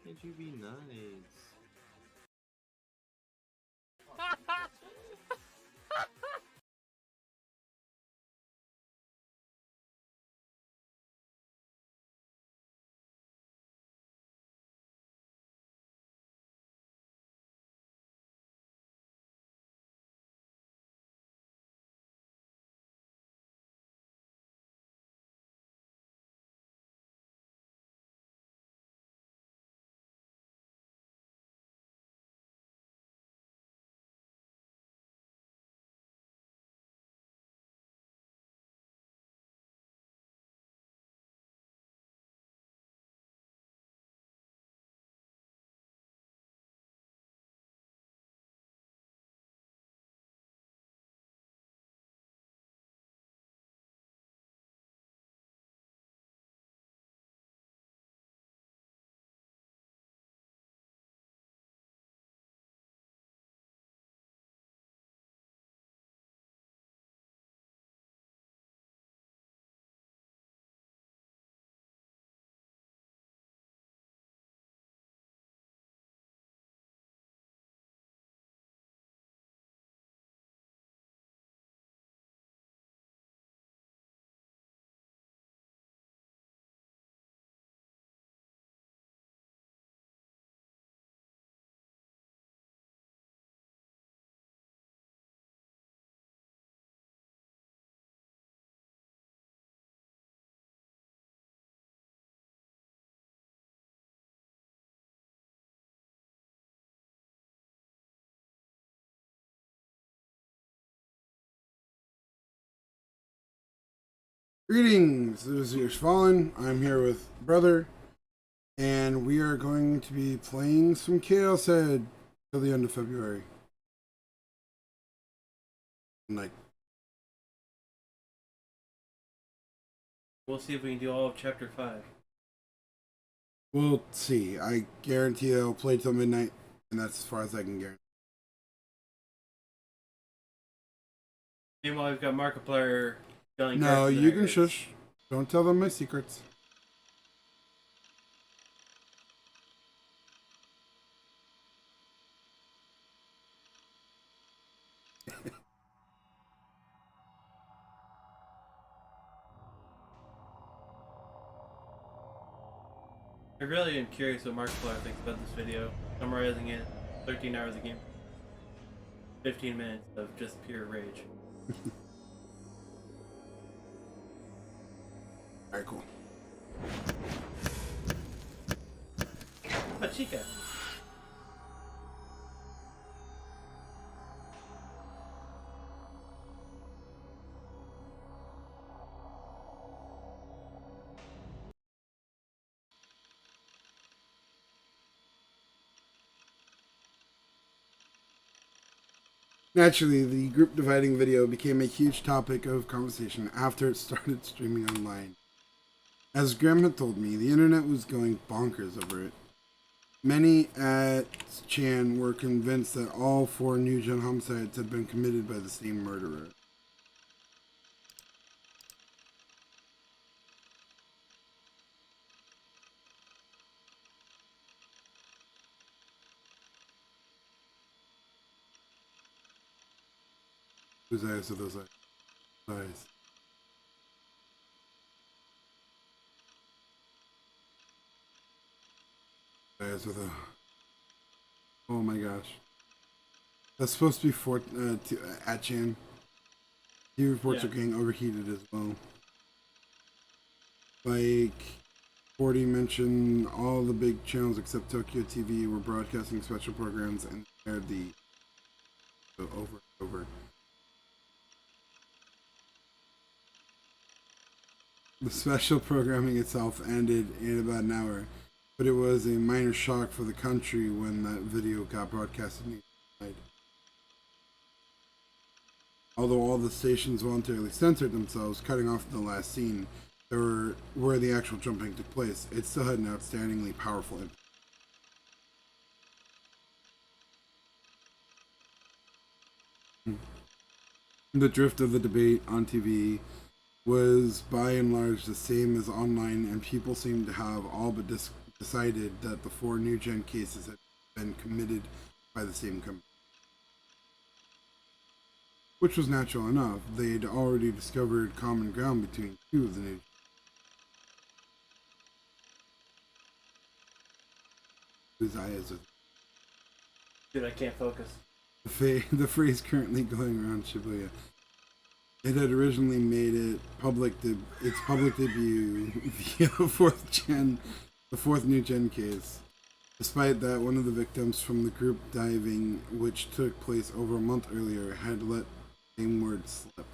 Can't you be nice? Greetings, this is Years Fallen. I'm here with Brother, and we are going to be playing some Chaos Head till the end of February. Like, We'll see if we can do all of Chapter 5. we'll see. I guarantee I'll play till midnight, and that's as far as I can guarantee. Meanwhile, we've got Markiplier yelling. No, you can shush. Don't tell them my secrets. I really am curious what Markiplier thinks about this video. Summarizing it, 13 hours of game, 15 minutes of just pure rage. Alright, cool. Ah, Chica! Naturally, the group dividing video became a huge topic of conversation after it started streaming online. As Graham had told me, the internet was going bonkers over it. Many at Chan were convinced that all 4 New Gen homicides had been committed by the same murderer. Whose eyes are those eyes? Eyes with a... Oh my gosh. That's supposed to be at Chan. He reports are getting overheated as well. Like, 40 mentioned all the big channels except Tokyo TV were broadcasting special programs and aired the over and over. The special programming itself ended in about an hour, but it was a minor shock for the country when that video got broadcasted nationwide. Although all the stations voluntarily censored themselves, cutting off the last scene where the actual jumping took place, it still had an outstandingly powerful impact. The drift of the debate on TV was by and large the same as online, and people seemed to have all but decided that the 4 new gen cases had been committed by the same company. Which was natural enough. They'd already discovered common ground between 2 of the new. Whose eye is it? Dude, I can't focus. The phrase currently going around Shibuya. It had originally made its public debut via the 4th new gen case. Despite that, one of the victims from the group diving, which took place over a month earlier, had let the same word slip.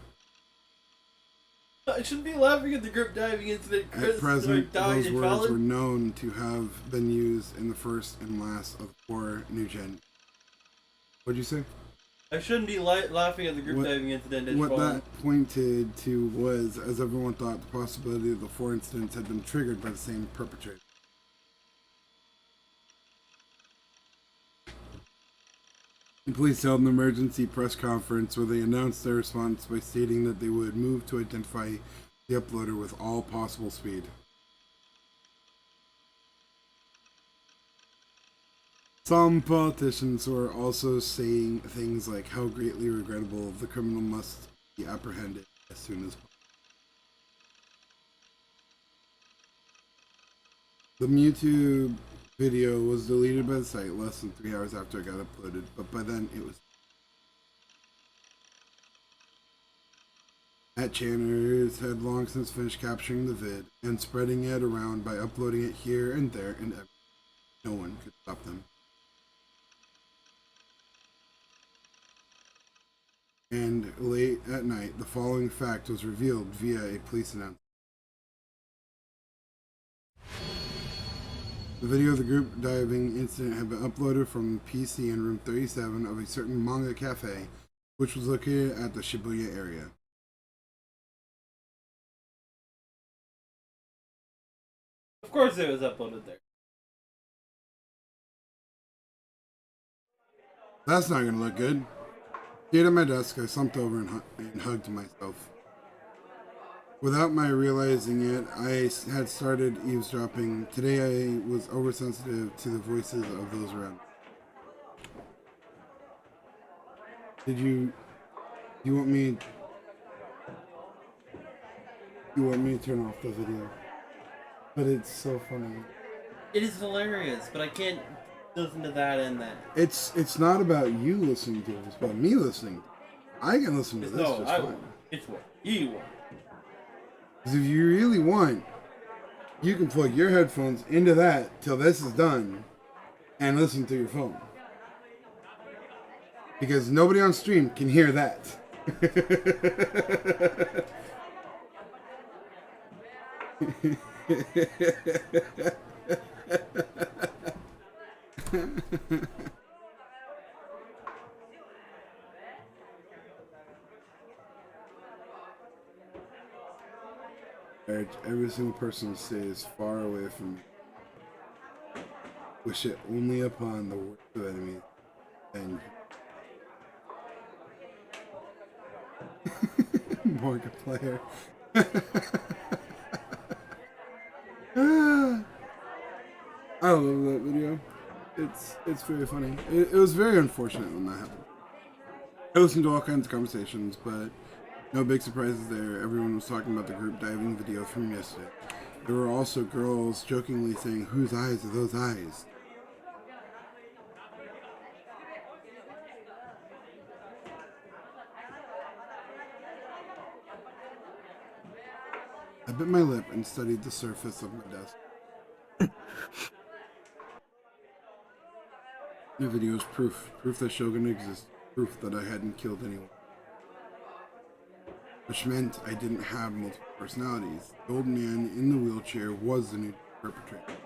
I shouldn't be laughing at the group diving incident. At present, those words were known to have been used in the first and last of the 4 new gen. What'd you say? I shouldn't be laughing at the group diving incident. What that pointed to was, as everyone thought, the possibility that the 4 incidents had been triggered by the same perpetrator. The police held an emergency press conference where they announced their response by stating that they would move to identify the uploader with all possible speed. Some politicians were also saying things like how greatly regrettable the criminal must be apprehended as soon as possible. The YouTube video was deleted by the site less than 3 hours after it got uploaded, but by then it was. Channers had long since finished capturing the vid and spreading it around by uploading it here and there and everywhere. No one could stop them. And late at night, the following fact was revealed via a police announcement. The video of the group diving incident had been uploaded from PC in room 37 of a certain manga cafe, which was located at the Shibuya area. Of course it was uploaded there. That's not going to look good. Stayed at my desk, I slumped over and hugged myself. Without my realizing it, I had started eavesdropping. Today I was oversensitive to the voices of those around me. You want me to turn off the video? But it's so funny. It is hilarious, but I can't listen to that and that. It's not about you listening to it, it's about me listening. I can listen to this just fine. It's what you want. Because if you really want, you can plug your headphones into that till this is done and listen through your phone. Because nobody on stream can hear that. Every single person stays far away from me. Wish it only upon the worst of enemies. And Markiplier. I love that video. It's very funny. It was very unfortunate when that happened. I listened to all kinds of conversations, but no big surprises there. Everyone was talking about the group diving video from yesterday. There were also girls jokingly saying, "Whose eyes are those eyes?" I bit my lip and studied the surface of my desk. The video is proof that Shogun exists, proof that I hadn't killed anyone. Which meant I didn't have multiple personalities. The old man in the wheelchair was the new perpetrator.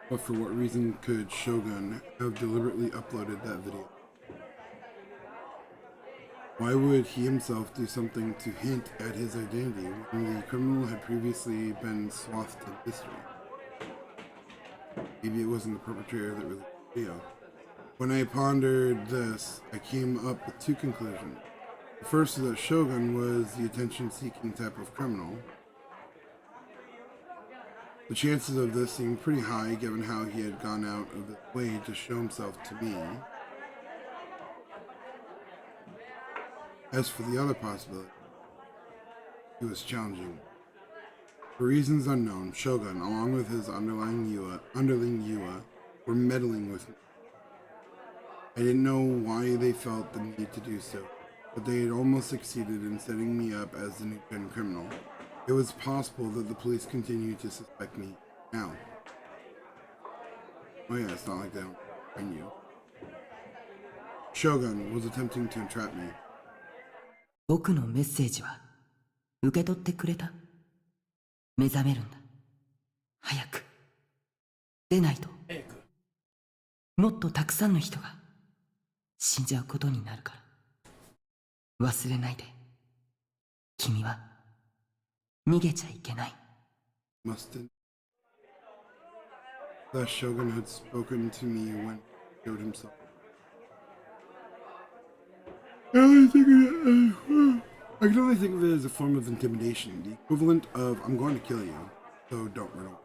But for what reason could Shogun have deliberately uploaded that video? Why would he himself do something to hint at his identity when the criminal had previously been swathed in history? Maybe it wasn't the perpetrator that released the video. When I pondered this, I came up with 2 conclusions. The first is that Shogun was the attention-seeking type of criminal. The chances of this seemed pretty high given how he had gone out of his way to show himself to me. As for the other possibility, it was challenging. For reasons unknown, Shogun, along with his underling Yua, were meddling with me. I didn't know why they felt the need to do so, but they had almost succeeded in setting me up as the new gen criminal. It was possible that the police continued to suspect me now. Oh yeah, it's not like they don't find you. Shogun was attempting to entrap me. 僕のメッセージは受け取ってくれた？目覚めるんだ。早く。でないと、もっとたくさんの人が死んじゃうことになるから。忘れないで。君は逃げちゃいけない。Mustn't. The Shogun had spoken to me when he showed himself. I can only think of it as a form of intimidation, the equivalent of "I'm going to kill you, so don't run away."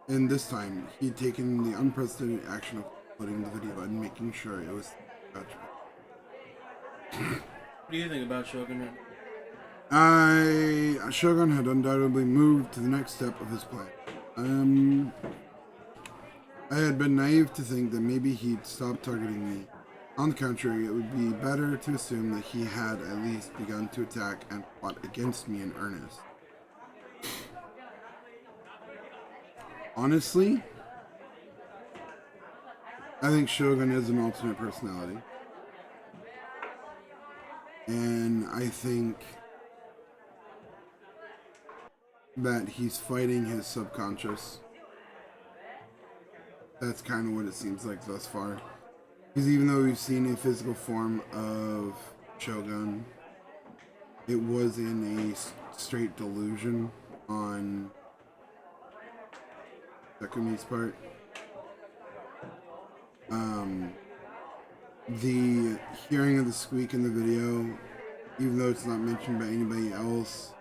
And this time, he had taken the unprecedented action of uploading the video and making sure it was judgment. What do you think about Shogun? Shogun had undoubtedly moved to the next step of his plan. I had been naive to think that maybe he'd stop targeting me. On the contrary, it would be better to assume that he had at least begun to attack and plot against me in earnest. Honestly, I think Shogun is an alternate personality. And I think that he's fighting his subconscious. That's kind of what it seems like thus far. Because even though we've seen a physical form of Shogun, it was in a straight delusion on Takumi's part. The hearing of the squeak in the video, even though it's not mentioned by anybody else,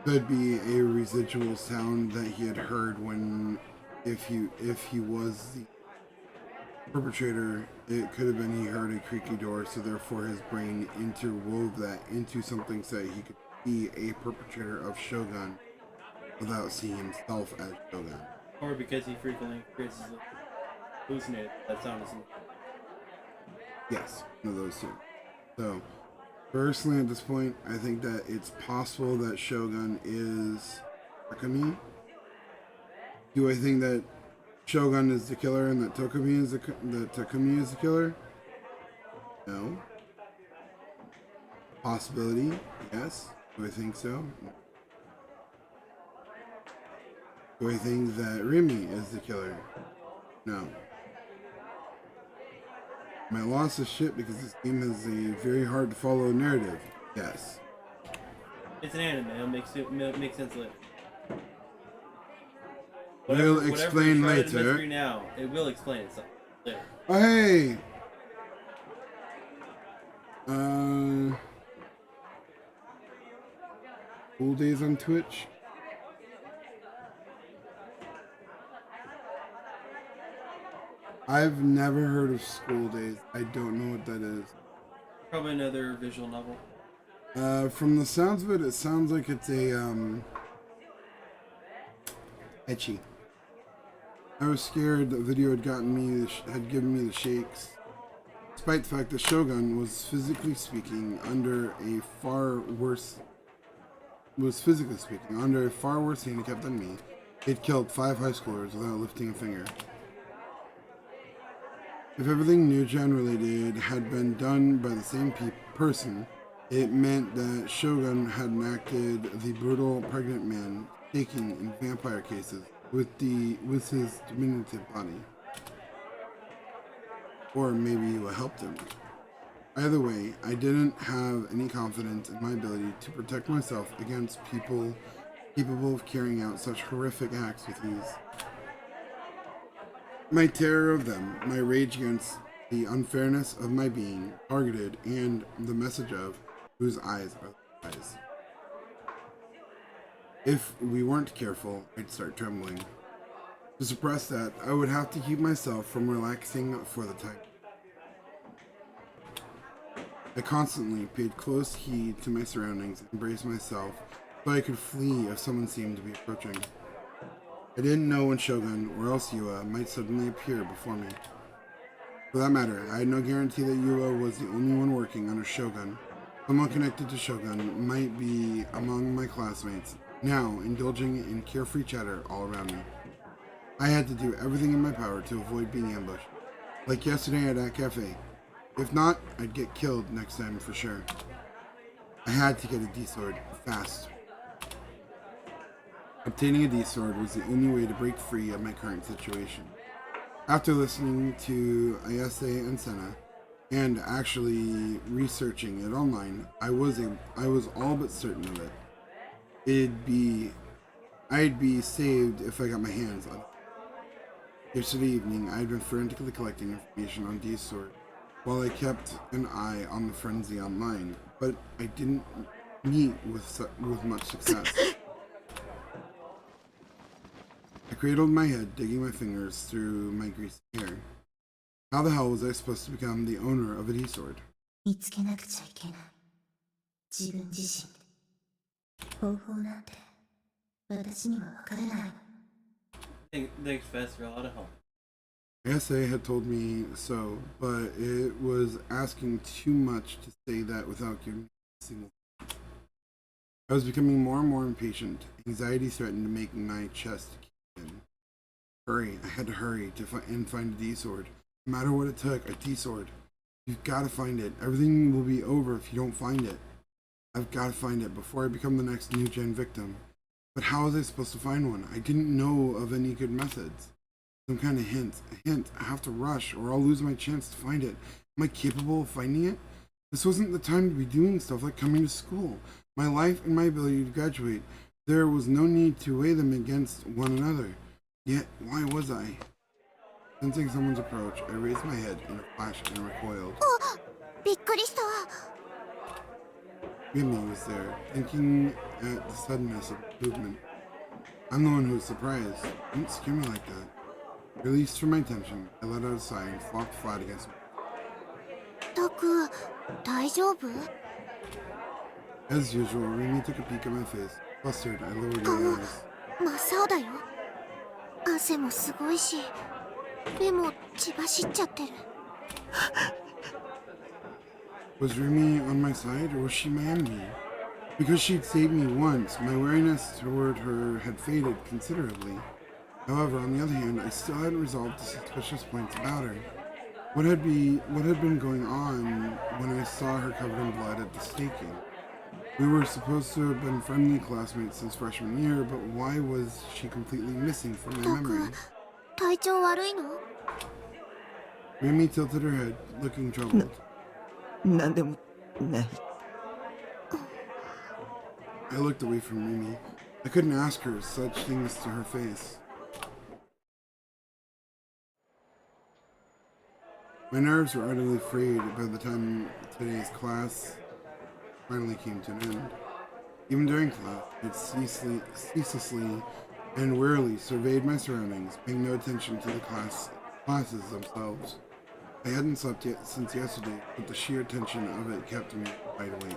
could be a residual sound that he had heard when, if he was the perpetrator, it could have been he heard a creaky door, so therefore his brain interwove that into something so that he could be a perpetrator of Shogun without seeing himself as Shogun. Or because he frequently hallucinated that sound is. Yes, one of those two. So, personally at this point, I think that it's possible that Shogun is Takumi. Do I think that Shogun is the killer and that Takumi is the killer? No. Possibility, yes. Do I think so? Do I think that Remy is the killer? No. Am I lost as shit because this game has a very hard to follow narrative? Yes. It's an anime. It'll make sense later. We'll explain later. Now, it will explain itself later. Oh, hey! Cool days on Twitch. I've never heard of School Days. I don't know what that is. Probably another visual novel. From the sounds of it, it sounds like it's a, ecchi. I was scared the video had given me the shakes. Despite the fact that Shogun was physically speaking under a far worse handicap than me. It killed 5 high schoolers without lifting a finger. If everything New Gen related had been done by the same person, it meant that Shogun had enacted the brutal pregnant man taking in vampire cases with his diminutive body. Or maybe he would help them. Either way, I didn't have any confidence in my ability to protect myself against people capable of carrying out such horrific acts with ease. My terror of them, my rage against the unfairness of my being targeted, and the message of whose eyes are the eyes. If we weren't careful, I'd start trembling. To suppress that, I would have to keep myself from relaxing for the time. I constantly paid close heed to my surroundings and braced myself so I could flee if someone seemed to be approaching. I didn't know when Shogun or else Yua might suddenly appear before me. For that matter, I had no guarantee that Yua was the only one working on a Shogun. Someone connected to Shogun might be among my classmates, now indulging in carefree chatter all around me. I had to do everything in my power to avoid being ambushed, like yesterday at that cafe. If not, I'd get killed next time for sure. I had to get a D-sword, fast. Obtaining a D-sword was the only way to break free of my current situation. After listening to Ayase and Senna, and actually researching it online, I was all but certain of it. I'd be saved if I got my hands on it. Yesterday evening, I had been frantically collecting information on D-sword, while I kept an eye on the frenzy online, but I didn't meet with much success. I cradled my head, digging my fingers through my greasy hair. How the hell was I supposed to become the owner of a D-sword? 見つけなくちゃいけない。自分自身で。方法なんて私には分からない。Thanks, Fest, for a lot of help. SA had told me so, but it was asking too much to say that without giving me a single. I was becoming more and more impatient. Anxiety threatened to make my chest kick in. Hurry! I had to hurry to find a D-sword. No matter what it took, a D-sword. You've got to find it. Everything will be over if you don't find it. I've got to find it before I become the next new-gen victim. But how was I supposed to find one? I didn't know of any good methods. Some kind of hint. A hint. I have to rush or I'll lose my chance to find it. Am I capable of finding it? This wasn't the time to be doing stuff like coming to school. My life and my ability to graduate. There was no need to weigh them against one another. Yet, why was I? Sensing someone's approach, I raised my head in a flash and recoiled. びっくりした。Remy was there, thinking at the suddenness of the movement. I'm the one who was surprised. Don't scare me like that. Released from my tension, I let out a sigh and flopped flat against me. タク、大丈夫？ As usual, Remy took a peek at my face. Flustered, I lowered my eyes. 真っ青だよ。汗もすごいし、目も血走っちゃってる。Was Remy on my side, or was she my enemy? Because she'd saved me once, my wariness toward her had faded considerably. However, on the other hand, I still hadn't resolved the suspicious points about her. What had been going on when I saw her covered in blood at the staking? We were supposed to have been friendly classmates since freshman year, but why was she completely missing from my タ memory? ク、体調悪いの？ Remy tilted her head, looking troubled. 何でもない。 I looked away from Remy. I couldn't ask her such things to her face. My nerves were utterly frayed by the time today's class finally came to an end. Even during class, I ceaselessly and warily surveyed my surroundings, paying no attention to the classes themselves. I hadn't slept yet since yesterday, but the sheer tension of it kept me wide awake.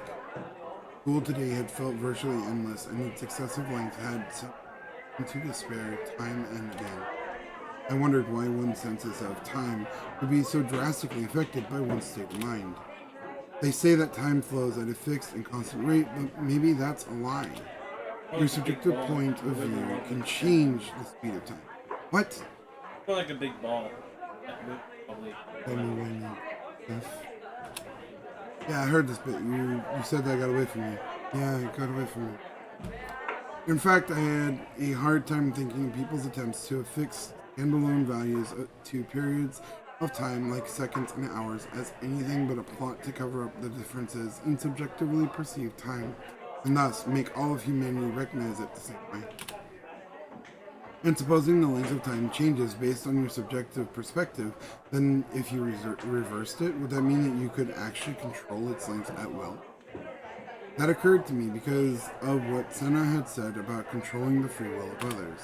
School today had felt virtually endless, and its excessive length had sent me to despair time and again. I wondered why one's senses of time would be so drastically affected by one's state of mind. They say that time flows at a fixed and constant rate, but maybe that's a lie. Your subjective point of view can change the speed of time. What? I feel like a big ball. That would probably. Tell me when you... Yeah, I heard this bit. You said that got away from me. Yeah, it got away from me. In fact, I had a hard time thinking people's attempts to affix standalone values to periods of time like seconds and hours as anything but a plot to cover up the differences in subjectively perceived time, and thus make all of humanity recognize it the same way. And supposing the length of time changes based on your subjective perspective, then if you reversed it, would that mean that you could actually control its length at will? That occurred to me because of what Senna had said about controlling the free will of others.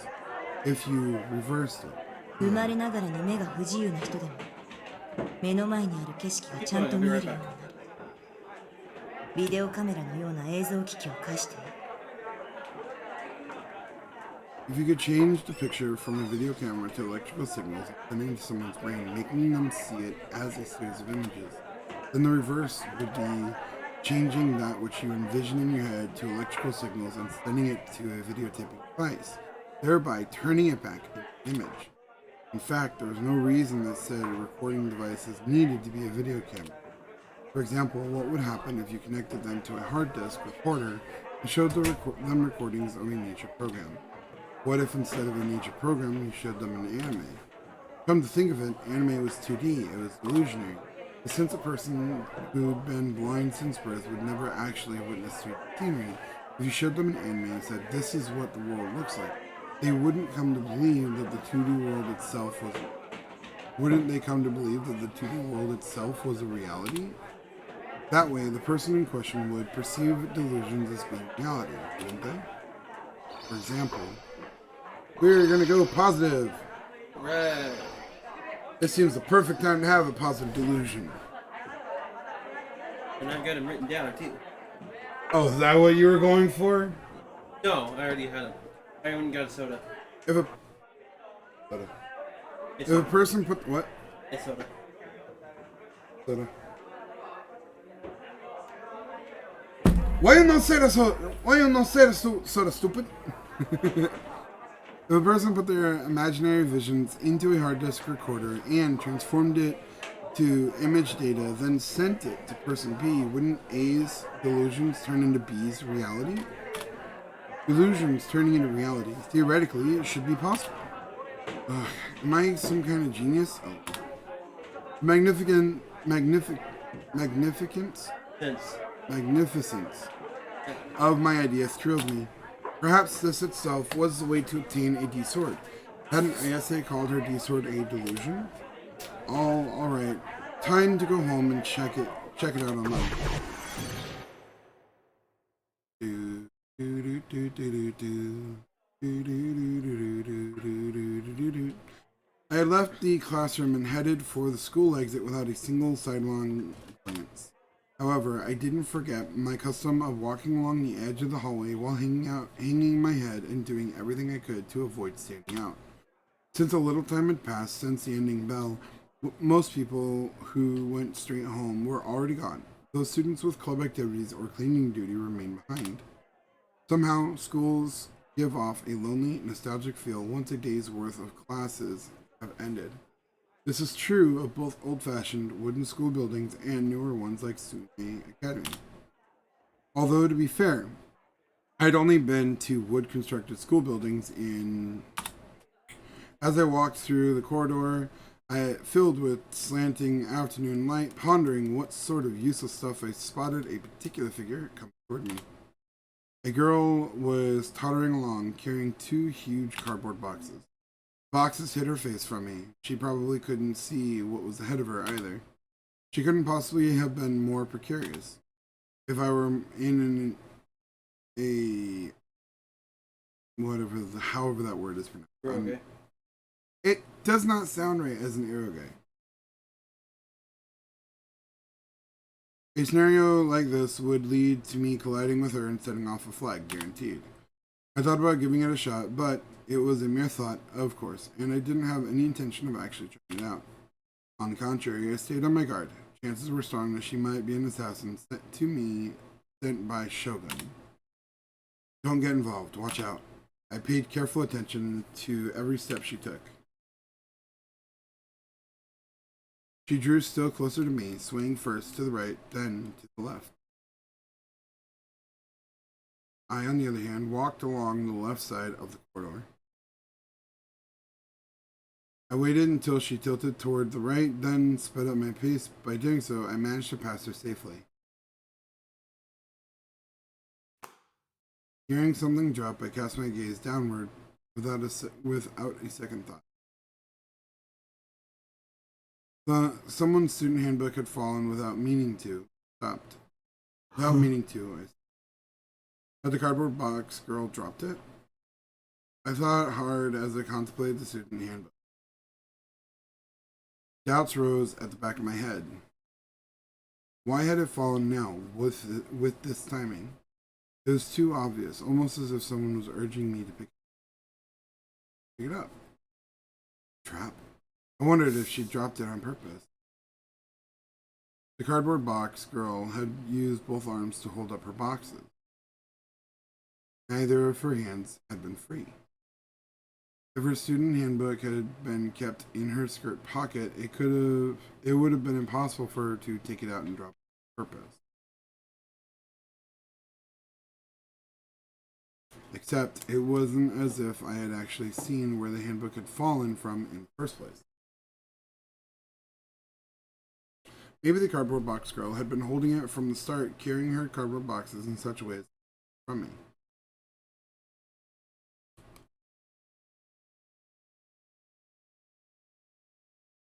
If you reversed it. 生まれながらに目が不自由な人でも目の前にある景色がちゃんと見えるようになる。ビデオカメラのような映像機器を介してね。If you could change the picture from a video camera to electrical signals and sending to someone's brain, making them see it as a series of images, then the reverse would be changing that which you envision in your head to electrical signals and sending it to a videotaping device, thereby turning it back into an image. In fact, there was no reason that said recording devices needed to be a video camera. For example, what would happen if you connected them to a hard disk recorder and showed them recordings of a nature program? What if instead of a nature program, you showed them an anime? Come to think of it, anime was 2D, it was illusionary. Since a person who'd been blind since birth would never actually witness 3D scenery, if you showed them an anime and said, this is what the world looks like, they wouldn't come to believe that the 2D world itself was... Wouldn't they come to believe that the 2D world itself was a reality? That way, the person in question would perceive delusions as being reality, wouldn't they? For example, we're gonna go positive. Right. This seems the perfect time to have a positive delusion. And I've got them written down too. Oh, is that what you were going for? No, I already had them. I even got a soda. If a It's if a person put what? It's soda. Soda. Why you not say that so? Why you not say that so stupid? If a person put their imaginary visions into a hard disk recorder and transformed it to image data, then sent it to person B, wouldn't A's delusions turn into B's reality? Delusions turning into reality. Theoretically, it should be possible. Am I some kind of genius? Oh. Magnificence of my idea thrills me. Perhaps this itself was the way to obtain a D-sword. Hadn't ASA called her D-sword a delusion? Alright. Time to go home and check it out online. I had left the classroom and headed for the school exit without a single sidelong glance. However, I didn't forget my custom of walking along the edge of the hallway while hanging my head and doing everything I could to avoid standing out. Since a little time had passed since the ending bell, most people who went straight home were already gone. Those students with club activities or cleaning duty remained behind. Somehow, schools give off a lonely, nostalgic feel once a day's worth of classes have ended. This is true of both old-fashioned wooden school buildings and newer ones like Sume Academy. Although, to be fair, I'd only been to wood-constructed school buildings As I walked through the corridor, filled with slanting afternoon light, pondering what sort of useless stuff, I spotted a particular figure come toward me. A girl was tottering along, carrying 2 huge cardboard boxes. Boxes hid her face from me. She probably couldn't see what was ahead of her either. She couldn't possibly have been more precarious. If I were in however that word is pronounced. Okay. It does not sound right as an eroge. A scenario like this would lead to me colliding with her and setting off a flag, guaranteed. I thought about giving it a shot, but it was a mere thought, of course, and I didn't have any intention of actually trying it out. On the contrary, I stayed on my guard. Chances were strong that she might be an assassin sent by Shogun. Don't get involved, watch out. I paid careful attention to every step she took. She drew still closer to me, swaying first to the right, then to the left. I, on the other hand, walked along the left side of the corridor. I waited until she tilted toward the right, then sped up my pace. By doing so, I managed to pass her safely. Hearing something drop, I cast my gaze downward without a second thought. Someone's student handbook had fallen without meaning to. Stopped. Without meaning to. Had the cardboard box girl dropped it? I thought hard as I contemplated the student handbook. Doubts rose at the back of my head. Why had it fallen now, with this timing? It was too obvious, almost as if someone was urging me to pick it up. Trap. I wondered if she dropped it on purpose. The cardboard box girl had used both arms to hold up her boxes. Neither of her hands had been free. If her student handbook had been kept in her skirt pocket, it would have been impossible for her to take it out and drop it on purpose. Except it wasn't as if I had actually seen where the handbook had fallen from in the first place. Maybe the cardboard box girl had been holding it from the start, carrying her cardboard boxes in such a way from me.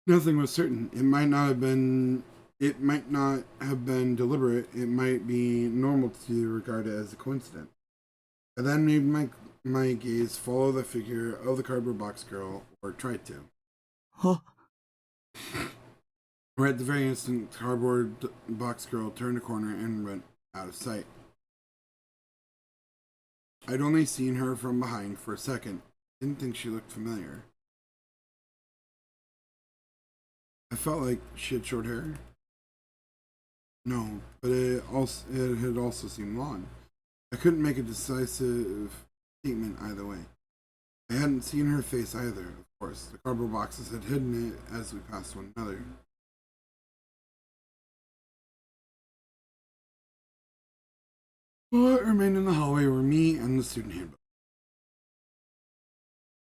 Nothing was certain. It might not have been deliberate. It might be normal to regard it as a coincidence. I then made my gaze follow the figure of the cardboard box girl, or tried to. Huh? Right at the very instant, the cardboard box girl turned a corner and went out of sight. I'd only seen her from behind for a second. Didn't think she looked familiar. I felt like she had short hair. No, but it had also seemed long. I couldn't make a decisive statement either way. I hadn't seen her face either, of course. The cardboard boxes had hidden it as we passed one another. What remained in the hallway were me and the student handbook.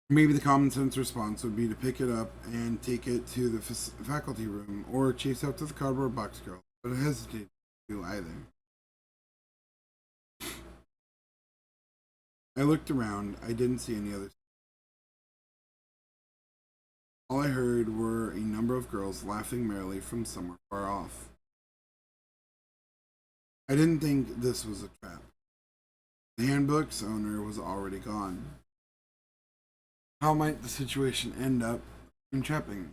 Maybe the common sense response would be to pick it up and take it to the faculty room, or chase after the cardboard box girl, but I hesitated to do either. I looked around. I didn't see any others. All I heard were a number of girls laughing merrily from somewhere far off. I didn't think this was a trap. The handbook's owner was already gone. How might the situation end up entrapping me?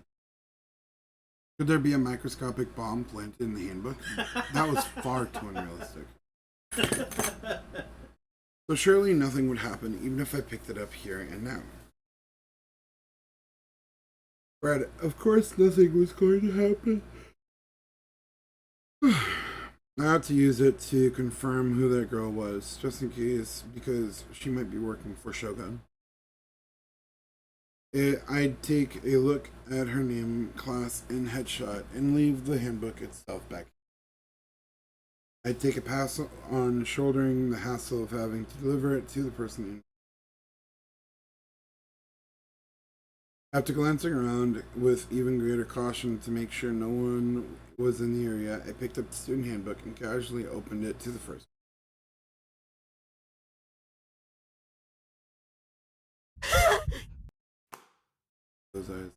Could there be a microscopic bomb planted in the handbook? That was far too unrealistic. So surely nothing would happen even if I picked it up here and now. Brad, of course nothing was going to happen. I had to use it to confirm who that girl was, just in case, because she might be working for Shogun. I'd take a look at her name, class, and headshot, and leave the handbook itself back. I'd take a pass on shouldering the hassle of having to deliver it to the person. After glancing around with even greater caution to make sure no one was in the area, I picked up the student handbook and casually opened it to the first. Those eyes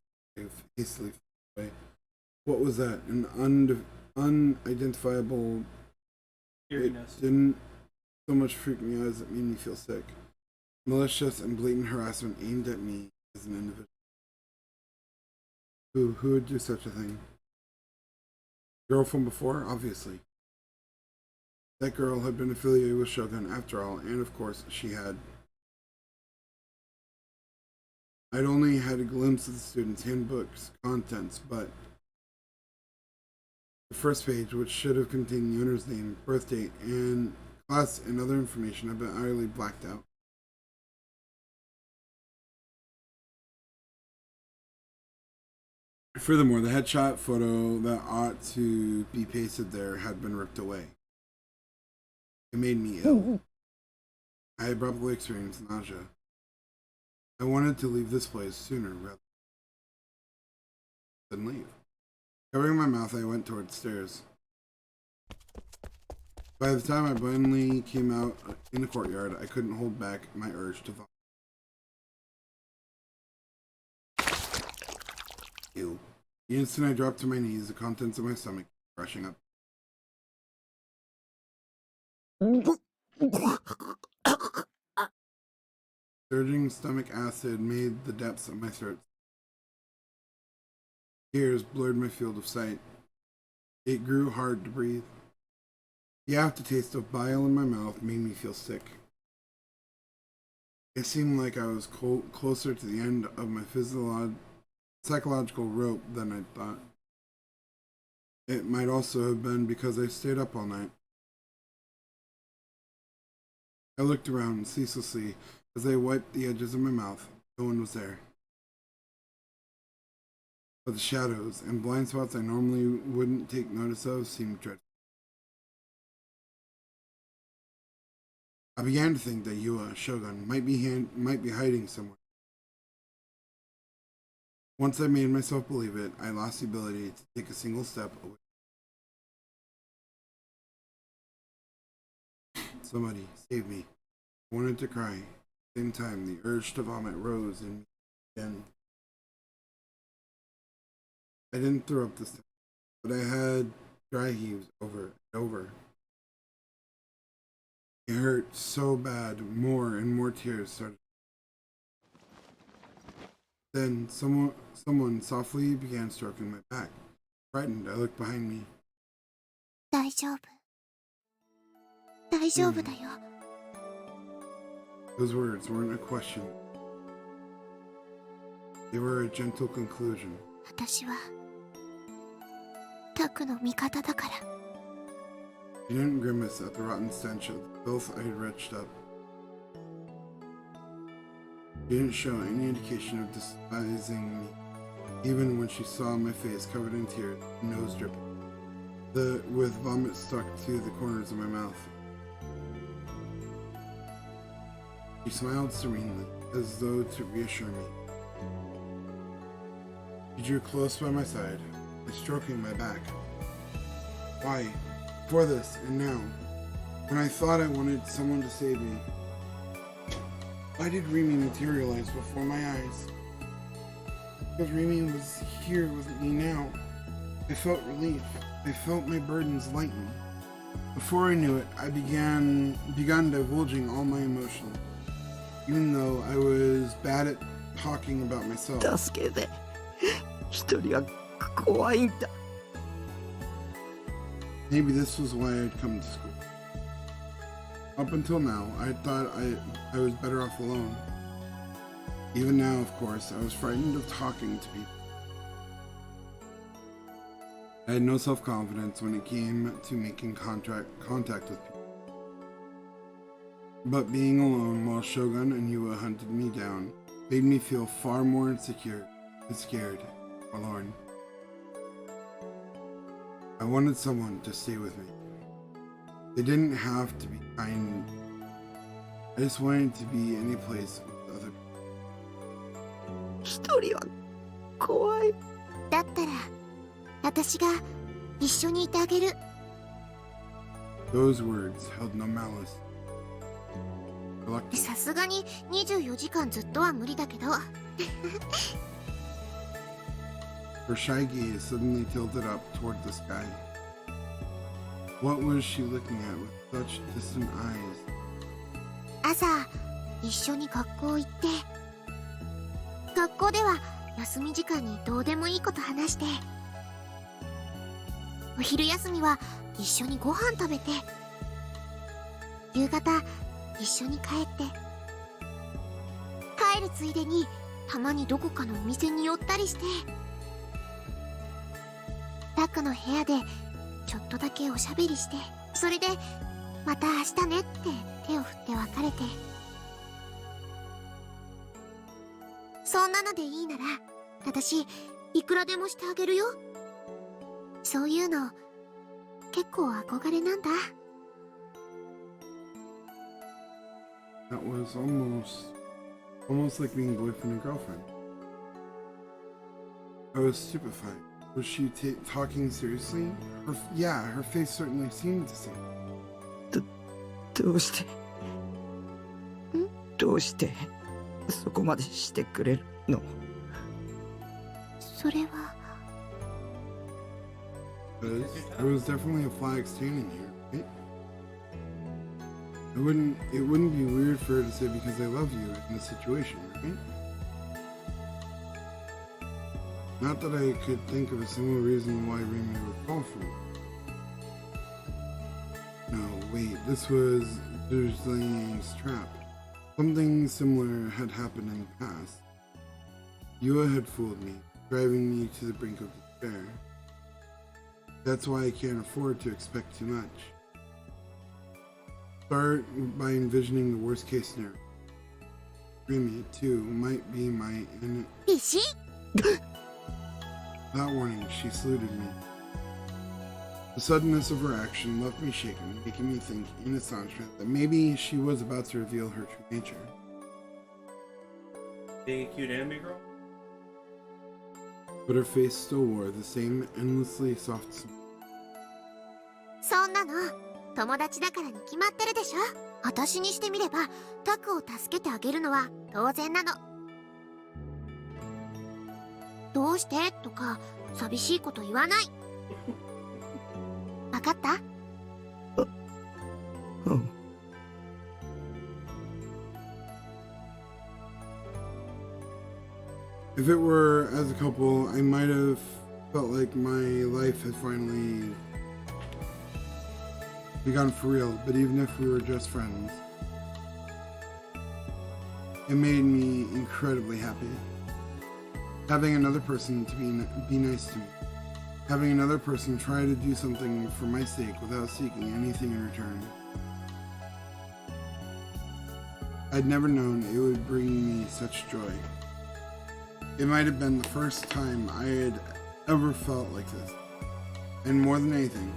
hastily away. What was that? An unidentifiable. It didn't so much freak me out as it made me feel sick. Malicious and blatant harassment aimed at me as an individual. Who would do such a thing? Girl from before, obviously. That girl had been affiliated with Shogun after all, and of course she had. I'd only had a glimpse of the student's handbook's contents, but the first page, which should have contained the owner's name, birth date, and class and other information, had been utterly blacked out. Furthermore, the headshot photo that ought to be pasted there had been ripped away. It made me ill. I abruptly experienced nausea. I wanted to leave this place sooner rather than leave. Covering my mouth, I went toward the stairs. By the time I finally came out in the courtyard, I couldn't hold back my urge to vomit. Ew. The instant I dropped to my knees, the contents of my stomach rushing up. Surging stomach acid made the depths of my throat. Tears blurred my field of sight. It grew hard to breathe. The aftertaste of bile in my mouth made me feel sick. It seemed like I was closer to the end of my psychological rope than I thought. It might also have been because I stayed up all night. I looked around ceaselessly as I wiped the edges of my mouth. No one was there. But the shadows and blind spots I normally wouldn't take notice of seemed dreadful. I began to think that Yua, Shogun, might be hiding somewhere. Once I made myself believe it, I lost the ability to take a single step away. Somebody save me. I wanted to cry. At the same time, the urge to vomit rose in me again. I didn't throw up this time, but I had dry heaves over and over. It hurt so bad, more and more tears started. Then someone softly began stroking my back. Frightened, I looked behind me. 大丈夫。大丈夫だよ。 Those words weren't a question. They were a gentle conclusion. 私はタクの味方だから。 She didn't grimace at the rotten stench of the filth I had retched up. She didn't show any indication of despising me, even when she saw my face covered in tears, nose dripping, with vomit stuck to the corners of my mouth. She smiled serenely, as though to reassure me. She drew close by my side, stroking my back. Why? For this, and now, when I thought I wanted someone to save me, why did Remy materialize before my eyes? Because Remy was here with me now. I felt relief. I felt my burdens lighten. Before I knew it, I began divulging all my emotions, even though I was bad at talking about myself. 助けて。一人は怖いんだ。 Maybe this was why I'd come to school. Up until now, I thought I was better off alone. Even now, of course, I was frightened of talking to people. I had no self-confidence when it came to making contact with people. But being alone while Shogun and Yua hunted me down made me feel far more insecure and scared, forlorn. I wanted someone to stay with me. They didn't have to be kind. I just wanted to be in a place with other people. 一人は怖い。だったら私が一緒にいてあげる。 Those words held no malice. Reluctant. さすがに24時間ずっとは無理だけど。 Her shy gaze suddenly tilted up toward the sky. What was she looking at with such distant eyes? 朝一緒に学校行って、学校では休み時間にどうでもいいこと話して、お昼休みは一緒にご飯食べて、夕方一緒に帰って、帰るついでにたまにどこかのお店に寄ったりして、タクの部屋でちょっとだけおしゃべりして、それでまた明日ねって手を振って別れて、そんなのでいいなら私いくらでもしてあげるよ。そういうの結構憧れなんだ。 That was almost like being boyfriend and girlfriend. I was stupefied. Was she talking seriously? Her face certainly seemed the same. どうしてどうしてそこまでしてくれるの？それは There was definitely a flag standing here, right? It wouldn't be weird for her to say because I love you in this situation, right? Not that I could think of a single reason why Remy would fall for me. No, wait, this was Zhang's trap. Something similar had happened in the past. Yua had fooled me, driving me to the brink of despair. That's why I can't afford to expect too much. Start by envisioning the worst case scenario. Remy, too, might be my Bishi? Without warning, she saluted me. The suddenness of her action left me shaken, making me think in astonishment that maybe she was about to reveal her true nature. Being a cute anime girl? But her face still wore the same endlessly soft smile. そんなの友達だからに決まってるでしょ。私にしてみればタクを助けてあげるのは当然なの。どうしてとか寂しいこと言わない。わかった？うん。If it were as a couple, I might have felt like my life had finally begun for real, but even if we were just friends, it made me incredibly happy. Having another person to be nice to me. Having another person try to do something for my sake without seeking anything in return. I'd never known it would bring me such joy. It might have been the first time I had ever felt like this. And more than anything,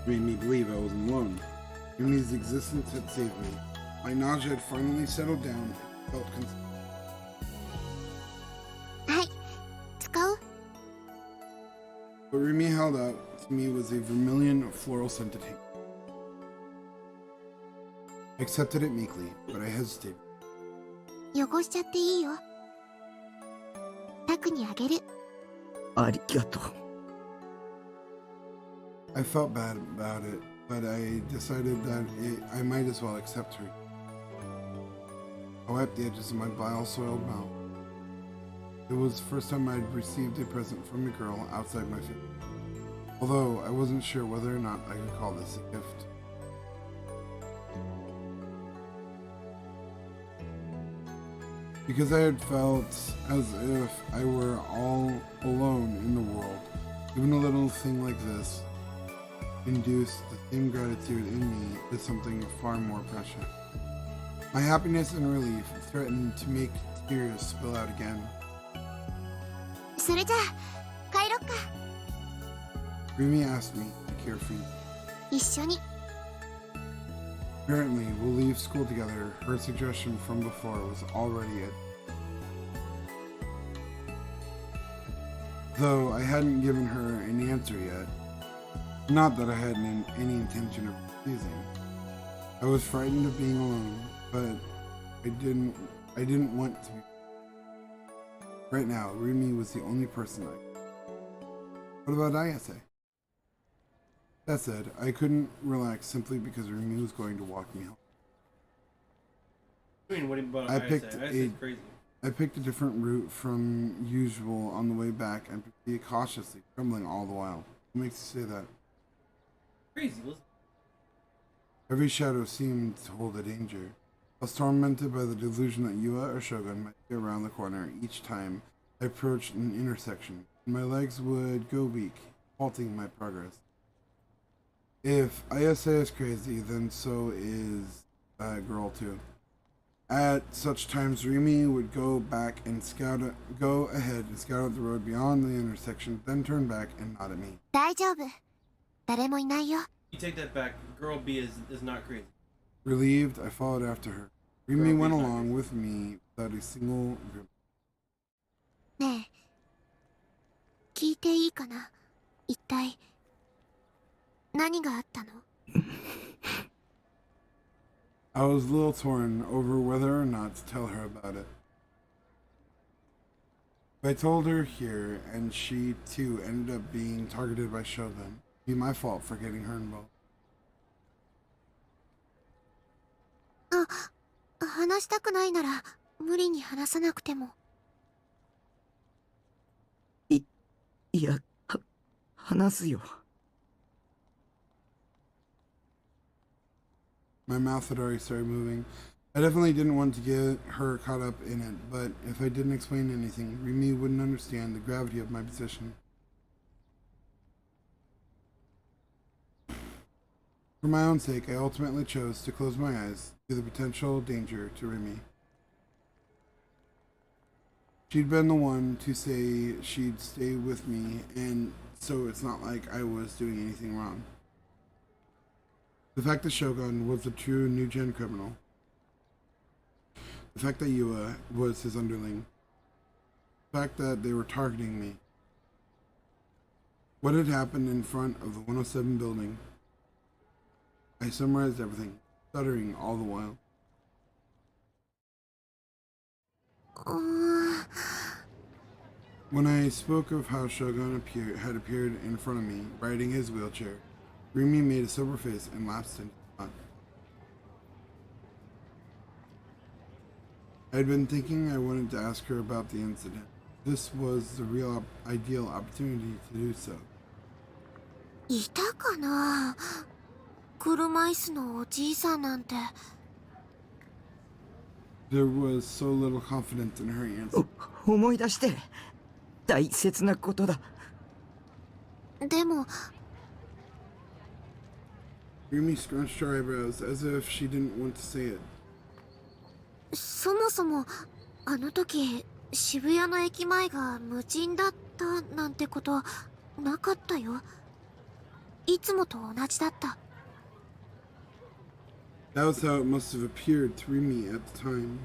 it made me believe I wasn't alone. Yumi's existence had saved me. My nausea had finally settled down and felt content. はい、使う？ What Remy held out to me was a vermilion floral scented hand. I accepted it meekly, but I hesitated. 汚しちゃっていいよ。タクにあげる。ありがとう。I felt bad about it, but I decided that I might as well accept her. I wiped the edges of my bile-soiled mouth. It was the first time I'd received a present from a girl outside my family, although I wasn't sure whether or not I could call this a gift. Because I had felt as if I were all alone in the world, even a little thing like this induced the same gratitude in me as something far more precious. My happiness and relief threatened to make tears spill out again. それじゃあ帰ろっか。 Remy asked me to care for you. 一緒に。 Apparently, we'll leave school together. Her suggestion from before was already it. Though I hadn't given her an answer yet. Not that I had any intention of refusing. I was frightened of being alone, but I didn't want to be. Right now, Remy was the only person What about Ayase? That said, I couldn't relax simply because Remy was going to walk me home. I mean, what about I Ayase? picked Ayase's crazy. I picked a different route from usual on the way back and proceeded cautiously, trembling all the while. What makes you say that? Crazy, listen. Every shadow seemed to hold a danger. I was tormented by the delusion that Yua or Shogun might be around the corner each time I approached an intersection, and my legs would go weak, halting my progress. If Ayase is crazy, then so is that girl too. At such times, Remy would go ahead and scout out the road beyond the intersection, then turn back and nod at me. 大丈夫。誰もいないよ。 You take that back. Girl B is not crazy. Relieved, I followed after her. Remy Girl went B's not along with me without a single grim. ねえ、聞いていいかな。一体何があったの？ I was a little torn over whether or not to tell her about it. I told her here, and she too ended up being targeted by Shogun. It'd be my fault for getting her involved. 話したくないなら無理に話さなくても。いや、話すよ。My mouth had already started moving. I definitely didn't want to get her caught up in it, but if I didn't explain anything, Rimi wouldn't understand the gravity of my position. For my own sake, I ultimately chose to close my eyes to the potential danger to Rimi. She'd been the one to say she'd stay with me, and so it's not like I was doing anything wrong. The fact that Shogun was a true new-gen criminal. The fact that Yua was his underling. The fact that they were targeting me. What had happened in front of the 107 building. I summarized everything, stuttering all the while. When I spoke of how Shogun had appeared in front of me, riding his wheelchair, Rimi made a sober face and lapsed into thought. I had been thinking I wanted to ask her about the incident. This was the real ideal opportunity to do so. いたかな、車椅子のおじいさんなんて。There was so little confidence in her answer. 思い出して。大切なことだ。でも Rimi scrunched her eyebrows as if she didn't want to say it. そもそもあの時渋谷の駅前が無人だったなんてことなかったよ。いつもと同じだった。That was how it must have appeared to Rimi at the time.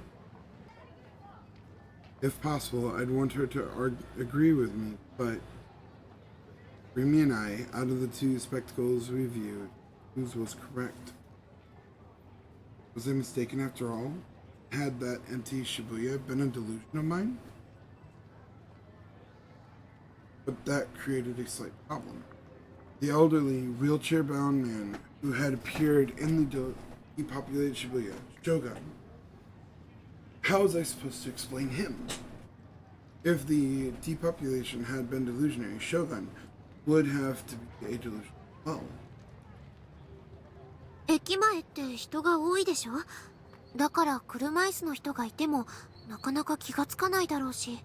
If possible, I'd want her to agree with me, but Rimi and I, out of the two spectacles we viewed, whose was correct? Was I mistaken after all? Had that empty Shibuya been a delusion of mine? But that created a slight problem. The elderly, wheelchair-bound man who had appeared in the depopulated Shibuya, Shogun. How was I supposed to explain him? If the depopulation had been delusionary, Shogun would have to be a delusion as well. 駅前って人が多いでしょ。だから車椅子の人がいてもなかなか気がつかないだろうし。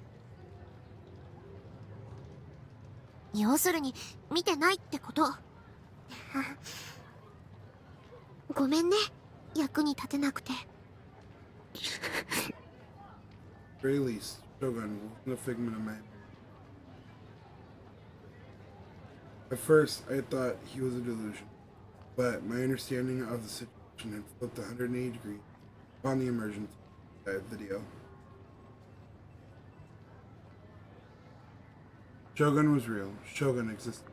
要するに見てないってこと。ごめんね、役に立てなくて。At the very least, Shogun wasn't a figment of my imagination. At first, I thought he was a delusion, but my understanding of the situation had flipped 180 degrees upon the emergence of that video. Shogun was real. Shogun existed.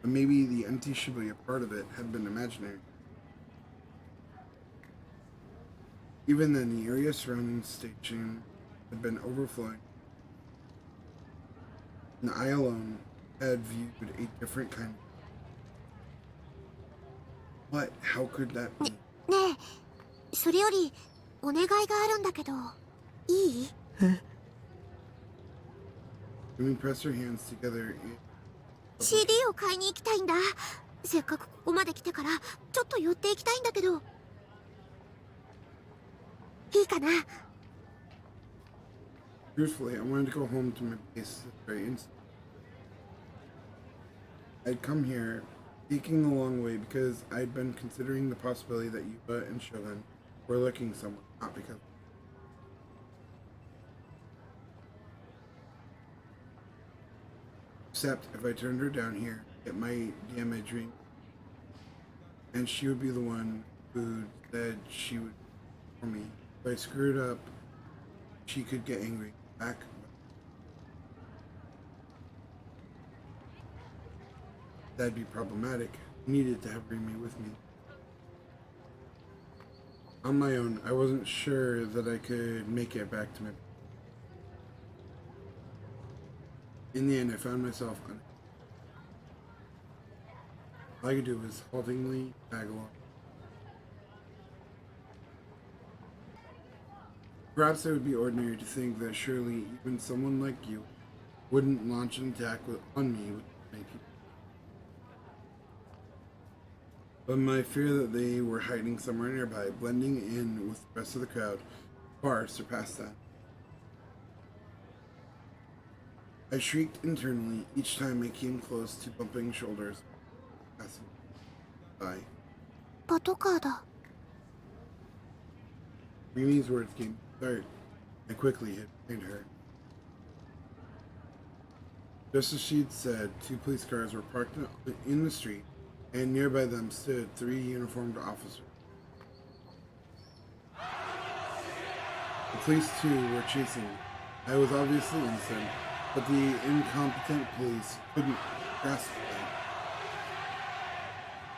But maybe the empty Shibuya part of it had been imaginary. Even then, the area surrounding the station had been overflowing, and I alone had viewed a different kind of... What? How could that be? ねえ、それよりお願いがあるんだけど、いい？ Let me press her hands together and... CD を買いに行きたいんだ。せっかくここまで来てからちょっと寄っていきたいんだけど、いいかな？ Truthfully, I wanted to go home to my base this very instant. I'd come here, taking the long way because I'd been considering the possibility that Yuba and Shogun were looking somewhere, not because... Except if I turned her down here, it might damage my dream. And she would be the one who said she would for me. If I screwed up, she could get angry back. That'd be problematic. I needed to have Rimi with me. On my own, I wasn't sure that I could make it back to my... In the end, I found myself on... All I could do was haltingly tag along. Perhaps it would be ordinary to think that surely even someone like you wouldn't launch an attack on me with many people. But my fear that they were hiding somewhere nearby, blending in with the rest of the crowd, far surpassed that. I shrieked internally each time I came close to bumping shoulders, passing by. パトカーだ。 Mimi's words came start. I quickly hid behind her. Just as she'd said, 2 police cars were parked in the street, and nearby them stood 3 uniformed officers. The police, too, were chasing me. I was obviously innocent, but the incompetent police couldn't grasp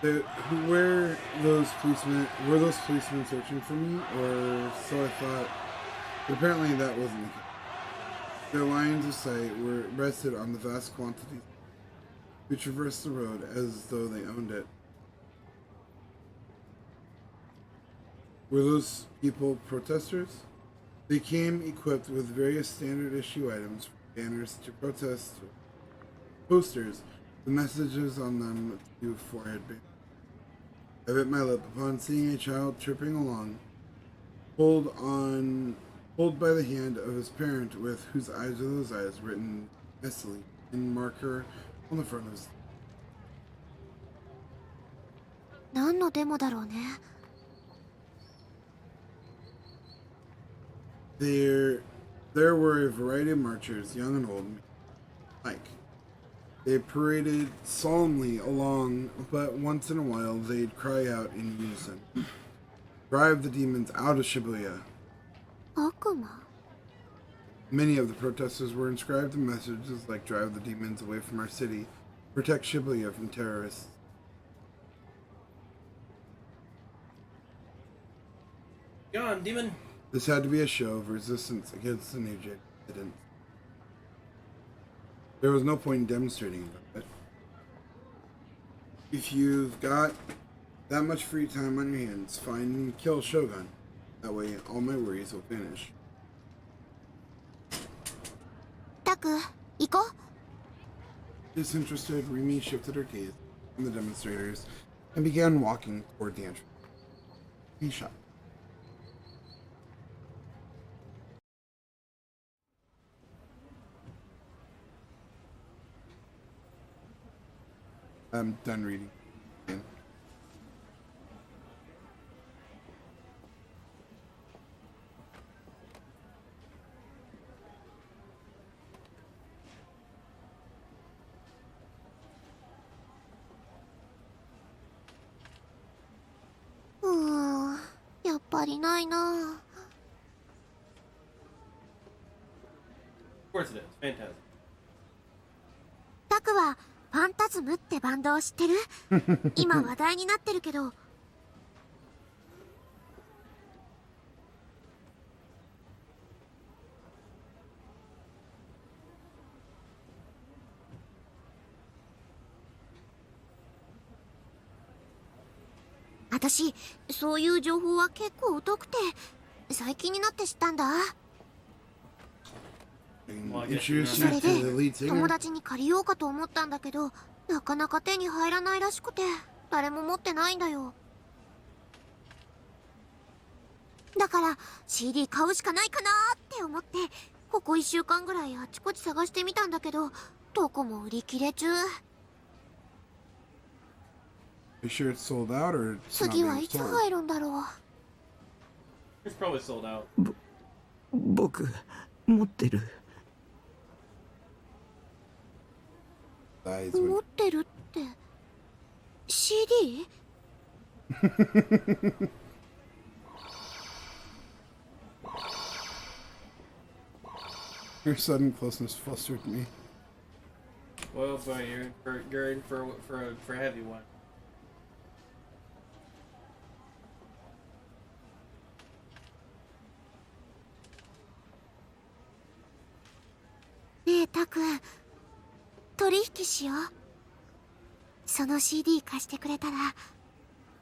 that. Were those policemen searching for me, or so I thought? But apparently that wasn't the case. Their lines of sight were rested on the vast quantities who traversed the road as though they owned it. Were those people protesters? They came equipped with various standard issue items, from banners to protest posters, the messages on them to forehead banners. I bit my lip upon seeing a child tripping along, pulled by the hand of his parent, with whose eyes are those eyes written messily in marker on the front of his. 何のデモだろうね。 There were a variety of marchers, young and old, alike. They paraded solemnly along, but once in a while they'd cry out in unison, "Drive the demons out of Shibuya." 悪魔？ Many of the protesters were inscribed in messages like "Drive the demons away from our city," "Protect Shibuya from terrorists." Go on, demon. This had to be a show of resistance against the New Japan dissidents. There was no point in demonstrating about it. If you've got that much free time on your hands, find and kill Shogun. That way, all my worries will vanish. タク、行こう。 Disinterested, Rimi shifted her gaze from the demonstrators and began walking toward the entrance. He shot. I'm done reading. Again.やっぱりないな。 Of course it is. Fantastic. タクはファンタズムってバンドを知ってる？今話題になってるけど。私、そういう情報は結構疎くて、最近になって知ったんだ。 And introduce そ you れ to で the lead 友 singer. 達に借りようかと思ったんだけど、なかなか手に入らないらしくて誰も持ってないんだよ。だから CD 買うしかないかなって思って、ここ1週間ぐらいあちこち探してみたんだけど、どこも売り切れ中。 Are you sure it's sold out or it's not 次は being いつ sold? 入るんだろう。 It's probably sold out. 僕持ってる。 Eyes 持 went ってるって CD？ Your sudden closeness flustered me. Well, boy, you're in for a heavy one. ねえタク、取引しよう。その CD 貸してくれたら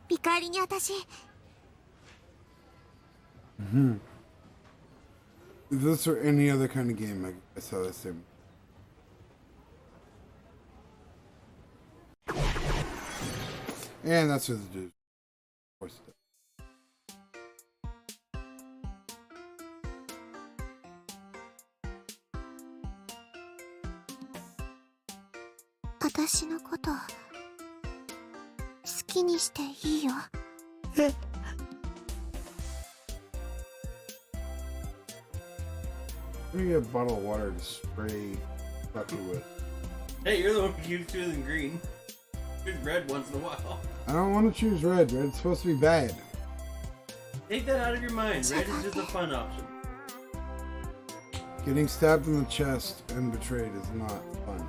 見返りに私。If this were any other kind of game, I saw the same. And that's what the dude. Of course.私のこと好きにしていいよ。Let me get a bottle of water to spray Bucky with. Hey, you're the one who keeps choosing green. Choose red once in a while. I don't want to choose red. Red's supposed to be bad. Take that out of your mind. Red is just a fun option. Getting stabbed in the chest and betrayed is not fun.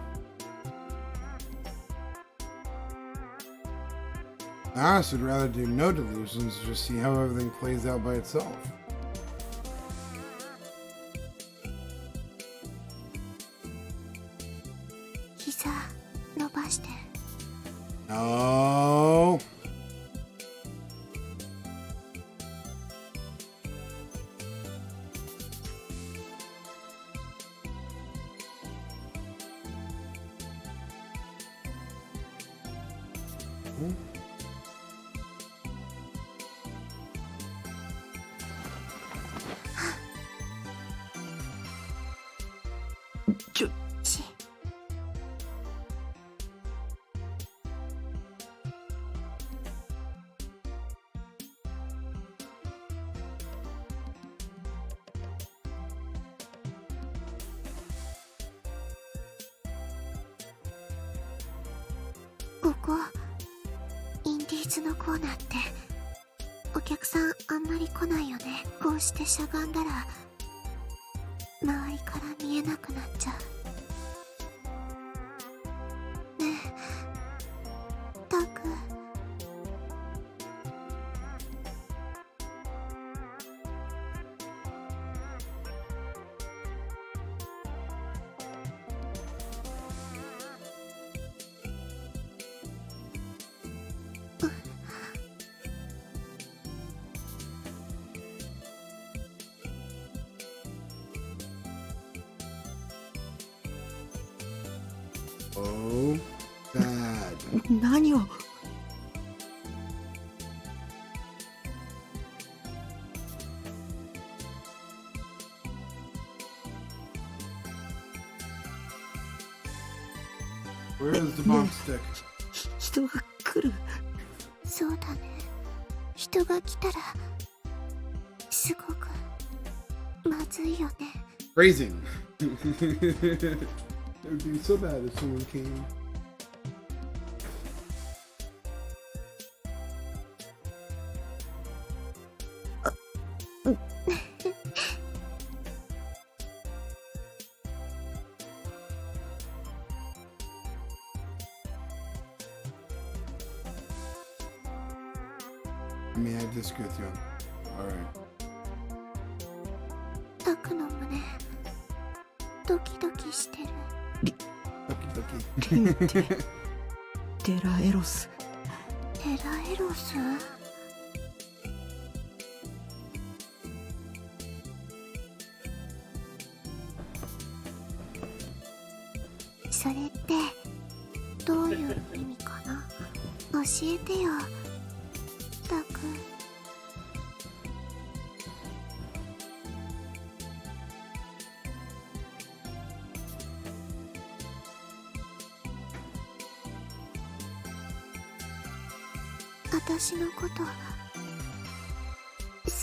I honestly would rather do no delusions, just see how everything plays out by itself. No.しここインディーズのコーナーってお客さんあんまり来ないよね。こうしてしゃがんだら周りから見えなくなっちゃう。ねえタク。Oh, bad. 何を。Where is the bomb stick? 人が来る。そうだね。人が来たらすごくまずいよね。Phrasing. It would be so bad if someone came. I mean, I disagree with you. Alright. タクの胸ドキドキしてる。Ducky, ducky. テラエロス。テラエロス？それってどういう意味かな？教えてよタク。私のこと好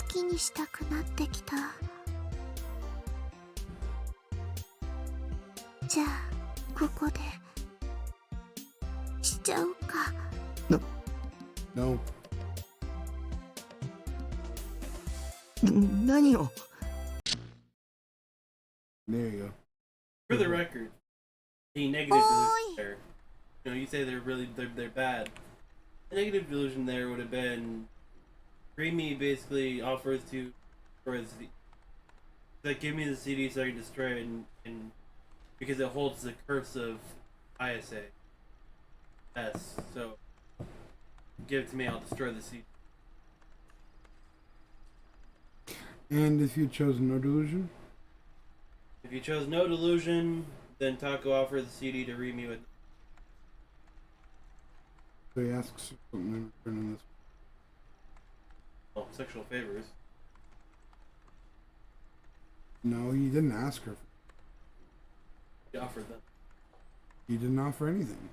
きにしたくなってきた。じゃあここでしちゃおうか。 No. 何を。 There you go. For the record, the negative delusion there. You know, you say they're bad. The negative delusion there would have been Dreamy basically offers to destroy the CD. Like, give me the CD so I can destroy it, and because it holds the curse of ISA. S. So give it to me, I'll destroy the CD. And if you chose no delusion? If you chose no delusion, then Taco offers the CD to Remy with. So he asks for something in return in this. Oh, sexual favors. No, he didn't ask her. He offered them. He didn't offer anything.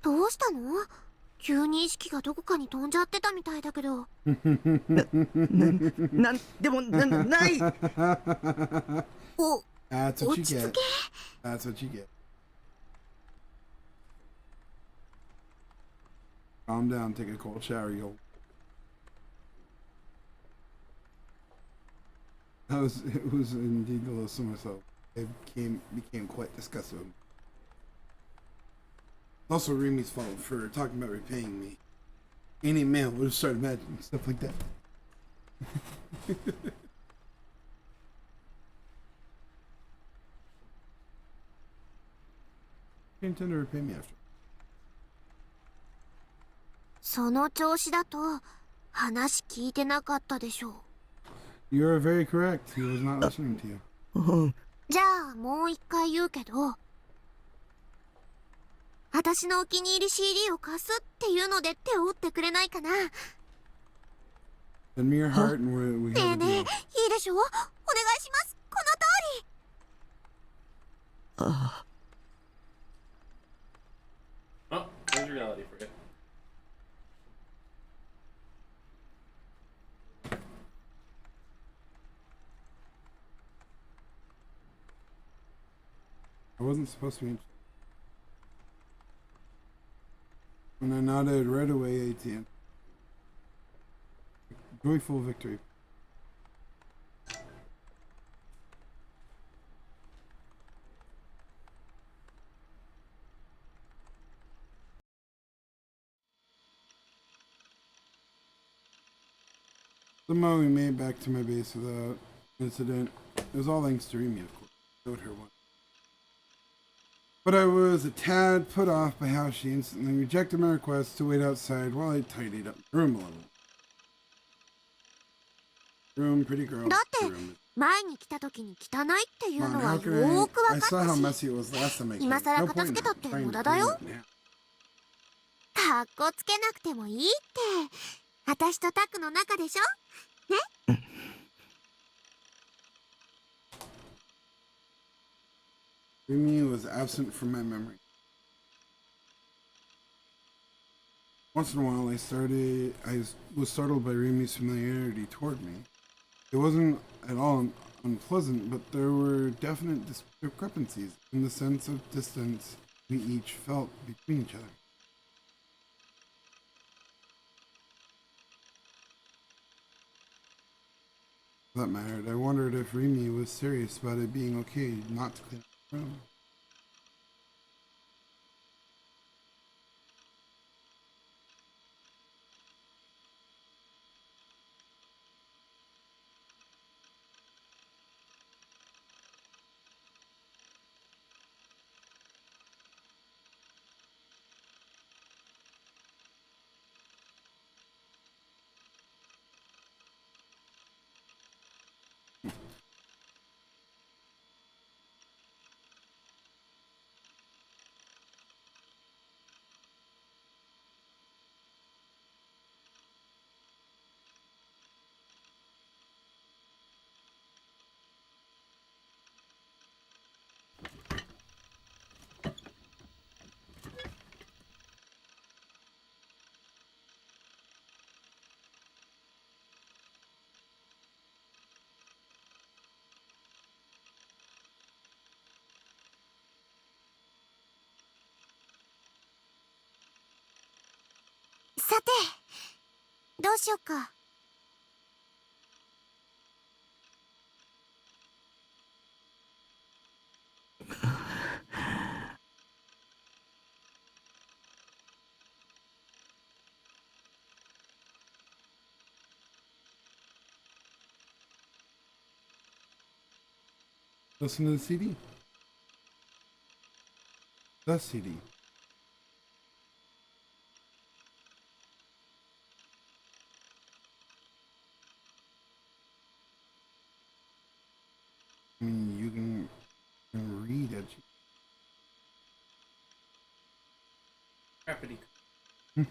どうしたの？急に意識がどこかに飛んじゃってたみたいだけど。なんでもない。お、 That's what you 落ち get. 着け。 That's what you get. Calm down, take a cold shower, yo. It was indeed a little similar, so it became quite disgusted. Also, Remy's fault for talking about repaying me. Any male would have started imagining stuff like that. You intend to repay me after. その調子だと話聞いてなかったでしょう。 You are very correct. He was not listening to you. じゃあもう一回言うけど、私のお気に入り CD を貸すっていうので手を打ってくれないかな。ね Send me your heart and we え have a ねえ、い deal. いでしょ？お願いします。この通り。あ Oh, there's reality for you. I wasn't supposed to be. When I nodded right away, ATM. Joyful victory. Somehow we made it back to my base without incident. It was all thanks to Remy, of course. Showed her one. But I was a tad put off by how she instantly rejected my request to wait outside while I tidied up the room a little. Room, pretty girl. だって room. 前に来た時に汚いっていう Come の on, は how よ can ーく I 分か saw っ how たし、 messy it was last time I came. 今更 No 片 point 付 in けたって trying 無 to 駄だ clean よ。 it now. かっこつけなくてもいいって。私とタクの中でしょ？ Remy was absent from my memory. Once in a while, I was startled by Remy's familiarity toward me. It wasn't at all unpleasant, but there were definite discrepancies in the sense of distance we each felt between each other. For that mattered, I wondered if Remy was serious about it being okay not to clean up the room. .さて、どうしよっか。Listen to the CD. The CD. I mean, you can read it. Crappity. At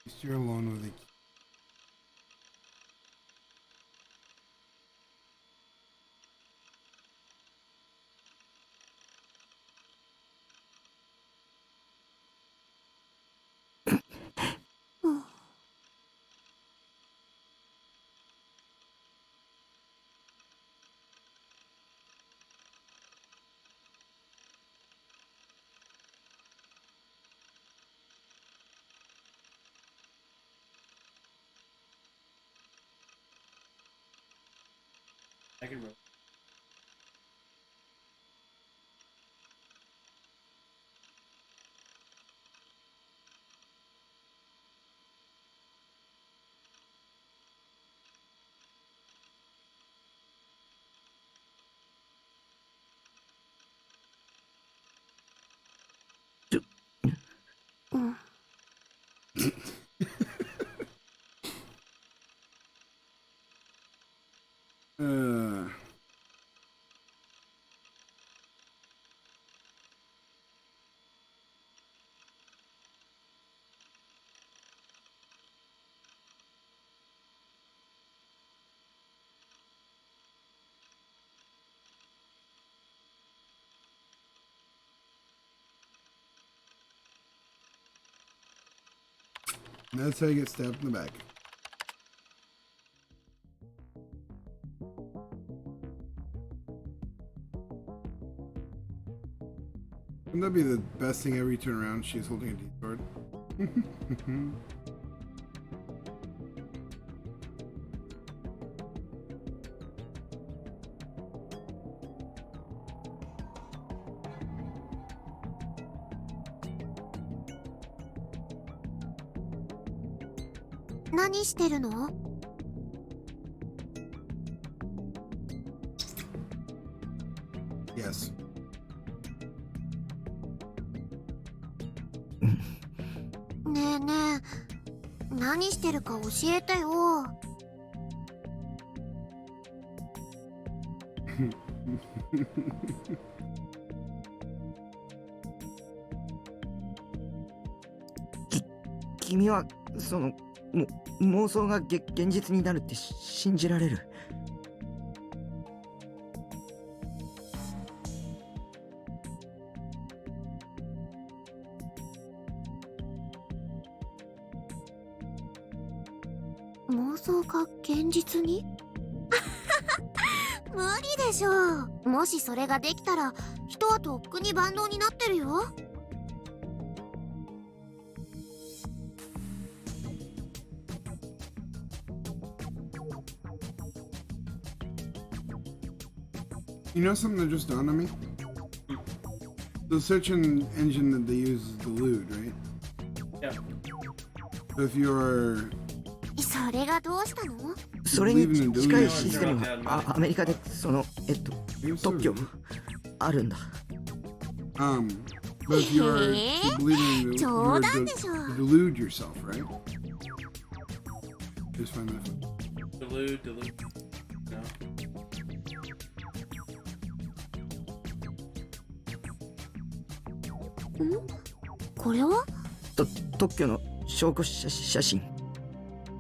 least you're alone with it. I can roll. Uh, that's how you get stabbed in the back. Wouldn't that be the best thing ever? You turn around, she's holding a D-sword.何してるの？ Yes. ねえねえ、何してるか教えてよ。君はその妄想が現実になるって信じられる？妄想が現実に？無理でしょう。もしそれができたら人はとっくに万能になってるよ。You know something that just dawned on me? The search engine that they use is the Lude, right? Yeah. So if you're それがどうしたの？それに近いシステムがアメリカで特許あるんだ。But if you're to believe in冗談でしょ。 to delude yourself, right? Just find that. Delude. No. これは？特許の証拠写真。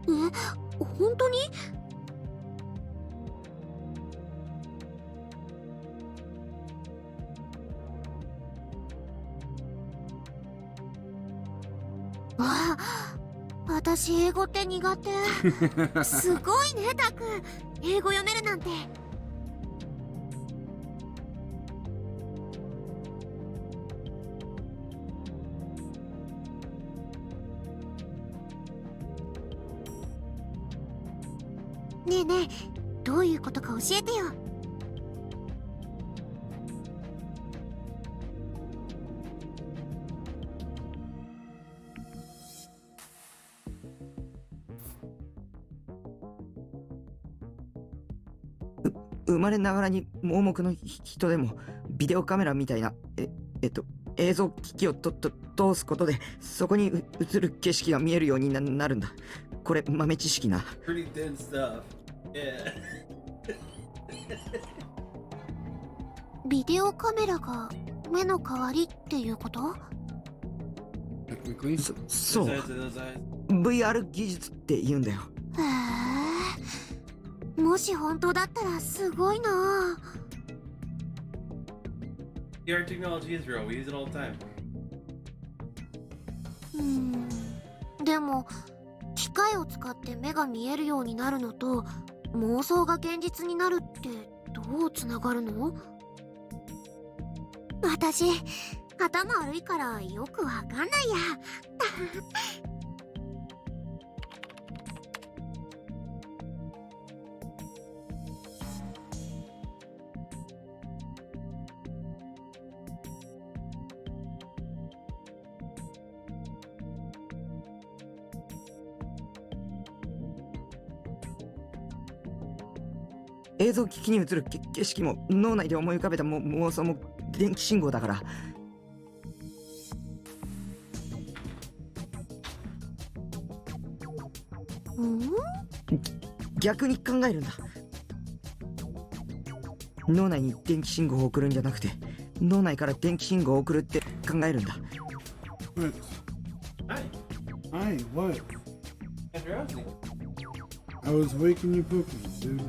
本当に？あ、私英語って苦手。すごいね、タク。英語読めるなんて。ねえねえ、どういうことか教えてよ。生まれながらに盲目の人でもビデオカメラみたいな映像機器を通すことでそこに映る景色が見えるようになるんだ。これ豆知識な。 Pretty dense stuff. Yeah. ビデオカメラが目の代わりっていうこと？ Technically. そう Those eyes, those eyes. VR 技術って言うんだよ。へえ。もし本当だったらすごいな。 VR technology is real. We use it all the time. でも機械を使って目が見えるようになるのと妄想が現実になるってどうつながるの？私頭悪いからよくわかんないや。映像機器に映る景色も脳内で思い浮かべた妄想も電気信号だから。逆に考えるんだ。脳内に電気信号を送るんじゃなくて脳内から電気信号を送るって考えるんだ。 What? Hi. Hi, what? Andrew, how's it? I was waking you pooping, dude.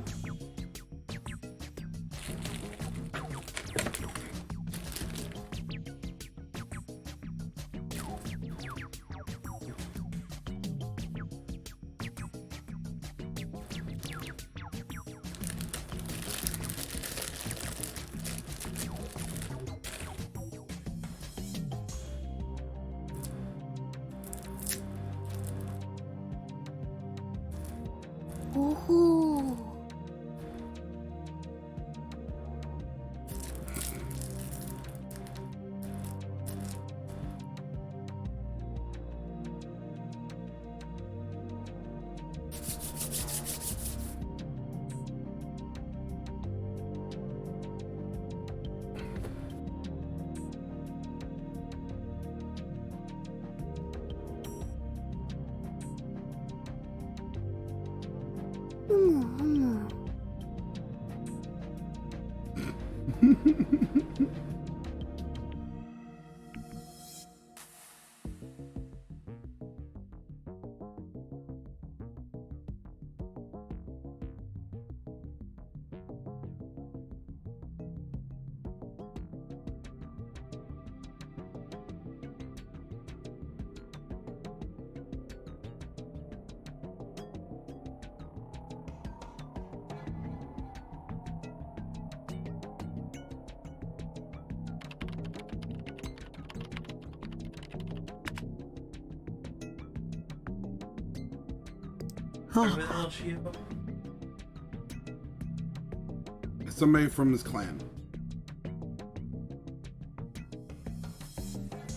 Remember that little Shiva? Somebody from his clan.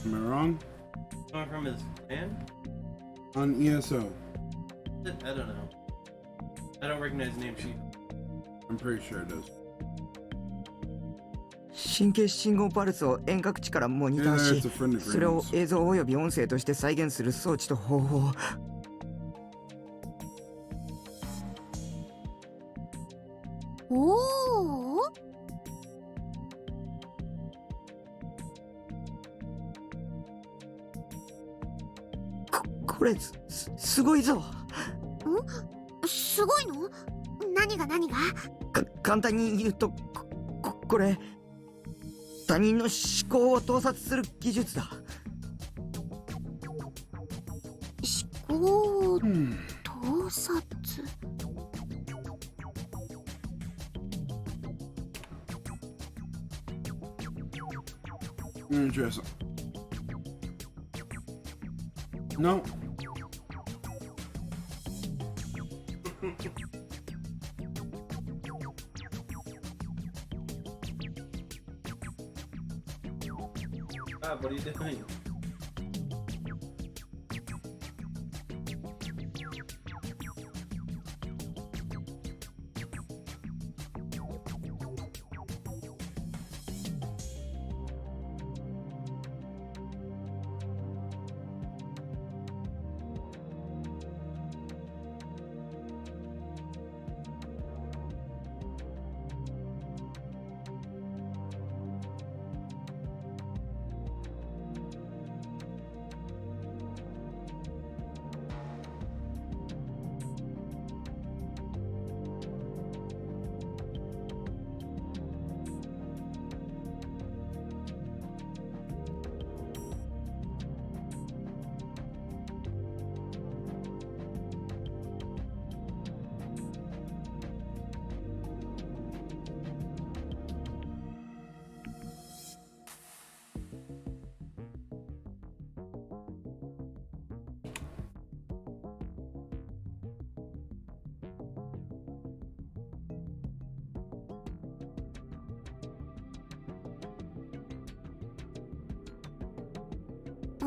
Am I wrong? Someone from his clan? On ESO. I don't know. I don't recognize the name Shiva. I'm pretty sure it is. 神経信号パルスを遠隔地からモニター Yeah, し it's a friend それを agreement. 映像および音声として再現する装置と方法。おお。これすごいぞ。すごいの？何が何が？簡単に言うとこれ他人の思考を盗撮する技術だ。思考 Hmm. 盗撮。Interesting. No. Bob, what are you doing?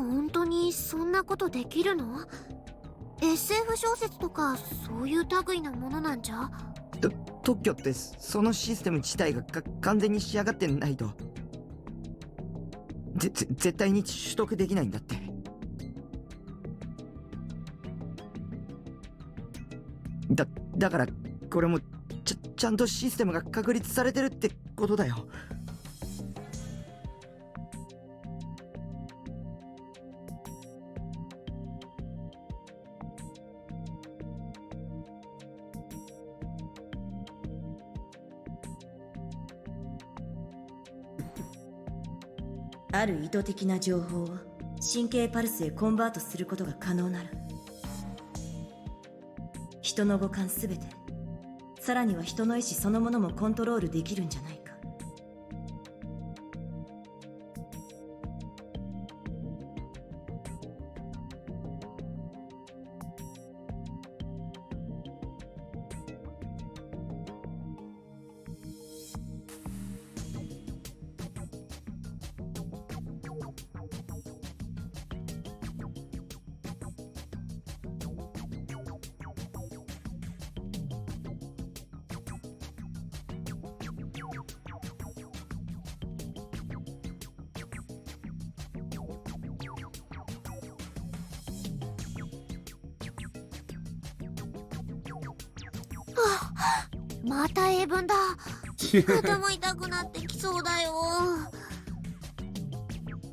本当にそんなことできるの？ SF 小説とかそういう類のものなんじゃ？特許ってそのシステム自体が完全に仕上がってないと絶対に取得できないんだって。だからこれもちゃんとシステムが確立されてるってことだよ。ある意図的な情報を神経パルスへコンバートすることが可能なら、人の五感すべて、さらには人の意志そのものもコントロールできるんじゃないか。また英文だ。頭痛くなってきそうだよ。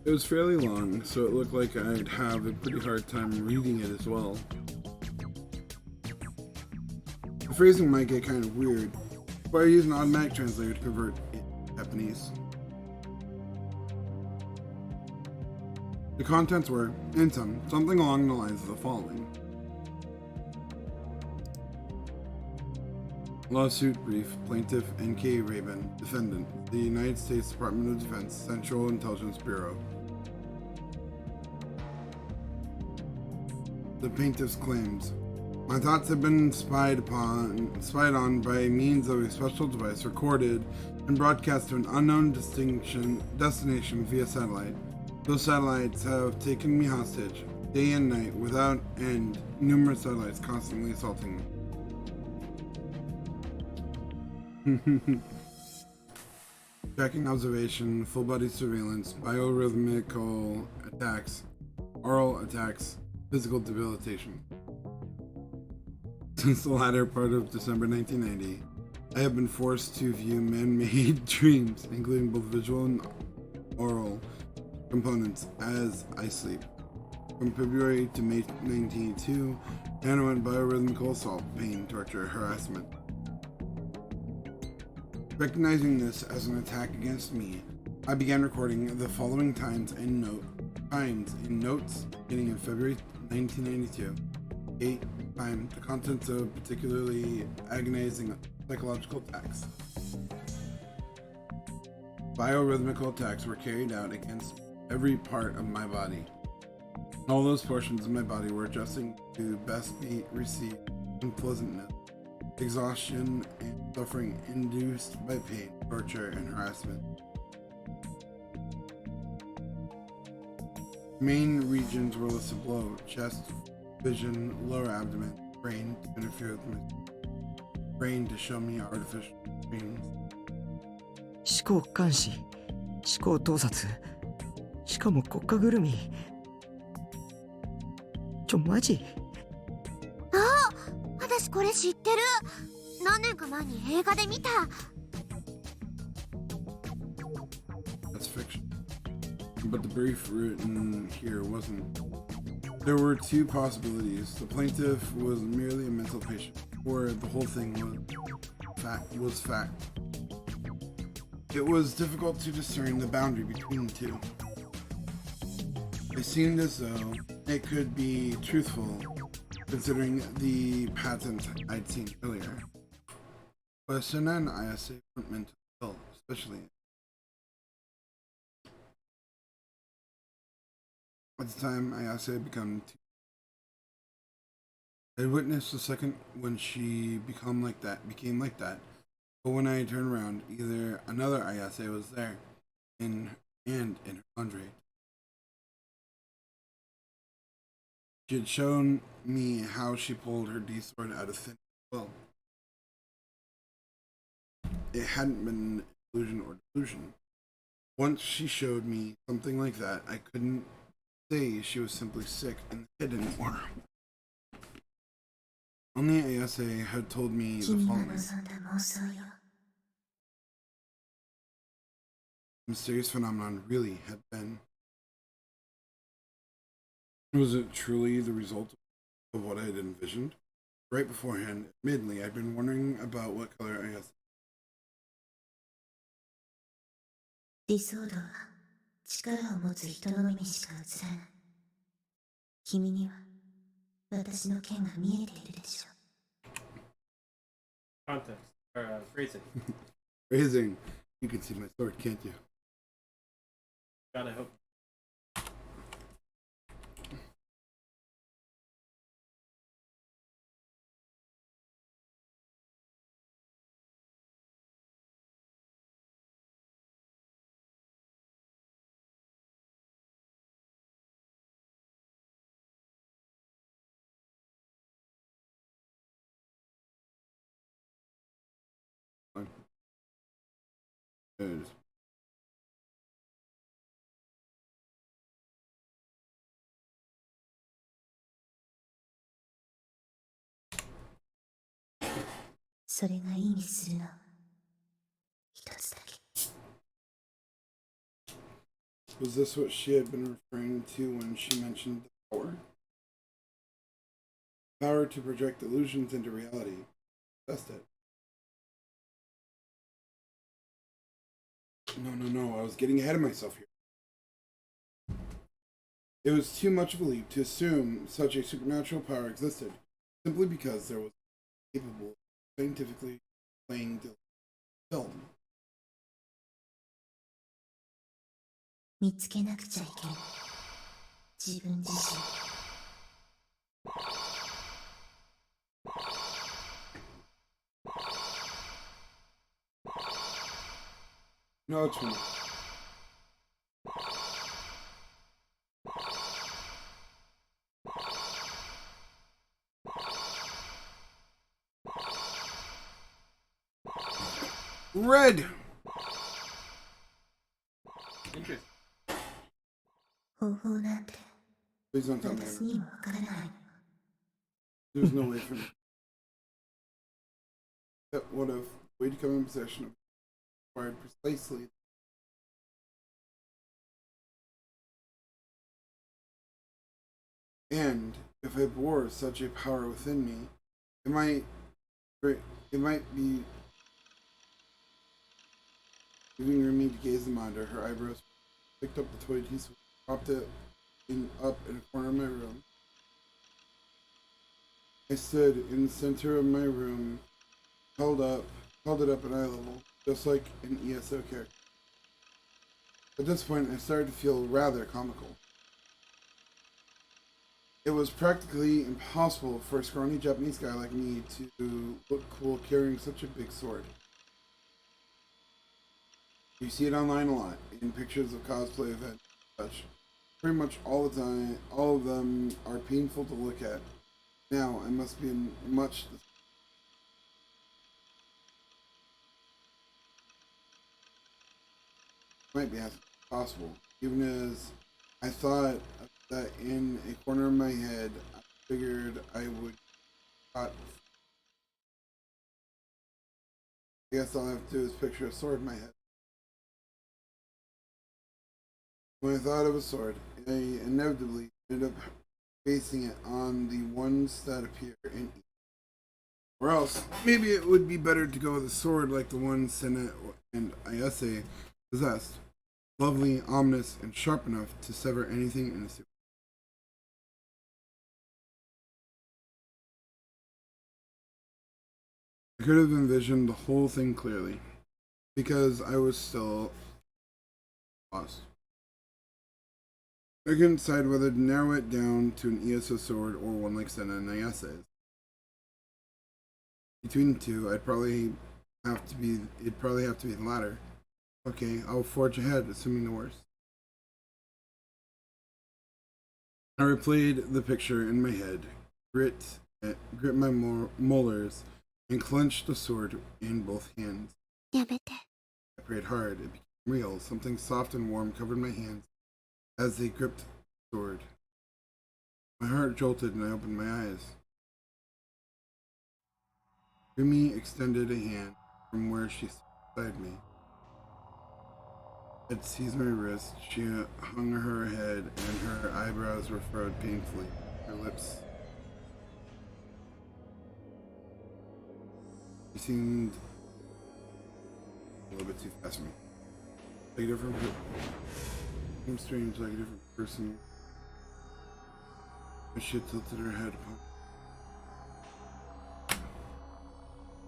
It was fairly long, so it looked like I'd have a pretty hard time reading it as well. The phrasing might get kind of weird, but I used an automatic translator to convert it to Japanese. The contents were, in sum, something along the lines of the following. Lawsuit brief, plaintiff N.K. Raven, defendant, the United States Department of Defense, Central Intelligence Bureau. The plaintiff's claims. My thoughts have been spied on by means of a special device recorded and broadcast to an unknown destination via satellite. Those satellites have taken me hostage, day and night, without end, numerous satellites constantly assaulting me. Tracking observation, full body surveillance, biorhythmical attacks, oral attacks, physical debilitation. Since the latter part of December 1990, I have been forced to view man-made dreams, including both visual and oral components, as I sleep. From February to May 1982, I underwent biorhythmical assault, pain, torture, harassment. Recognizing this as an attack against me, I began recording the following times in notes beginning in February 1992. 8. Time, the contents of particularly agonizing psychological attacks. Biorhythmical attacks were carried out against every part of my body. All those portions of my body were adjusting to best be received unpleasantness, exhaustion, and suffering induced by pain, torture, and harassment. Main regions were listed below: chest, vision, lower abdomen, brain to interfere with my brain to show me artificial dreams. 思考監視、思考盗撮、しかも国家ぐるみ。マジ？私これ知ってる。何年か前に映画で見た。That's fiction. But the brief written here wasn't. There were two possibilities. The plaintiff was merely a mental patient, or the whole thing was fact. It was difficult to discern the boundary between the two. It seemed as though it could be truthful, considering the patent I'd seen earlier. But Senna and ISA weren't meant to kill, especially. At the time, ISA had become too. I witnessed the second when she became like that, but when I turned around, either another ISA was there, and in her laundry. She had shown me how she pulled her D sword out of thin well. It hadn't been an illusion or delusion. Once she showed me something like that, I couldn't say she was simply sick and hidden or. Only Ayase had told me the 君が following. 望んだ妄想よ。 Mysterious phenomenon really had been. Was it truly the result of what I had envisioned? Right beforehand, admittedly, I'd been wondering about what color Ayase. 理想度は力を持つ人の目にしか映らない。君には私の剣が見えているでしょう。 Context or phrasing. Phrasing. You can see my sword, can't you? God, I hope. それが意味するのは一つだけ。 Was this what she had been referring to when she mentioned the power? Power to project illusions into reality. That's it. No, I was getting ahead of myself here. It was too much of a leap to assume such a supernatural power existed, simply because there was capable of scientifically playing the film. 見つけなくちゃいけない。自分自身。 No, it's fine. Red! Interesting. 方法なんて Please don't tell me. 私にもわからない。 There's no way for me. That would have way to come in possession of required precisely. And if I bore such a power within me, it might be giving me to gaze them under. Her eyebrows picked up the toy teaspoon, propped it up in a corner of my room. I stood in the center of my room, held it up at eye level, just like an ESO character. At this point, I started to feel rather comical. It was practically impossible for a scrawny Japanese guy like me to look cool carrying such a big sword. You see it online a lot, in pictures of cosplay events and such. Pretty much all the time, all of them are painful to look at. Now, I must be in much the might be as possible, even as I thought that in a corner of my head, I figured I would I guess all I have to do is picture a sword in my head. When I thought of a sword, I inevitably ended up basing it on the ones that appear in each. Or else, maybe it would be better to go with a sword like the one Senna and Ayase possessed. Lovely, ominous, and sharp enough to sever anything in a suit. I could have envisioned the whole thing clearly, because I was still lost. I couldn't decide whether to narrow it down to an ESO sword or one like Senna and Ayase's. Between the two, it'd probably have to be the latter. Okay, I'll forge ahead, assuming the worst. I replayed the picture in my head, grit my molars, and clenched the sword in both hands. やめて。 I prayed hard. It became real. Something soft and warm covered my hands as they gripped the sword. My heart jolted and I opened my eyes. Rumi extended a hand from where she stood beside me. I had seized my wrist. She hung her head and her eyebrows were furrowed painfully. Her lips. She seemed a little bit too fast for me. Like a different seemed strange, like a different person. But she had tilted her head upon.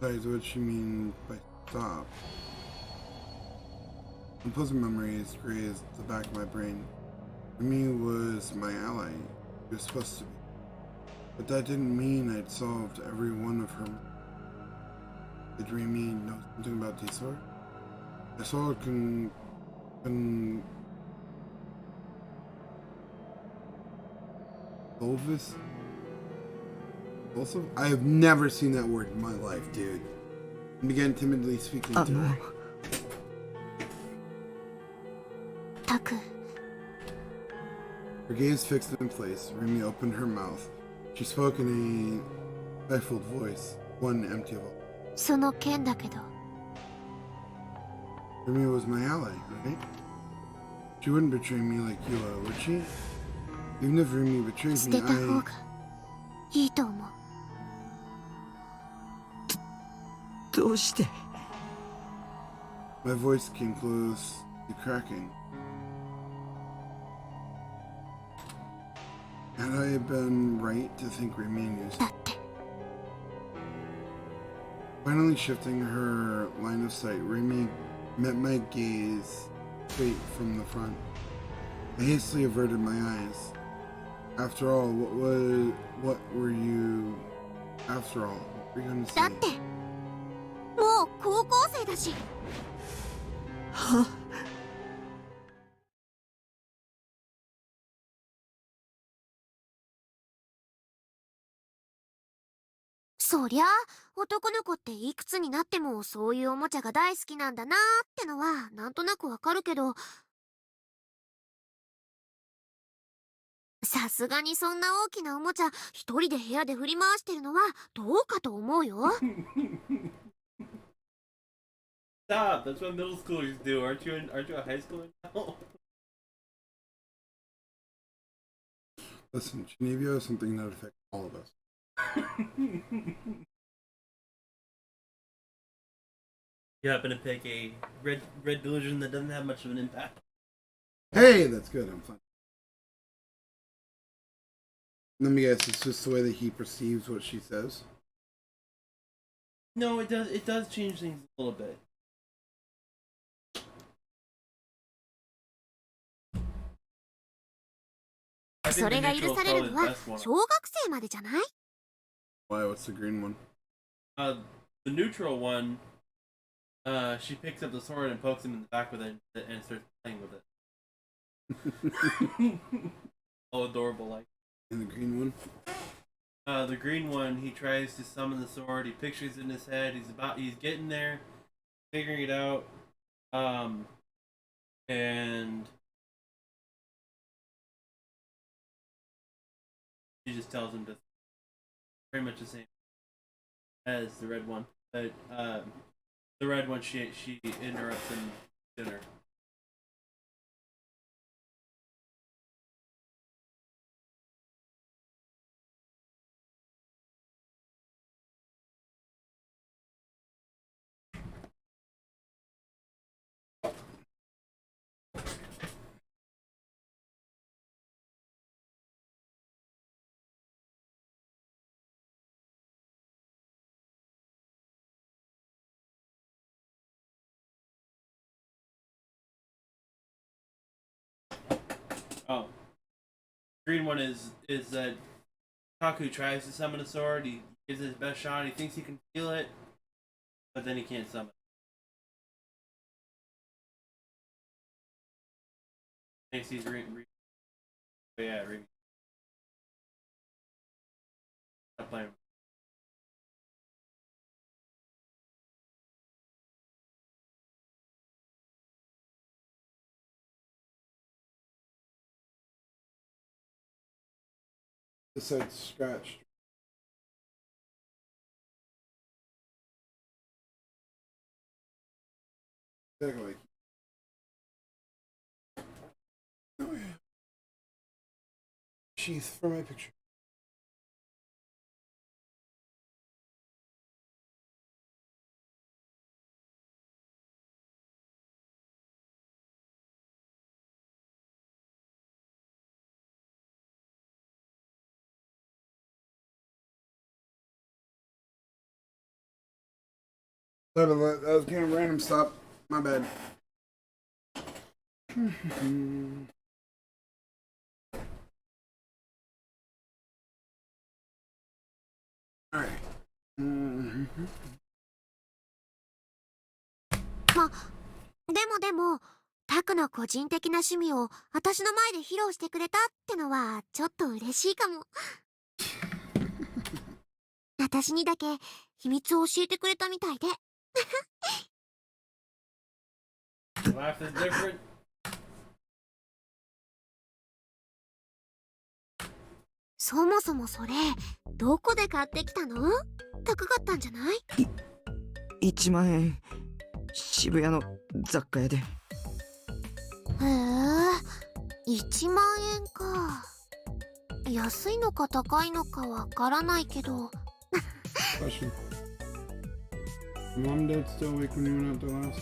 Besides, what she mean by stop? Unpleasant memories grazed the back of my brain. Rumi was my ally. He was supposed to be. But that didn't mean I'd solved every one of her. Did Rumi know something about Desor? I saw it Volvis? Also? I have never seen that word in my life, dude. I began timidly speaking to her. タク、 Her gaze fixed in place, Rumi opened her mouth. She spoke in a stifled voice, one empty of all. その件だけど、 Rumi was my ally, right? She wouldn't betray me like Yua, would she? Even if Rumi betrayed 捨 me, てた方 I... がいいと思う。どうして My voice came close to cracking. Had I been right to think Rumi knew? だって、 Finally shifting her line of sight, Rumi met my gaze straight from the front. I hastily averted my eyes. After all, what were you... After all, what were you going to say? だって、もう高校生だし。はそりゃあ、男の子っていくつになってもそういうおもちゃが大好きなんだなーってのはなんとなくわかるけど、さすがにそんな大きなおもちゃ一人で部屋で振り回してるのはどうかと思うよ。 Stop! That's what middle schoolers do. Aren't you a high schooler now? Listen, Genevia is something that affects all of us. You happen to pick a red delusion that doesn't have much of an impact. Hey, that's good. I'm fine. Let me guess. It's just the way that he perceives what she says. No, it does. It does change things a little bit. I そ think れ the が neutral 許 is され probably る the のは best one. 小学生までじゃない？ Why? What's the green one? The neutral one. She picks up the sword and pokes him in the back with it and starts playing with it. All adorable like. And the green one? The green one, he tries to summon the sword. He pictures it in his head. He's getting there, figuring it out. And she just tells him to very much the same as the red one, but the red one she interrupts him dinner. Oh, green one is that Kaku tries to summon a sword. He gives it his best shot. He thinks he can feel it, but then he can't summon. Thinks he's yeah, Not playing. This side's scratched. Exactly. Oh yeah. Sheath for my picture. Sorry about that. That was kind of random stop. My bad. Alright. でも、タクの個人的な趣味を私の前で披露してくれたってのはちょっと嬉しいかも。私にだけ秘密を教えてくれたみたいで。Life is different. そもそもそれ、どこで買ってきたの？高かったんじゃない？ 1万円。渋谷の雑貨屋で。へえ、1万円か。安いのか高いのかわからないけど。Question. Mom and Dad still awake when you went out the last?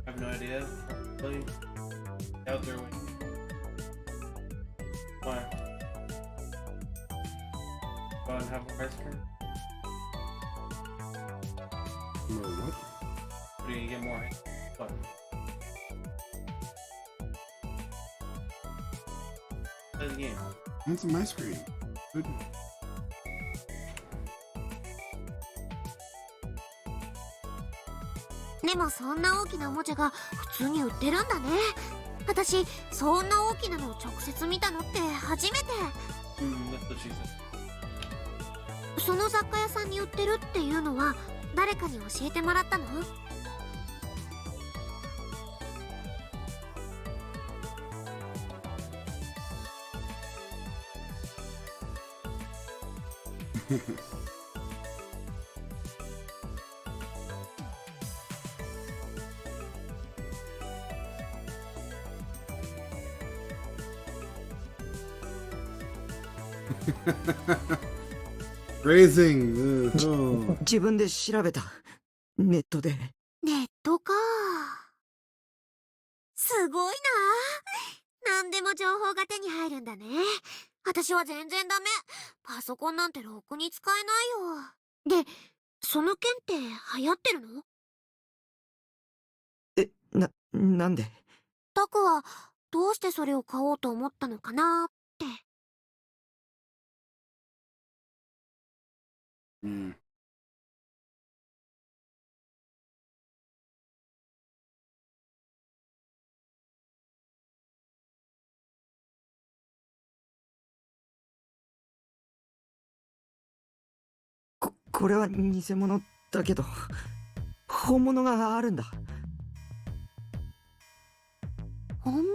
I have no idea. Probably out there waiting. Why? Go and have more ice cream? More what? What do you get more? What? Play the game. I want some ice cream. Good. でもそんな大きなおもちゃが普通に売ってるんだね。私そんな大きなのを直接見たのって初めて。That's what she said. その雑貨屋さんに売ってるっていうのは誰かに教えてもらったの？Raising. Oh. 自分で調べた。ネットで。ネットか。すごいな。何でも情報が手に入るんだね。私は全然ダメ。パソコンなんてろくに使えないよ。で、その件って流行ってるの？なんで？タクはどうしてそれを買おうと思ったのかなって。Mm. これは偽物だけど、本物があるんだ。本物？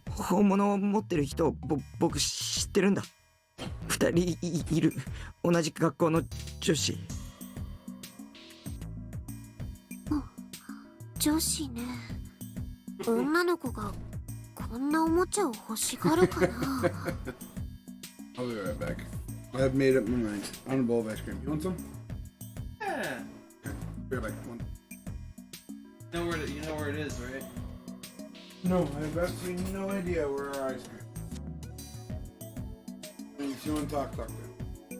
本物を持ってる人を僕知ってるんだ。2人いる。同じ学校の女子。女子ね。女の子がこんなおもちゃを欲しがるかな。 I'll be right back. I've made up my mind. I want a bowl of ice cream. You want some? Yeah. Be right back. One. You know where it is, right? No, I have absolutely no idea where our ice cream. I mean, if you want to talk to me.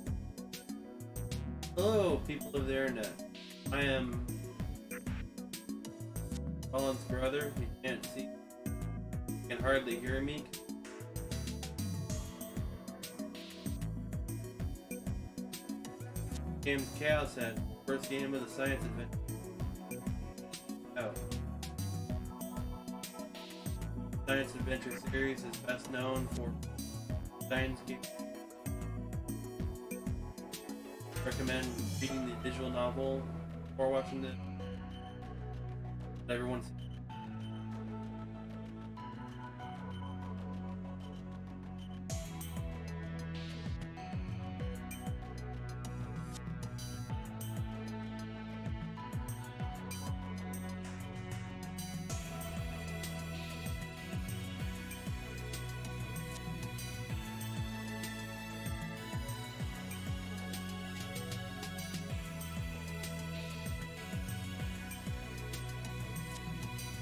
Hello, people of the internet. I am Colin's brother. You can't see. You can hardly hear me. Games Chaos had first game of the science adventure. Oh. Science Adventure series is best known for Science Geek. Recommend reading the visual novel or watching the everyone's.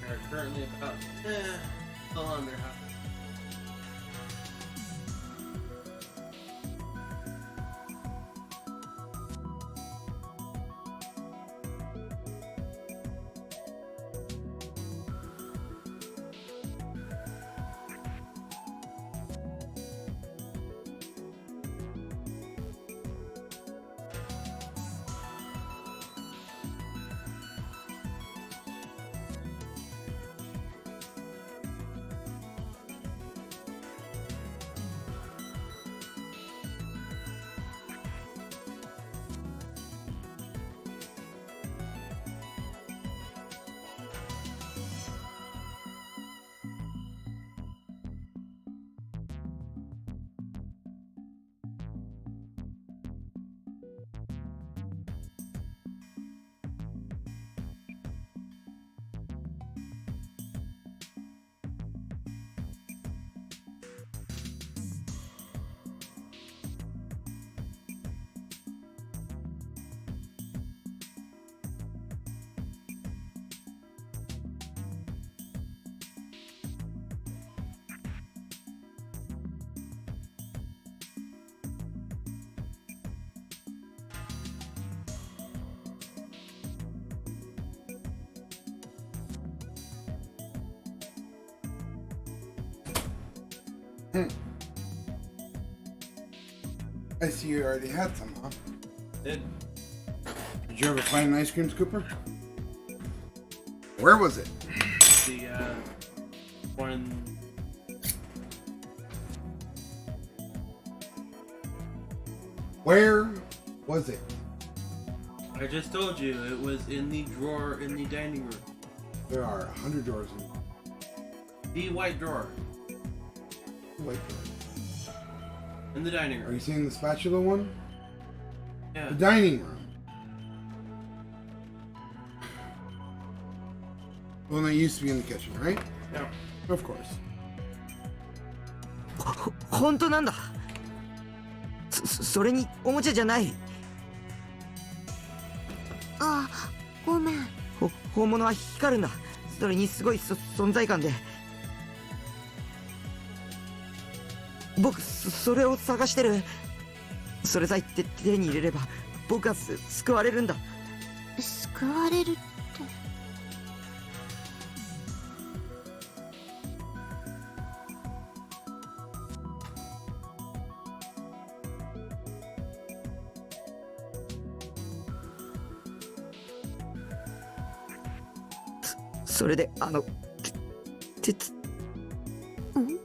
Are currently about still under half. I see you already had some, huh? Did Did you ever find an ice cream scooper? Where was it? the one Where was it? I just told you it was in the drawer in the dining room. There are 100 drawers in The white drawer the white drawer. in the dining Are room. you seeing the spatula one? Yeah. The dining room. The one that used to be in the kitchen, right? Yeah. Of course. 本当なんだ。それにおもちゃじゃない。あ、ごめん。本物は光るんだ。それにすごい存在感で。僕それを探してる。それさえ手に入れれば僕は救われるんだ。救われるって。それで鉄。ん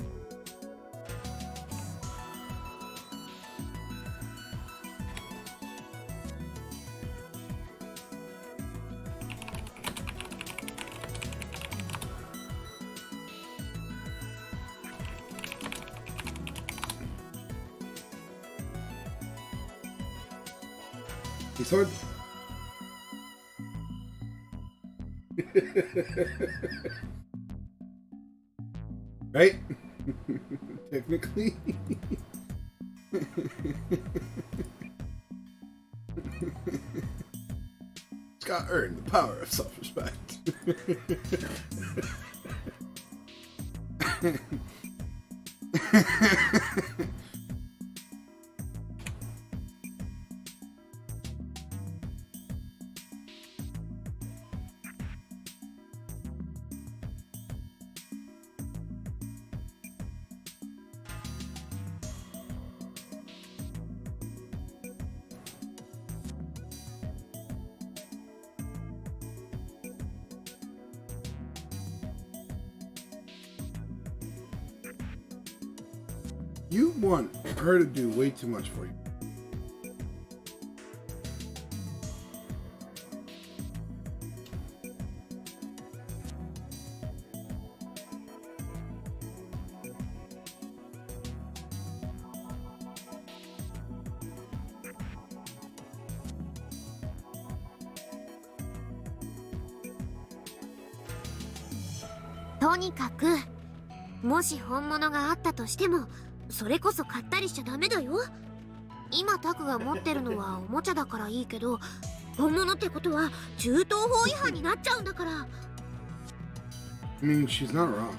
？The sword? Right? Technically. Scott earned the power of self-respect. You want her to do way too much for you.とにかくもし本物があったとしてもそれこそ買ったりしちゃダメだよ。今タクが持ってるのはおもちゃだからいいけど、本物ってことは銃刀法違反になっちゃうんだから。 I mean, she's not wrong.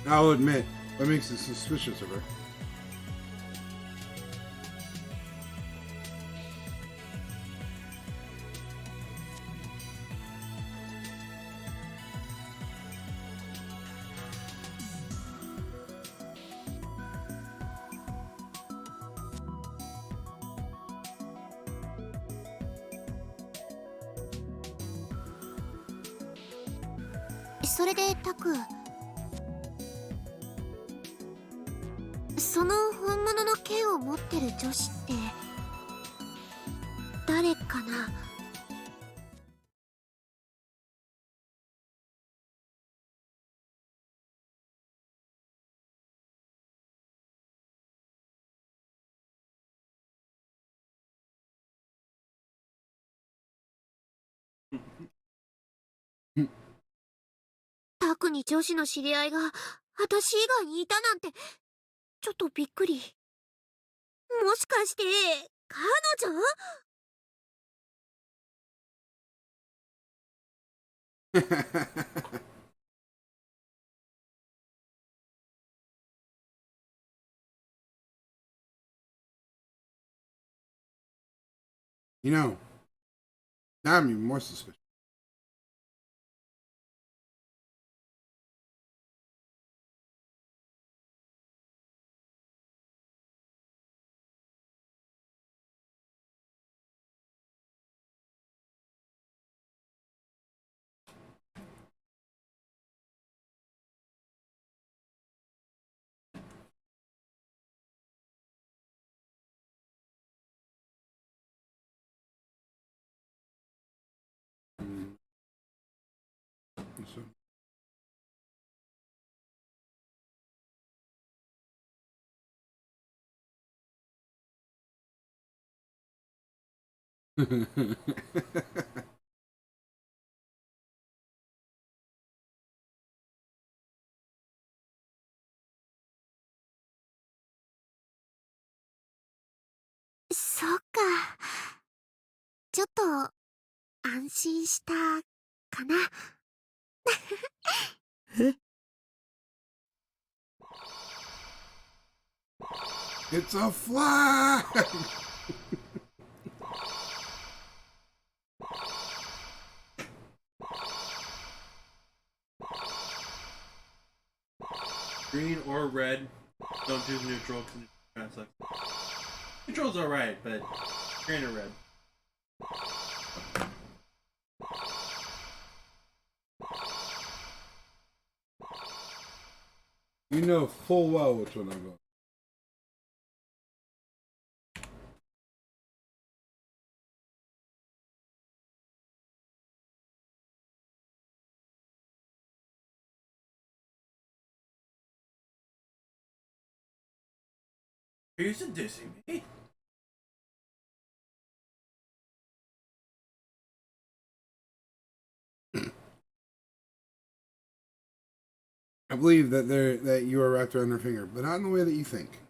I'll admit, that makes it suspicious of her. .それでタク、その本物の剣を持ってる女子って誰かな。タクに女子の知り合いが私以外にいたなんてちょっとびっくり。もしかして彼女？ You know, now I'm even more suspicious. So,そっか。ちょっと安心したかな。え it's a flag! Green or red. Don't choose neutral because it kind of sucks. Neutral's alright, but green or red. You know full well which one I'm going. Are you seducing me? I believe that you are wrapped around her finger, but not in the way that you think.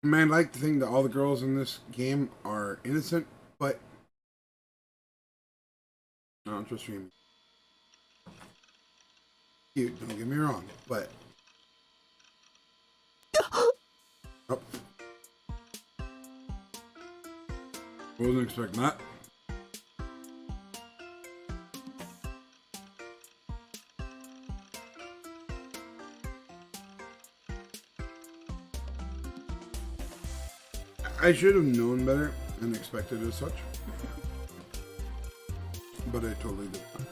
I mean, I'd like to think that all the girls in this game are innocent, but no, just me. Cute, don't get me wrong, but oh. Wasn't expecting that. I should have known better and expected as such. But I totally did not.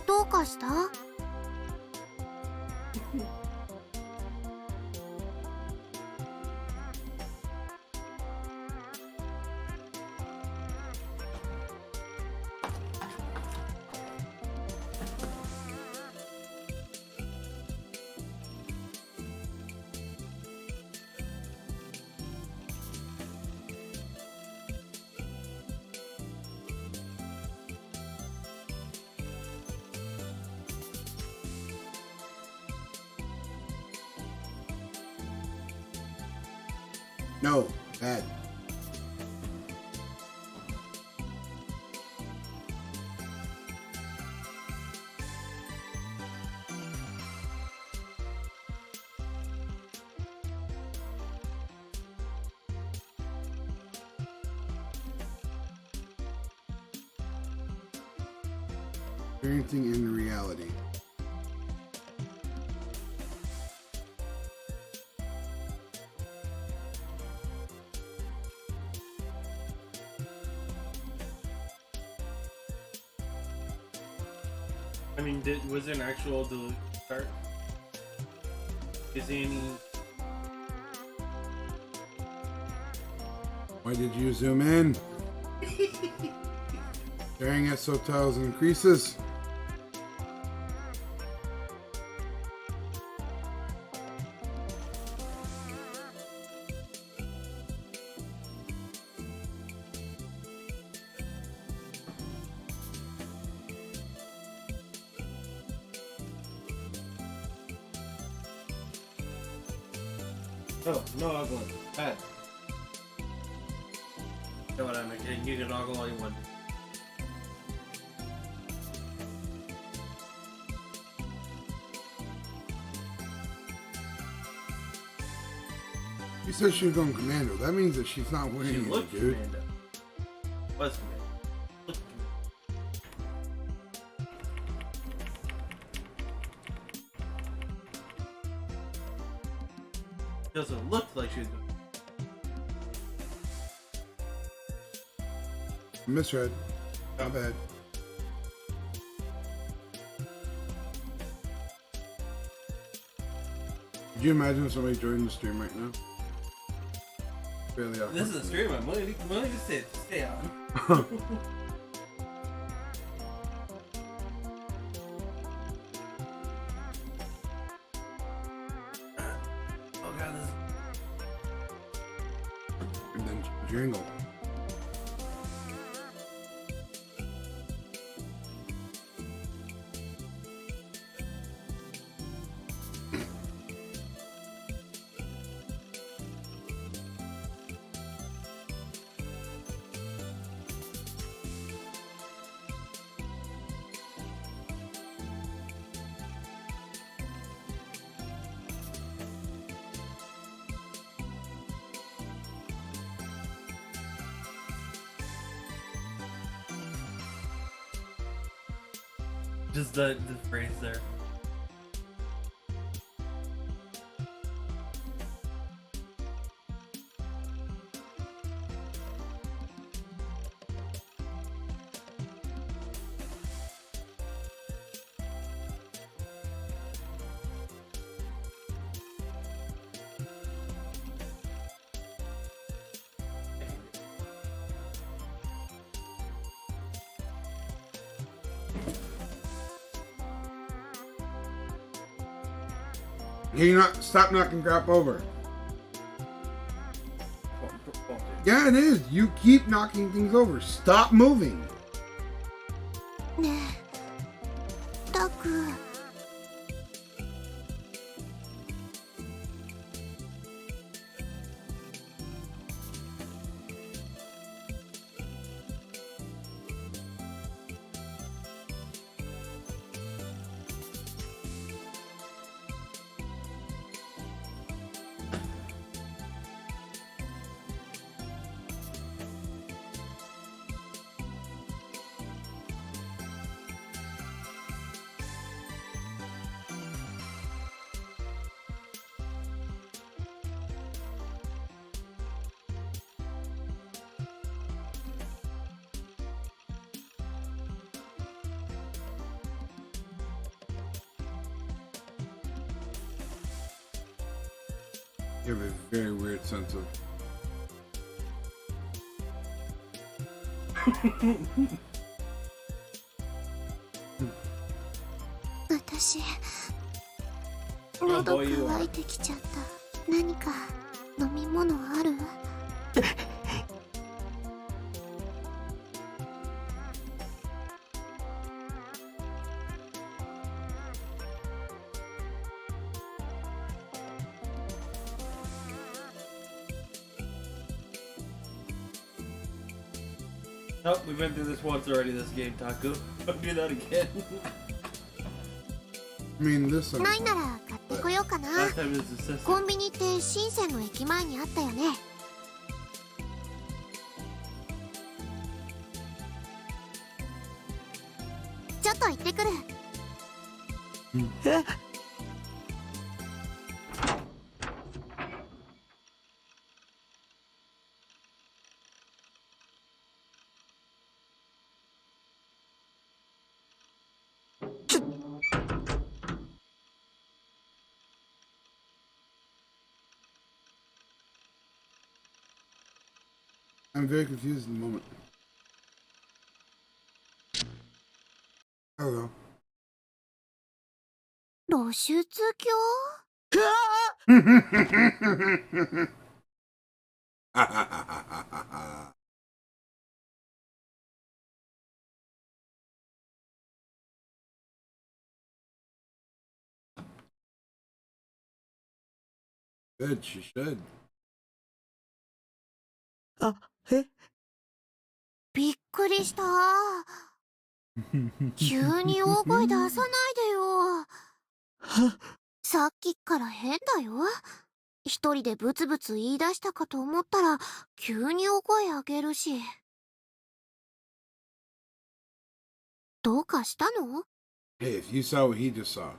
どうかした？ No, bad. Experiencing in reality. I mean, was there an actual delusion start? Is there any? Why did you zoom in? Staring at subtitles increases. Oh, no ogling. Bad. You know what I'm kidding? You can ogle all you want. You said she was going commando. That means that she's not She winning, looked dude. commando. Was commando. Looked commando. She also looked like she was. Misread. Not bad. Could you imagine somebody joining the stream right now? Really awkward. This is a stream. I'm willing to stay on. Oh god, this. And then jingle. Just the phrase there. Can you not stop knocking crap over? Yeah, it is. You keep knocking things over. Stop moving. ねえ、タク。You have a very weird sense of. 私喉乾いてきちゃった。何か飲み物ある？Oh, we've been through this once already, this game, Taku. Don't do that again. I mean, this. ないなら買ってこようかな。 Last time it was the sister. コンビニって深センの駅前にあったよね。ちょっと行ってくる。えちょ I'm very confused in the moment. Hello. 露出狂？ Good, she should. あえびっくりした。急に大声出さないでよ。さっきから変だよ。一人でブツブツ言い出したかと思ったら急に大声上げるし。どうかしたの？ Hey, if you saw what he just saw.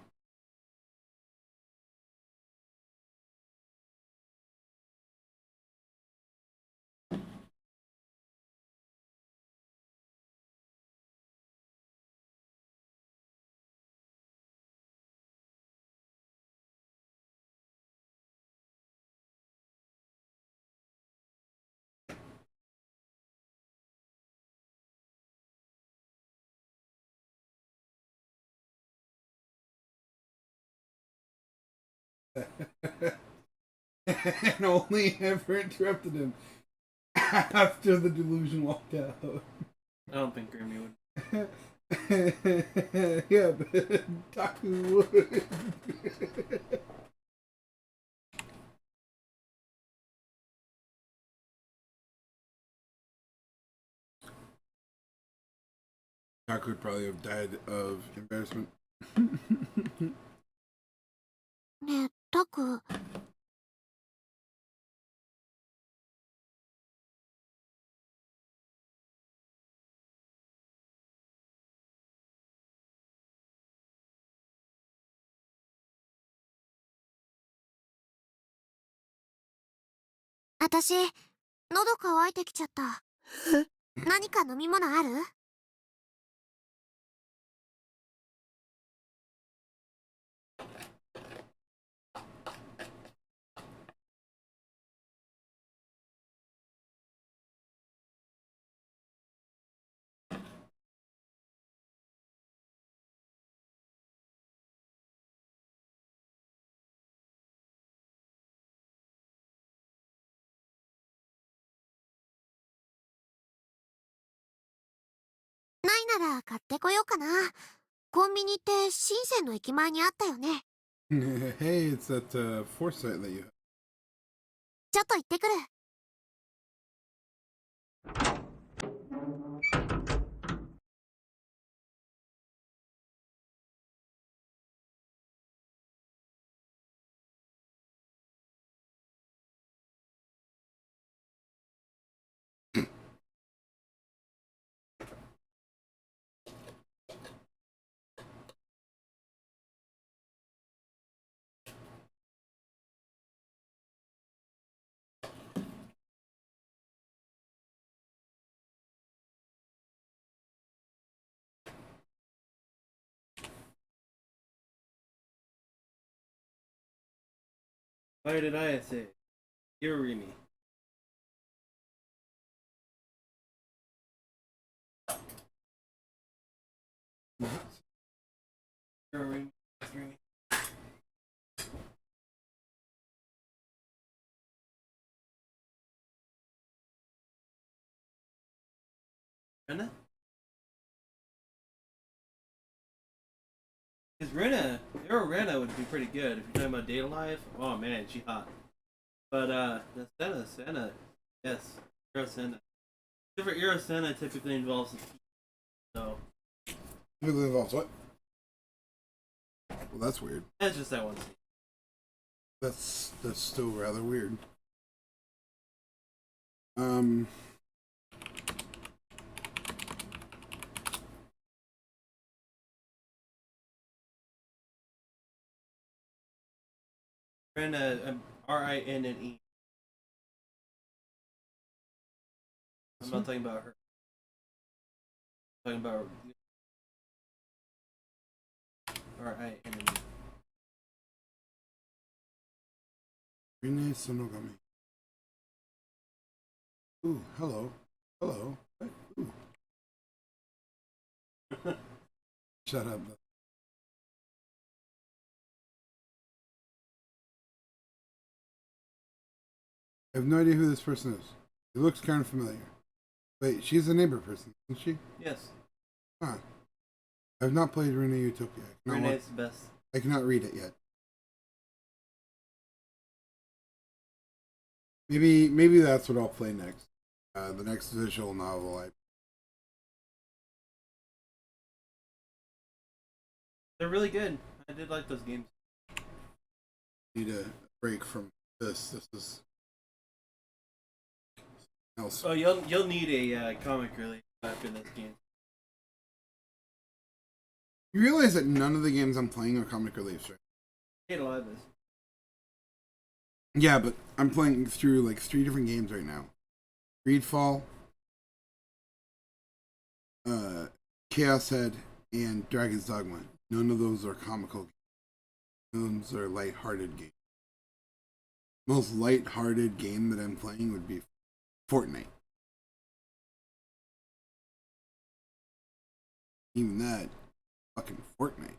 And only ever interrupted him after the delusion walked out. I don't think Grammy would. Yeah, but Taku would. Taku would probably have died of embarrassment. ねえ、タク。私、喉乾いてきちゃった。何か飲み物ある？ないなら買ってこようかな。コンビニって深センの駅前にあったよね。Hey, it's that foresight that you have. ちょっと行ってくる。Why did I say? Irimi. Irimi. Rena? Because Rena would be pretty good if you're talking about data life. Oh man, she hot. But the Senna, yes, Senna. Except for Senna typically involves so Typically involves what? Well, that's weird. that's just that one scene. That's still rather weird. Rena, Rinne. I'm not talking about her. I'm talking about Rinne. Rine Sonogami. Ooh, hello. Hello. Ooh. Shut up. I have no idea who this person is. It looks kind of familiar. Wait, she's a neighbor person, isn't she? Yes, Huh. I have not played Rene Utopia. Rinne is the best. I cannot read it yet. Maybe that's what I'll play next. The next visual novel. They're really good. I did like those games. Need a break from this. This is else. Oh, you'll need a comic relief after this game. You realize that none of the games I'm playing are comic reliefs, right? Data Live is. Yeah, but I'm playing through like 3 different games right now. Greedfall, Chaos Head, and Dragon's Dogma. None of those are comical games. Those are light-hearted games. Most light-hearted game that I'm playing would be Fortnite. Even that, fucking Fortnite.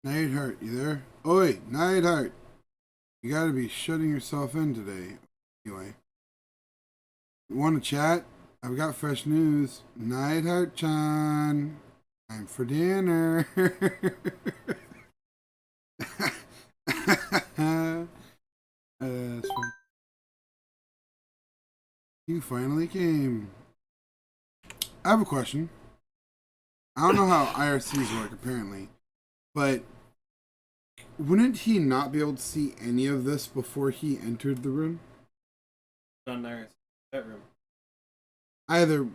Nightheart, you there? Oi, Nightheart! You gotta be shutting yourself in today. Anyway. You wanna chat? I've got fresh news. Nightheart-chan! Time for dinner! That's funny. You finally came. I have a question. I don't know how IRCs work, apparently. But wouldn't he not be able to see any of this before he entered the room? On their chat room. Either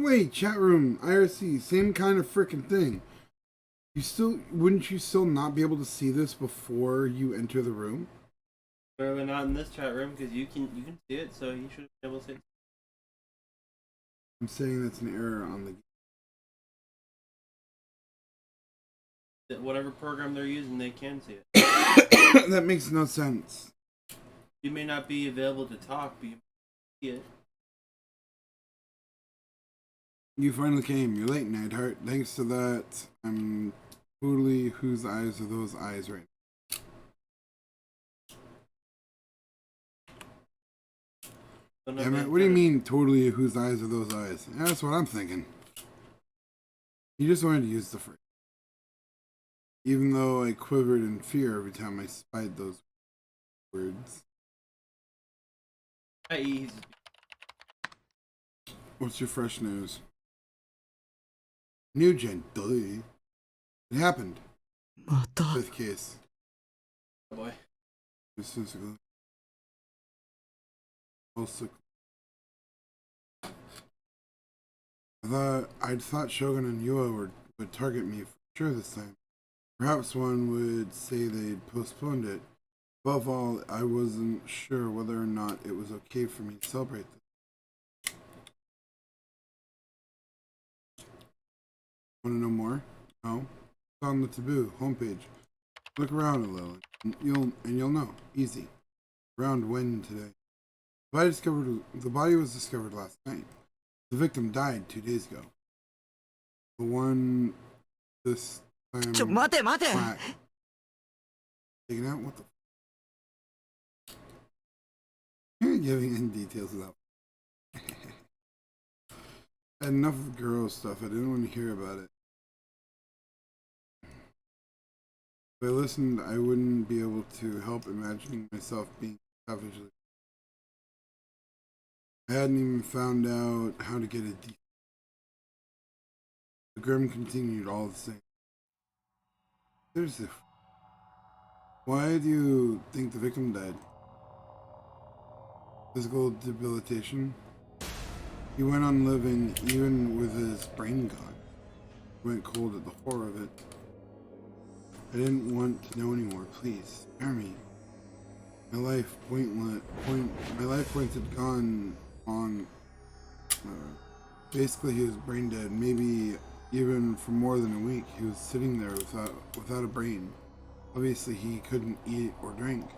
way, chat room, IRC, same kind of freaking thing. Wouldn't you still not be able to see this before you enter the room? Clearly not in this chat room because you can see it, so you should be able to see it. I'm saying that's an error on the. Whatever program they're using, they can see it. That makes no sense. You may not be available to talk, but you see it. You finally came. You're late, Nightheart. Thanks to that, I'm totally whose eyes are those eyes right So now. Damn it, what do you mean totally whose eyes are those eyes? Yeah, that's what I'm thinking. You just wanted to use the phrase. Even though I quivered in fear every time I spied those words. He's What's your fresh news? New gen, duh. It happened. また Fifth case. oh boy. Specifically. Also, I'd thought Shogun and Yua would target me for sure this time. Perhaps one would say they'd postponed it. Above all, I wasn't sure whether or not it was okay for me to celebrate this. Want to know more? No, it's on the Taboo homepage. Look around a little, and you'll know. Easy. Around when today? The body was discovered last night. The victim died 2 days ago. The one this time 待て待て flat. Taken out? What the? You're giving in details without. Enough of girl stuff. I didn't want to hear about it. If I listened, I wouldn't be able to help imagining myself being savagely. I hadn't even found out how to get a decent. The Grim continued all the same. There's a. Why do you think the victim died? Physical debilitation? He went on living even with his brain gone. He went cold at the horror of it. I didn't want to know anymore. Please, spare me. My life had gone on. Basically, he was brain dead. Maybe even for more than a week. He was sitting there without a brain. Obviously, he couldn't eat or drink.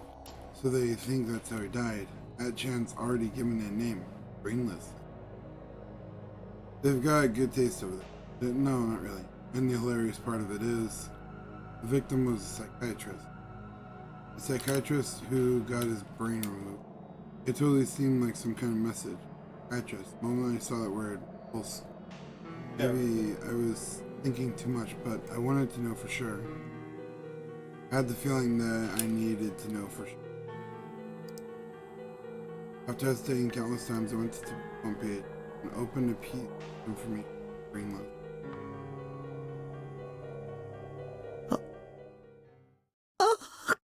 So they think that's how he died. That chance already given a name. Brainless. They've got a good taste over there. No, not really. And the hilarious part of it is, the victim was a psychiatrist. A psychiatrist who got his brain removed. It totally seemed like some kind of message. Psychiatrist. The moment I saw that word, pulse. Maybe I was thinking too much, but I wanted to know for sure. I had the feeling that I needed to know for sure. After hesitating countless times, I went to the homepage and opened a piece of information. Brainless.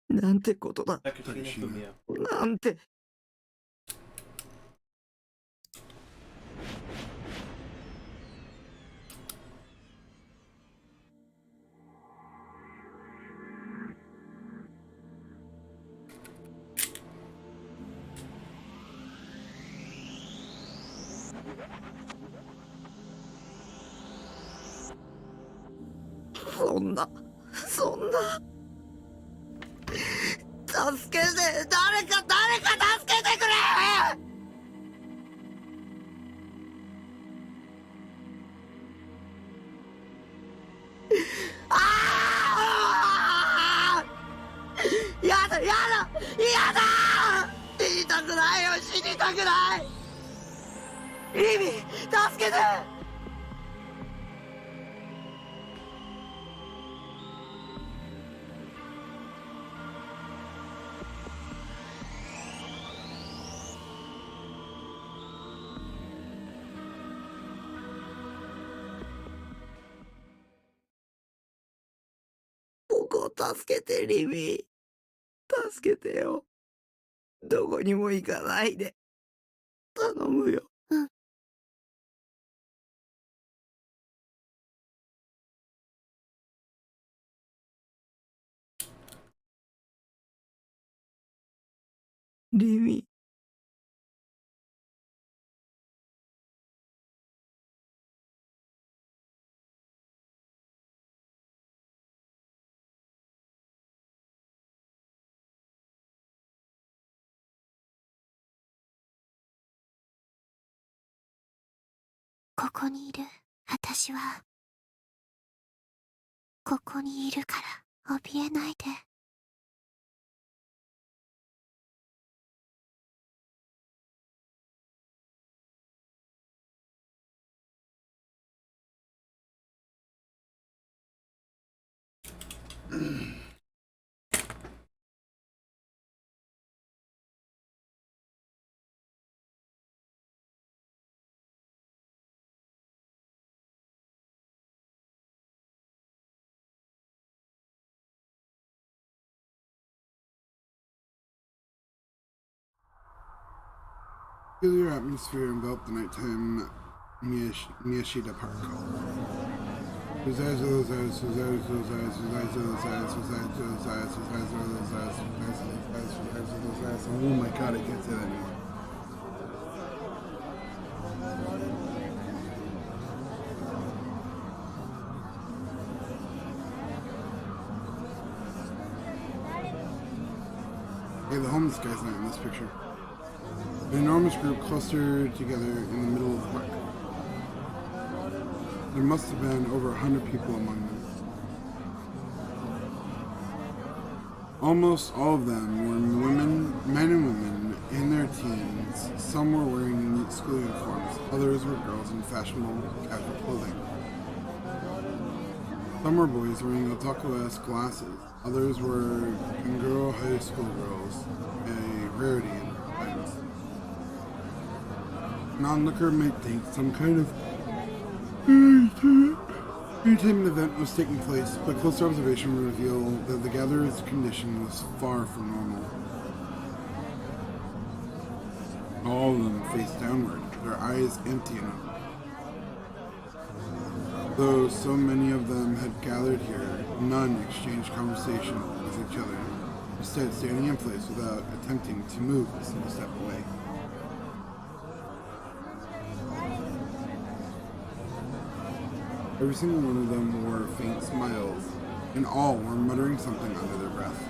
なんてことだ。 Takashina. なんて。そんな。助けて、誰か助けてくれ。ああ。やだ。死にたくないよ、死にたくない。リミ、助けて。僕を助けて、リミ。助けてよ。どこにも行かないで。頼むよ。うん。リミ。ここにいる私はここにいるから怯えないで。Peculiar atmosphere enveloped the nighttime Miyashita Park. Whose eyes are those eyes? Whose eyes are those eyes? Whose eyes are those eyes? Whose eyes are those eyes? Whose eyes are those eyes? Whose eyes are those eyes? Whose eyes are those eyes? Oh my god, I can't say that anymore. Hey, the homeless guy's not in this picture. An enormous group clustered together in the middle of the park. There must have been over 100 people among them. Almost all of them were men and women in their teens. Some were wearing neat school uniforms. Others were girls in fashionable casual clothing. Some were boys wearing otaku-esque glasses. Others were Kanguro high school girls, a rarity in times. An onlooker might think some kind of entertainment event was taking place, but closer observation would reveal that the gatherer's condition was far from normal. All of them faced downward, their eyes empty and open. Though so many of them had gathered here, none exchanged conversation with each other, instead standing in place without attempting to move a single step away. Every single one of them wore faint smiles, and all were muttering something under their breath.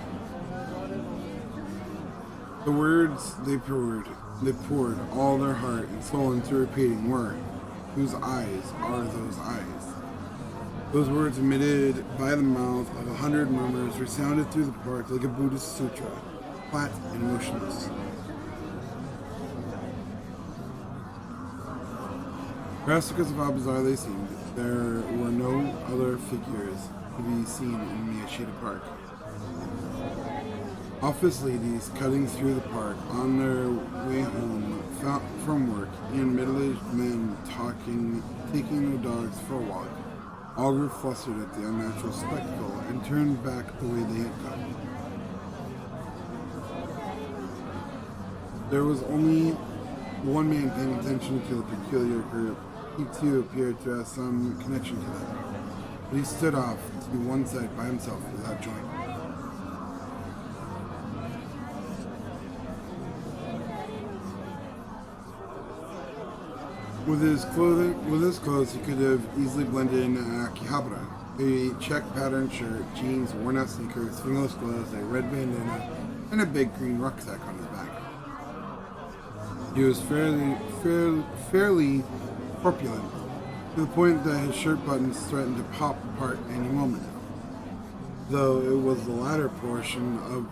The words they poured all their heart and soul into repeating were, "Whose eyes are those eyes?" Those words emitted by the mouth of 100 murmurs resounded through the park like a Buddhist sutra, flat and motionless. Drastic as how bizarre they seemed, there were no other figures to be seen in Miyashita Park. Office ladies cutting through the park on their way home from work, and middle-aged men taking their dogs for a walk, all grew flustered at the unnatural spectacle and turned back the way they had come. There was only one man paying attention to the peculiar group. He too appeared to have some connection to them, but he stood off to one side by himself without joining. With his clothes, he could have easily blended in Akihabara. A check patterned shirt, jeans, worn out sneakers, fingerless gloves, a red bandana, and a big green rucksack on his back. He was fairly corpulent, to the point that his shirt buttons threatened to pop apart any moment. Though it was the latter portion of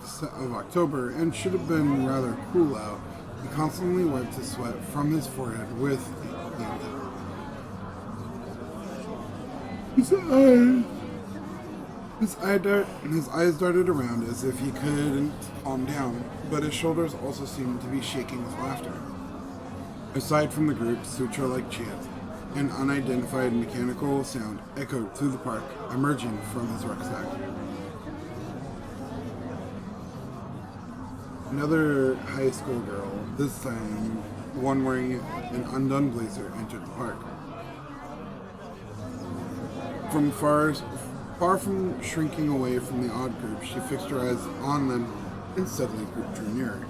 October and should have been rather cool out, he constantly wiped his sweat from his forehead with a hand. His eyes darted around as if he couldn't calm down, but his shoulders also seemed to be shaking with laughter. Aside from the group, sutra-like chant, an unidentified mechanical sound echoed through the park, emerging from his rucksack. Another high school girl, this time one wearing an undone blazer, entered the park. From far from shrinking away from the odd group, she fixed her eyes on them and suddenly drew nearer.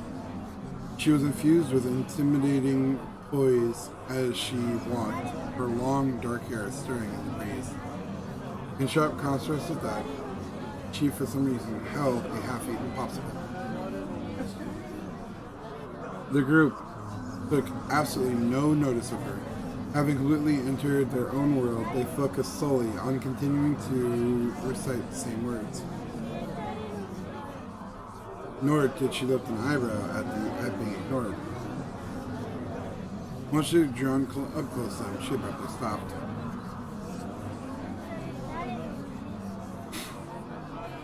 She was infused with intimidating poise as she walked, her long dark hair stirring in the breeze. In sharp contrast with that, she for some reason held a half-eaten popsicle. The group took absolutely no notice of her. Having completely entered their own world, they focused solely on continuing to recite the same words. Nor did she lift an eyebrow at being ignored. Once she had drawn up close to them, she abruptly stopped.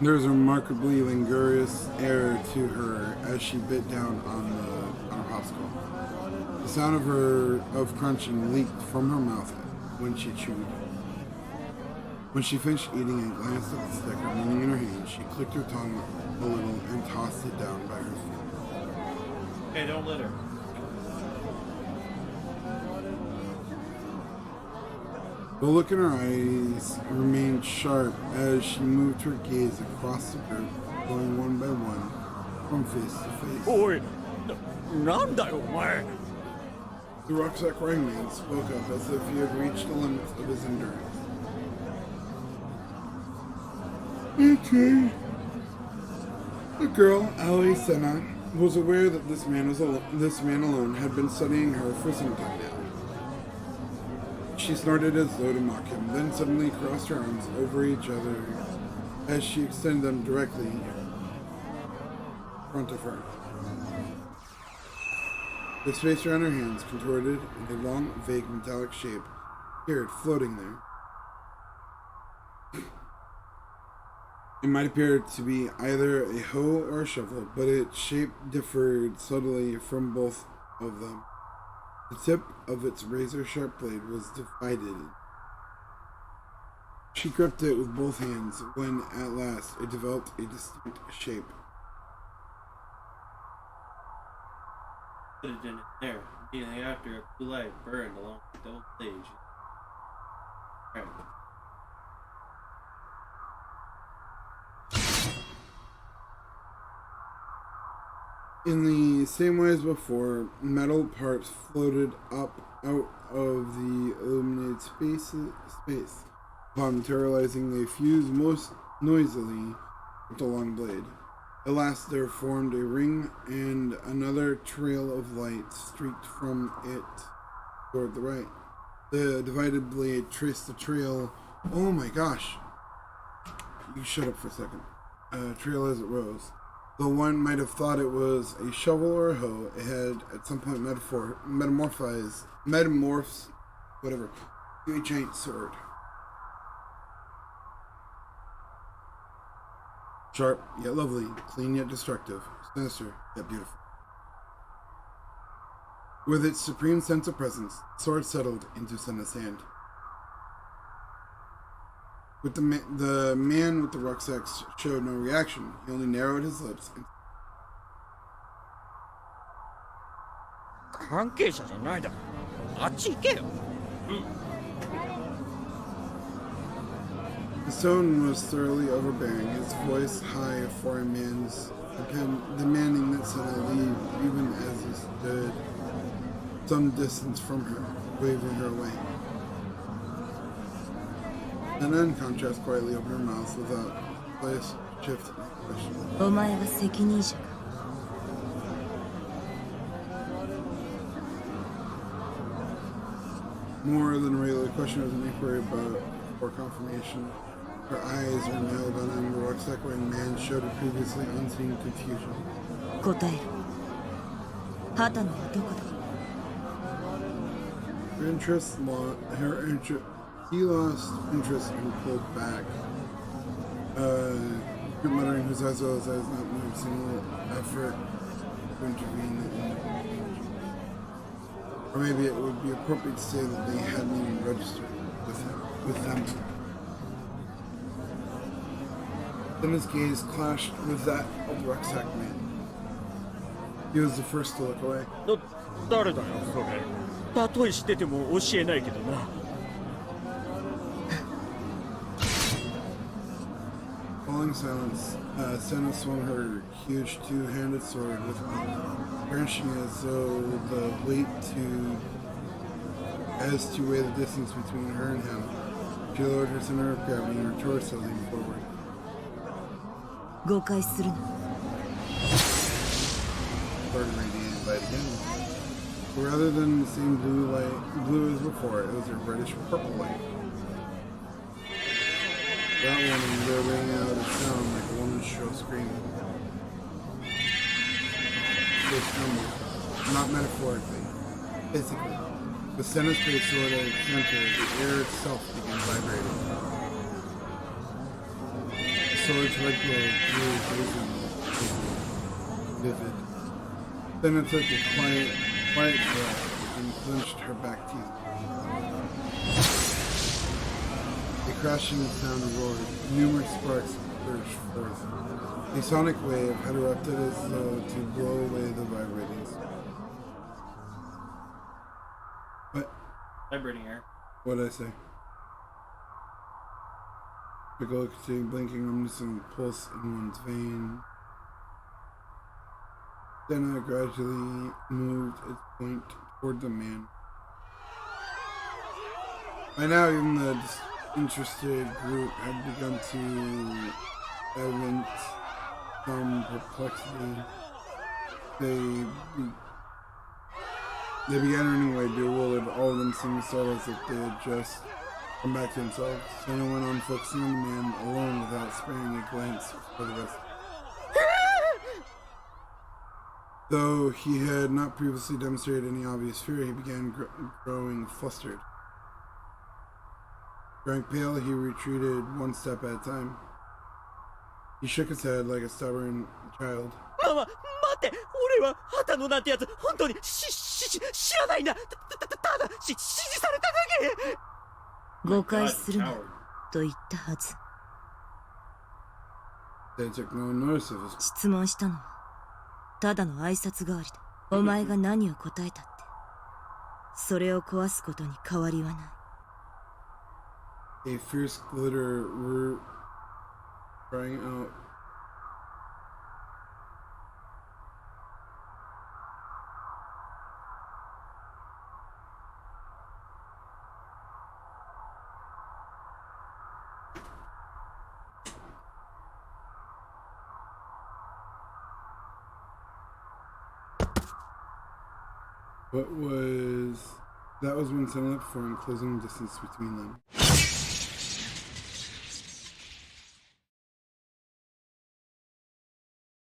There was a remarkably languorous air to her as she bit down on her popsicle. The sound of crunching leaked from her mouth when she chewed. When she finished eating and glanced at the stick remaining in her hand, she clicked her tongue a little and tossed it down by her feet. Hey, don't litter. The look in her eyes remained sharp as she moved her gaze across the group, going one by one, from face to face. Oi! Nanda, omae! The rucksack-wearing man spoke up as if he had reached the limits of his endurance. Okay. The girl, Aoi Sena, was aware that this man alone had been studying her for some time now. She snorted as though to mock him, then suddenly crossed her arms over each other as she extended them directly in front of her. The space around her hands contorted in a long, vague metallic shape appeared floating there. It might appear to be either a hoe or a shovel, but its shape differed subtly from both of them. The tip of its razor-sharp blade was divided. She gripped it with both hands when, at last, it developed a distinct shape. Put it in there. Immediately after, a blue light burned along the double stage. Right. In the same way as before, metal parts floated up out of the illuminated space. Upon materializing, they fused most noisily with the long blade. At last there formed a ring, and another trail of light streaked from it toward the right. The divided blade traced the trail. Oh my gosh! You shut up for a second. Trail as it rose. Though one might have thought it was a shovel or a hoe, it had at some point metamorphosed, whatever, to a giant sword. Sharp yet lovely, clean yet destructive, sinister yet beautiful. With its supreme sense of presence, the sword settled into Senna's hand. With the man with the rucksack showed no reaction. He only narrowed his lips. His tone was thoroughly overbearing, his voice high for a man's, demanding that Senna leave even as he stood some distance from her, waving her away. Senna, in contrast, quietly opened her mouth without slightest shift in expression. お前は責任者か More than a regular question, was an inquiry about for confirmation. Her eyes were nailed on him. The rucksack-wearing man showed a previously unseen confusion. 答えろ畑野はどこだ He lost interest and pulled back. Muttering, whose eyes well as eyes not moved, single effort to intervene. Or maybe it would be appropriate to say that they hadn't even registered with them. Then his gaze clashed with that of the rucksack man. He was the first to look away. 誰だよそれ。例えしてても教えないけどな。Following silence, Senna swung her huge two-handed sword with branching as though the weight as to weigh the distance between her and him. She lowered her center of gravity and her torso leaned forward. 誤解するな Started radiating light again. But rather than the same blue as before, it was a reddish purple light. That woman, there rang out a sound like a woman's shrill scream. They trembled, not metaphorically, physically. With Senna's face sword at its center, the air itself began vibrating. The sword's red glow grew blazing, vivid. Senna took a quiet breath and clenched her back teeth. A crashing sound roared. Numerous sparks burst forth. A sonic wave had erupted as though to blow away the vibrating sparks. What? Vibrating air. What did I say? Piccolo continued blinking, reminiscent pulse in one's vein. Senna gradually moved its point toward the man. By now, even the interested group had begun to evince some perplexity. They began running away. Bewildered, all of them seemed startled as if they had just come back to themselves. Senna went on focusing on the man alone without sparing a glance for the rest. Though he had not previously demonstrated any obvious fear, he began growing flustered. Growing pale, he retreated one step at a time. He shook his head like a stubborn child. 待って、俺は畑野なんてやつ本当に知らないんだ。ただ指示されただけ。誤解するなと言ったはず。 They took no notice of his. 質問したのはただの挨拶代わりだ。お前が何を答えたってそれを壊すことに変わりはない。 A fierce glitter crying out. That was when Senna left for and closing the distance between them.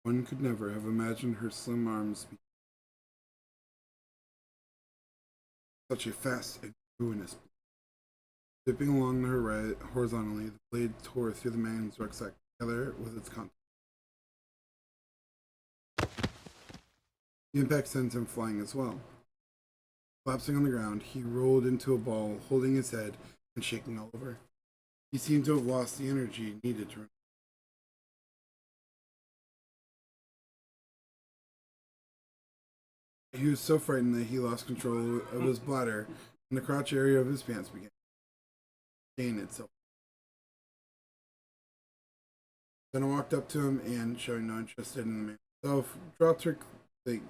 One could never have imagined her slim arms be such a fast and ruinous blade. Dipping along her right horizontally, the blade tore through the man's rucksack together with its contents. The impact sent him flying as well. Collapsing on the ground, he rolled into a ball, holding his head and shaking all over. He seemed to have lost the energy needed to run. He was so frightened that he lost control of his bladder, and the crotch area of his pants began to gain itself. Then I walked up to him and, showing no interest in the man himself, dropped her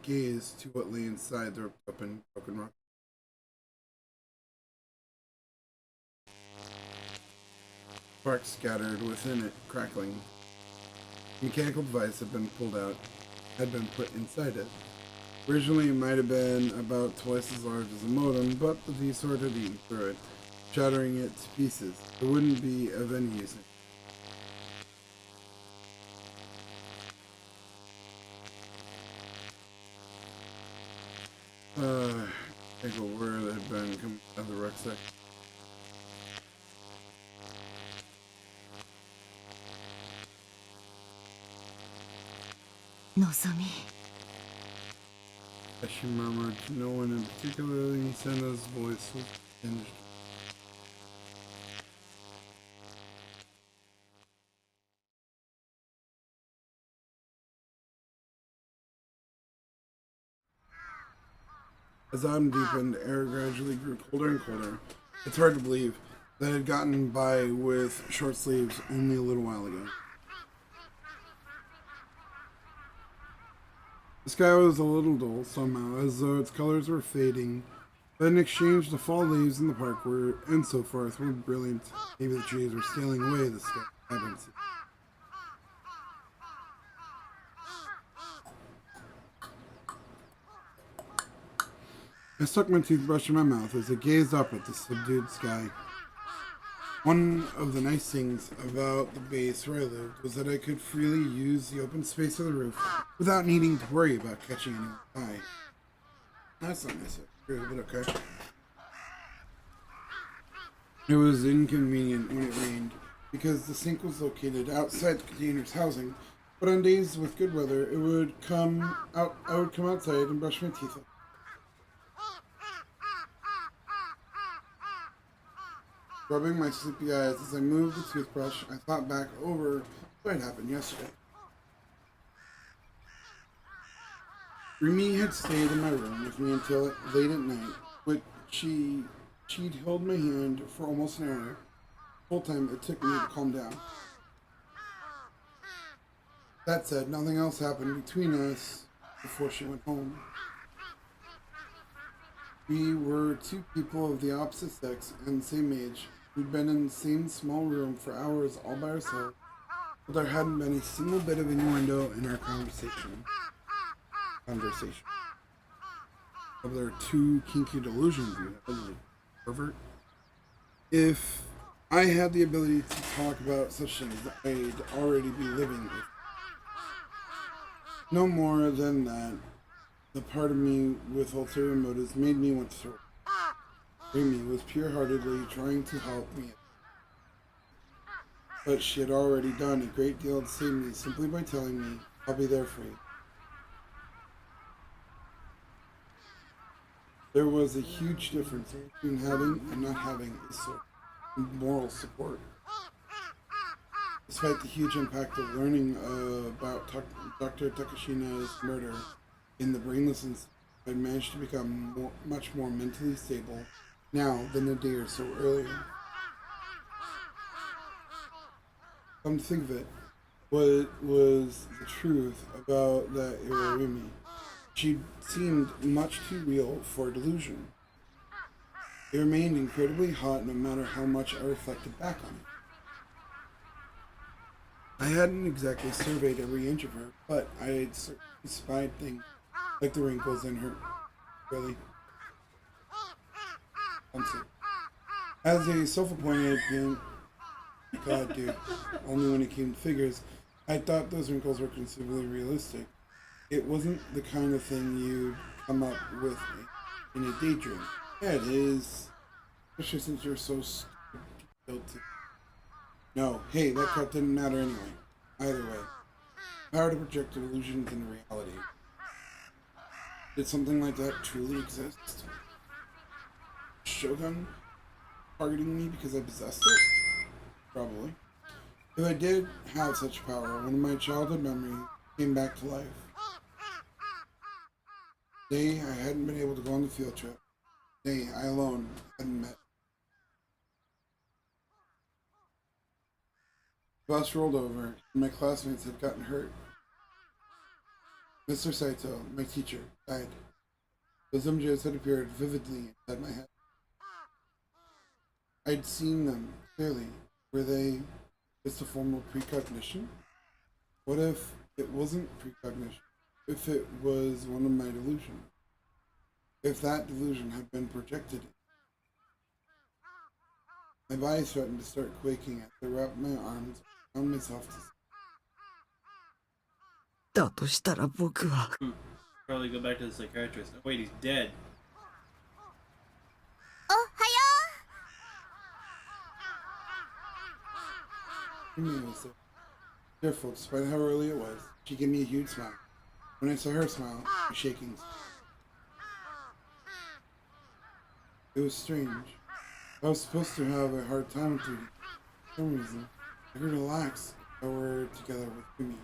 gaze to what lay inside the ripped open broken rock. Sparks scattered within it, crackling. The mechanical device had been put inside it. Originally, it might have been about twice as large as a modem, but the V-sword had eaten through it, shattering it to pieces. It wouldn't be of any use. I think where it had been coming out of the rucksack. Nozomi. As she murmured, no one in particular, Senna's voice was tinged. As autumn deepened, air gradually grew colder and colder. It's hard to believe that it had gotten by with short sleeves only a little while ago. The sky was a little dull somehow, as though its colors were fading, but in exchange the fall leaves in the park and so forth were brilliant. Maybe the trees were stealing away the sky vibrancy. I stuck my toothbrush in my mouth as I gazed up at the subdued sky. One of the nice things about the base where I lived was that I could freely use the open space of the roof without needing to worry about catching anyone's eye. That's not nice, but okay. It was inconvenient when it rained because the sink was located outside the container's housing, but on days with good weather, I would come outside and brush my teeth. Rubbing my sleepy eyes as I moved the toothbrush, I thought back over what had happened yesterday. Remy had stayed in my room with me until late at night, but she'd held my hand for almost an hour. The whole time it took me to calm down. That said, nothing else happened between us before she went home. We were two people of the opposite sex and same age who'd been in the same small room for hours all by ourselves, but there hadn't been a single bit of innuendo in our conversation. conversation. Of their two kinky delusions you have, like pervert. If I had the ability to talk about such things, I'd already be living with. No more than that, the part of me with ulterior motives made me want to throw. Amy was pure-heartedly trying to help me, but she had already done a great deal to save me simply by telling me, I'll be there for you. There was a huge difference between having and not having a sort of moral support. Despite the huge impact of learning about Dr. Takashina's murder in the Brainless Institute, I managed to become much more mentally stable now than a day or so earlier. Come to think of it, what was the truth about that Irorimi? She seemed much too real for delusion. It remained incredibly hot no matter how much I reflected back on it. I hadn't exactly surveyed every inch of her, but I had certainly spied things like the wrinkles in her. Really? As a self-appointed pimp, God, dude, only when it came to figures, I thought those wrinkles were considerably realistic. It wasn't the kind of thing you'd come up with in a daydream. Yeah, it is. Especially since you're so guilty. No, hey, that cut didn't matter anyway. Either way, power to project illusions into reality. Did something like that truly exist? Shogun targeting me because I possessed it? Probably. If I did have such power, one of my childhood memories came back to life. Day I hadn't been able to go on the field trip. Day I alone hadn't met. The bus rolled over, and my classmates had gotten hurt. Mr. Saito, my teacher, died. Those images had appeared vividly inside my head. I'd seen them clearly. Were they just a form of precognition? What if it wasn't precognition? If it was one of my delusions? If that delusion had been projected? My body threatened to start quaking as I wrapped my arms around myself toだとしたら僕は Probably go back to the psychiatrist. Oh, wait, he's dead. おはよ Amy was so cheerful despite how early it was. She gave me a huge smile. When I saw her smile, I was shaking. It was strange. I was supposed to have a hard time with Judy. For some reason, I could relax if I were together with Yumi.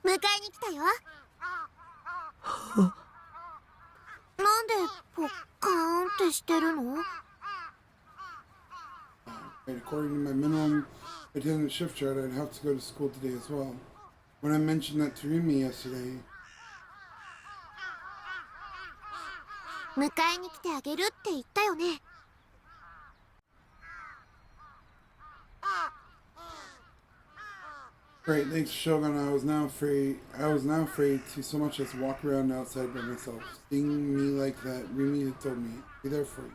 迎えに来たよ。なんでポッカーンってしてるの？ And according to my minimum attendance shift chart, I'd have to go to school today as well. When I mentioned that to Rimi yesterday, 迎えに来てあげるって言ったよね。 great, thanks Shogun, I was now afraid to so much as walk around outside by myself. Seeing me like that, Rimi had told me, be there for you.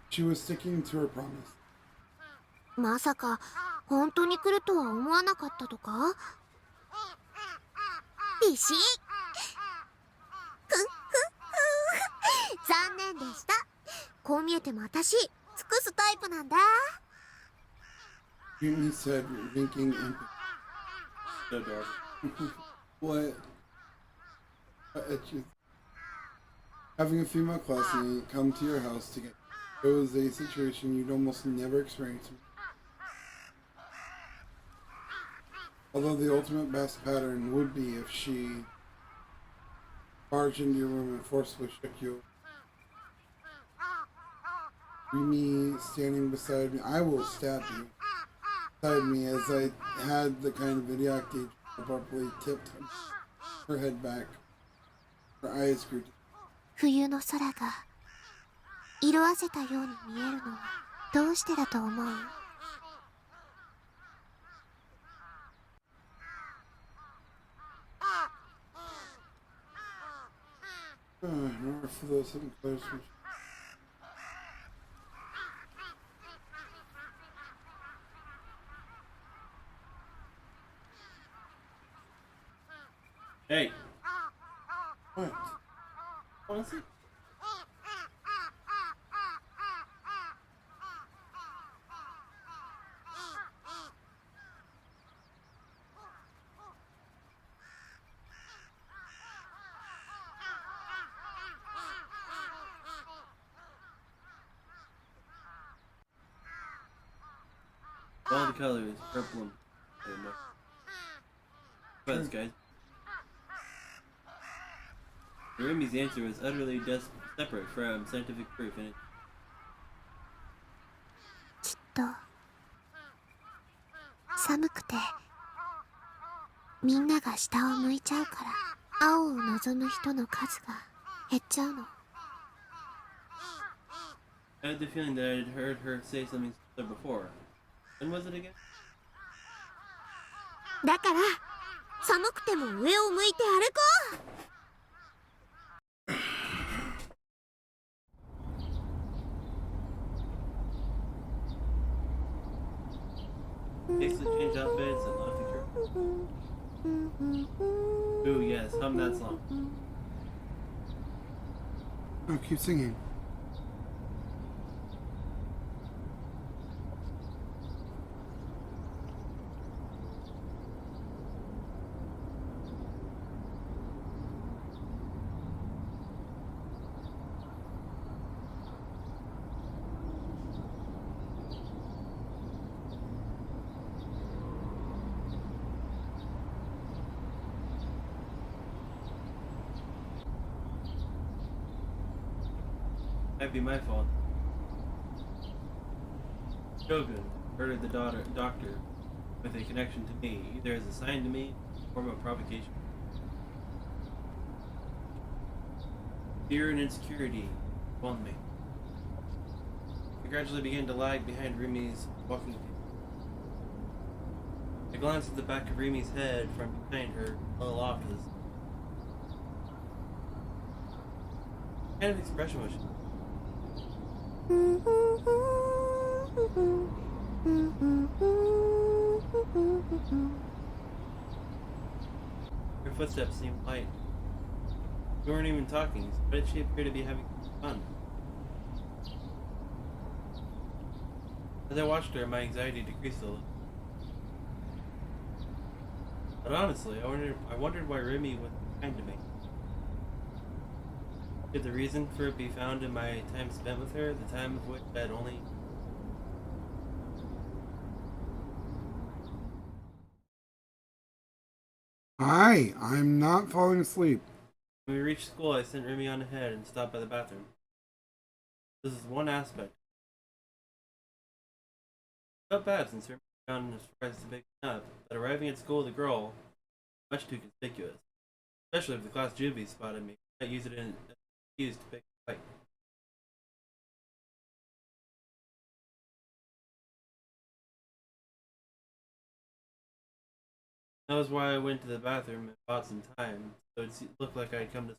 She was sticking to her promise. まさか本当に来るとは思わなかったとか？ビシッ。残念でした。こう見えても私尽くすタイプなんだ。 Rimi said, winking and So adorable. what? Just having a female classmate come to your house to get it was a situation you'd almost never experience. Although the ultimate best pattern would be if she barged into your room and forcibly shook you. Me standing beside me, I will stab you. Beside me as I had the kind of videotape abruptly tipped her head back. Her eyes grew. 冬の空が色あせたように見えるのはどうしてだと思う？ I In order for those hidden colors. Hey, What? wanna see? All the colors, purple and But guys. Rumi's answer was utterly separate from scientific proof, and it きっと寒くてみんなが下を向いちゃうから青を望む人の数が減っちゃうの。 I had the feeling that I had heard her say something similar before. When was it again? だから寒くても上を向いて歩こう。 Takes to change outfits and love the girl. Ooh, yes, hum that song. Oh, keep singing. Might be my fault. Shogun murdered the doctor with a connection to me, either as a sign to me or a form of provocation. Fear and insecurity whelmed me. I gradually began to lag behind Rumi's walking feet. I glanced at the back of Rumi's head from behind her, a little off to the side. What kind of expression was she? Her footsteps seemed light. We weren't even talking, but she appeared to be having fun. As I watched her, my anxiety decreased a little. But honestly, I wondered why Remy was kind to me. Could the reason for it be found in my time spent with her, the time of which I had only... Hi, I'm not falling asleep. When we reached school, I sent Remy on ahead and stopped by the bathroom. This is one aspect. I felt bad since Remy had gone as far as to pick me up, but arriving at school with a girl much too conspicuous. Especially if the class juvie spotted me. I might use it as an excuse to pick a fight. That was why I went to the bathroom and bought some time, so it looked like I'd come to.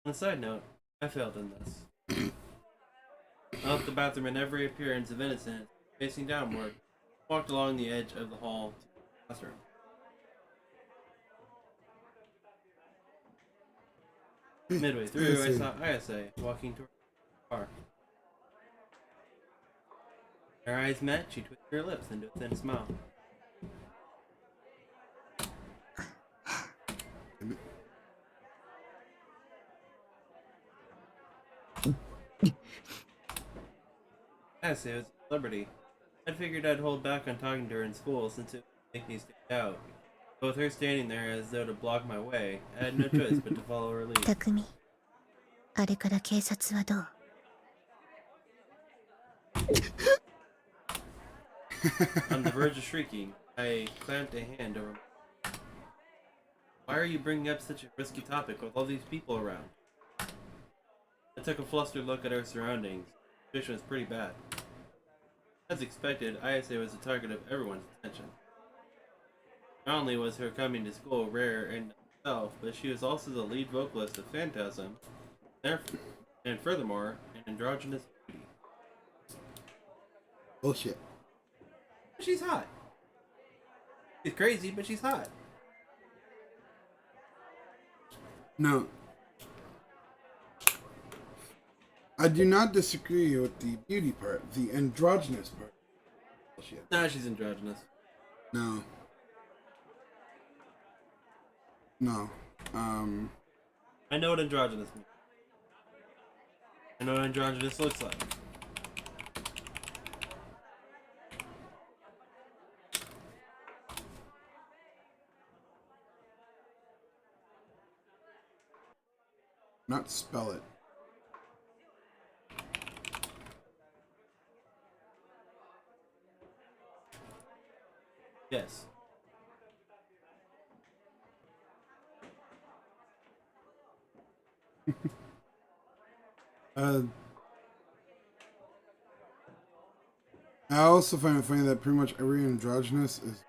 On a side note, I failed in this. I left the bathroom in every appearance of innocence, facing downward, walked along the edge of the hall to the classroom. Midway through, I saw Ayase walking toward the car. Our eyes met, she twisted her lips into a thin smile. Ayase was a celebrity. I'd figured I'd hold back on talking to her in school since it would make me stand out. But with her standing there as though to block my way, I had no choice but to follow her lead. 匠、あれから警察はどう？ On the verge of shrieking, I clamped a hand over my... Why are you bringing up such a risky topic with all these people around? I took a flustered look at our surroundings. The situation was pretty bad. As expected, Ayase was the target of everyone's attention. Not only was her coming to school rare in itself, but she was also the lead vocalist of Phantasm, and furthermore, an androgynous beauty. Bullshit. She's hot. She's crazy, but she's hot. No. I do not disagree with the beauty part, the androgynous part. Bullshit. Nah, she's androgynous. No. No. I know what androgynous means. I know what androgynous looks like. Not spell it. Yes. I also find it funny that pretty much every androgynous is.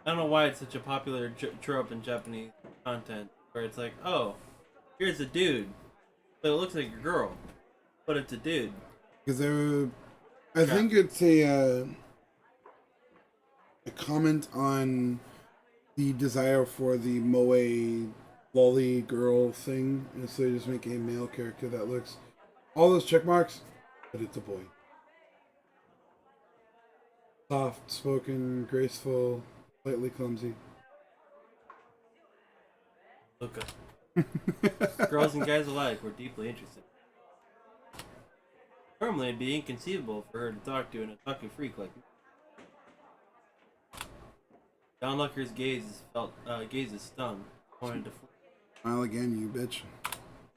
I don't know why it's such a popular trope in Japanese content, where it's like, oh, here's a dude, but it looks like a girl, but it's a dude. Because I think it's a comment on the desire for the moe lolly girl thing, and so they just make a male character that looks all those check marks, but it's a boy. Soft spoken, graceful, slightly clumsy. Look girls and guys alike were deeply interested. Normally, it'd be inconceivable for her to talk to an otaku freak like me. The onlooker's gaze is stung. Wanted to Smile again, you bitch.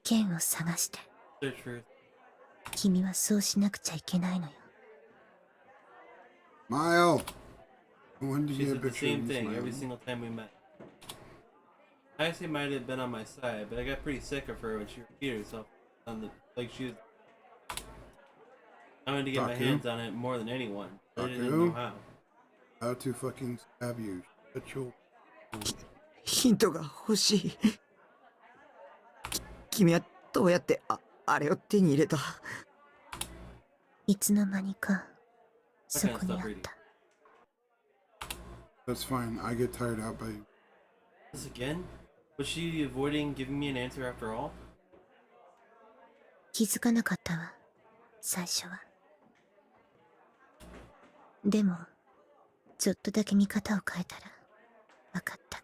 剣を探して search for her. 君はそうしなくちゃいけないのよ Smile! When did She you get a said the picture of same me thing every smiling? single time we met. I actually might have been on my side, but I got pretty sick of her when she repeated herself on the she was. I wanted to get my Taku? hands on it more than anyone, but I didn't Taku? know how. How to fucking stab you. Shut your... ヒントが欲しい。君はどうやってあれを手に入れた？いつの間にかそこにあった That's fine. I get tired out by... This again? Was she avoiding giving me an answer after all? 気づかなかったわ最初はでもちょっとだけ見方を変えたら分かった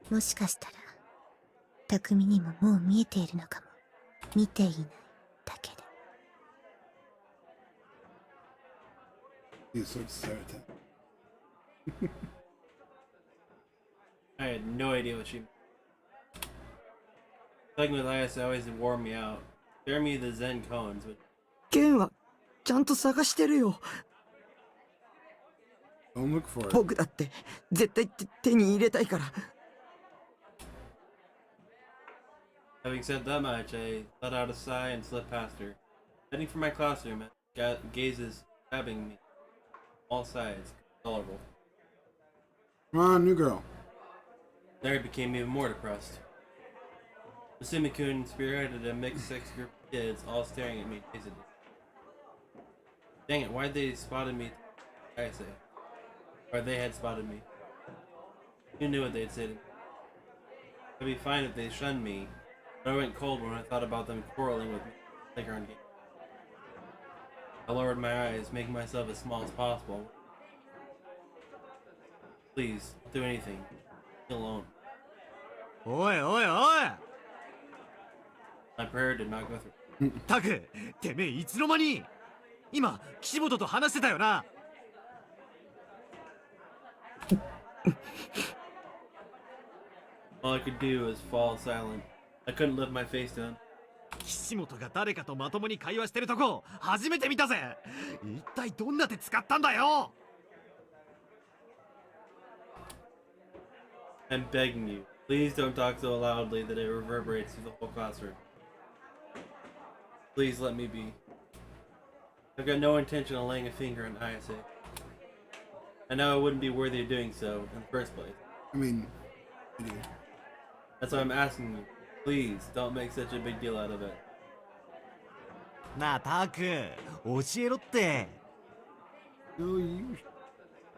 もしかしたら匠にももう見えているのかも見ていないだけで He's so certain. I had no idea what she. Like with Ayase always wore me out. Spare me the Zen cones, but ケンはちゃんと探してるよ。 Don't look for it. 僕だって絶対手に入れたいから。 having said that much, I let out a sigh and slipped past her. Heading for my classroom, gazes stabbing me. All sides, colorful. Come on, new girl. There I became even more depressed. Masumi-kun spearheaded a mixed-sex group of kids, all staring at me dazedly. Dang it, why'd they spotted me? I say. Or they had spotted me. Who knew what they'd say to me? I'd be fine if they shunned me, but I went cold when I thought about them quarreling with me in the playground game. I lowered my eyes, making myself as small as possible. Please, don't do anything. Leave me alone. おいおいおい My prayer did not go through. タクてめえいつの間に今岸本と話してたよな All I could do was fall silent. I couldn't lift my face to him. 岸本が誰かとまともに会話してるとこ初めて見たぜ一体どんな手使ったんだよ I'm begging you, please don't talk so loudly that it reverberates through the whole classroom. Please let me be. I've got no intention of laying a finger on Ayase. I know I wouldn't be worthy of doing so in the first place. I mean, I do. That's why I'm asking you. Please, don't make such a big deal out of it. なあタク教えろって。 No, you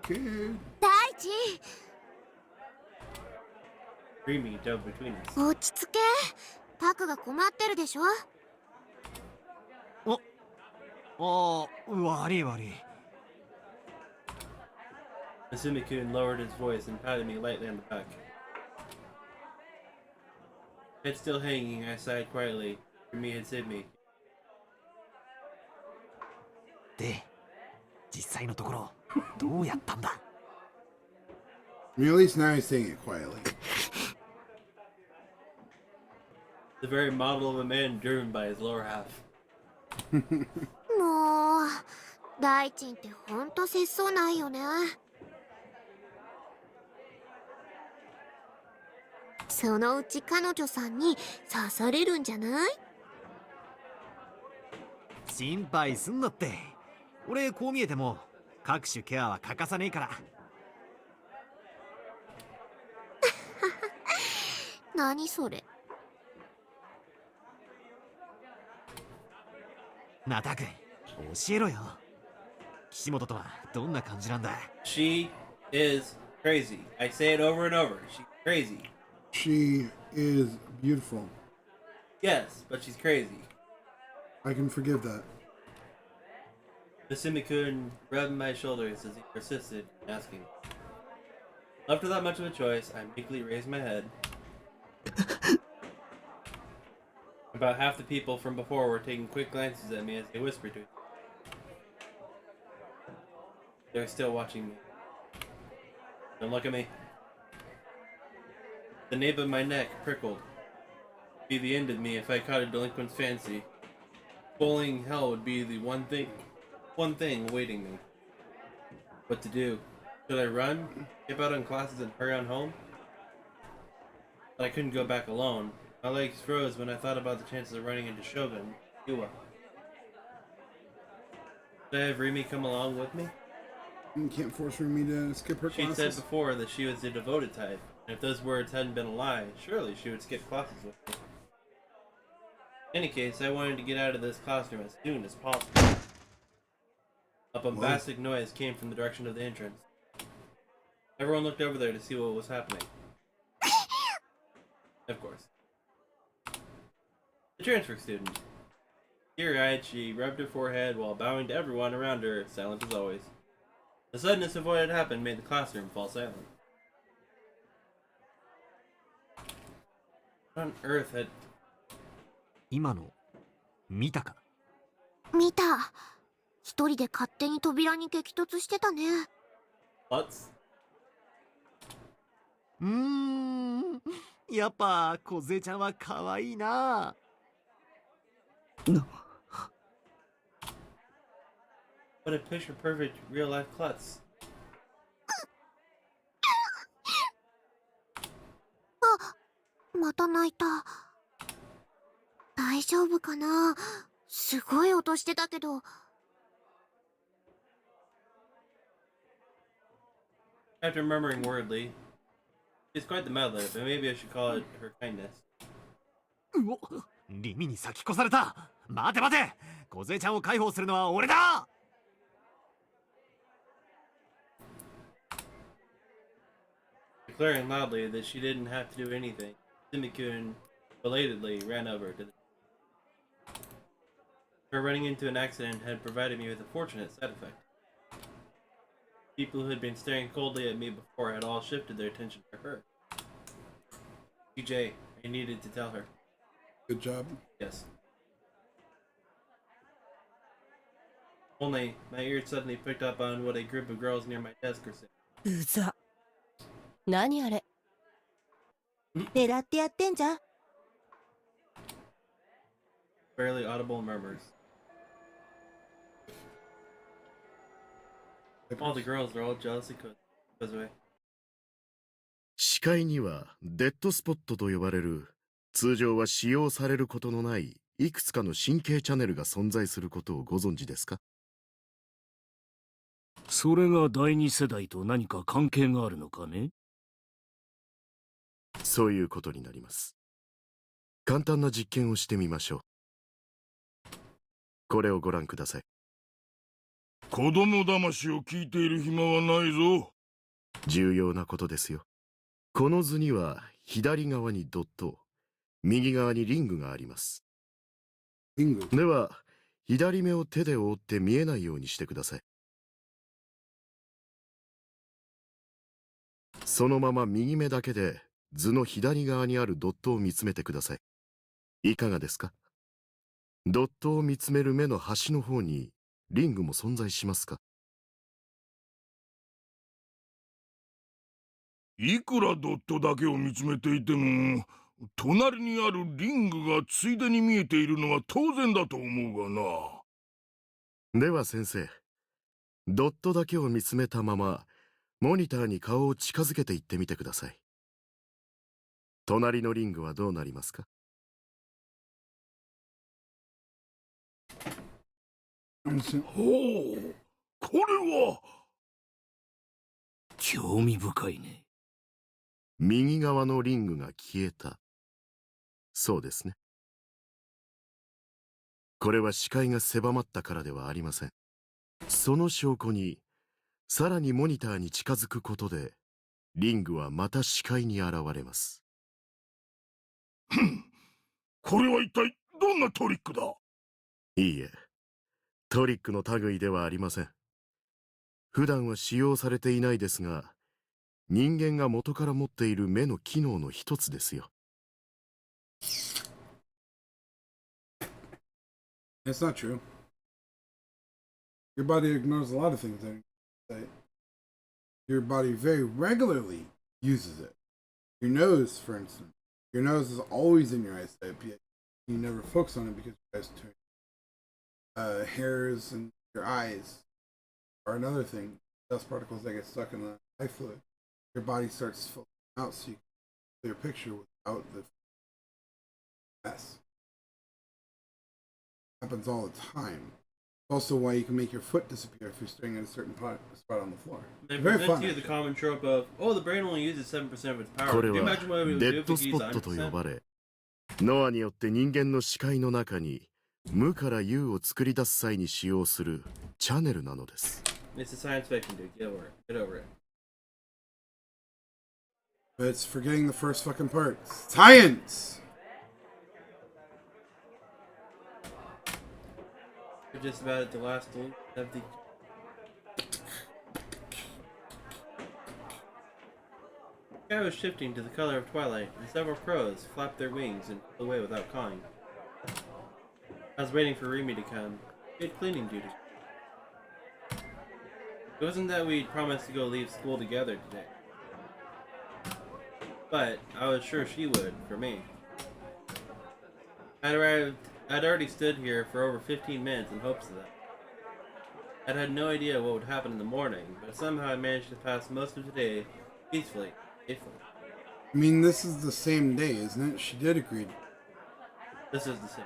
kid. 大地 Dreamy dove between us. 落ち着け。タクが困ってるでしょ。悪い悪い。 Misumi-kun lowered his voice and patted me lightly on the back. Head still hanging, I sighed quietly. Dreamy had saved me. で、実際のところどうやったんだ？ I mean, at least now he's saying it quietly. The very model of a man driven by his lower half. もう大地ってほんと節操ないよね。そのうち彼女さんに刺されるんじゃない？心配すんなって。俺こう見えても各種ケアは欠かさねえから。何それ。なあタク教えろよ。岸本とはどんな感じなんだ？ She is crazy. I say it over and over. She's crazy. She is beautiful. Yes, but she's crazy. I can forgive that. Misumi-kun rubbed my shoulders as he persisted in asking. Left without much of a choice, I meekly raised my head. About half the people from before were taking quick glances at me as they whispered to each other. They were still watching me. Don't look at me. The nape of my neck prickled. It'd be the end of me if I caught a delinquent's fancy. Bullying hell would be the one thing awaiting me. What to do? Should I run, skip out on classes, and hurry on home? But I couldn't go back alone. My legs froze when I thought about the chances of running into Shogun, Yua. Should I have Rimi come along with me? You can't force me to skip her She'd classes. said before that she was the devoted type, and if those words hadn't been a lie, surely she would skip classes with me. In any case, I wanted to get out of this classroom as soon as possible. A bombastic noise came from the direction of the entrance. Everyone looked over there to see what was happening. Of course. The transfer student. Teary-eyed, she rubbed her forehead while bowing to everyone around her, silent as always. The suddenness of what had happened made the classroom fall silent. What on earth had... 今の見たか？見た。一人で勝手に扉に激突してたね。Butts? やっぱ梢ちゃんは可愛いな。What a picture-perfect real-life klutz. あ、また泣いた。大丈夫かな？すごい音してたけど。After murmuring wordly, she's quite the meddler, but maybe I should call it her kindness. うお、リミに先越された。待て待て、梢ちゃんを解放するのは俺だ。Declaring loudly that she didn't have to do anything, Simi-kun belatedly ran over to the... Her running into an accident had provided me with a fortunate side effect. People who had been staring coldly at me before had all shifted their attention to her. TJ, I needed to tell her. Good job. Yes. Only, my ears suddenly picked up on what a group of girls near my desk were saying. うざ。何あれ。狙ってやってんじゃん。Barely audible murmurs. All the girls are all jealous of Kozue. 視界にはデッドスポットと呼ばれる通常は使用されることのないいくつかの神経チャネルが存在することをご存知ですか？それが第二世代と何か関係があるのかね？そういうことになります。簡単な実験をしてみましょう。これをご覧ください。子供騙しを聞いている暇はないぞ。重要なことですよ。この図には左側にドット、右側にリングがあります。リング。では、左目を手で覆って見えないようにしてください。そのまま右目だけで図の左側にあるドットを見つめてください。いかがですか？ドットを見つめる目の端の方にリングも存在しますか？いくらドットだけを見つめていても、隣にあるリングがついでに見えているのは当然だと思うがな。では先生、ドットだけを見つめたままモニターに顔を近づけていってみてください。隣のリングはどうなりますか？ほう、これは興味深いね。右側のリングが消えた。そうですね。これは視界が狭まったからではありません。その証拠に、さらにモニターに近づくことで、リングはまた視界に現れます。これは一体どんなトリックだ？いいえ、トリックの類ではありません。普段は使用されていないですが、人間が元から持っている目の機能の一つですよ。It's not true. Your body ignores a lot of things that your body very regularly uses it. Your nose, for instance. Your nose is always in your eyesight, yet you never focus on it because your eyes turn. Hairs in your eyes are another thing. Dust particles that get stuck in the eye fluid. Your body starts filling out so you can clear a picture without the mess. Happens all the time. Also, why you can make your foot disappear if you're staring at a certain spot on the floor. They Very present fun. to you the common trope of, oh, the brain only uses 7% of its power. これ Can you は imagine what it would デ do ッ if ド we ス could ポ use ットと呼 100%? ばれ、ノアによって人間の視界の中に無から有を作り出す際に使用するチャネルなのです。It's a science fiction, dude. Get over it. Get over it. But it's forgetting the first fucking part. Science! We're just about at the last link of the... The sky was shifting to the color of twilight, and several crows flapped their wings and flew away without cawing. I was waiting for Remy to come. She had cleaning duty. It wasn't that we'd promised to go leave school together today. But I was sure she would, for me. I'd already stood here for over 15 minutes in hopes of that. I'd had no idea what would happen in the morning, but somehow I managed to pass most of the day peacefully, safely. I mean, this is the same day, isn't it? She did agree. This is the same.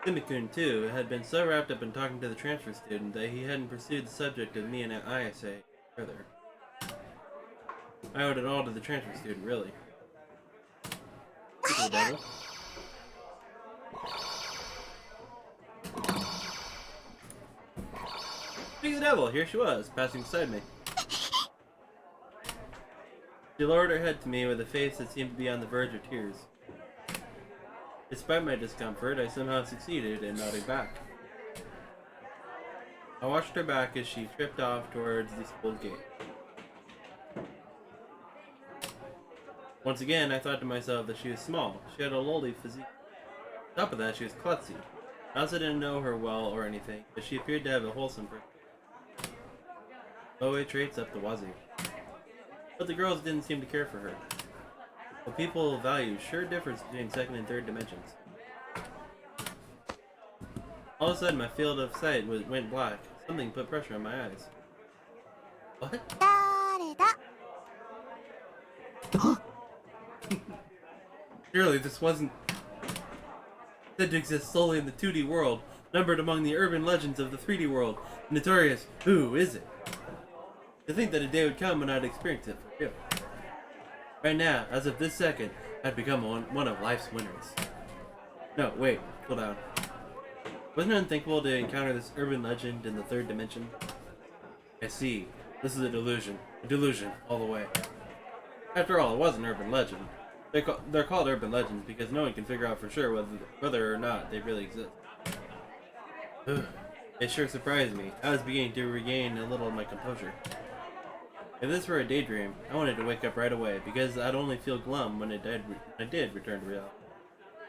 Timmy-kun, too, had been so wrapped up in talking to the transfer student that he hadn't pursued the subject of me and ISA further. I owed it all to the transfer student, really. Speak of the devil. Speak of the devil, here she was, passing beside me. She lowered her head to me with a face that seemed to be on the verge of tears. Despite my discomfort, I somehow succeeded in nodding back. I watched her back as she tripped off towards the school gate. Once again, I thought to myself that she was small. She had a lowly physique. On top of that, she was klutzy. I also didn't know her well or anything, but she appeared to have a wholesome personality. Low traits up the wazoo. But the girls didn't seem to care for her. What people value sure differs between second and third dimensions. All of a sudden, my field of sight went black. Something put pressure on my eyes. What? Surely this wasn't said to exist solely in the 2D world. numbered among the urban legends of the 3D world. The notorious Who Is It? To think that a day would come when I'd experience it for real. Right now, as of this second, I'd become one of life's winners. No, wait, hold on. Wasn't it unthinkable to encounter this urban legend in the third dimension? I see. This is a delusion. A delusion, all the way. After all, it was an urban legend. They're called urban legends because no one can figure out for sure whether or not they really exist. It sure surprised me. I was beginning to regain a little of my composure. If this were a daydream, I wanted to wake up right away because I'd only feel glum when I did return to reality.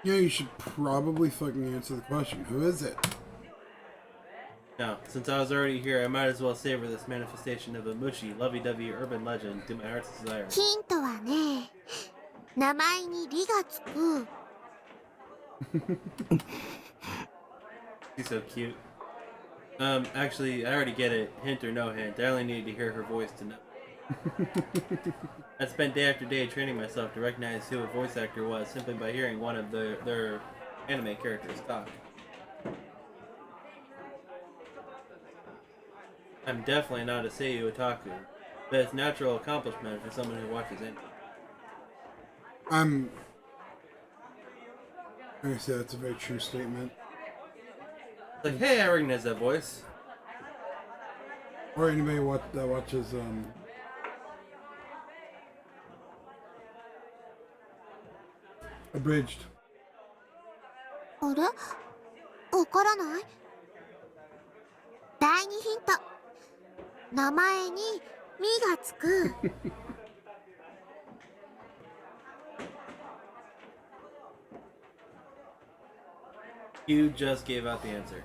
Yeah, you should probably fucking answer the question. Who is it? Now, since I was already here, I might as well savor this manifestation of a mushy, lovey-dovey urban legend to my heart's desire. ヒントはね、名前に「り」がつく。 She's so cute. Actually, I already get it. Hint or no hint. I only needed to hear her voice to know. I spent day after day training myself to recognize who a voice actor was simply by hearing one of their anime characters talk. I'm definitely not a seiyuu otaku, but it's natural accomplishment for someone who watches anime. I'm gonna say that's a very true statement. It's like, hey, I recognize that voice. Or anybody that watches Abridged. あれ？わからない？第2ヒント。名前に「み」がつく。You just gave out the answer.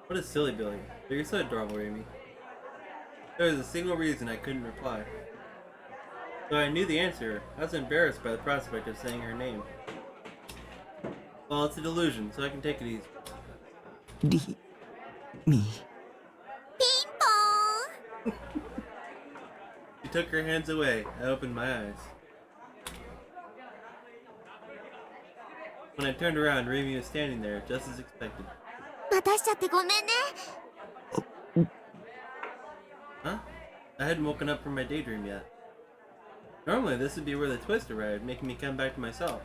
What a silly Billy. But you're so adorable, Amy. There was a single reason I couldn't reply. Though I knew the answer, I was embarrassed by the prospect of saying her name. Well, it's a delusion, so I can take it easy. リミ。ピンポーン。 She took her hands away. I opened my eyes. When I turned around, Remy was standing there, just as expected. 待たしちゃってごめんね。 Huh? I hadn't woken up from my daydream yet. Normally, this would be where the twist arrived, making me come back to myself.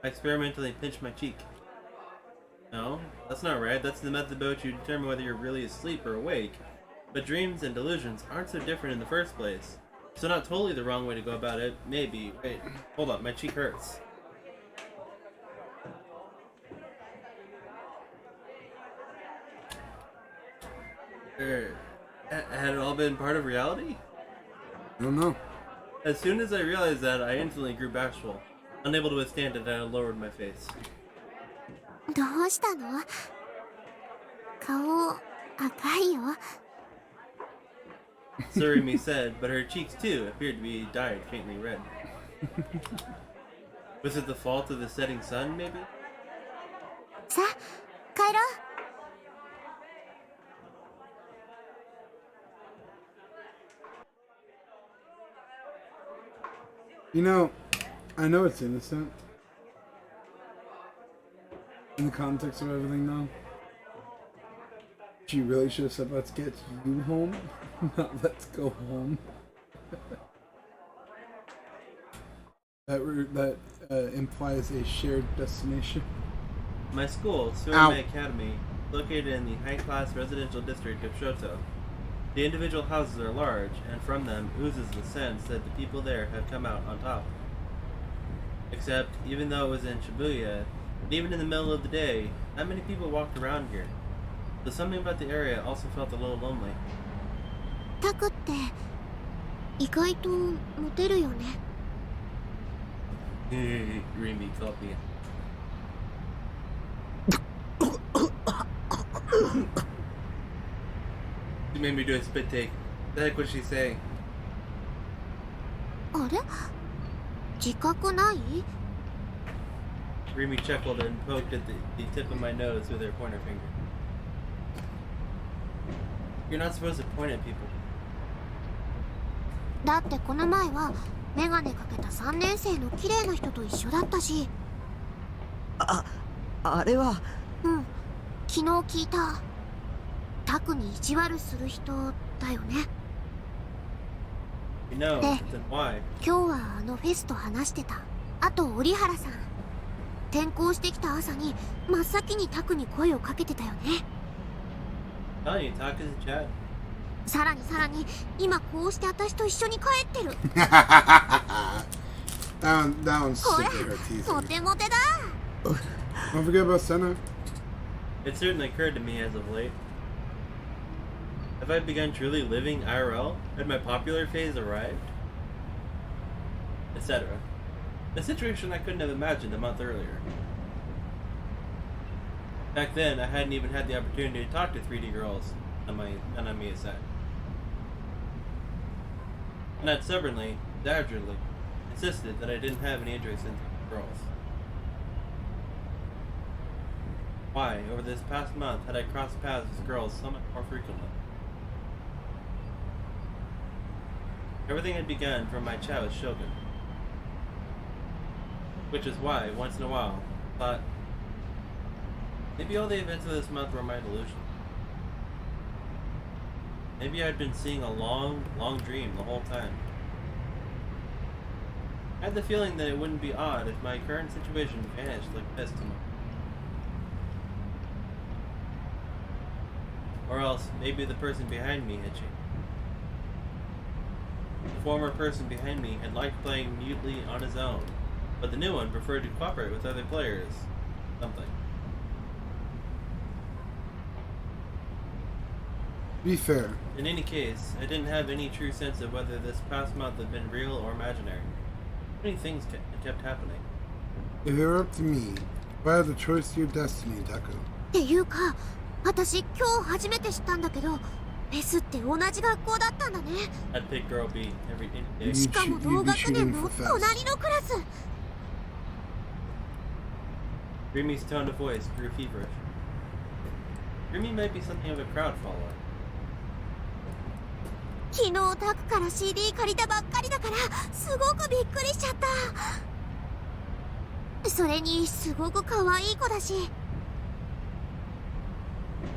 I experimentally pinched my cheek. No, that's not right. That's the method by which you determine whether you're really asleep or awake. But dreams and delusions aren't so different in the first place. So not totally the wrong way to go about it. Maybe. Wait, hold up. My cheek hurts. Had it all been part of reality? I don't know. As soon as I realized that, I instantly grew bashful. Unable to withstand it, I lowered my face. どうしたの？顔赤いよ。 Surimi said, but her cheeks too appeared to be dyed faintly red. Was it the fault of the setting sun, maybe? さあ、帰ろう。 You know, I know it's innocent. In the context of everything though. She really should have said, let's get you home, not let's go home. that implies a shared destination. My school, Surimi Academy, located in the high-class residential district of Shoto. The individual houses are large, and from them oozes the sense that the people there have come out on top. Except, even though it was in Shibuya, and even in the middle of the day, not many people walked around here. So something about the area also felt a little lonely. タクって意外とモテるよね。 Remy called me. She made me do a spit take. The heck was she saying? あれ？自覚ない？ Remy chuckled and poked at the tip of my nose with her pointer finger. You're not supposed to point at people. だってこの前はメガネかけた3年生の綺麗な人と一緒だったし。あれはうん、昨日聞いた。タクに意地悪する人だよね。 You know, で then why? 今日はあのフェスと話してた。あと折原さん、転校してきた朝に真っ先にタクに声をかけてたよね。 Telling you, talk is a chat. さらに今こうして私と一緒に帰ってる。 that one's ほら super モ teasing. テモテだ。 Don't forget about Senna. It certainly occurred to me as of late. Have I begun truly living IRL? Had my popular phase arrived? Etc. A situation I couldn't have imagined a month earlier. Back then, I hadn't even had the opportunity to talk to 3D girls on Mia's side. And I'd stubbornly, doggedly, insisted that I didn't have any interest in 3D girls. Why, over this past month, had I crossed paths with girls so much more frequently? Everything had begun from my chat with Shogun. Which is why, once in a while, I thought, maybe all the events of this month were my delusion. Maybe I'd been seeing a long, long dream the whole time. I had the feeling that it wouldn't be odd if my current situation vanished like this tomorrow. Or else, maybe the person behind me had changed. The former person behind me had liked playing mutely on his own, but the new one preferred to cooperate with other players. Something. Be fair. In any case, I didn't have any true sense of whether this past month had been real or imaginary. Many things kept happening. If it were up to me, if I had the choice to your destiny, Deku. っていうか、私今日初めて知ったんだけど、フェスって同じ学校だったんだね。 I'd pick girl B every day. しかも同学年の隣のクラス。 Rimi's tone of voice grew feverish. Rimi might be something of a crowd follower. 昨日タクから CD 借りたばっかりだからすごくびっくりしちゃった。それにすごく可愛い子だし。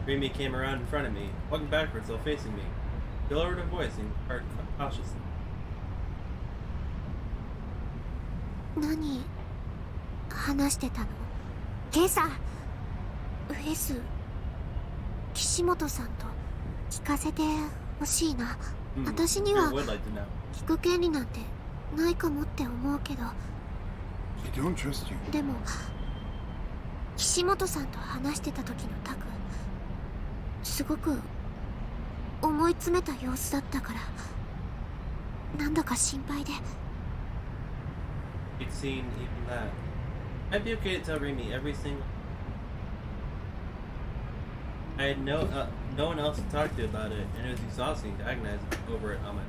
Rimi came around in front of me, walking backwards while facing me. She lowered her voice and inquired cautiously. 何話してたの？今朝フェス岸本さんと聞かせてほしいな。私には I would like to know. 聞く権利なんてないかもって思うけど。 I don't trust you. でも岸本さんと話してた時のタク、すごく思い詰めた様子だったから、なんだか心配で。 She'd seen even that. I'd be okay to tell Rimi every single. I had no one else to talk to about it, and it was exhausting to agonize over it on my.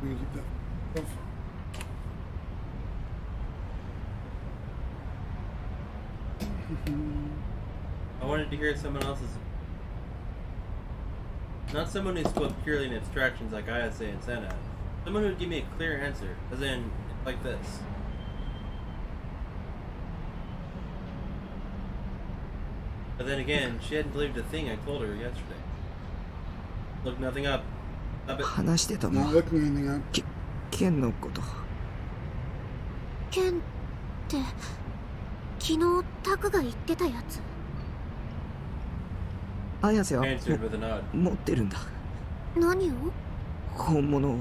We can keep that. I wanted to hear someone else's. Not someone who spoke purely in abstractions like Ayase and Senna. Someone who would give me a clear answer, as in, like this. But then again, she hadn't believed a thing I told her yesterday. Look nothing up. Stop it. 話してたの Not は looking anything up. ケンのこと。ケンって昨日タクが言ってたやつ。綾瀬は I answered with a nod. 持ってるんだ。何を？本物を。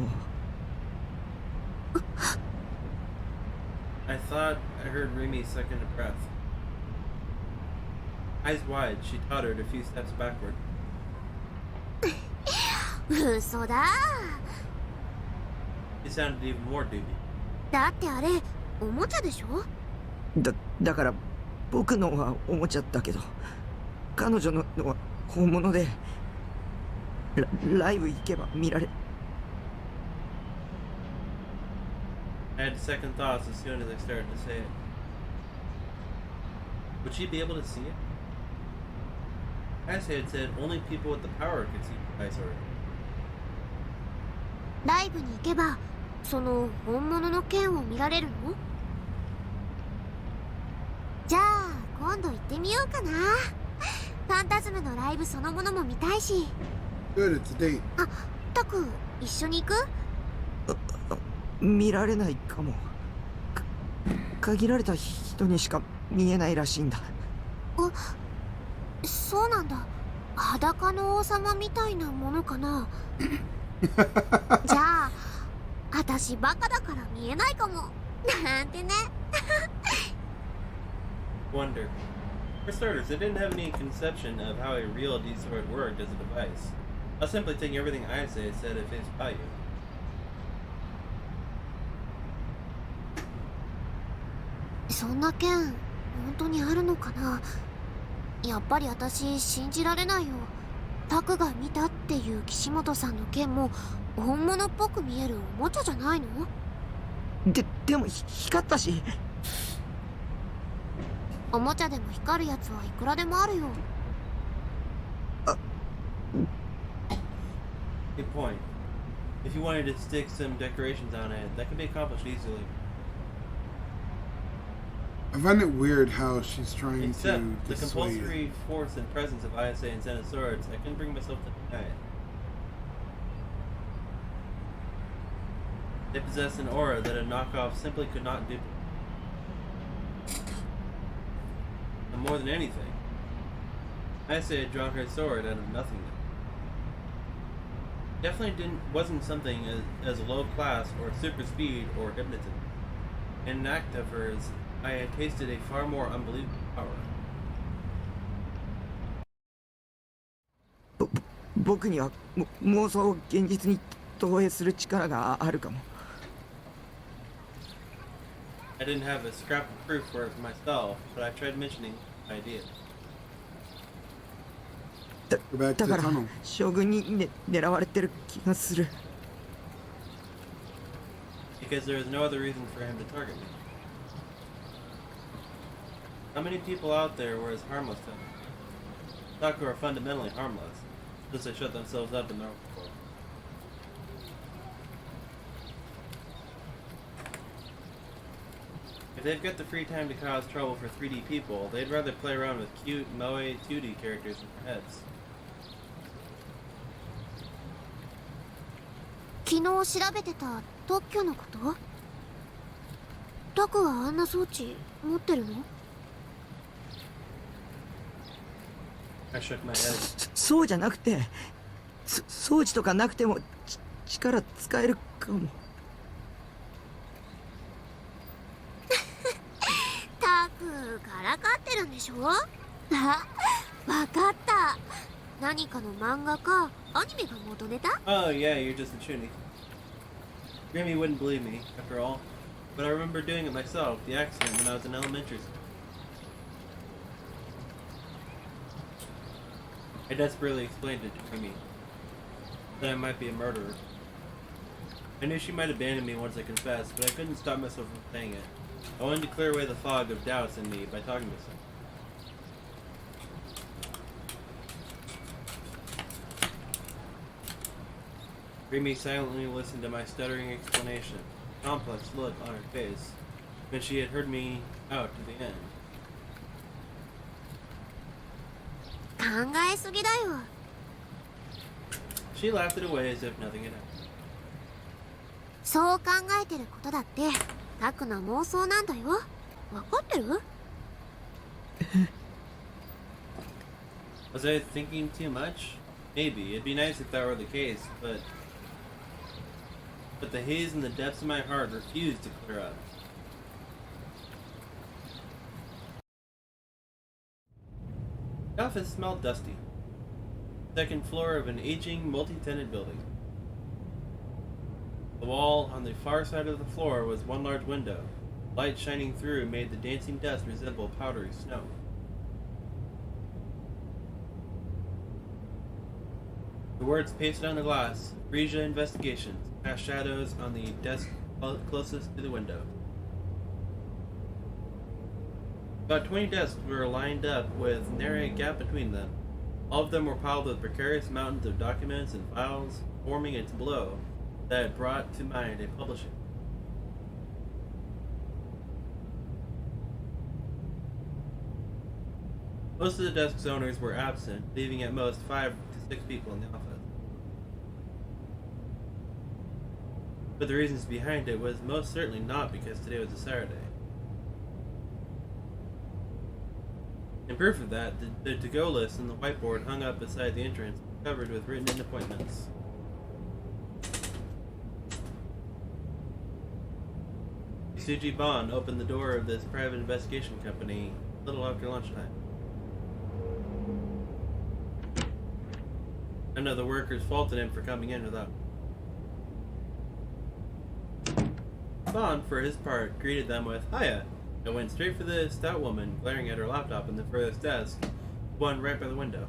I thought I heard Rimi's second breath. Eyes wide, she tottered a few steps backward. 嘘だ。 She sounded even more dubious. だってあれおもちゃでしょ？だから僕のはおもちゃだけど、彼女のは本物で、ライブ行けば見られ。 I had second thoughts as soon as I started to say it. Would she be able to see it? Ayase had said only people with the power could see Ice Sword. ライブに行けばその本物の剣を見られるの？じゃあ今度行ってみようかな。ファンタズムのライブそのものも見たいし。 Good, it's a date. あ、タク一緒に行く？見られないかも。限られた人にしか見えないらしいんだ。あ、そうなんだ。裸の王様みたいなものかな。じゃあ私バカだから見えないかも。なんてね。Wonder. For starters, they didn't have any conception of how a real D-Sword worked as a device. I was simply taking everything Ayase said at face value. そんな剣本当にあるのかな。やっぱり私信じられないよ。タクが見たっていう岸本さんの剣も本物っぽく見えるおもちゃじゃないの？でも光ったし。おもちゃでも光るやつはいくらでもあるよ。Good point. If you wanted to stick some decorations on it, that could be accomplished easily. I find it weird how she's trying Except to the dissuade. compulsory force and presence of Ayase and Sen of Swords, I couldn't bring myself to deny it. They possess an aura that a knockoff simply could not duplicate. And more than anything, Ayase had drawn her sword out of nothing. Definitely wasn't something as low class or super speed or hypnotism. In an act of hers, I had tasted a far more unbelievable power. 僕には妄想を現実に投影する力があるかも。I didn't have a scrap of proof for it myself, but I tried mentioning the idea. Go back to だ the から tunnel. 将軍に、狙われてる気がする。Because there is no other reason for him to target me. How many people out there were as harmless to him? Taku are fundamentally harmless, since they shut themselves up in their own world. If they've got the free time to cause trouble for 3D people, they'd rather play around with cute, moe 2D characters in their heads. 昨日調べてた特許のこと？タクはあんな装置持ってるの？ I shook my head. そうじゃなくて、装置とかなくても力使えるかも。タクからかってるんでしょ？あ、わかった。何かの漫画かアニメが元ネタ？ Oh yeah, you're just a chuny. Grammy wouldn't believe me, after all. But I remember doing it myself, the accident, when I was in elementary school. I desperately explained it to Grammy. That I might be a murderer. I knew she might abandon me once I confessed, but I couldn't stop myself from saying it. I wanted to clear away the fog of doubts in me by talking to someone. Remy silently listened to my stuttering explanation, a complex look on her face, when she had heard me out to the end. 考えすぎだよ。 She laughed it away as if nothing had happened. そう考えてることだってタクの妄想なんだよ。わかってる？ Was I thinking too much? Maybe. It'd be nice if that were the case, but the haze in the depths of my heart refused to clear up. The office smelled dusty. Second floor of an aging, multi-tenant building. The wall on the far side of the floor was one large window. Light shining through made the dancing dust resemble powdery snow. The words pasted on the glass, Frisia Investigations, cast shadows on the desk closest to the window. About 20 desks were lined up with nary a gap between them. All of them were piled with precarious mountains of documents and files, forming its blow that had brought to mind a publishing. Most of the desk's owners were absent, leaving at most 5 to 6 people in the office. But the reasons behind it was most certainly not because today was a Saturday. In proof of that, the to-go list on the whiteboard hung up beside the entrance, covered with written-in appointments. Suji Bond opened the door of this private investigation company a little after lunchtime. None of the workers faulted him for coming in without. Bond, for his part, greeted them with "Hiya," and went straight for the stout woman glaring at her laptop in the furthest desk, one right by the window.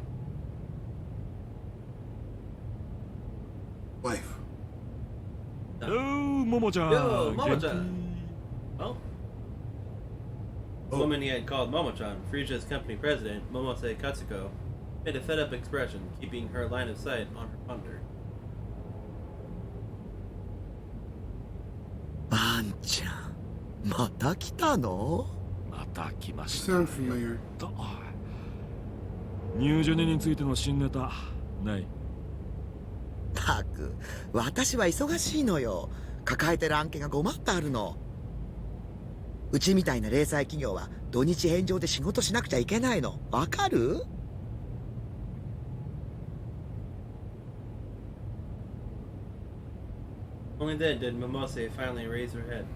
Wife. Oh, Momo-chan. Yo, Momo-chan. Well, the Oh. woman he had called Momo-chan, Frisia's company president, Momose Katsuko, made a fed-up expression, keeping her line of sight on her punter. バンちゃんまた来たの？また来ました。 Sound familiar. ニュージェネについての新ネタない？たく私は忙しいのよ。抱えてる案件が5万ってあるの。うちみたいな零細企業は土日返上で仕事しなくちゃいけないの。わかる？ Only then did Momose finally raise her head.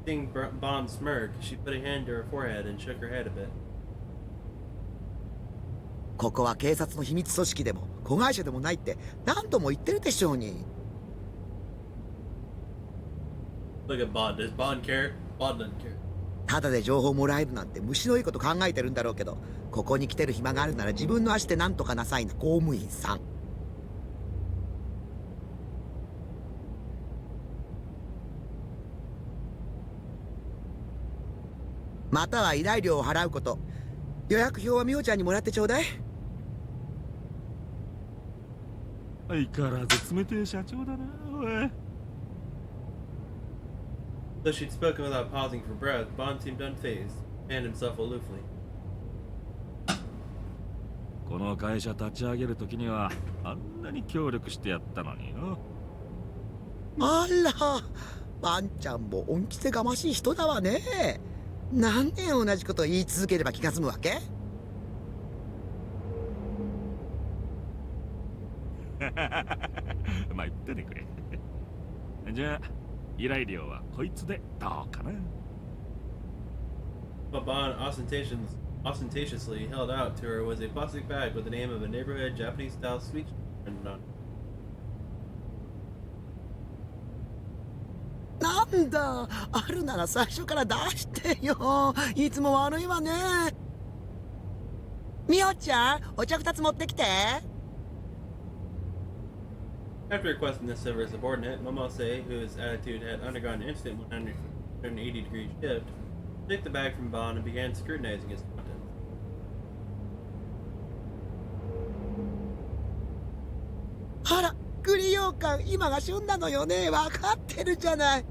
Seeing Bond smirk, she put a hand to her forehead and shook her head a bit. ここは警察の秘密組織でも子会社でもないって何度も言ってるでしょうに。 Look at Bond. Does Bond care? Bond doesn't care. ただで情報もらえるなんて虫のいいこと考えてるんだろうけど、ここに来てる暇があるなら自分の足で何とかなさいな公務員さん。または依頼料を払うこと。予約表は美穂ちゃんにもらってちょうだい。相変わらず冷てえ社長だな、おい。 Though she'd spoken without pausing for breath, Bond seemed unfazed, and himself aloofly. この会社立ち上げるときにはあんなに協力してやったのによ。あら、ワンちゃんも恩着せがましい人だわね。何年同じことを言い続ければ気が済むわけ？まあ言っててくれ。じゃあ依頼料はこいつでどうかな。 What Bond ostentatiously held out to her was a plastic bag with the name of a neighborhood Japanese-style sweet shop printed on it. なんだ、あるなら最初から出してよ。いつも悪いわね。みおちゃん、お茶2つ持ってきて。 After requesting this of her subordinate, Momose, whose attitude had undergone an instant 180-degree shift, took the bag from Bond and began scrutinizing its contents. あら、栗羊羹、今が旬なのよね。わかってるじゃない。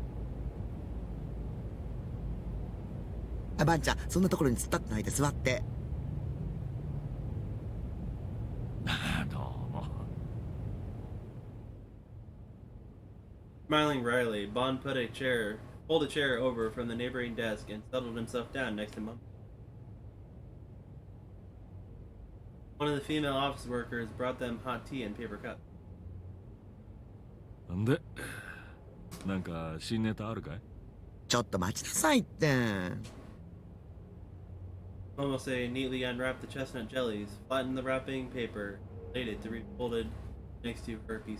あ、ばんちゃん、そんなところに突っ立ってないで座って。 どうも。 Smiling wryly, Bond pulled a chair over from the neighboring desk and settled himself down next to Mum. One of the female office workers brought them hot tea in paper cups. んで、なんか新ネタあるかい？ちょっと待ちなさいって。 Momose neatly unwrapped the chestnut jellies, flattened the wrapping paper, laid it to be folded next to her PC.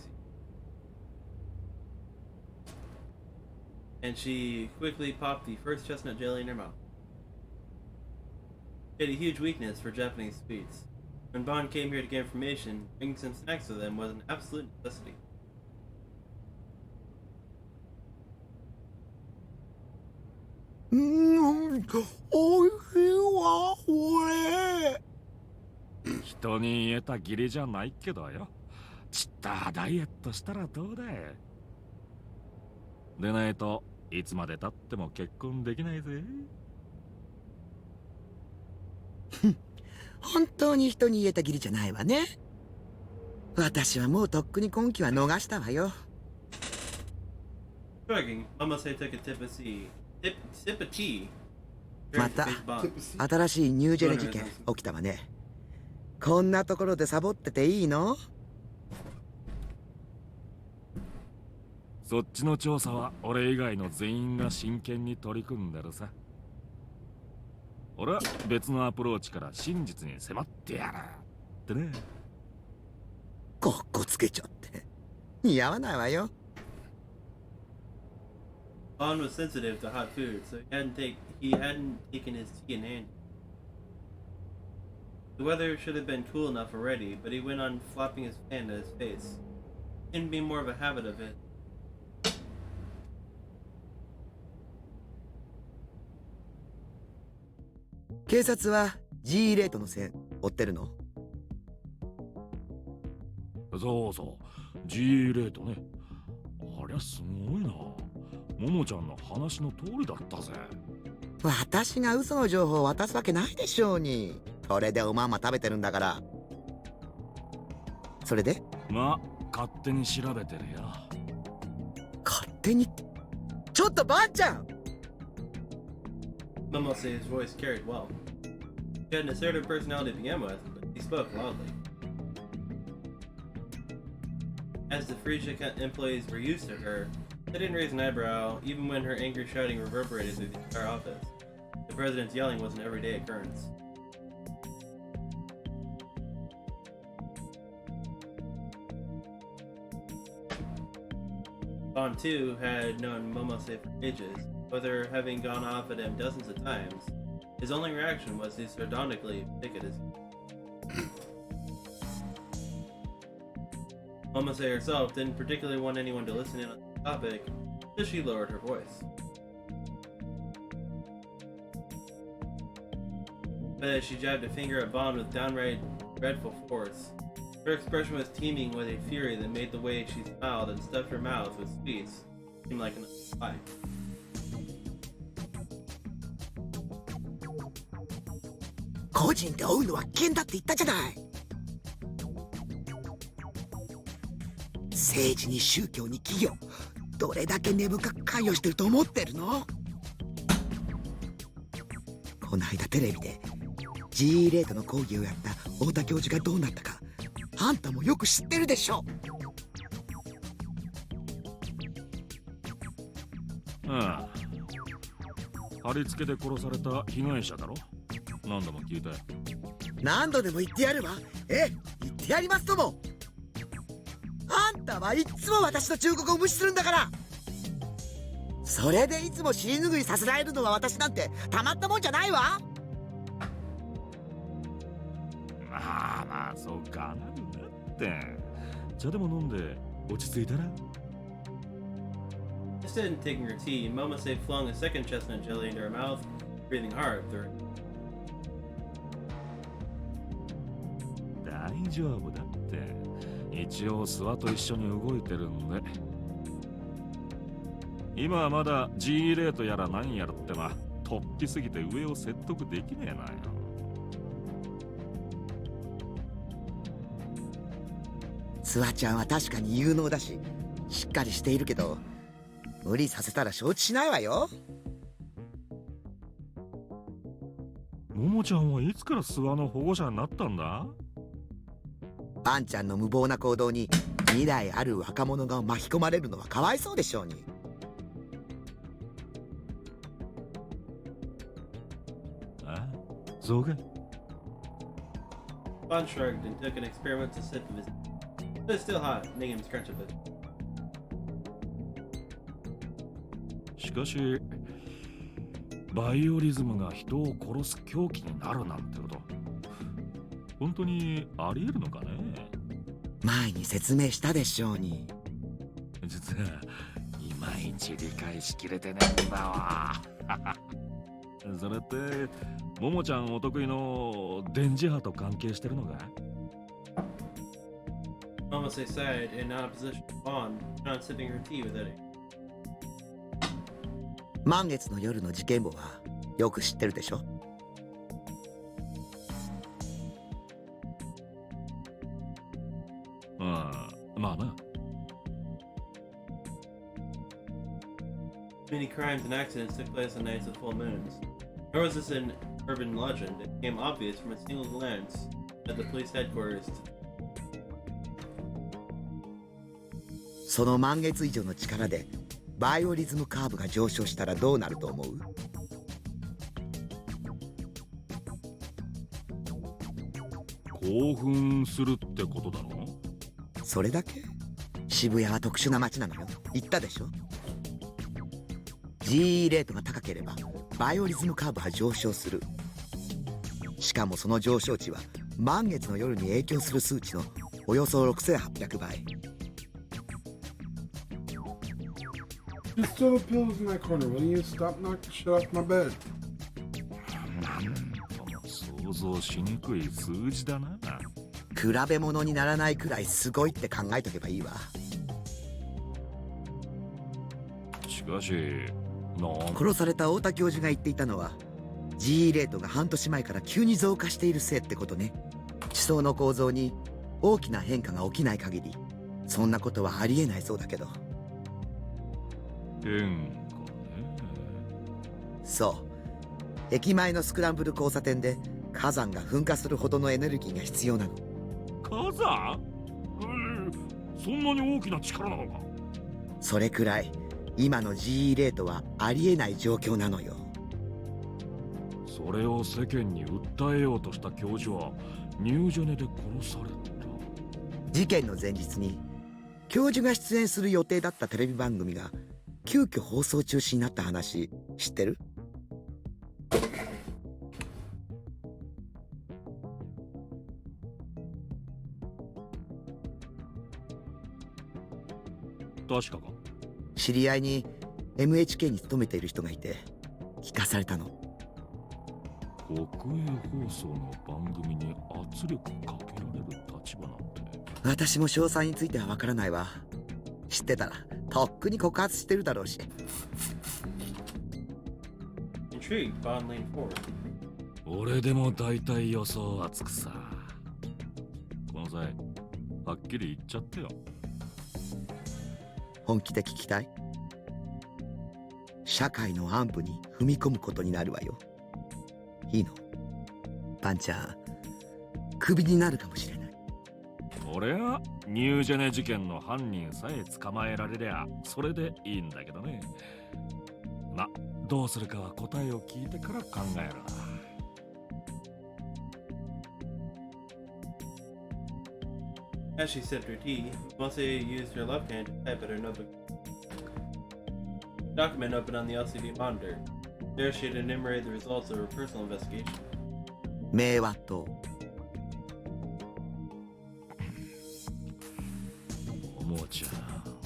And she quickly popped the first chestnut jelly in her mouth. She had a huge weakness for Japanese sweets. When Bond came here to get information, bringing some snacks with him was an absolute necessity. おいしいわ、これ。人に言えた義理じゃないけどよ。ちったダイエットしたらどうだい。でないといつまでたっても結婚できないぜ。本当に人に言えた義理じゃないわね。私はもうとっくに今期は逃したわよ。Shrugging, Mamase took a sip of tea. また新しいニュージェネ事件起きたわね。こんなところでサボってていいの？そっちの調査は俺以外の全員が真剣に取り組んでるさ。俺は別のアプローチから真実に迫ってやるってね。かっこつけちゃって似合わないわよ。Bond was sensitive to hot food, so he hadn't taken his tea in hand. The weather should have been cool enough already, but he went on flopping his fan at his face. It seemed to be more of a habit of it. 警察は G レートの線追ってるの？そうそう、G レートね。ありゃすごいな。ももちゃんの話の通りだったぜ。私が嘘の情報を渡すわけないでしょうに。それでおまんま食べてるんだから。それで？まあ勝手に調べてるよ。勝手に？ちょっとばあちゃん！ Momose's voice carried well. She had an assertive personality to begin with, but he spoke loudly. As the Frisia employees were used to her, they didn't raise an eyebrow, even when her angry shouting reverberated through the entire office. The president's yelling was an everyday occurrence. Bond, too, had known Momose for ages, whether having gone off at him dozens of times. His only reaction was to sardonically pick at his... Momose herself didn't particularly want anyone to listen in on the topic, so she lowered her voice. But as she jabbed a finger at Bond with downright dreadful force, her expression was teeming with a fury that made the way she smiled and stuffed her mouth with sweets seem like an lie. 個人で追うのは危険だって言ったじゃない。政治に宗教に企業、どれだけ根深く関与してると思ってるの？この間テレビで G レートの講義をやった太田教授がどうなったか、あんたもよく知ってるでしょ。ああ、貼り付けで殺された被害者だろ。何度も聞いたよ。何度でも言ってやるわ。言ってやりますとも。あんたはいつも私の忠告を無視するんだから。それでいつも尻拭いさせられるのは私なんてたまったもんじゃないわ。まあまあ、そうかなるなって。茶でも飲んで落ち着いたら。Instead of taking her tea, Momose flung a second chestnut jelly into her mouth, breathing hard through it. 大丈夫だって。一応諏訪と一緒に動いてるんで。今はまだ G レートやら何やらってのは突飛すぎて上を説得できねえなよ。諏訪ちゃんは確かに有能だししっかりしているけど、無理させたら承知しないわよ。ももちゃんはいつから諏訪の保護者になったんだ？あんちゃんの無謀な行動に未来ある若者が巻き込まれるのはかわいそうでしょうに。ああ、そうか。Bond shrugged and took an experimental sip of his tea. It was still hot, making him scrunch a bit. しかしバイオリズムが人を殺す凶器になるなんてこと本当にありえるのかね？前に説明したでしょうに。実はいまいち理解しきれてねえんだわ。それってももちゃんお得意の電磁波と関係してるのか？ Almost they side in opposition to Bond, not sipping her tea with Eddie. 満月の夜の事件簿はよく知ってるでしょ？まあな。Many crimes and accidents took place on nights with full moons. Nor was this an urban legend. It became obvious from a single glance at the police headquarters. その満月以上の力でバイオリズムカーブが上昇したらどうなると思う？興奮するってことだろ？それだけ？渋谷は特殊な街なのよ。言ったでしょ？ GE レートが高ければバイオリズムカーブは上昇する。しかもその上昇値は満月の夜に影響する数値のおよそ6800倍。Just throw the pillows in that corner, will you? Stop knocking shit off my bed. 想像しにくい数字だな。比べ物にならないくらいすごいって考えとけばいいわ。しかし殺された太田教授が言っていたのは GE レートが半年前から急に増加しているせいってことね。地層の構造に大きな変化が起きない限りそんなことはありえないそうだけど。変化ね。そう、駅前のスクランブル交差点で火山が噴火するほどのエネルギーが必要なの。火山？そんなに大きな力なのか？それくらい今の GE レートはありえない状況なのよ。それを世間に訴えようとした教授はニュージェネで殺された。事件の前日に教授が出演する予定だったテレビ番組が急遽放送中止になった話知ってる？確かか？知り合いに MHK に勤めている人がいて聞かされたの。国営放送の番組に圧力かけられる立場なんて。私も詳細についてはわからないわ。知ってたらとっくに告発してるだろうし。Intrigued, Bond leaned forward. 俺でも大体予想はつくさ。この際はっきり言っちゃってよ。本気で聞きたい？社会の暗部に踏み込むことになるわよ。いいの？パンちゃんクビになるかもしれない。俺はニュージェネ事件の犯人さえ捕まえられりゃそれでいいんだけどね。ま、どうするかは答えを聞いてから考えるな。As she sipped her tea, Mose used her left hand to type at her notebook. Document opened on the LCD monitor. There she had enumerated the results of her personal investigation. 明和党。もうちゃん、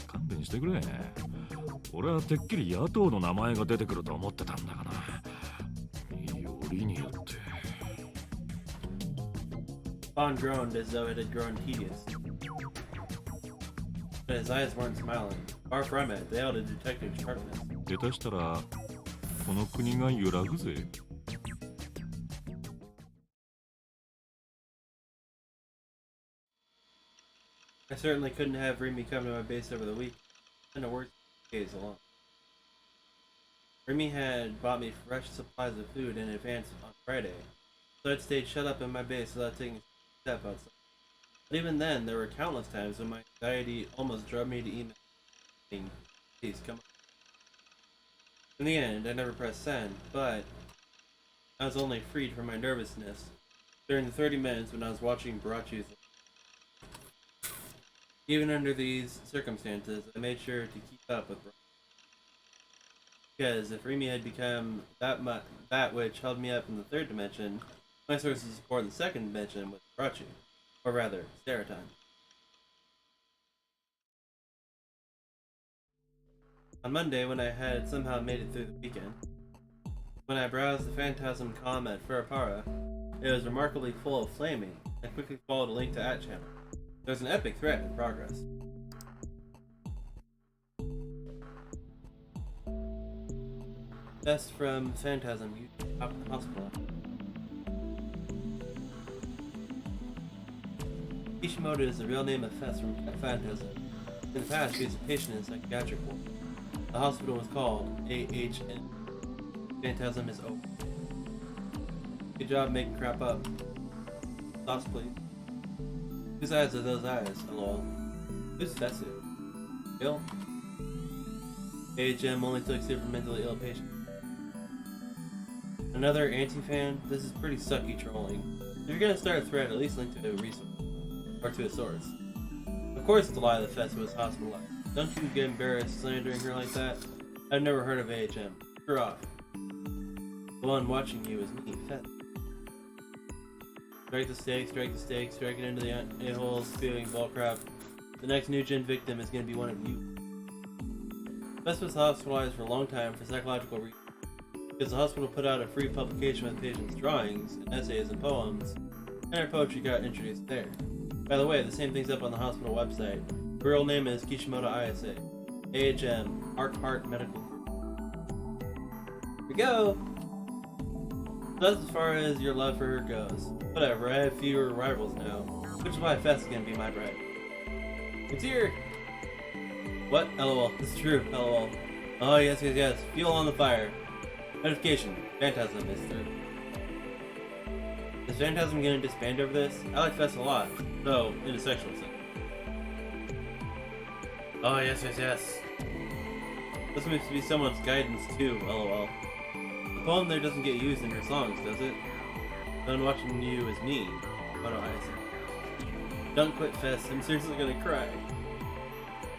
勘弁してくれ。俺はてっきり野党の名前が出てくると思ってたんだがな。よりによって。Bond groaned as though it had grown tedious. But his eyes weren't smiling. Far from it, they held a detective's sharpness. 下手したらこの国が揺らぐぜ。I certainly couldn't have Remy come to my base over the week. And a worse days alone. Remy had bought me fresh supplies of food in advance on Friday, so I'd stayed shut up in my base without taking a step outside. But even then, there were countless times when my anxiety almost drove me to email saying, "Please come on." In the end, I never pressed send, but I was only freed from my nervousness during the 30 minutes when I was watching Barachu's. Even under these circumstances, I made sure to keep up with Barachu. Because if Remy had become that which held me up in the third dimension, my source of support in the second dimension was Barachu. Or rather, Serotan. On Monday, when I had somehow made it through the weekend, When I browsed the Phantasm comment for Apara, it was remarkably full of flaming. I quickly followed a link to @channel. There's an epic threat in progress. Best from Phantasm, hospital. Kishimoto is the real name of Fest from Phantasm. In the past, he was a patient in psychiatric ward. The hospital was called AHN. Phantasm is open. Good job making crap up. Thoughts, please. Whose eyes are those eyes? Lol. Who's Fessu? Ill? AHM only took super mentally ill patients. Another anti-fan? This is pretty sucky trolling. If you're gonna start a thread, at least link to a resource. Or to a source. Of course it's a lie that Fess was hospitalized. Don't you get embarrassed slandering her like that? I've never heard of AHM. Screw off. The one watching you is me, Fess. Strike the stake, strike it into the a-hole, spewing bullcrap. The next new gen victim is gonna be one of you. Fess was hospitalized for a long time for psychological reasons. Because the hospital put out a free publication with patients' drawings, and essays, and poems, and her poetry got introduced there. By the way, the same thing's up on the hospital website. Her real name is Kishimoto ISA. AHM, Heart Medical Group. Here we go! That's as far as your love for her goes. Whatever, I have fewer rivals now, which is why Fess is gonna be my bride. It's here! What? LOL. This is true. LOL. Oh, yes. Fuel on the fire. Notification. Phantasm is through. Is Phantasm gonna disband over this? I like Fess a lot, though in a sexual sense. Oh, yes. This seems to be someone's guidance too, lol. The poem there doesn't get used in her songs, does it? Done watching you is me. What do I say? Don't quit, Fess. I'm seriously gonna cry.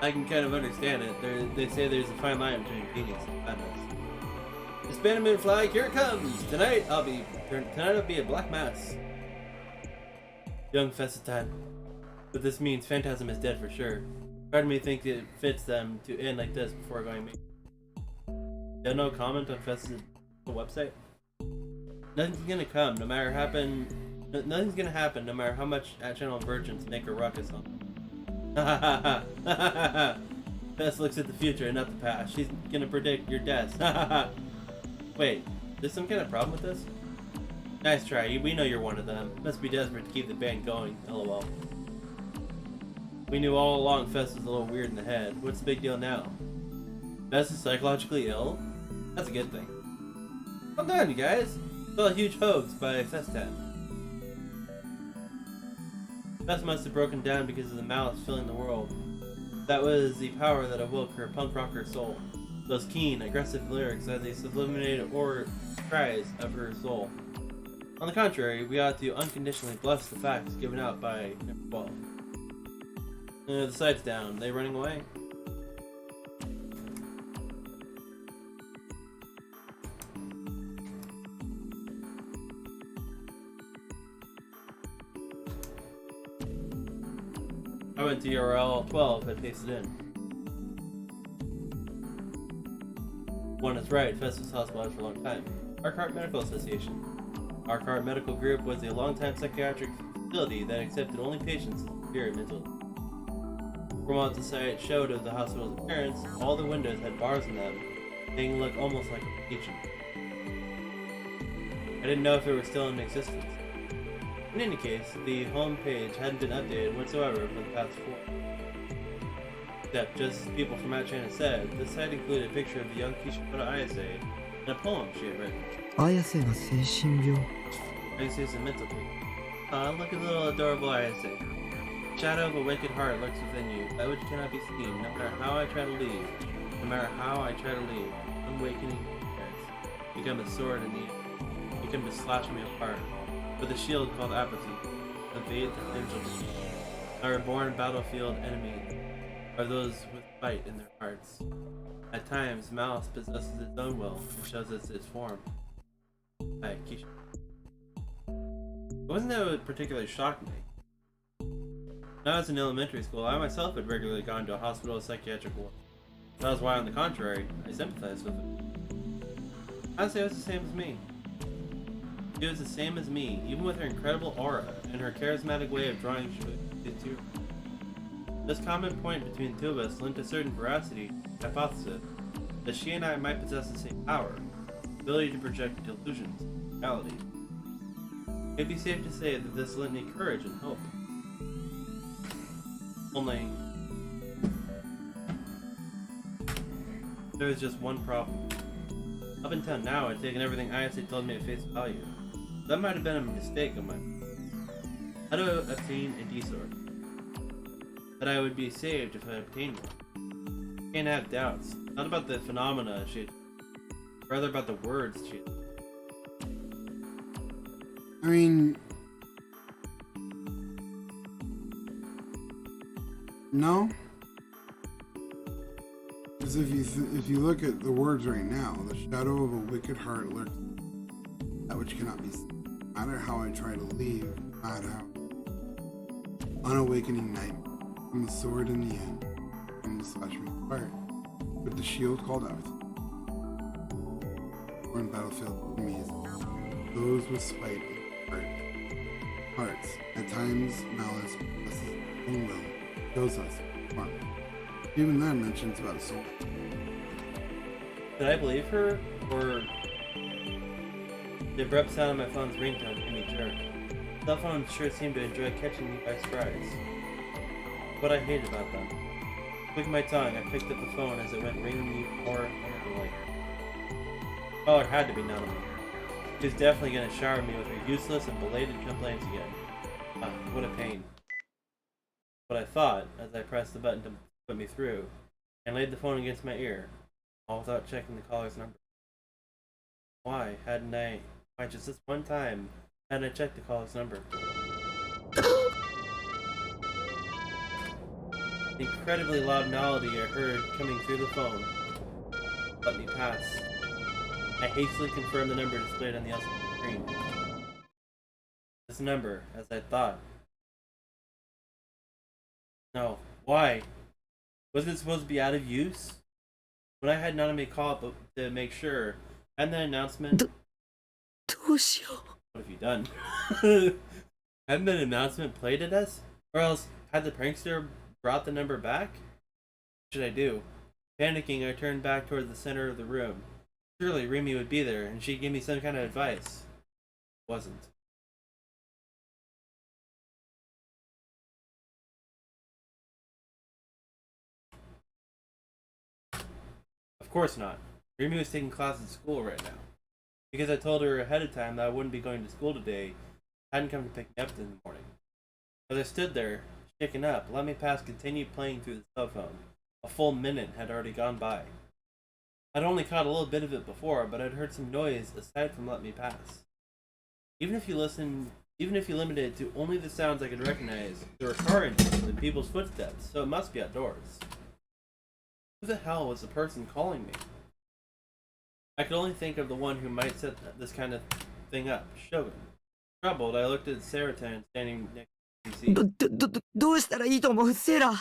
I can kind of understand it. They say there's a fine line between genius and madness. Disbandment flag, here it comes! Tonight I'll be a black mass. Young Fessitan. But this means Phantasm is dead for sure. Part of me thinks it fits them to end like this before going me. Got no comment on Fess's website? Nothing's gonna come, no matter nothing's gonna happen no matter how much channel virgins make a ruckus on. Fess looks at the future and not the past. She's gonna predict your death. Wait, there's some kind of problem with this? Nice try, we know you're one of them. Must be desperate to keep the band going, lol. We knew all along Fess was a little weird in the head. What's the big deal now? Fess is psychologically ill? That's a good thing. Well done, you guys! It's all a huge hoax by Fessitan. Fess must have broken down because of the malice filling the world. That was the power that awoke her punk rocker soul. Those keen, aggressive lyrics as they subliminated cries of her soul. On the contrary, we ought to unconditionally bless the facts given out by number 12. The site's down. Are they running away? I went to URL 12 and pasted in. One is right, Fess was hospitalized for a long time. Arkart Medical Association. Arkart Medical Group was a long-time psychiatric facility that accepted only patients with severe mental illness. From what the site showed of the hospital's appearance, all the windows had bars in them, making it look almost like a kitchen. I didn't know if it were still in existence. In any case, the home page hadn't been updated whatsoever for the past 4. Except, just as people from China said, the site included a picture of the young Kishimoto Ayase and a poem she had written. Ayaseが精神病. Ayase is a mental patient. Look at the little adorable Ayase. Shadow of a wicked heart lurks within you, that which cannot be seen, no matter how I try to leave. No matter how I try to leave, awakening parents. Become a sword in need. Become to slash me apart. With a shield called apathy. Evade the flames. Our reborn battlefield enemy are those with fight in their hearts. At times, malice possesses its own will and shows us its form. Hi, Kisha. It wasn't that it particularly shocked me. When I was in elementary school, I myself had regularly gone to a hospital psychiatric ward. That was why, on the contrary, I sympathized with it. I'd say it was the same as me. She was the same as me, even with her incredible aura and her charismatic way of drawing shit too. This common point between the two of us lent a certain veracity to the hypothesis that she and I might possess the same power, ability to project delusions, reality. It'd be safe to say that this lent me courage and hope. Only, there was just one problem. Up until now, I'd taken everything Ayase told me at face value. That might have been a mistake of mine. How to obtain a D-sword? That I would be saved if I obtained one. I can't have doubts. Not about the phenomena she had, rather about the words she had. I mean, no. Because if you look at the words right now, the shadow of a wicked heart lurks, that which cannot be seen. No matter how I try to leave, no matter how unawakening night, from the sword in the end, from the slash required, with the shield called out. Or in battlefield enemies, those with spite and hearts, at times malice, possesses own will, kills us, harm. Even that mentions about soul. Did I believe her, or the abrupt sound of my phone's ringtone made me jerk? Cell phones sure seem to enjoy catching me by surprise. What I hate about them. With my tongue, I picked up the phone as it went ringing more angrily. Caller had to be Nanami. She was definitely going to shower me with her useless and belated complaints again. Ah, what a pain. What I thought, as I pressed the button to put me through, and laid the phone against my ear, all without checking the caller's number. Why just this one time, hadn't I checked the caller's number? The incredibly loud melody I heard coming through the phone let me pass. I hastily confirmed the number displayed on the LCD screen. This number, as I thought. No. Why? Wasn't it supposed to be out of use? When I had Nanami call up to make sure, and the announcement... What have you done? Hadn't the announcement played at us? Or else, had the prankster brought the number back? What should I do? Panicking, I turned back toward the center of the room. Surely Remy would be there, and she'd give me some kind of advice. Wasn't. Of course not. Remy was taking classes at school right now. Because I told her ahead of time that I wouldn't be going to school today, I hadn't come to pick me up in the morning. As I stood there, shaken up, Let Me Pass continued playing through the cell phone. A full minute had already gone by. I'd only caught a little bit of it before, but I'd heard some noise aside from Let Me Pass. Even if you limited it to only the sounds I could recognize, there were car engines and people's footsteps, so it must be outdoors. Who the hell was the person calling me? I could only think of the one who might set this kind of thing up, Shogun. Troubled, I looked at Saratan standing next to the PC. どうしたらいいと思うセーラ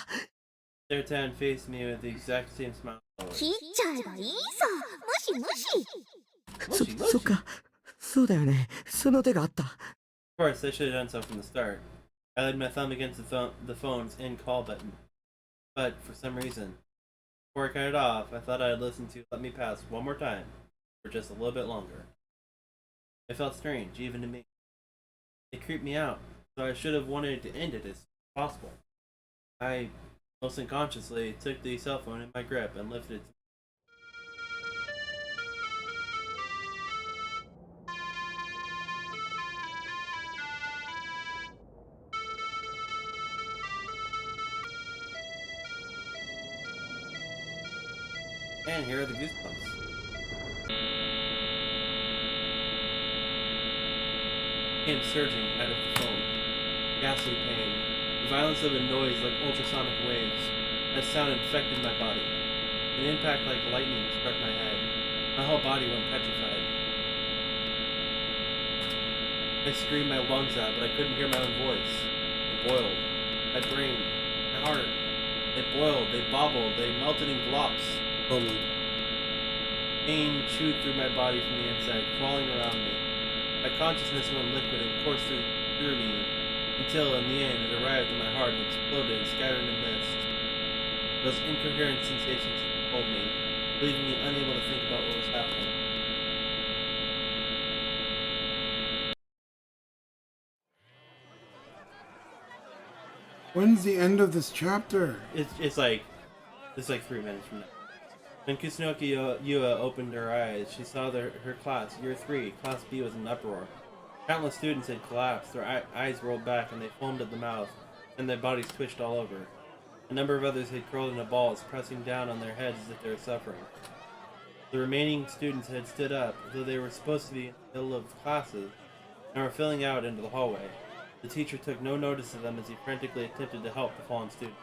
Saratan faced me with the exact same smile. 切っちゃえばいいさ。無視無視。そっか。そうだよね。その手があった。Of course, I should have done so from the start. I laid my thumb against the phone's end call button. But, for some reason, before I cut it off, I thought I'd listen to Let Me Pass one more time, for just a little bit longer. It felt strange, even to me. It creeped me out, so I should have wanted to end it as soon as possible. I, most unconsciously, took the cell phone in my grip and lifted it to and here are the goosebumps. Came surging out of the phone. Ghastly pain. The violence of a noise like ultrasonic waves. That sound infected my body. An impact like lightning struck my head. My whole body went petrified. I screamed my lungs out, but I couldn't hear my own voice. It boiled. My brain. My heart. They boiled. They bobbled. They melted in globs. Pain chewed through my body from the inside, crawling around me. My consciousness went liquid and coursed through me until, in the end, it arrived at my heart and exploded and scattered in mist. Those incoherent sensations controlled me, leaving me unable to think about what was happening. When's the end of this chapter? It's like 3 minutes from now. When Kusunoki Yua opened her eyes, she saw that her class, Year 3, Class B, was in uproar. Countless students had collapsed, their eyes rolled back and they foamed at the mouth, and their bodies twitched all over. A number of others had curled into balls, pressing down on their heads as if they were suffering. The remaining students had stood up, though they were supposed to be in the middle of classes, and were filing out into the hallway. The teacher took no notice of them as he frantically attempted to help the fallen students.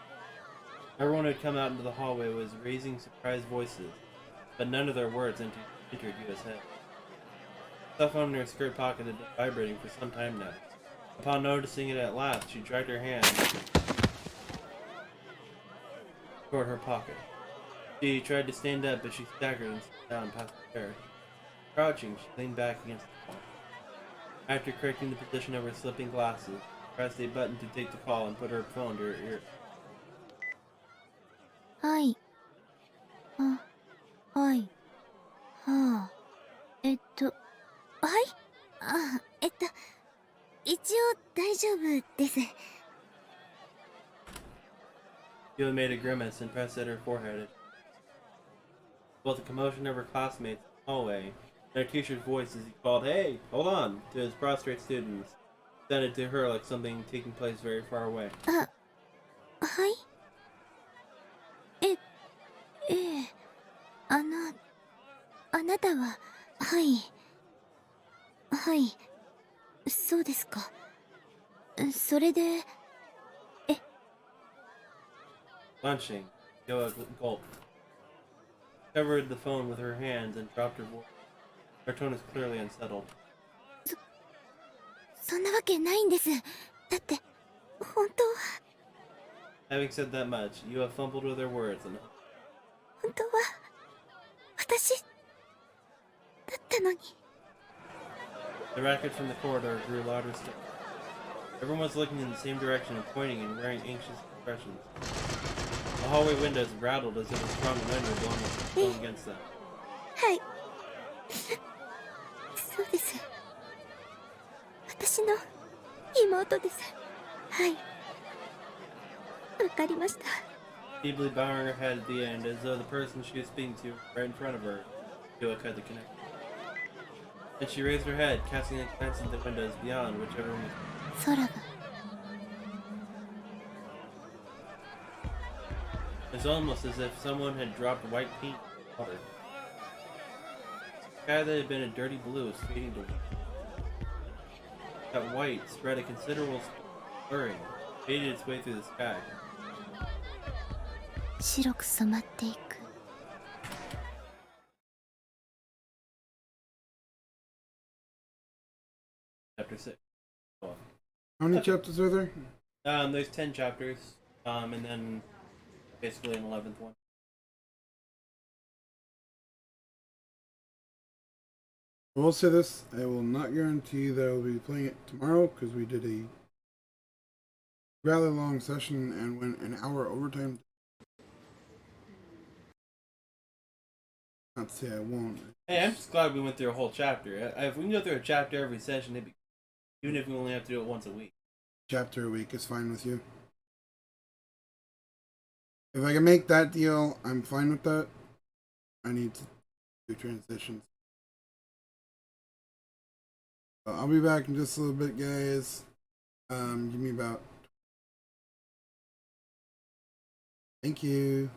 Everyone who had come out into the hallway was raising surprised voices, but none of their words entered Yua's head. The cell phone in her skirt pocket had been vibrating for some time now. Upon noticing it at last, she dragged her hand toward her pocket. She tried to stand up, but she staggered and sat down past the chair. Crouching, she leaned back against the wall. After correcting the position of her slipping glasses, she pressed a button to take the call and put her phone to her ear. はい。あ、はい。はあ。はい。一応大丈夫です。Yua made a grimace and pressed at her forehead. Both the commotion of her classmates in the hallway and her teacher's voice as he called, "Hey, hold on!" to his prostrate students sounded to her like something taking place very far away. はい。あなたは、はい。はい。そうですか。それで、Lunching, Yua gulped, covered the phone with her hands and dropped her voice. Her tone was clearly unsettled. そんなわけないんです。だって、本当は。Having said that much, Yua fumbled with her words and 本当は、私、だったのに。the racket from the corridor grew louder still. Everyone was looking in the same direction and pointing and wearing anxious expressions. The hallway windows rattled as if a strong wind were blowing against them. はい。そうです。私の妹です。はい。わかりました。Feebly bowing her head at the end as though the person she was speaking to right in front of her, Yua cut the connection. Then she raised her head, casting a glance at the windows beyond which everyone was. 空が。It's almost as if someone had dropped white paint in the water. The sky that had been a dirty blue was fading to white. That white spread a considerable blurring, faded its way through the sky. 白く染まっていく。Chapter 6. How many chapters are there? There's 10 chapters, and then basically an 11th one. I will say this, I will not guarantee that I will be playing it tomorrow because we did a rather long session and went an hour overtime. Not to say I won't. Hey, I'm just glad we went through a whole chapter. If we can go through a chapter every session, it'd be, even if we only have to do it once a week. Chapter a week is fine with you. If I can make that deal, I'm fine with that. I need to do transitions. I'll be back in just a little bit, guys. Give me about. Thank you.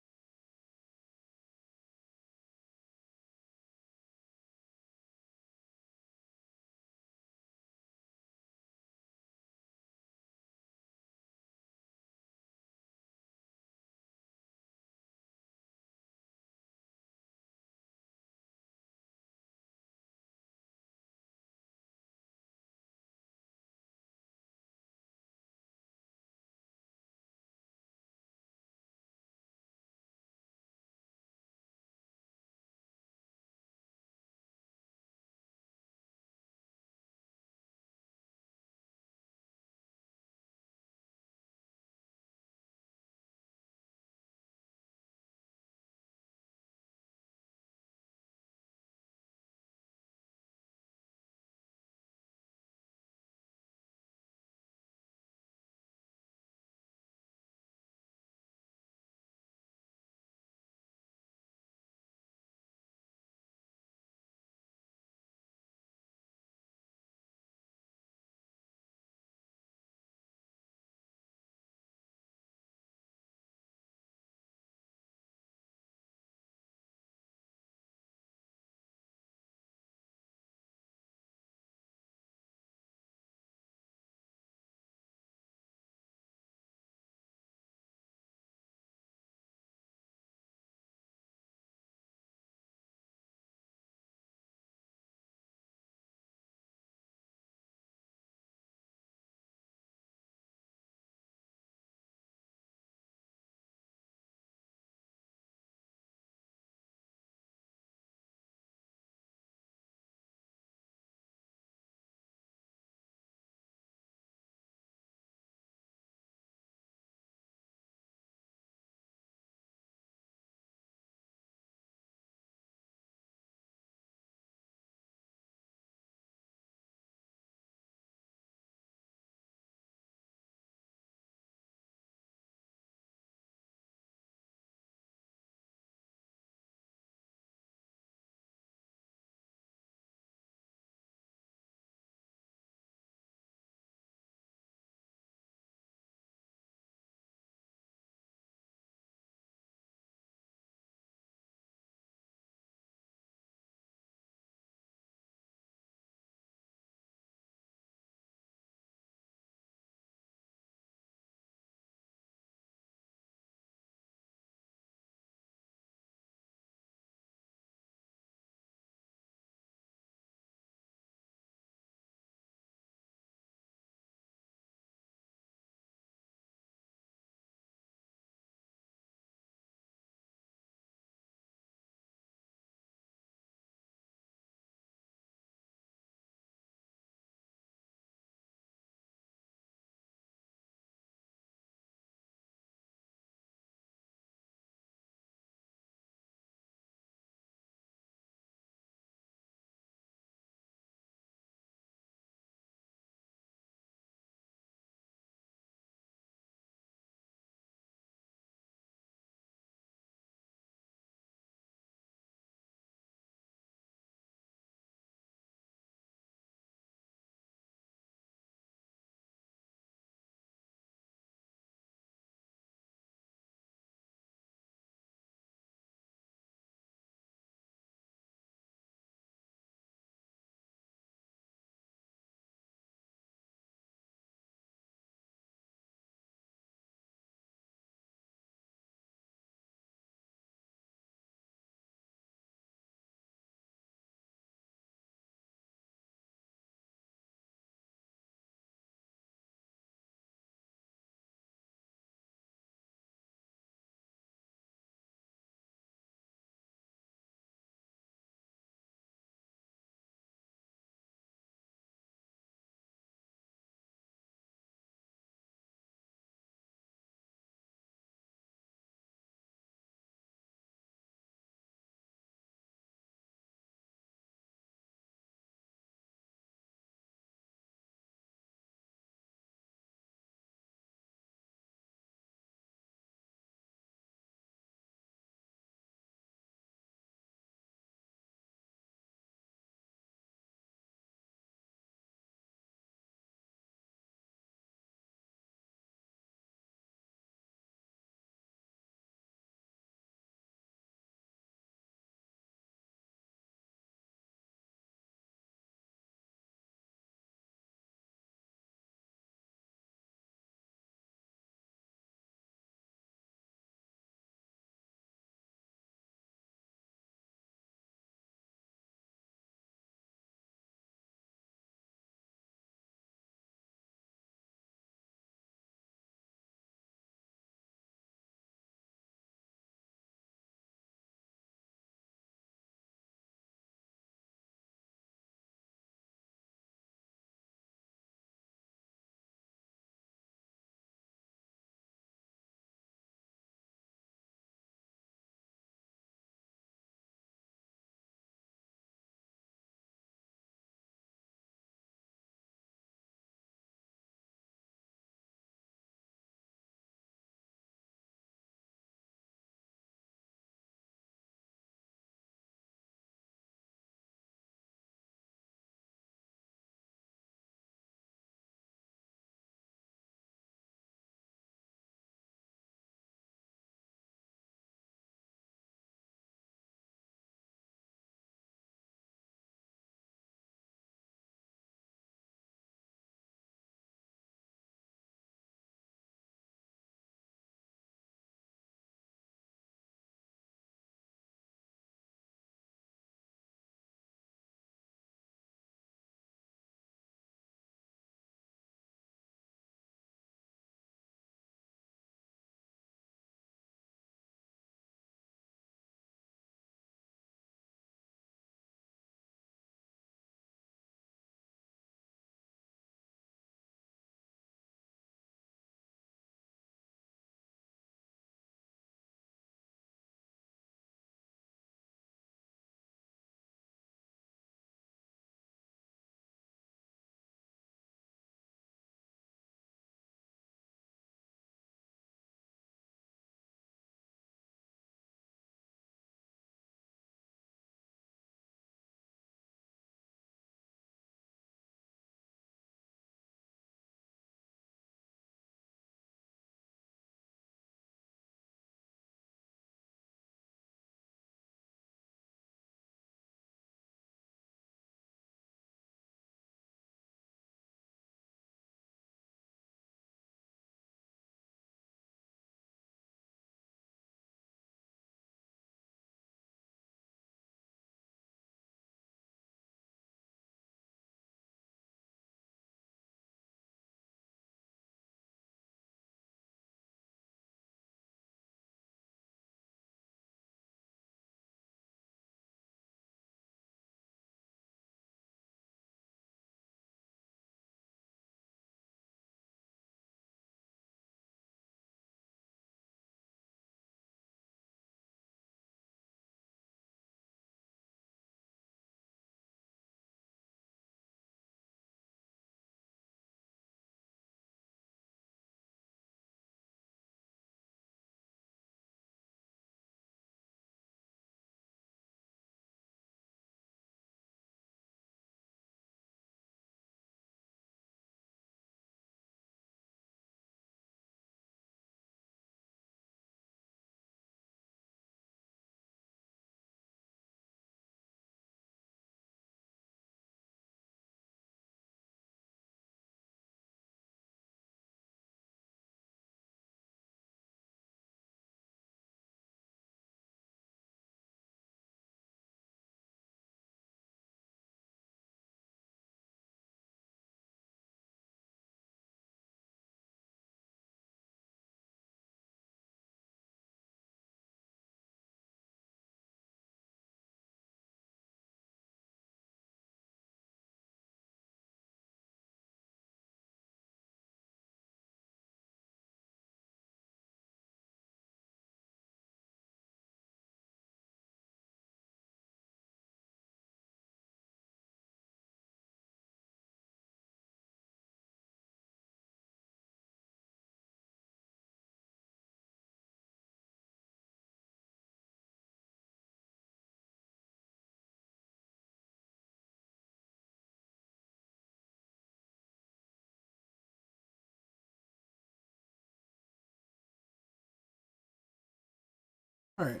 All right.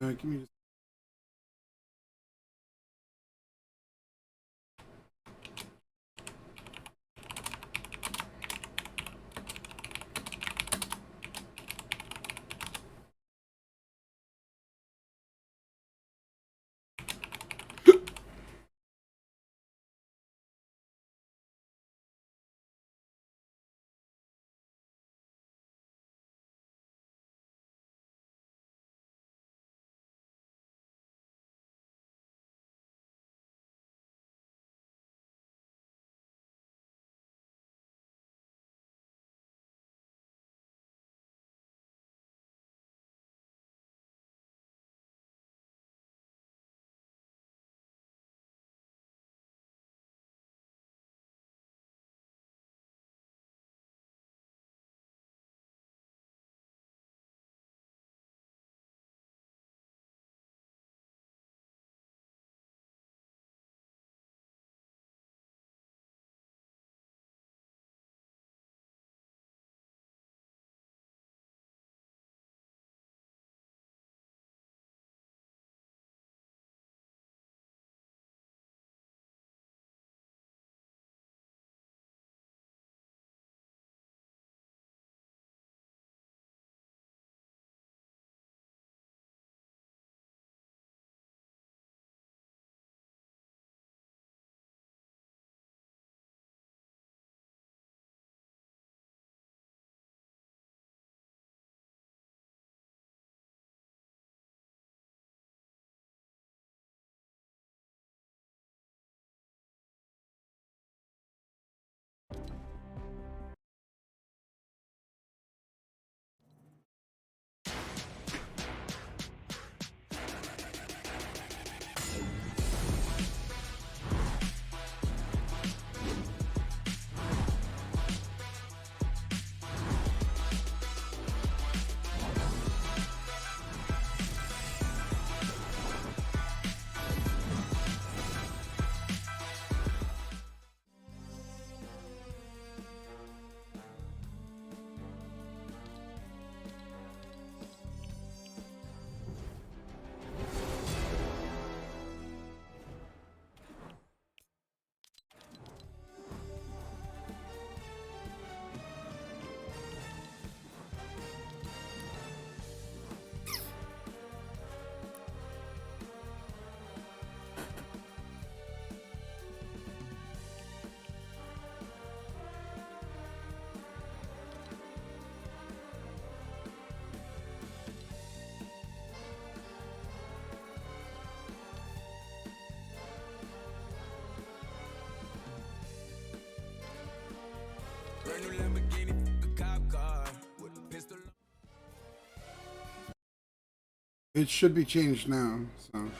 Give me just. It should be changed now, so.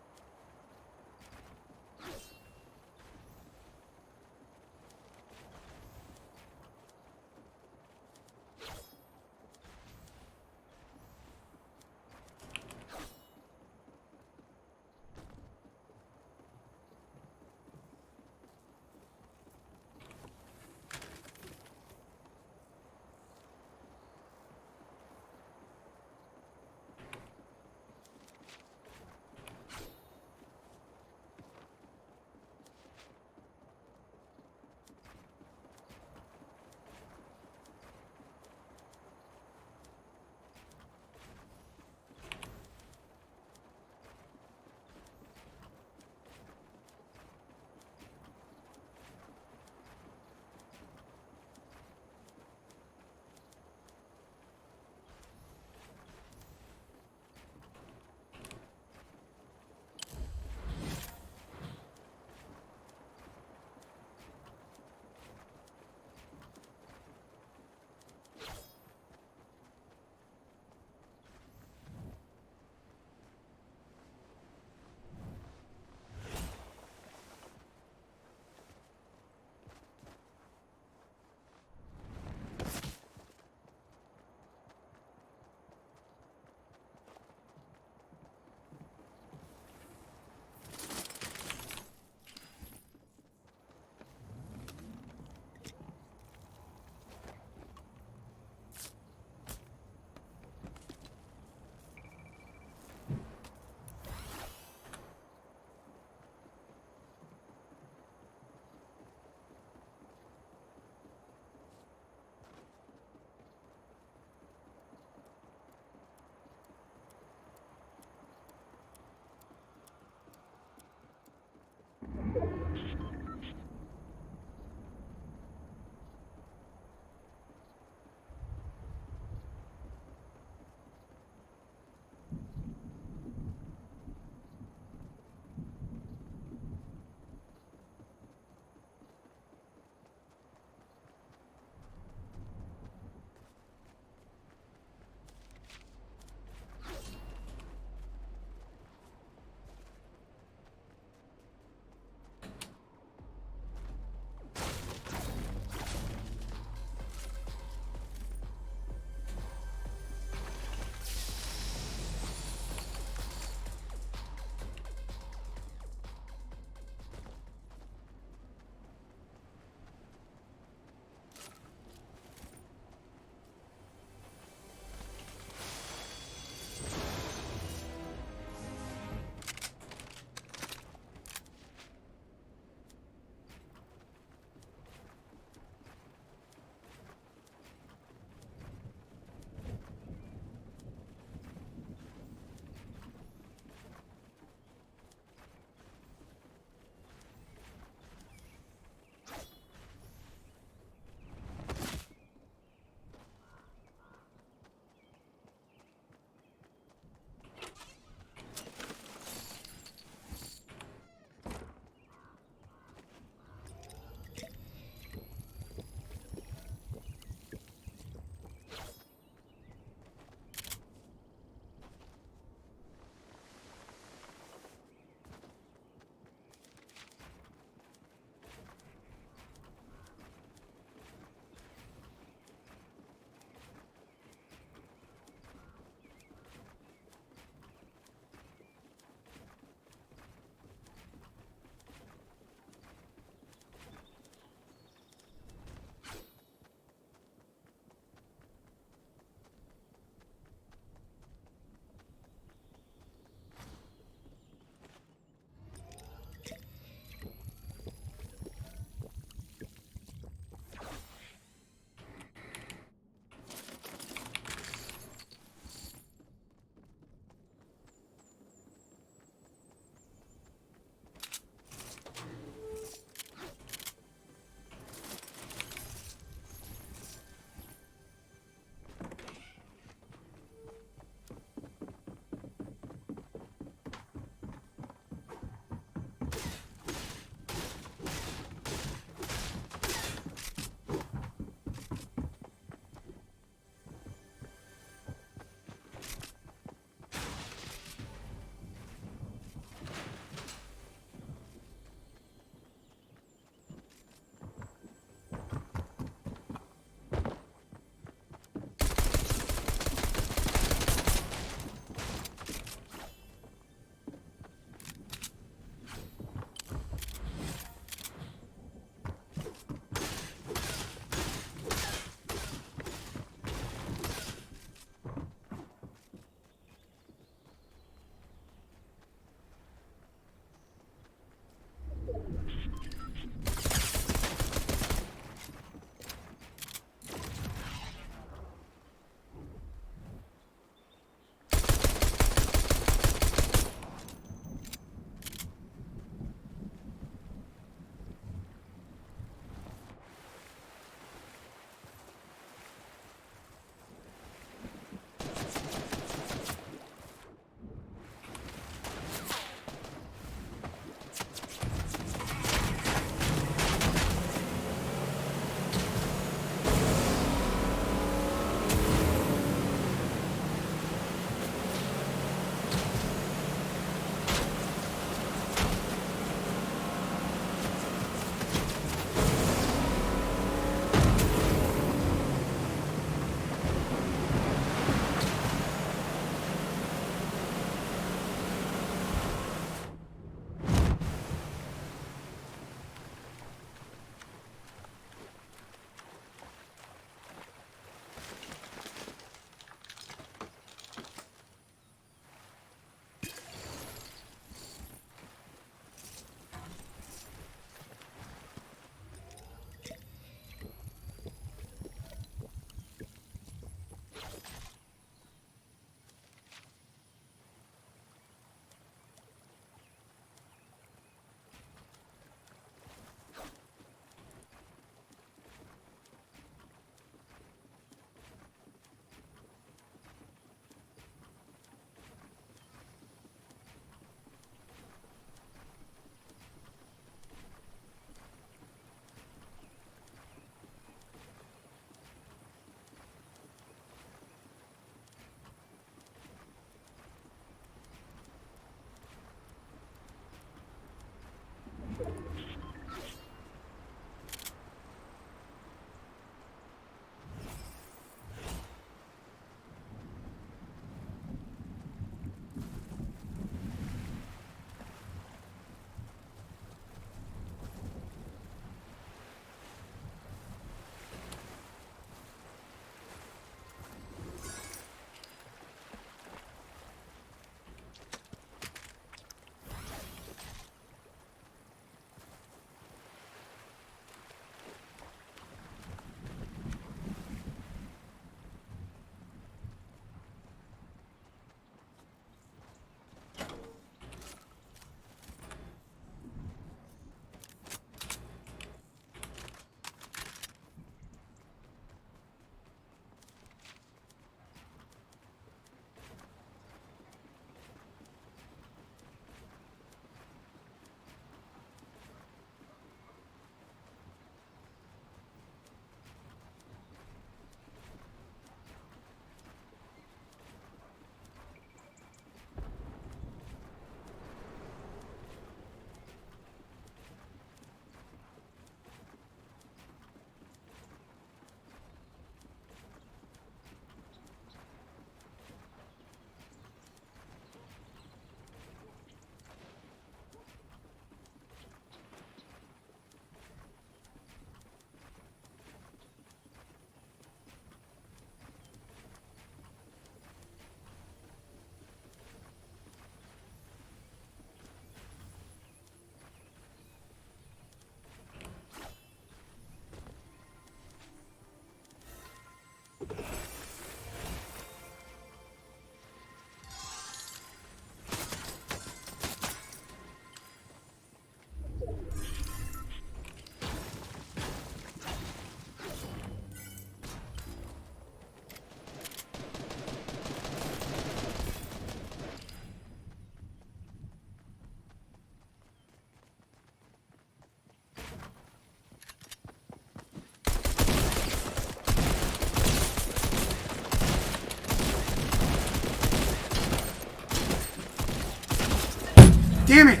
Damn it!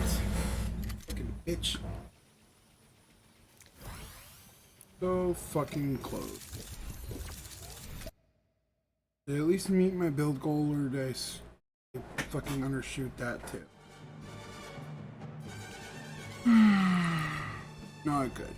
Fucking bitch. So fucking close. Did I at least meet my build goal, or did I fucking undershoot that too? Not good.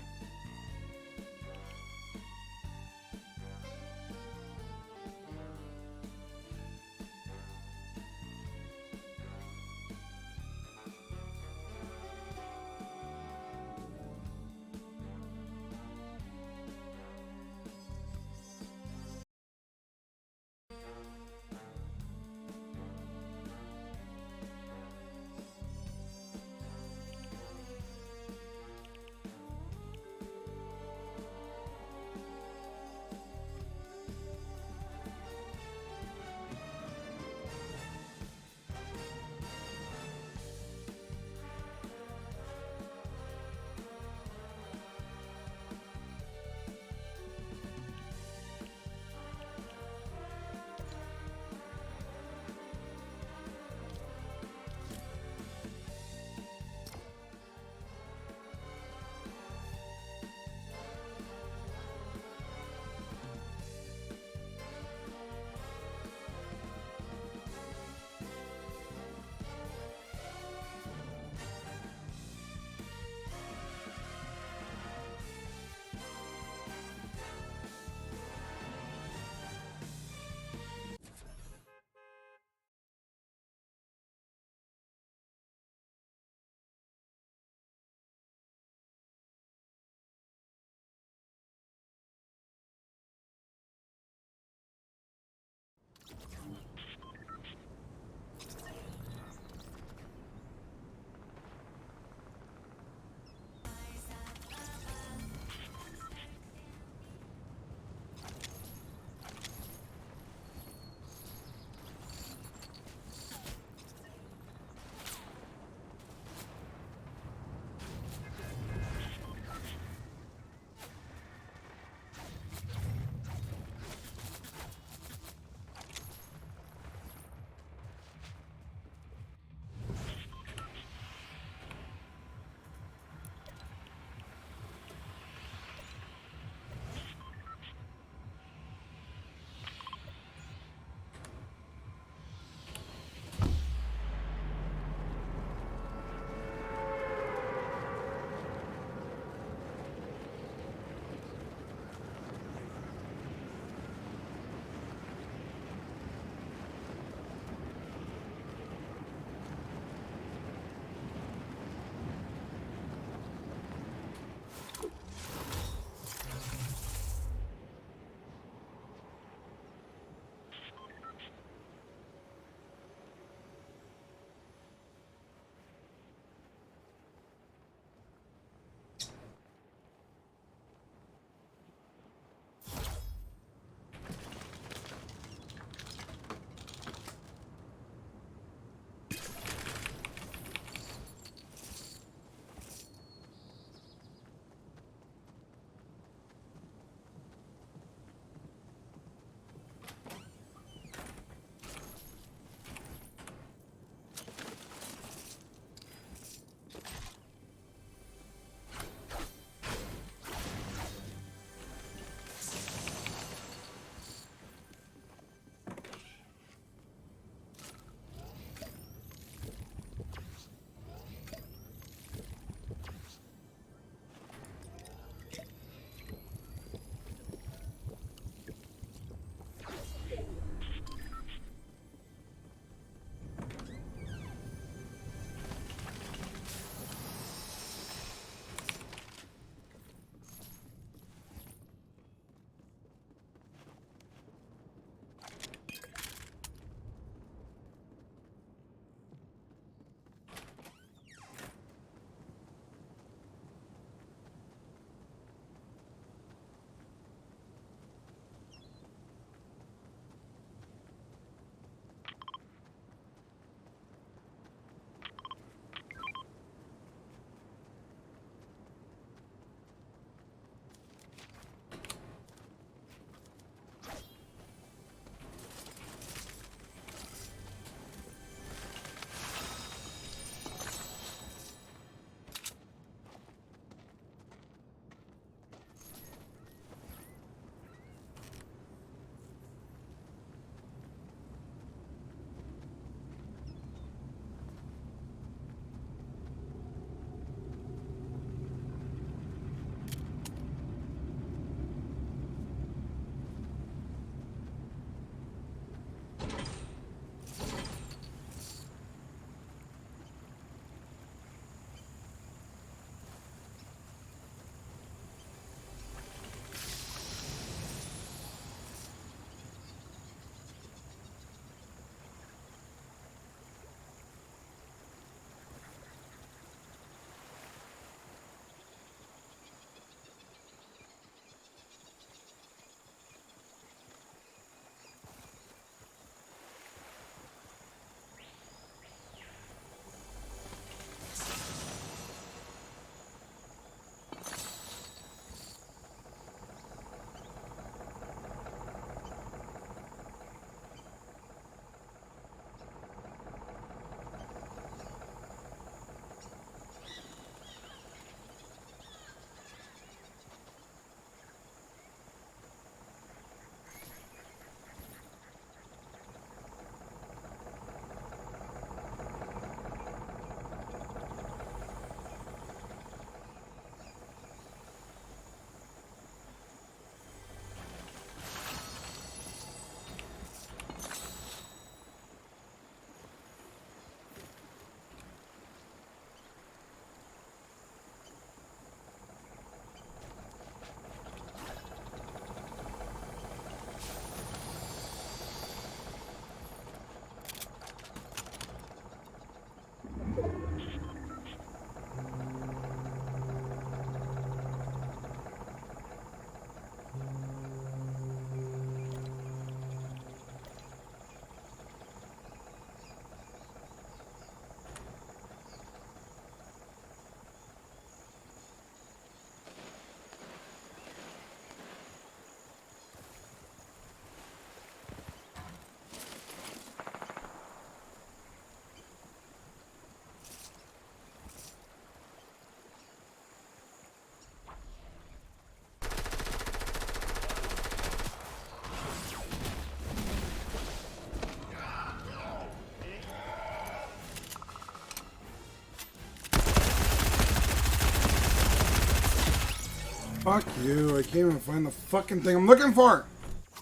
Fuck you. I can't even find the fucking thing I'm looking for.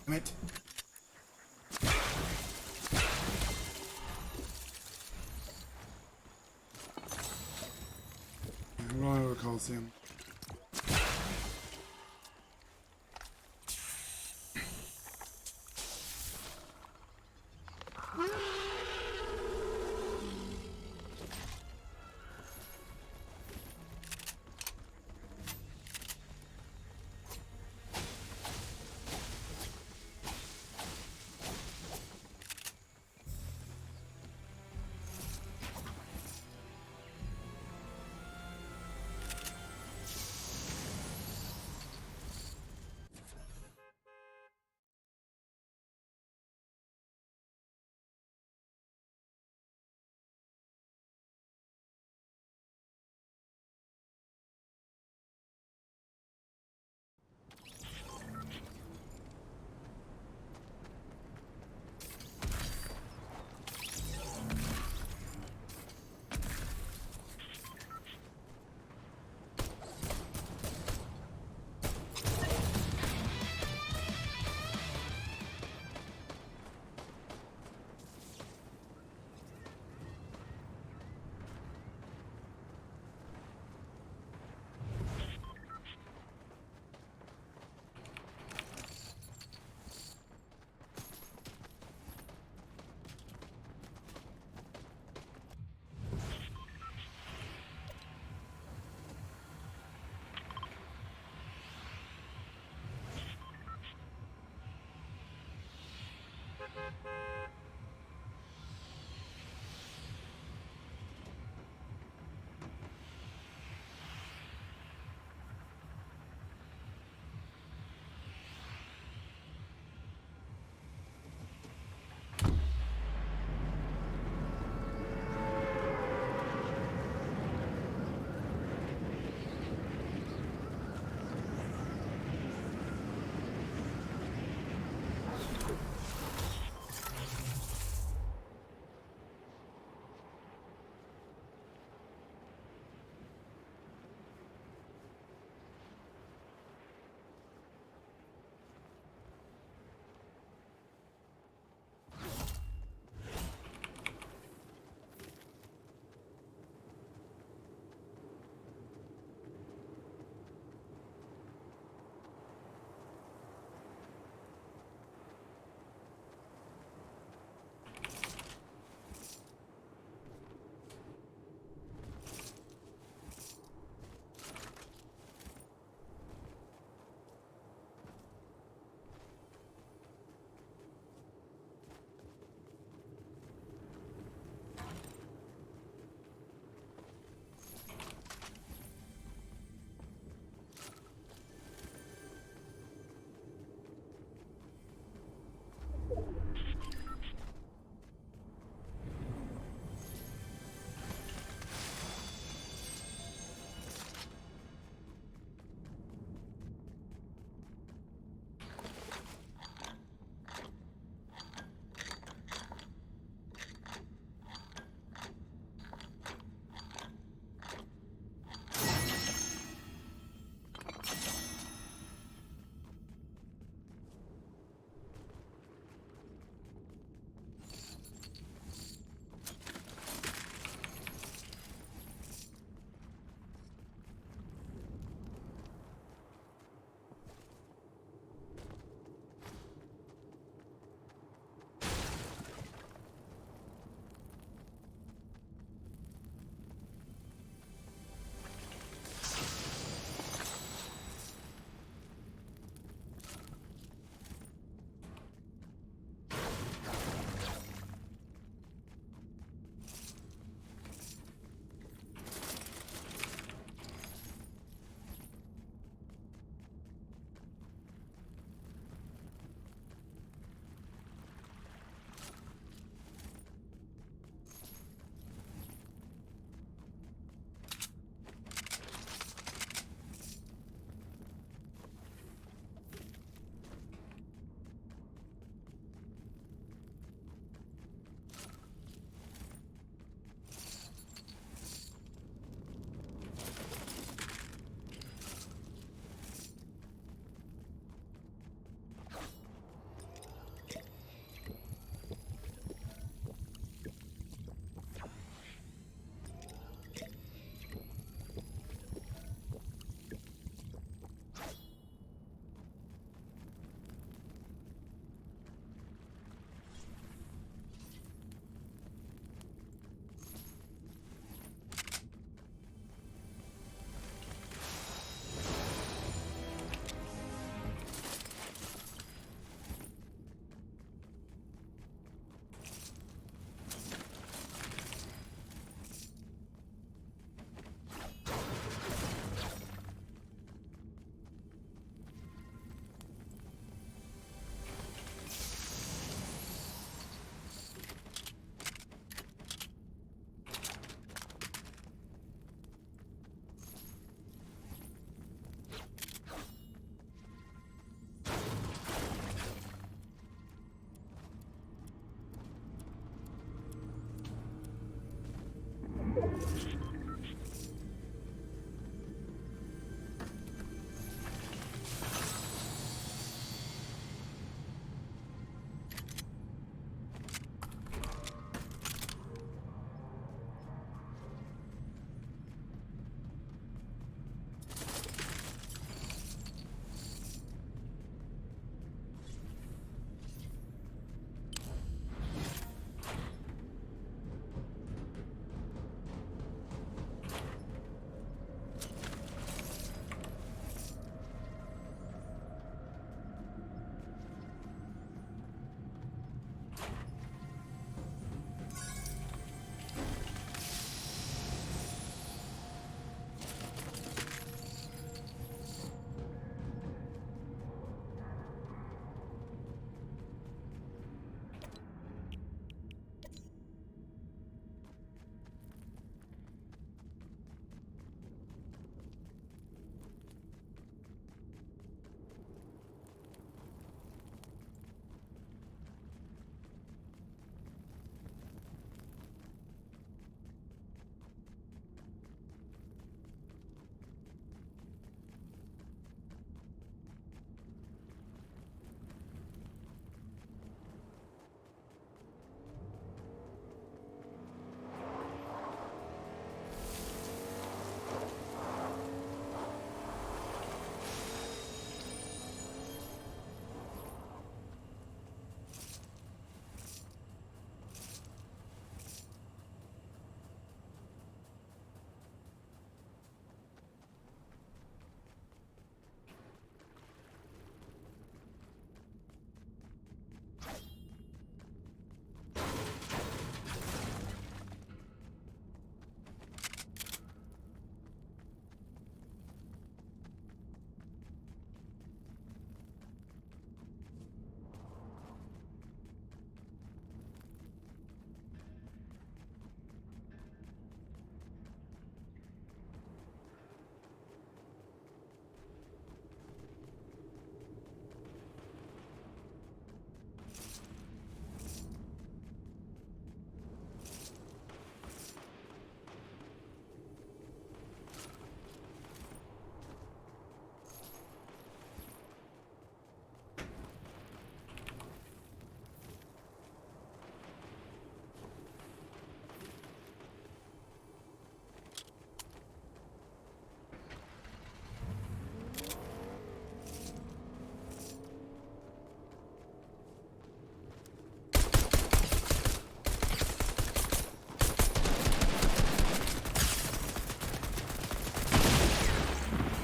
Damn it. I don't have a Coliseum.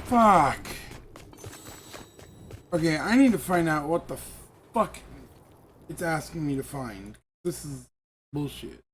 Fuck. Okay, I need to find out what the fuck it's asking me to find. This is bullshit.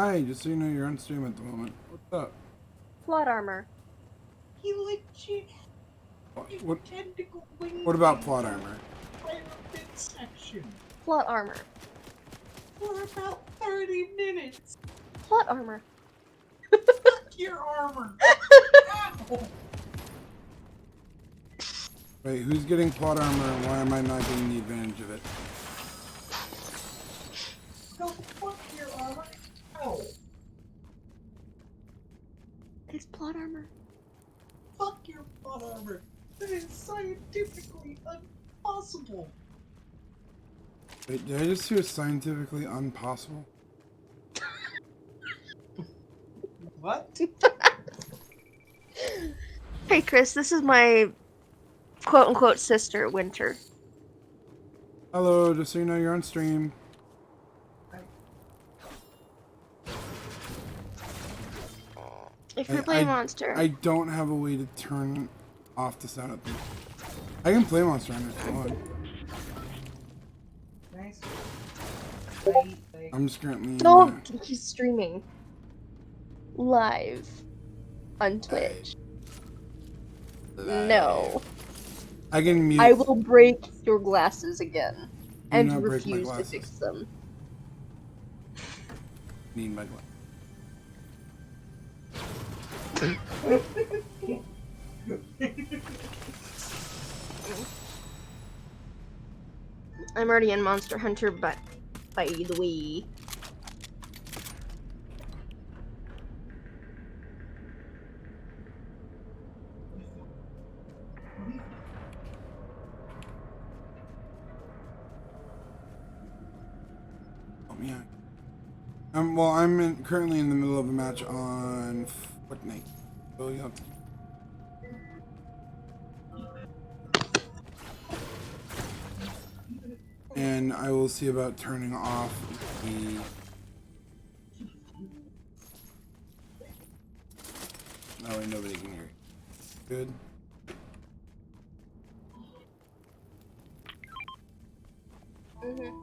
Hi, just so you know, you're on stream at the moment. What's up? Plot armor. He legit What, tentacle wings. what about plot armor? Right midsection Plot armor. for about 30 minutes. Plot armor. Fuck your armor. Ow. Wait, who's getting plot armor and why am I not getting the advantage of it? Go fuck your armor. Ow. It's plot armor. Fuck your plot armor. That is scientifically impossible. Wait, did I just hear scientifically impossible? What? Hey Chris, this is my quote-unquote sister, Winter. Hello, just so you know, you're on stream. If you're playing Monster. I don't have a way to turn off the sound of the... I can play Monster Hunter if you want. Nice. I'm just currently... Don't! He's streaming. Live. On Twitch. No. I can mute... I will break your glasses again. And not break my refuse to glasses. fix them. Need my glass. I'm already in Monster Hunter, but by the way. Yeah. Well, I'm currently in the middle of a match on Fortnite. So you have to... And I will see about turning off the... That way nobody can hear it. Good. Mm-hmm.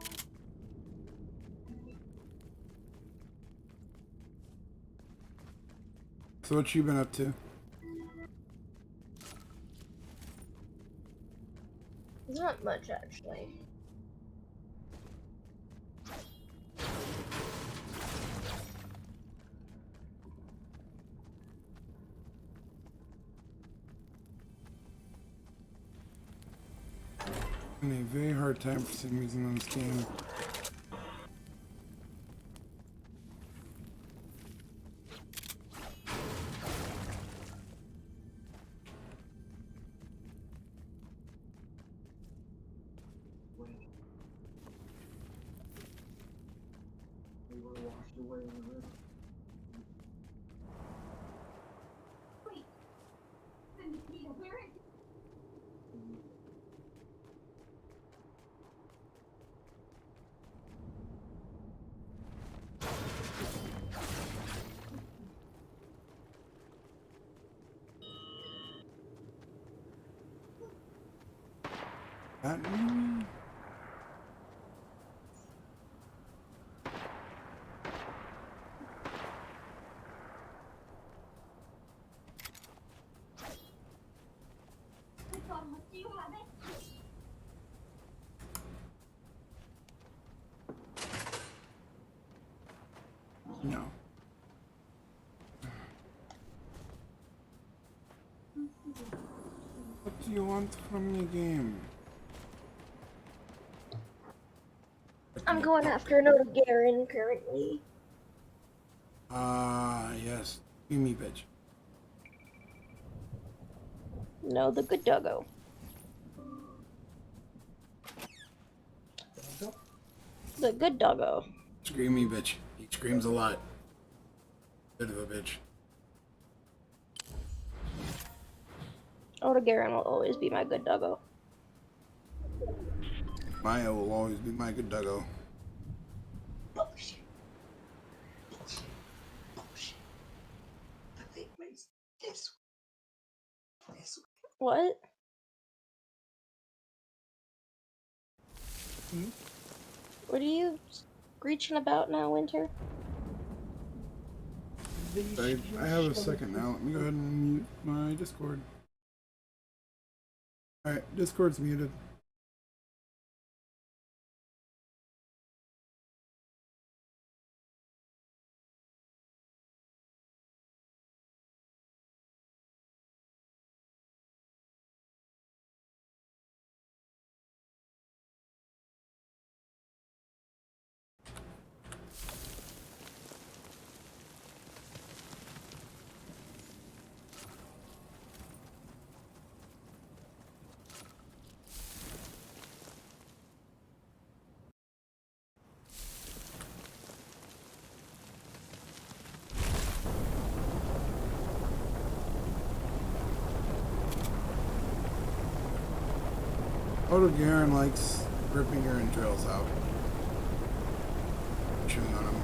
So what you been up to? Not much, actually. I'm having a very hard time for some reason on this game. That maybe? No. What do you want from the game? I'm going after another Garen currently. Yes. Give me, bitch. No, the good doggo. The good doggo. Screamy bitch. He screams a lot. Bit of a bitch. Oda Garen will always be my good doggo. Maya will always be my good doggo. Bullshit. Bullshit. Bullshit. The thing was this way. This way. What? What are you screeching about now, Winter? I have a second now. Let me go ahead and mute my Discord. Alright, Discord's muted. Odo Garen likes ripping your entrails out. Chewing on them.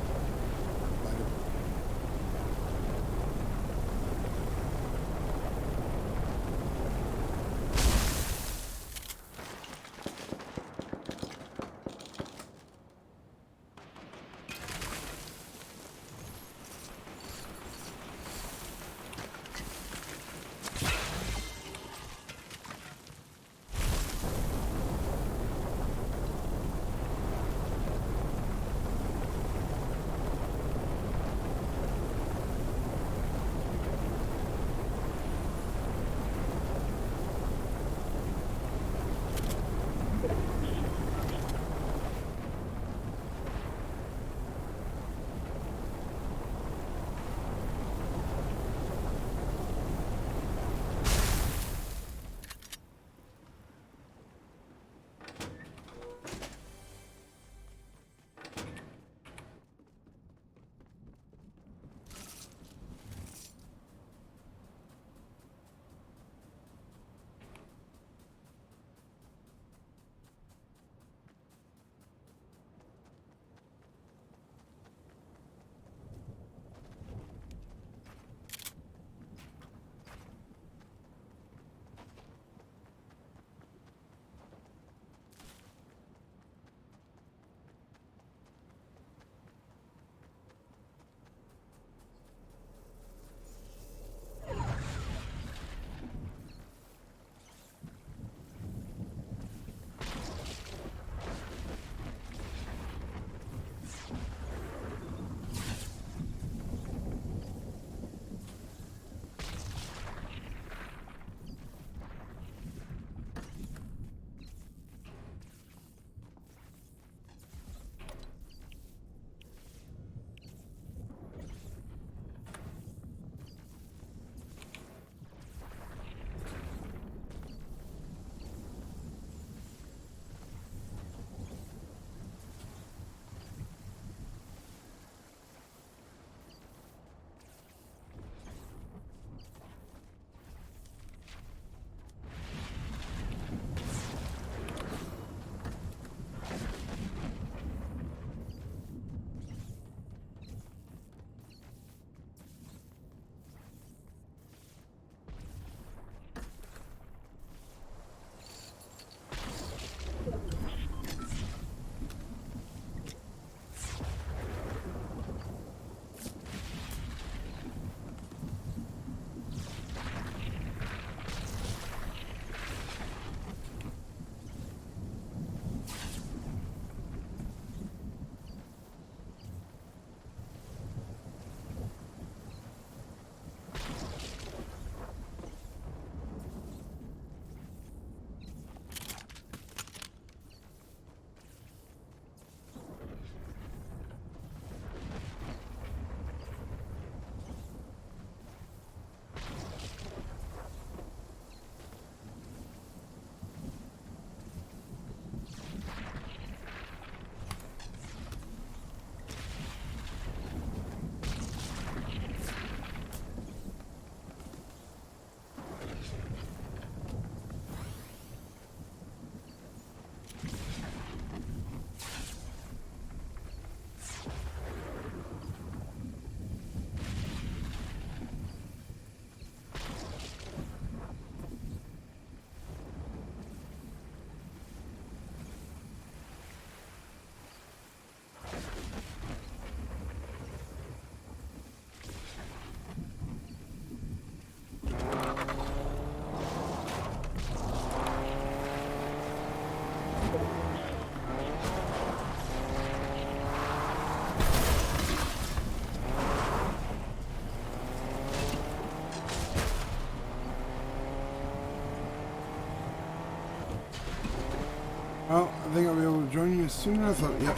think I'll be able to join you soon. I thought, yep,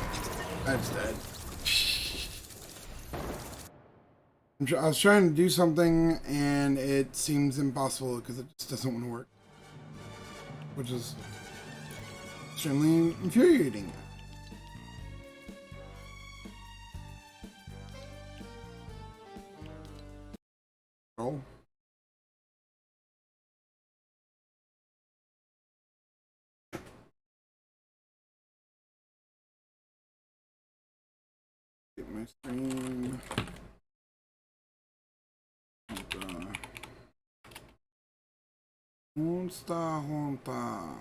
I just died. I was trying to do something and it seems impossible because it just doesn't want to work, which is extremely infuriating. Oh. Get my stream. Honta.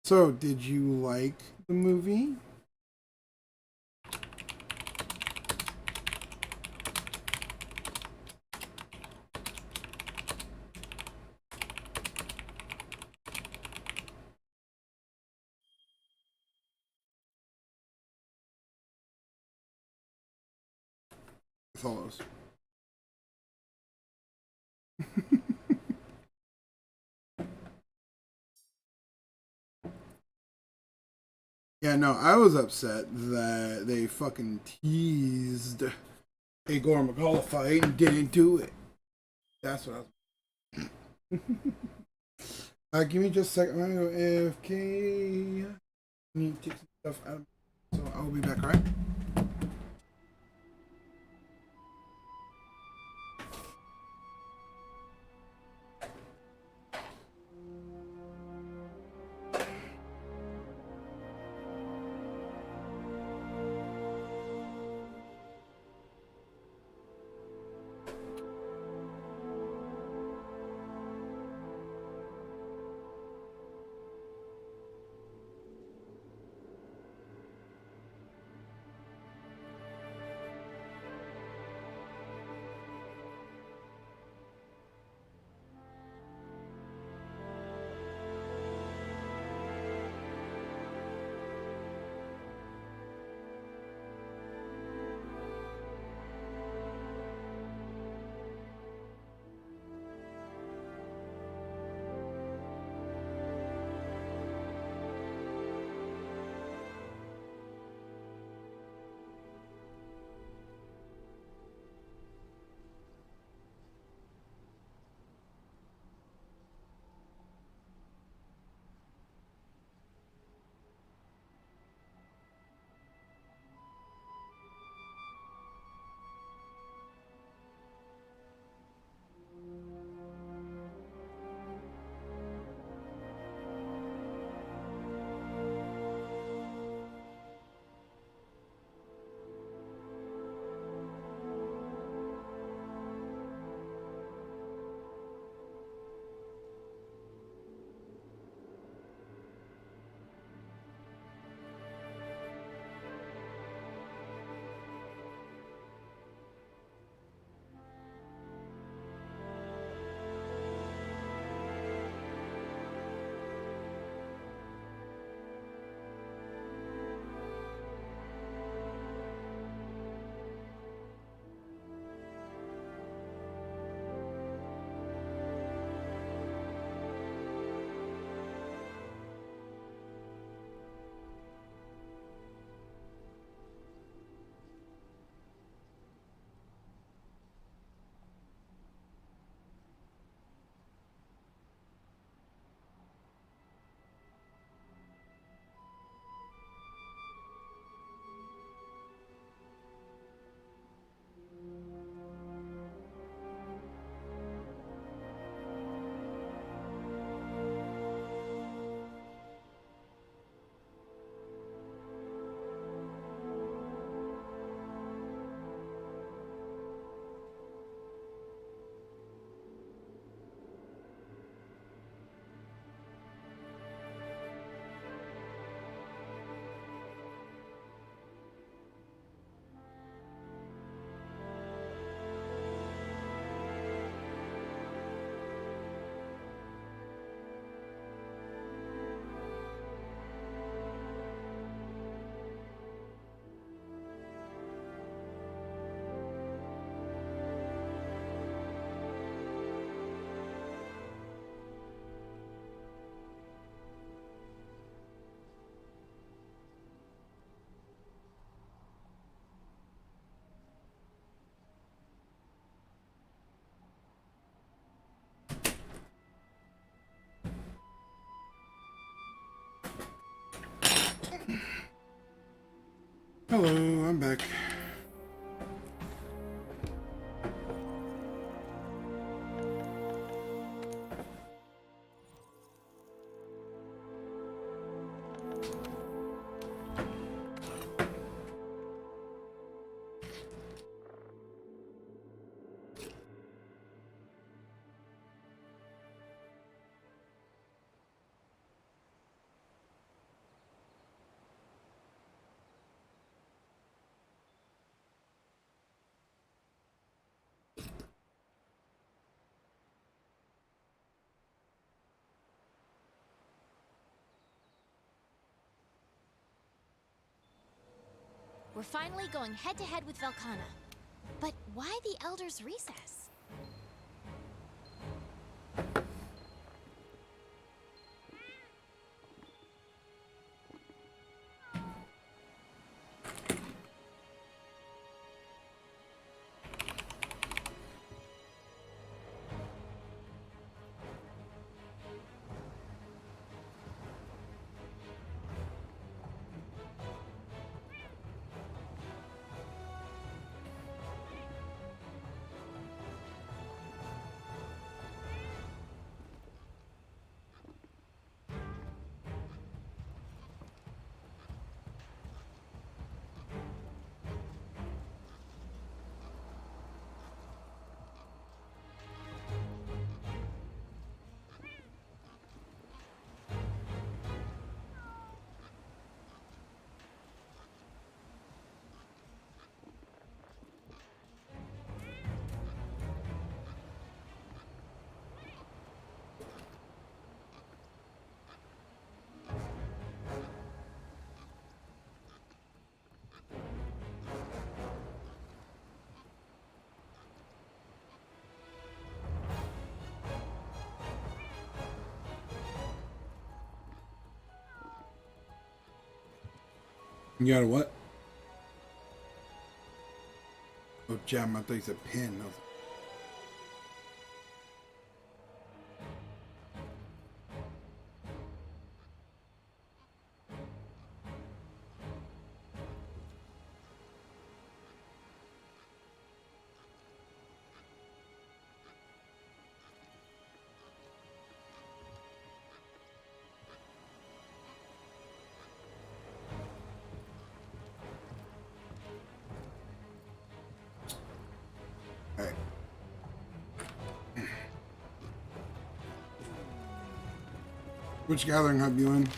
So, did you like the movie? Follows. Yeah, no, I was upset that they fucking teased a Gore McCullough fight and didn't do it. That's what I was. Give me just a second. I'm gonna go AFK. I need to take some stuff out. So I'll be back, alright? Hello, I'm back. We're finally going head-to-head with Velkhana. But why the Elder's Recess? You got a what? Oh, gem. I thought you said pin. I was Which gathering hub you in?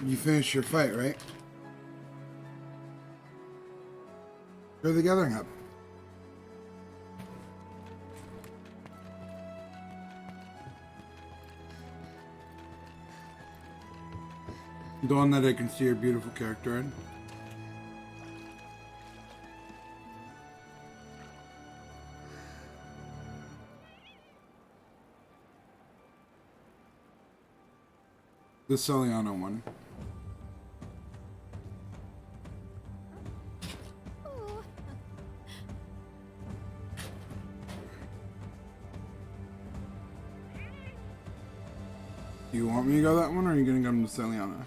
You finished your fight, right? Go to the gathering hub. The one that I can see your beautiful character in. The Celiano one. Do you want me to go that one, or are you gonna go to Celiana?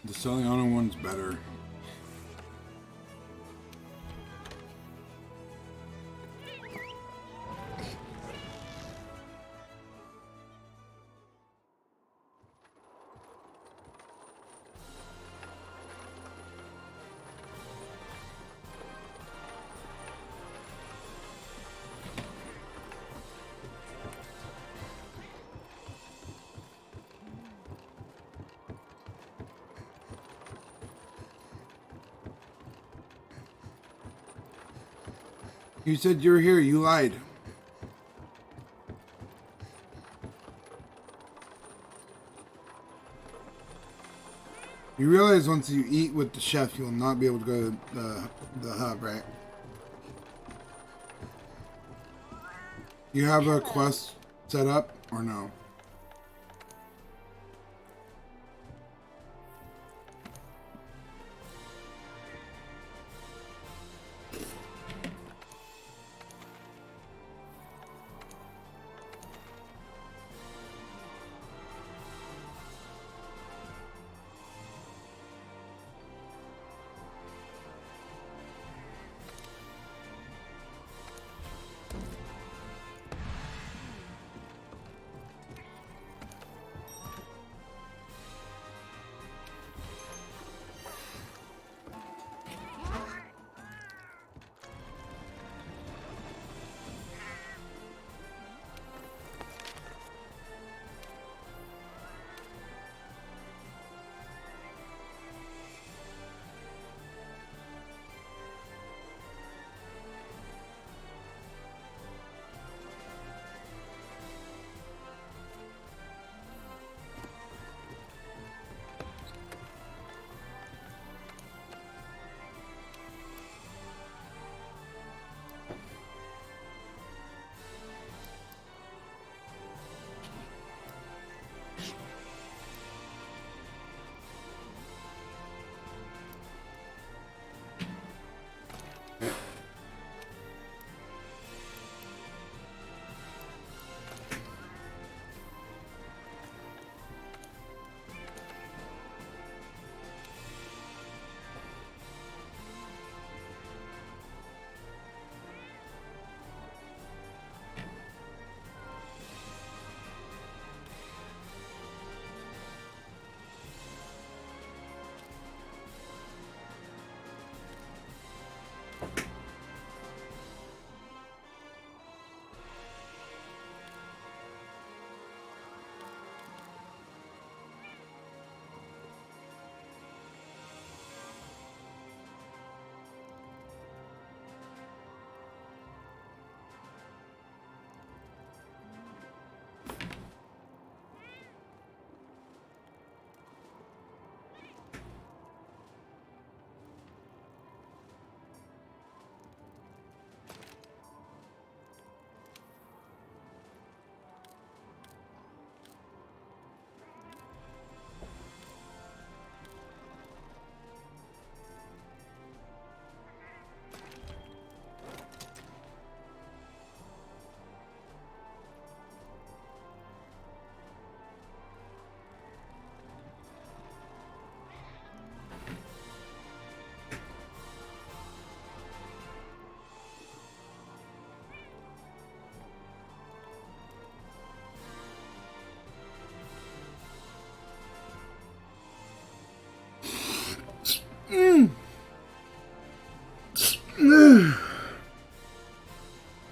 The Celiana one's better. You said you were here. You lied. You realize once you eat with the chef, you'll not be able to go to the hub, right? You have a quest set up, or no?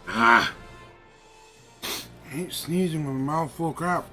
Ah! I hate sneezing with a mouth full of crap.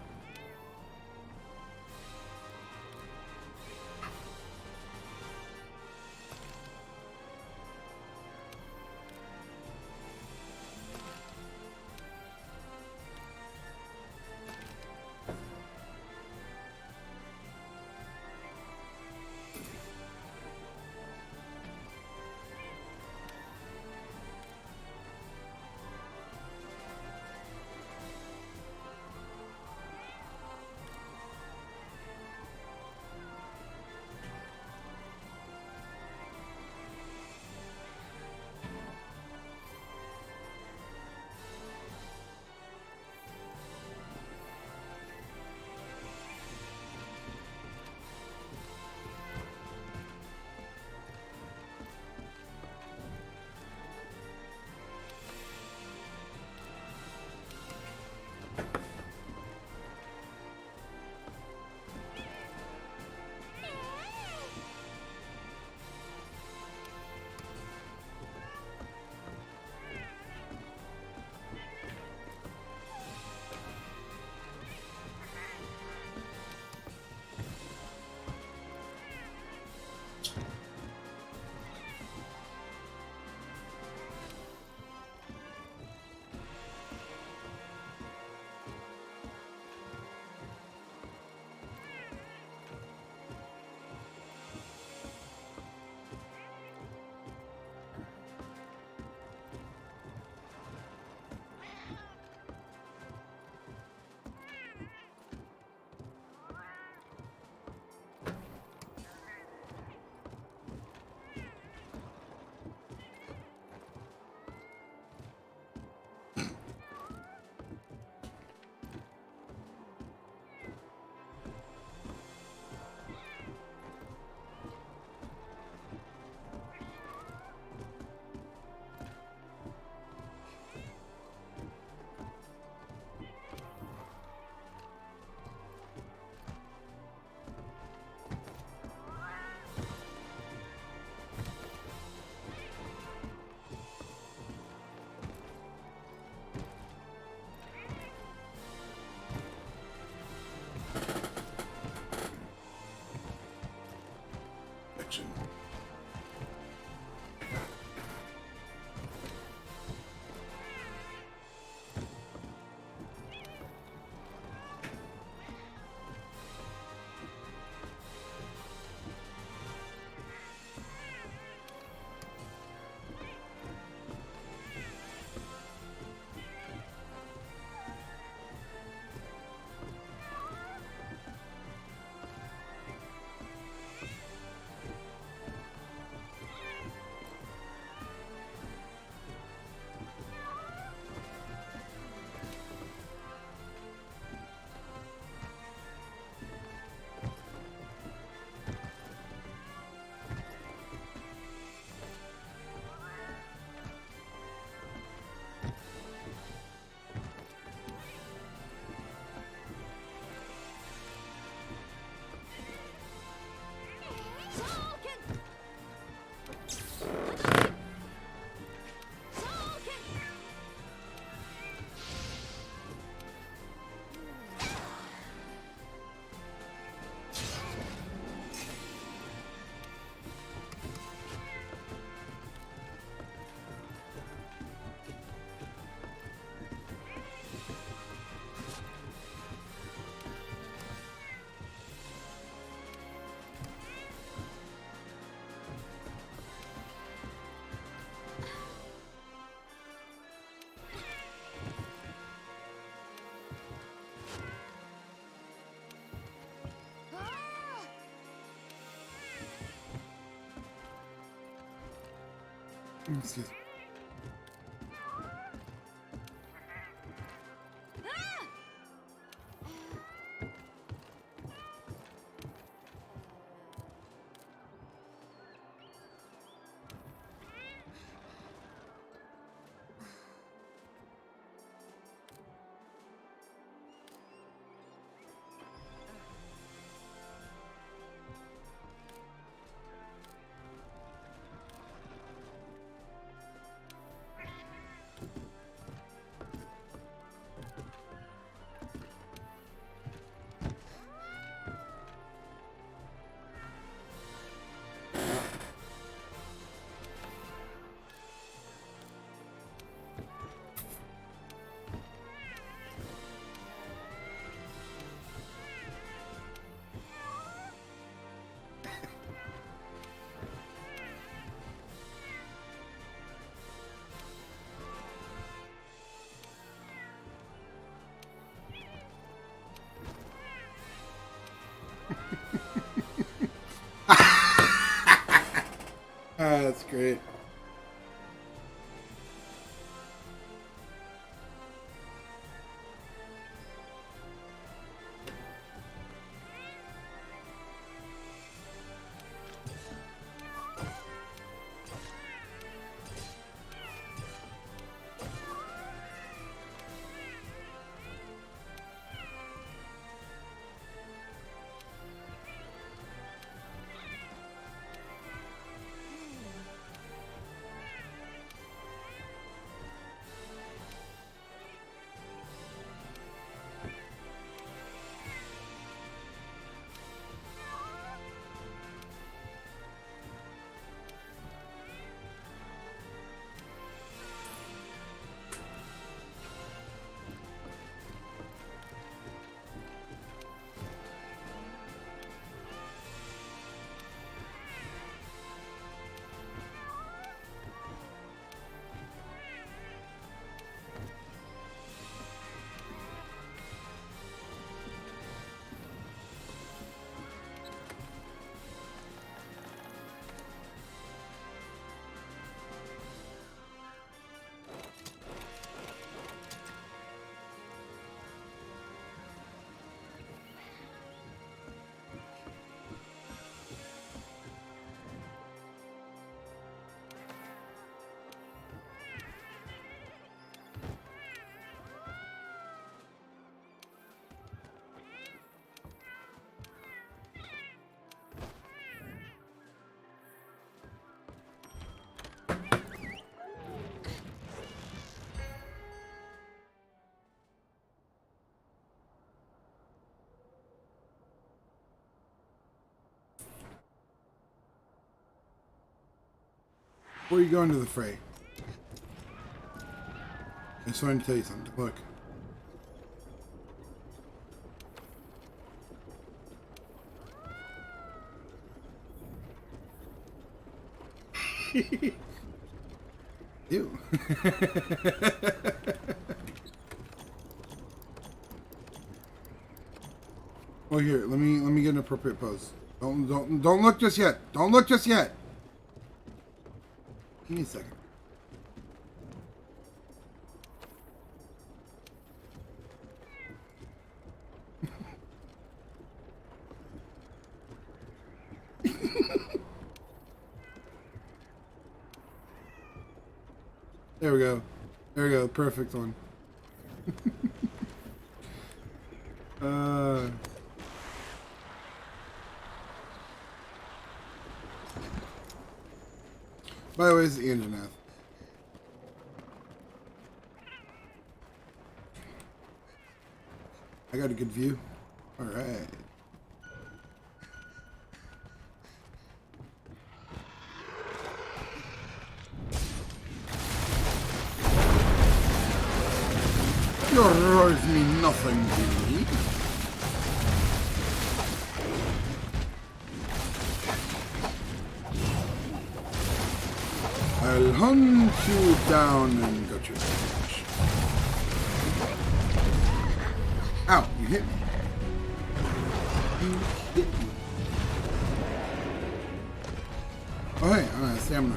Excuse me. That's great. Before you go into the fray, I just wanted to tell you something. Look. Ew. Oh, here, let me get an appropriate pose. Don't look just yet. Don't look just yet. Give me a second. There we go. There we go. Perfect one. By the way, it's the Anjanath. I got a good view. All right. Your roars mean nothing to me. I'll hunt you down and got you. Ow, you hit me. You hit me. Oh, hey, I'm out of stamina.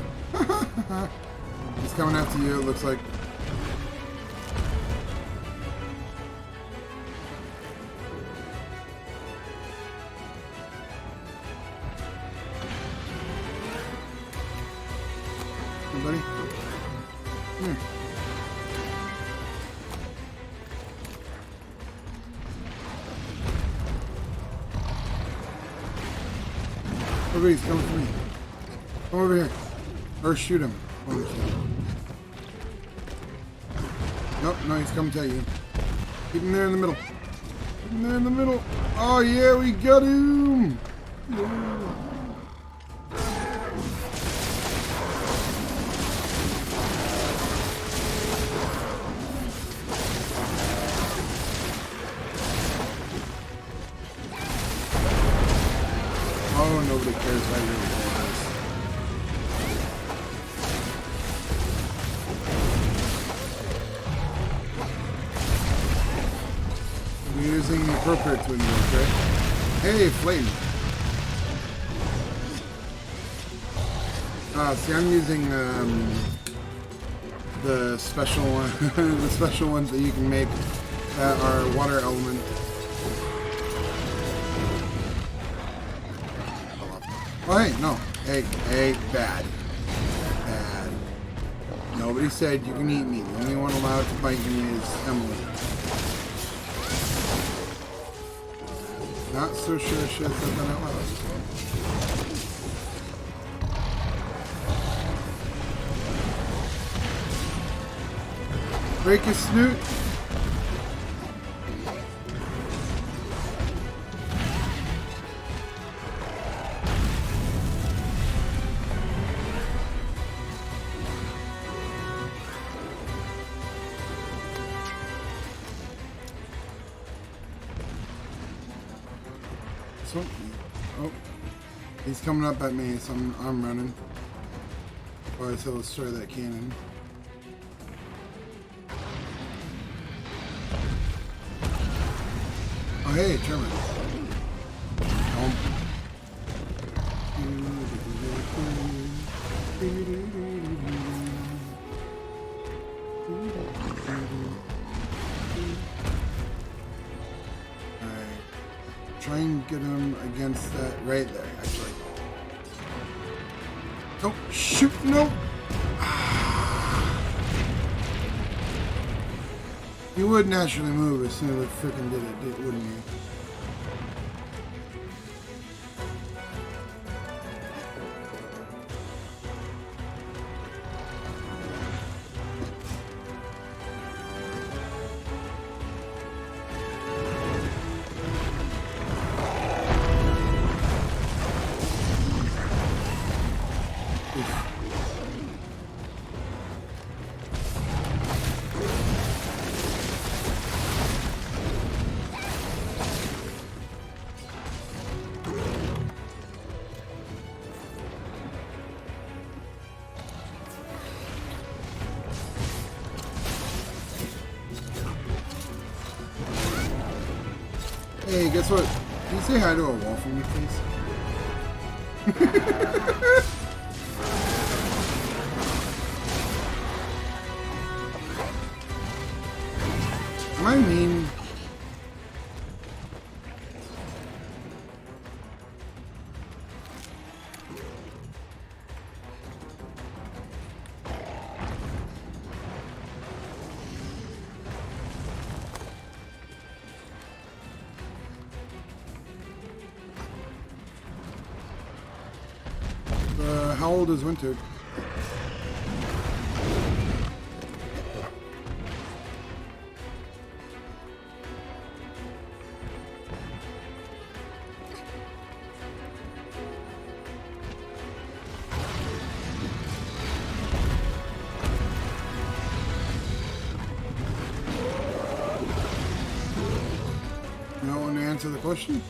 He's coming after you, it looks like. Hey, buddy. Come here. Everybody's coming for me. Come over here. Or shoot him. Nope, no, he's coming to you. Keep him there in the middle. Keep him there in the middle. Oh yeah, we got him! Yeah. Oh, nobody cares how you're this. We're using the appropriate twin move, okay? Hey, Flame! See, I'm using the special the special ones that you can make that are water element. Oh, hey, no. Hey, bad. Bad. Nobody said you can eat me. The only one allowed to bite me is Emily. Not so sure she has something out loud. Break his snoot. So, oh, he's coming up at me, so I'm running. Or so let's destroy that cannon. Oh hey, Trevor. Try and get him against that right there, actually. Oh, shoot, no! He would naturally move as soon as it freaking did it, wouldn't he? Hey, guess what? Can you say hi to a wall for me, please? Am I mean? How old is Winter? You don't want to answer the question?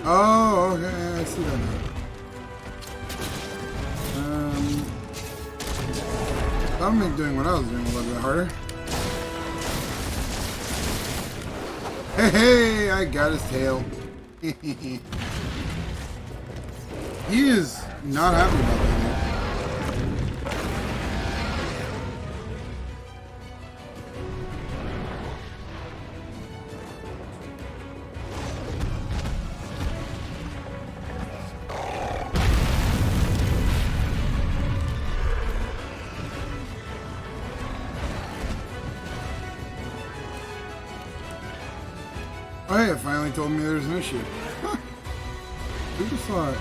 Oh, okay, I see that now. That'll make doing what I was doing a little bit harder. Hey, I got his tail. He is not happy about that. Oh yeah, it finally told me there's an issue. Who just thought?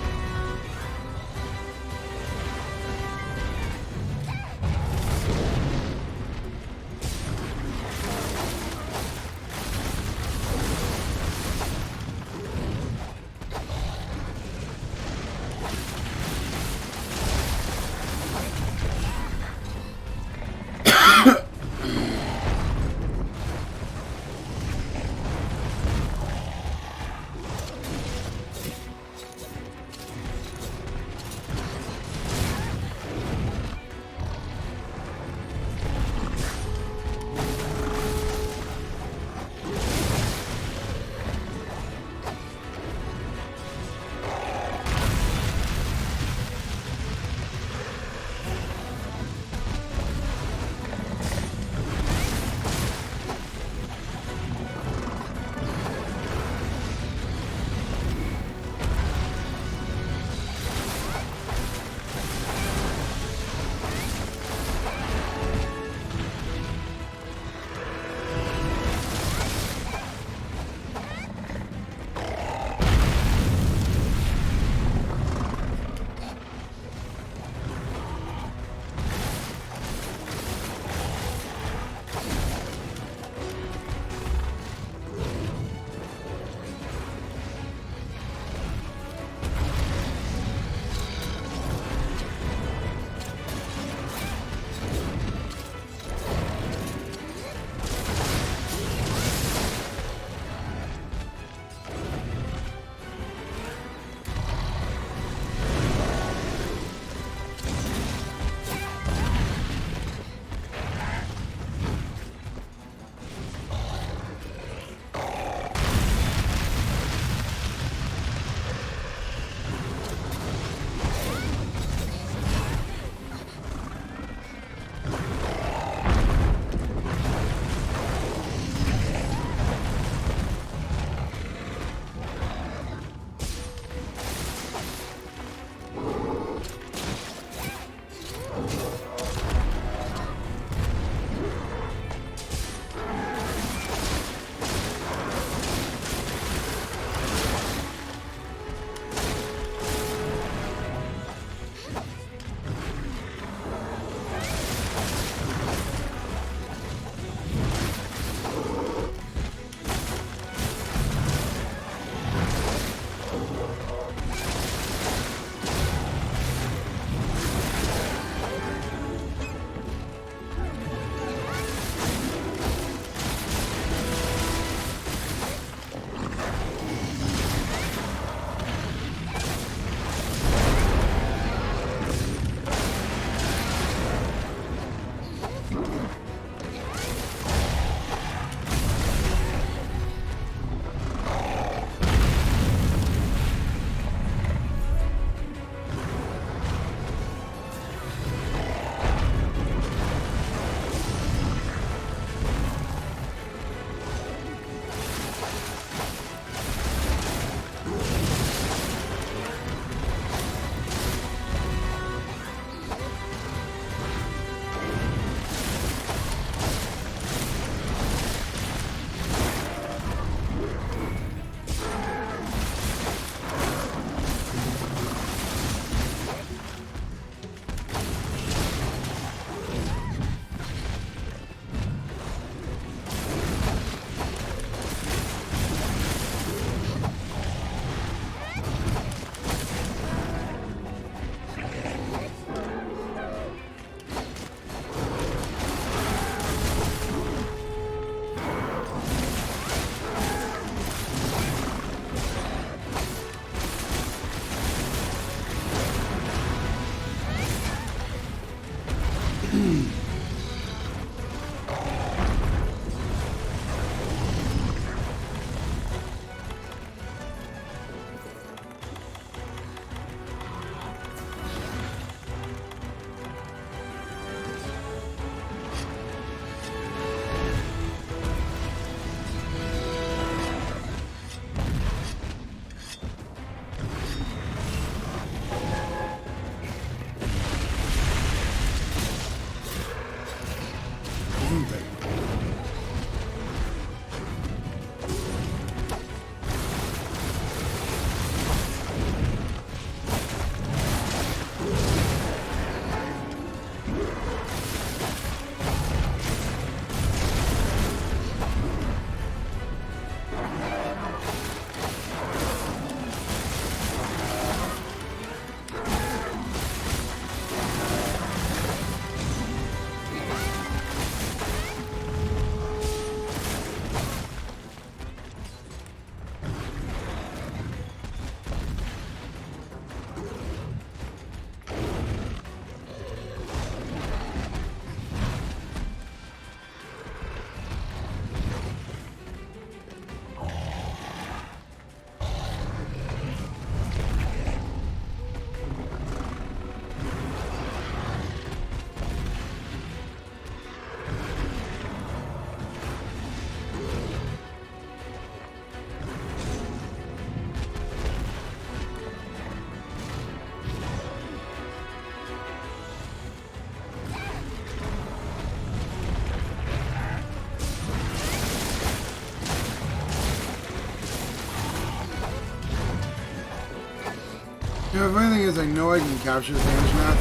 You know, the funny thing is, I know I can capture this Anjanath,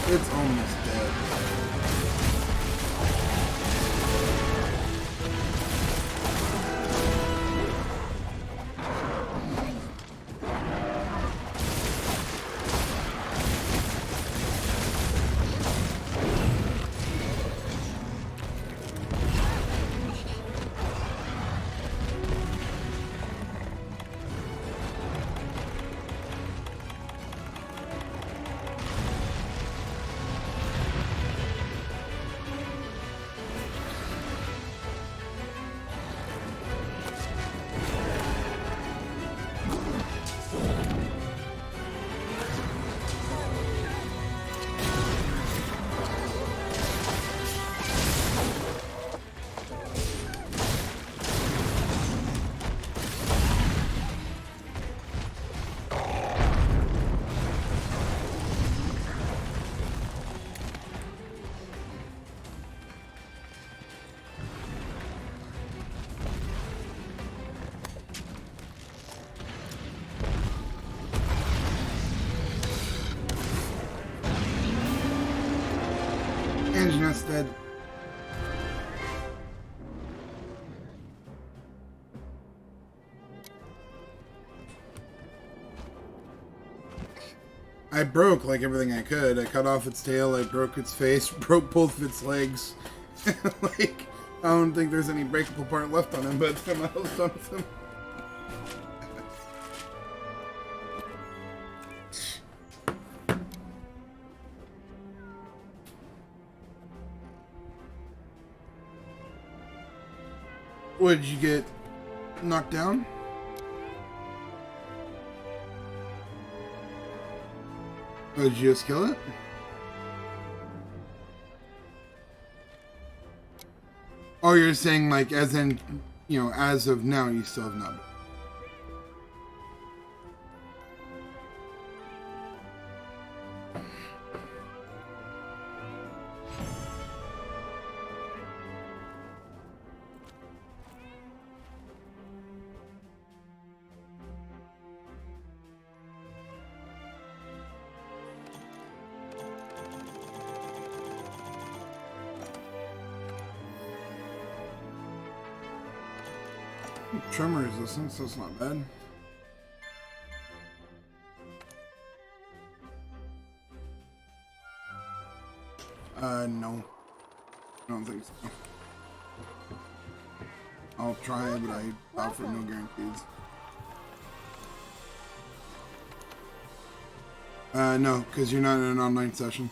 but it's almost dead. Anjanath's dead. I broke like everything I could. I cut off its tail, I broke its face, broke both of its legs. Like, I don't think there's any breakable part left on him, but I'm almost done with him. What, did you get knocked down? Oh, did you just kill it? Oh, you're saying like as in, you know, as of now you still have not. Tremor resistance, that's not bad. No. I don't think so. I'll try, but I offer no guarantees. No, because you're not in an online session.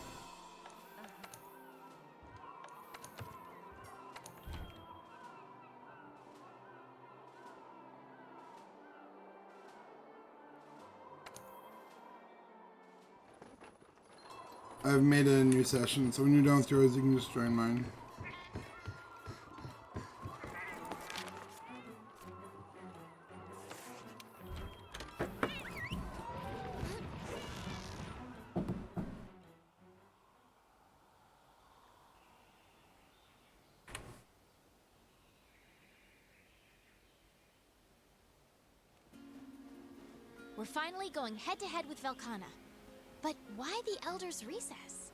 I've made a new session, so when you're done with yours, you can just join mine. We're finally going head-to-head with Velkhana. But why the Elder's Recess?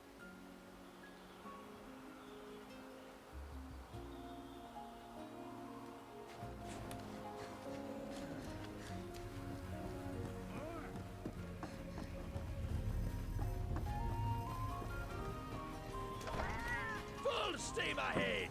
Full steam ahead!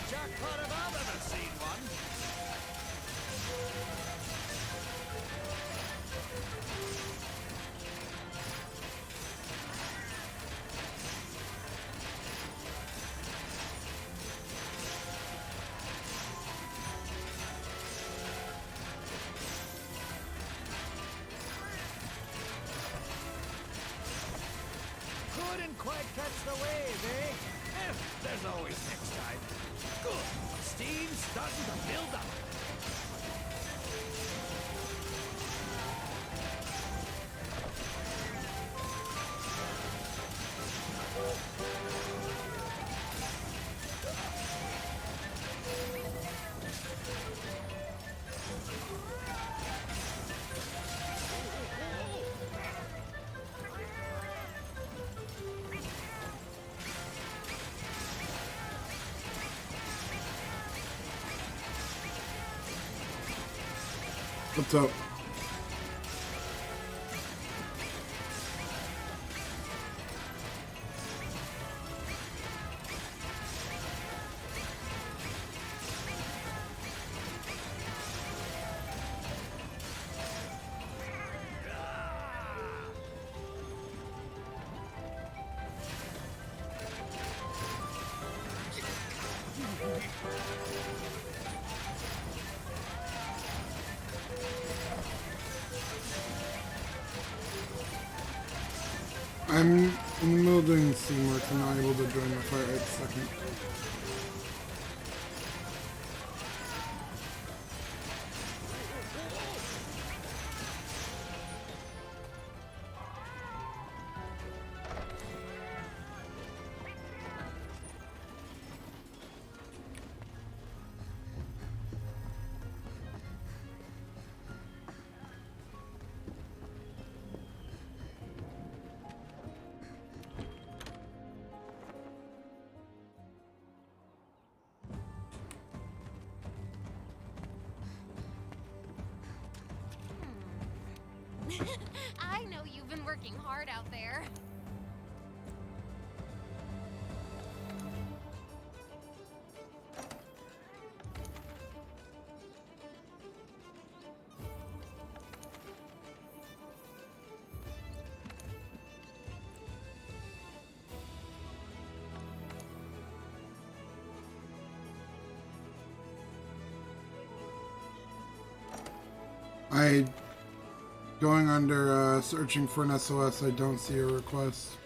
Jackpot if I've ever seen one. Couldn't quite catch the wave, eh? There's always next time. Good. Steve's starting to build up. What's up? I'm in the middle of doing scene work, so I'm not able to join the fight right this second. I know you've been working hard out there. Going under searching for an SOS, I don't see a request.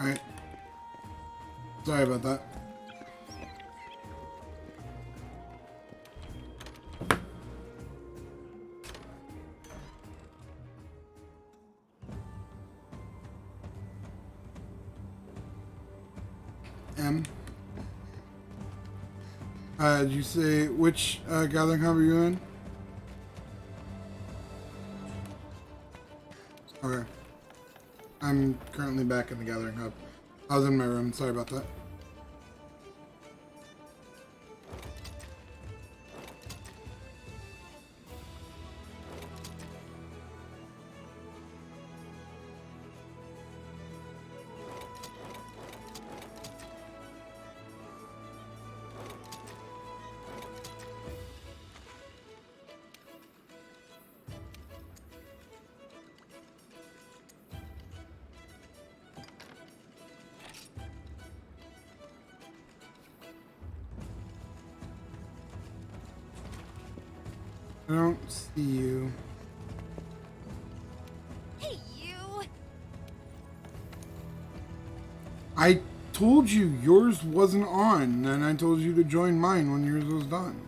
Alright. Sorry about that. M. Did you say which gathering hub are you in? Okay. I'm currently back in the gathering hub. I was in my room. Sorry about that. I don't see you. Hey, you! I told you yours wasn't on, and I told you to join mine when yours was done.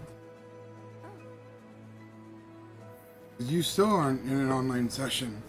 You still aren't in an online session.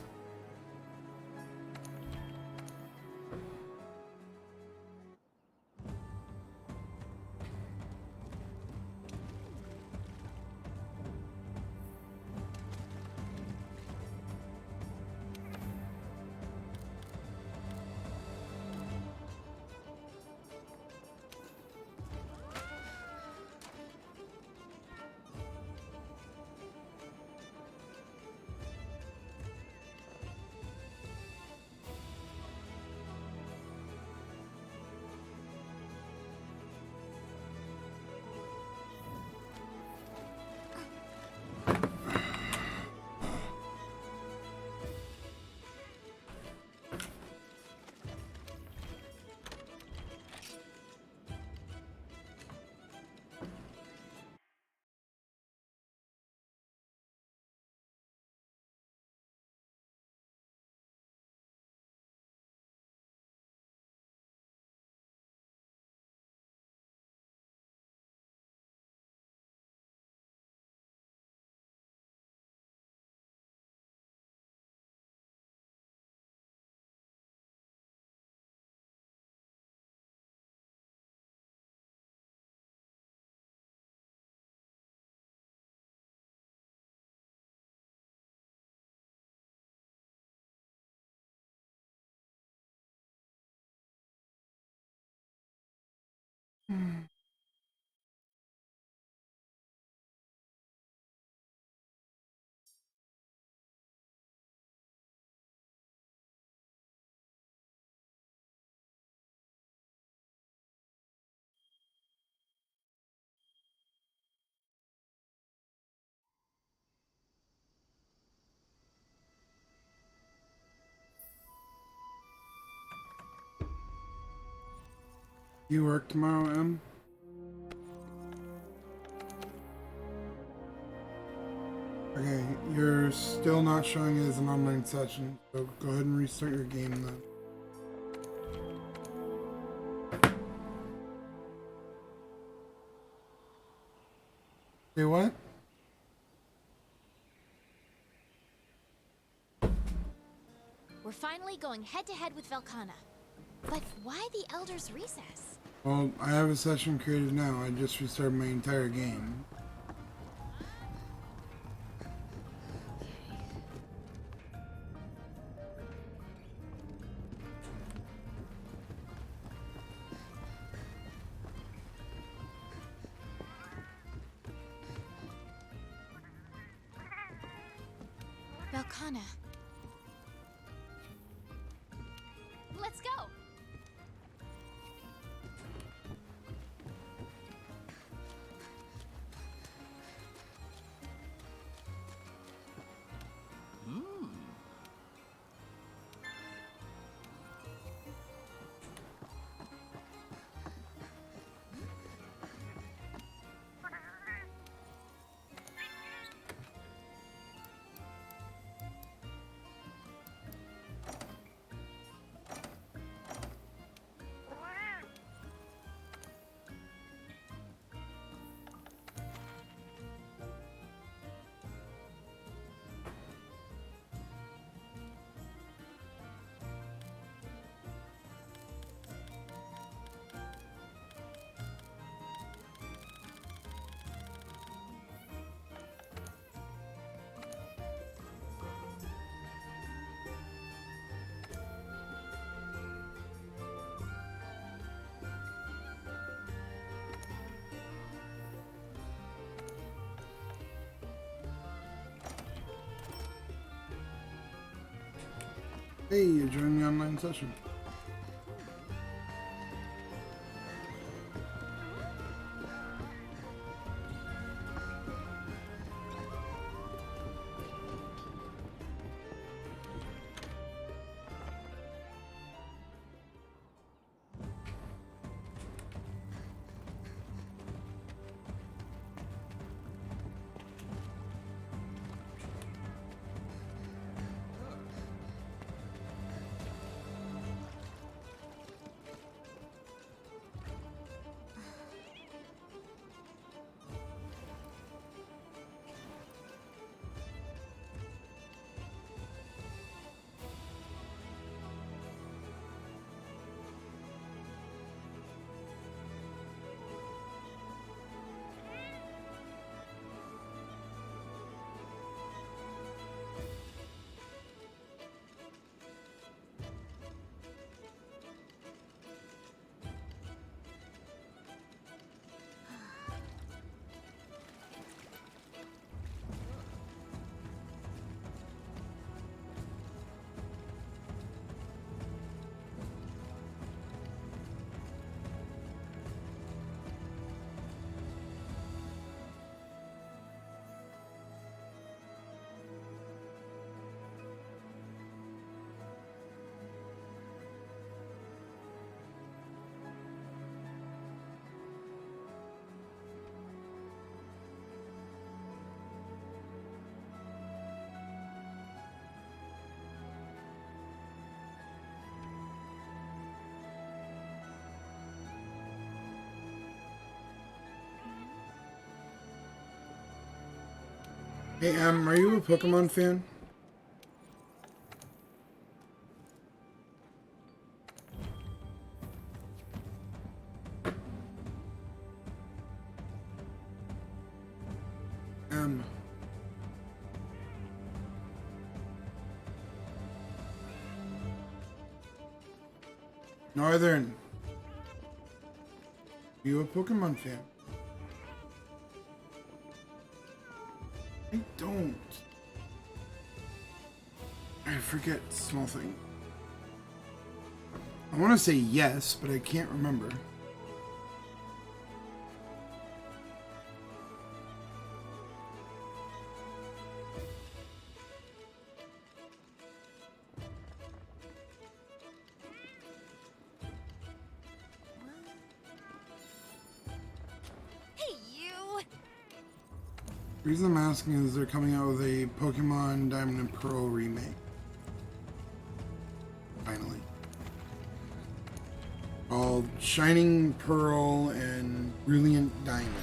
You work tomorrow, Em? Okay, you're still not showing it as an online session, so go ahead and restart your game then. Say what? We're finally going head-to-head with Velkhana. But why the Elder's Recess? Well, I have a session created now. I just restarted my entire game. Velkhana. Let's go! Hey, you're joining the online session. Hey, are you a Pokemon fan? Northern. You a Pokemon fan? I don't. I forget small thing. I want to say yes, but I can't remember. Hey, you! The reason I'm asking is they're coming out with a Pokemon Diamond and Pearl remake. Finally. Called Shining Pearl and Brilliant Diamond.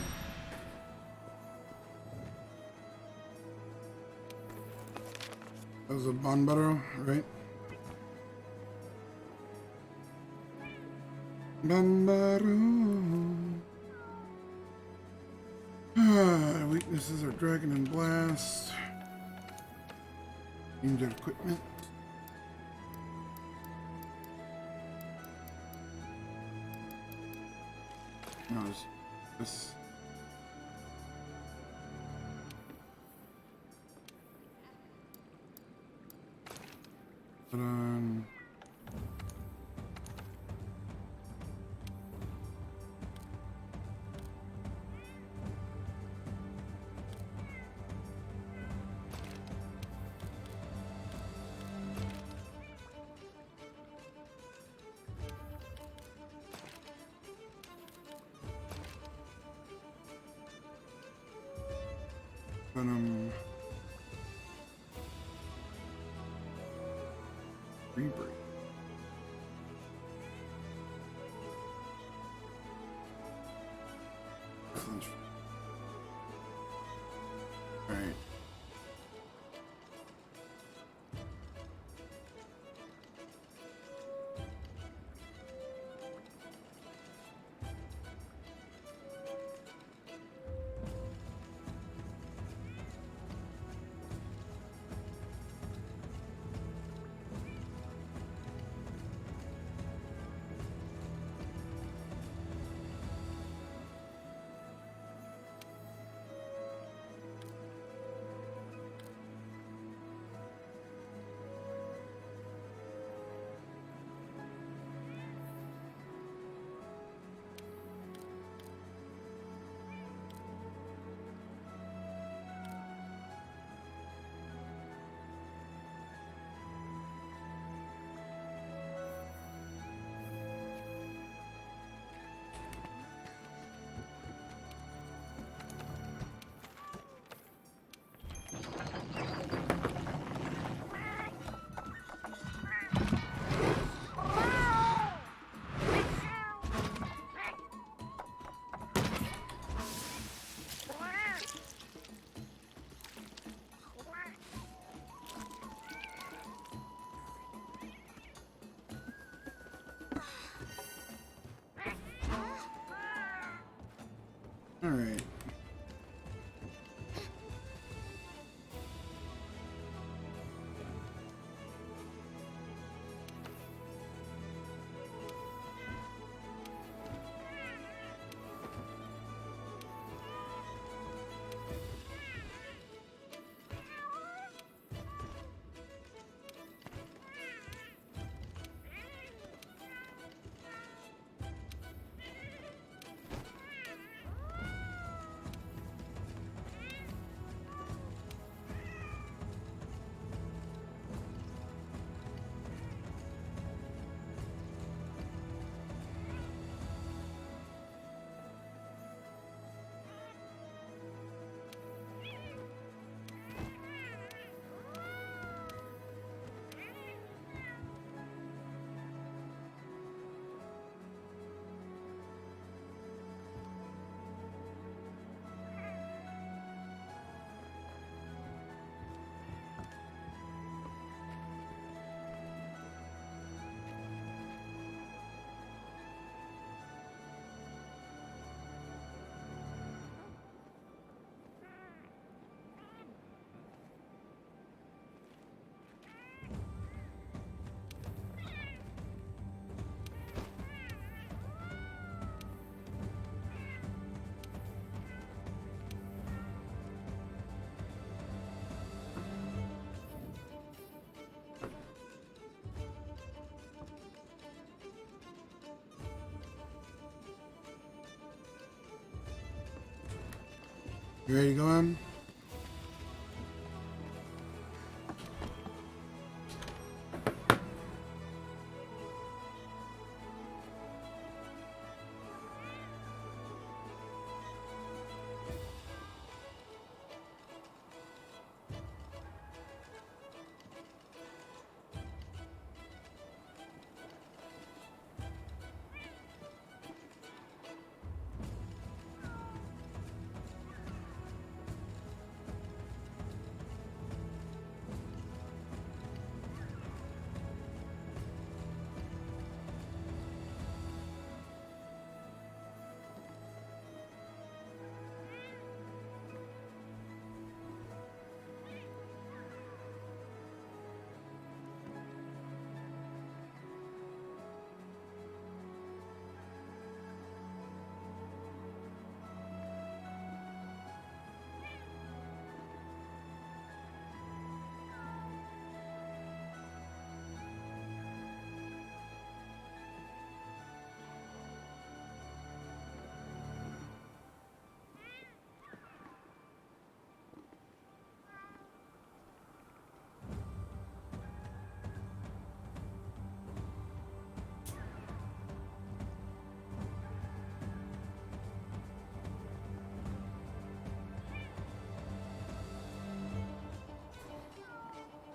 That was a Banbaro, right? Banbaro. Weaknesses are Dragon and Blast. Change of equipment. No, it's this. But Rebreak. Alright. Alright. You ready to go on?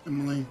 Emily.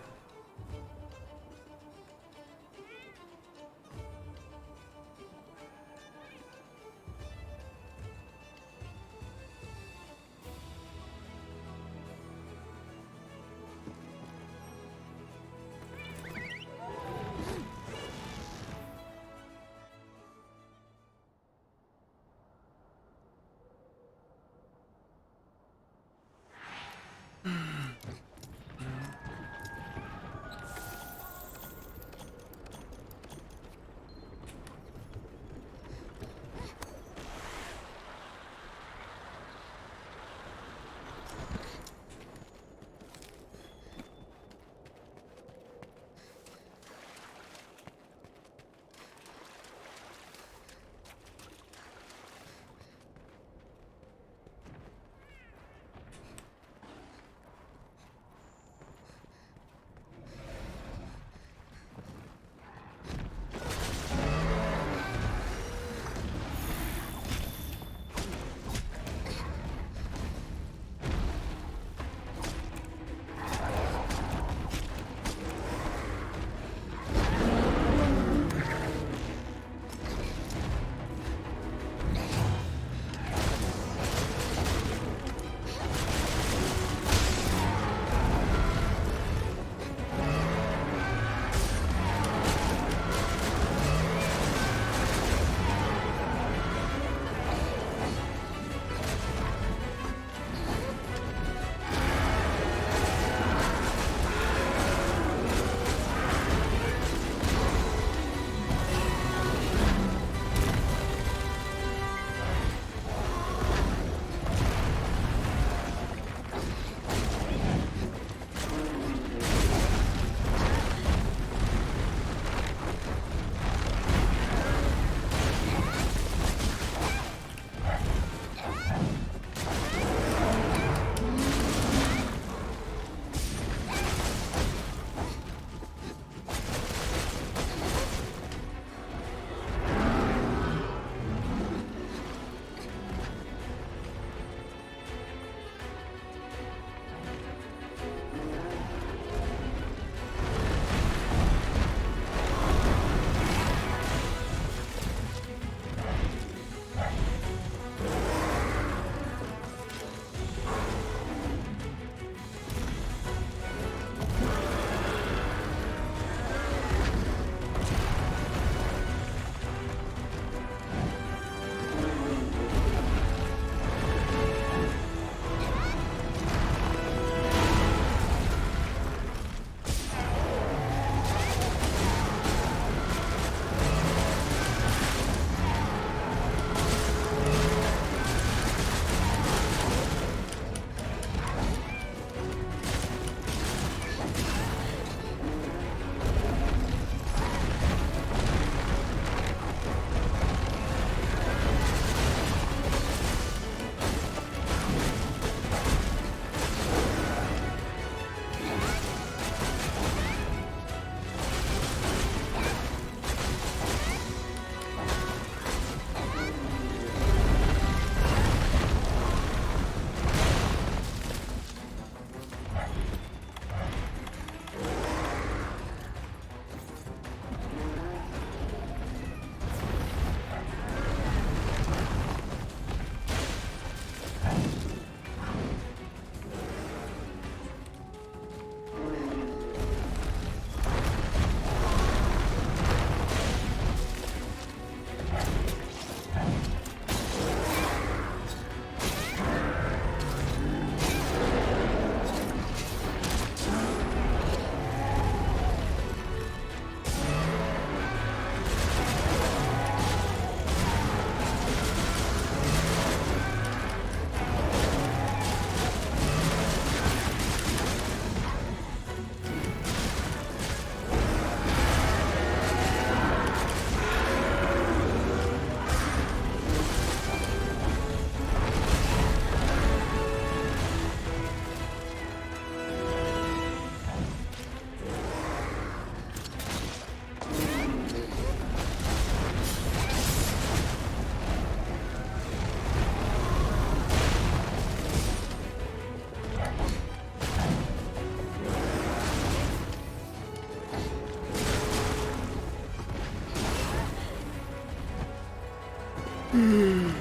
Em,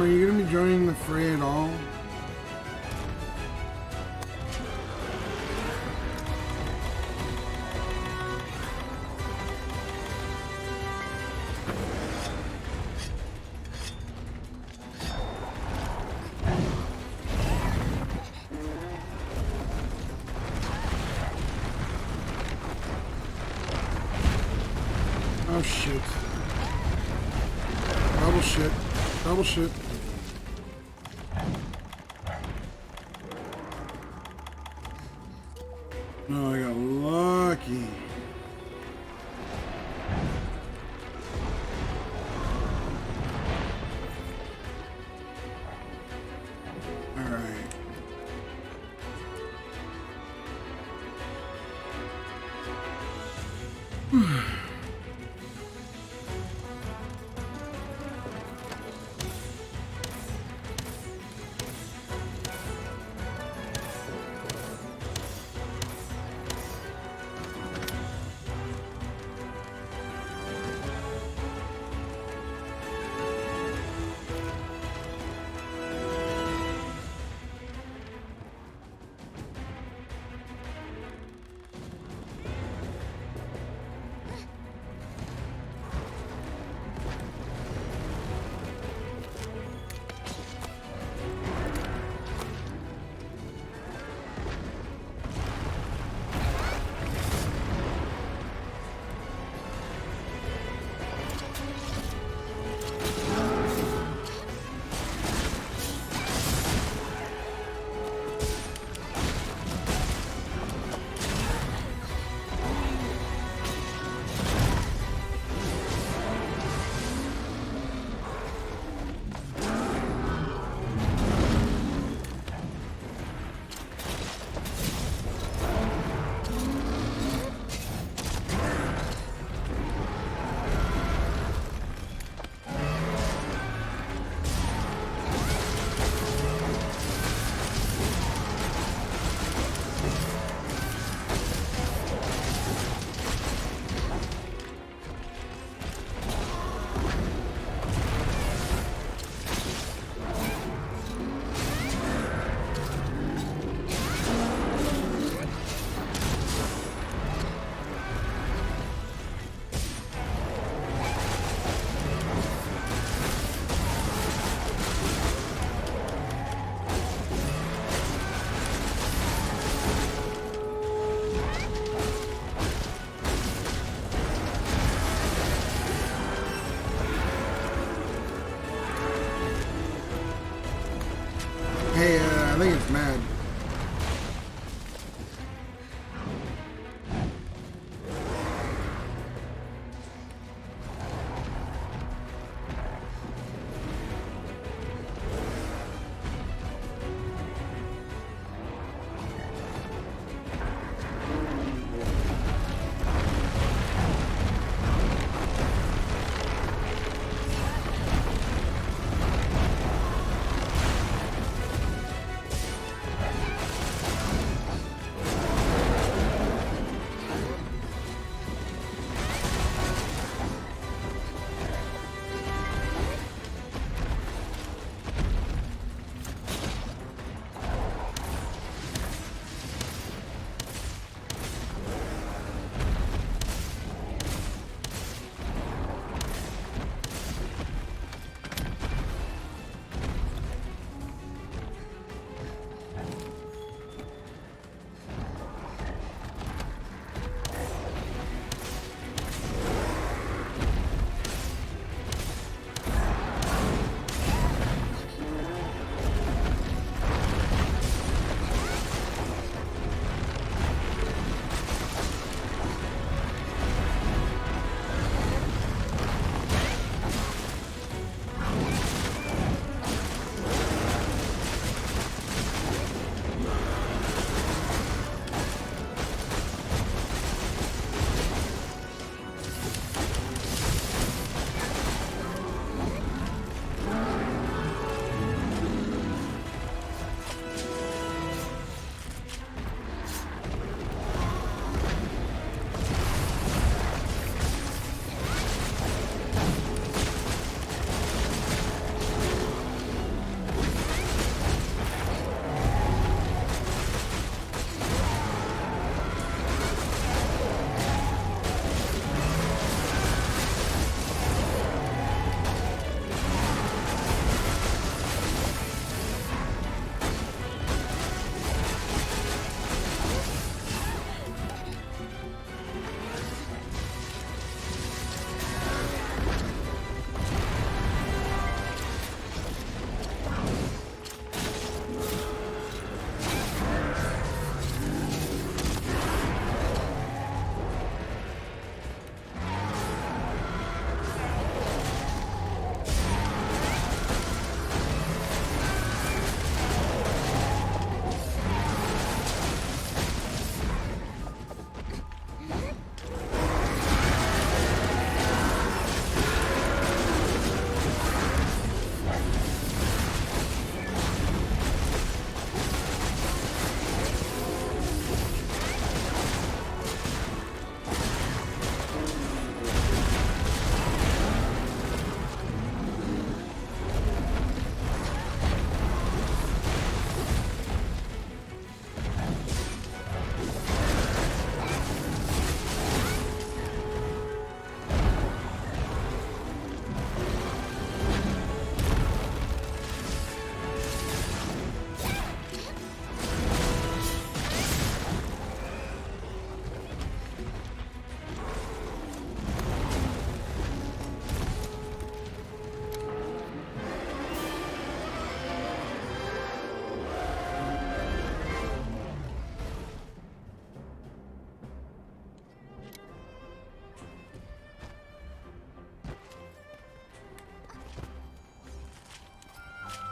are you gonna be joining the fray at all? Oh shit. Double shit. Double shit. No, I got lucky. Alright.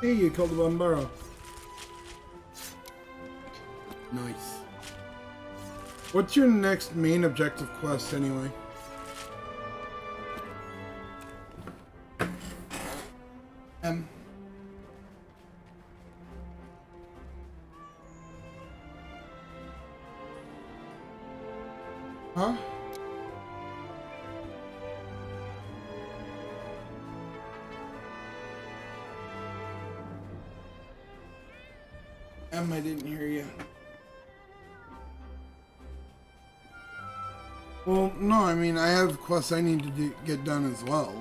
Hey, you called the Bombaro. Nice. What's your next main objective quest anyway? Huh? I didn't hear you. Well, no, I mean, I have quests I need to get done as well.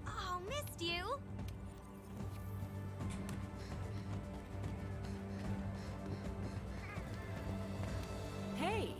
Oh, missed you. Hey.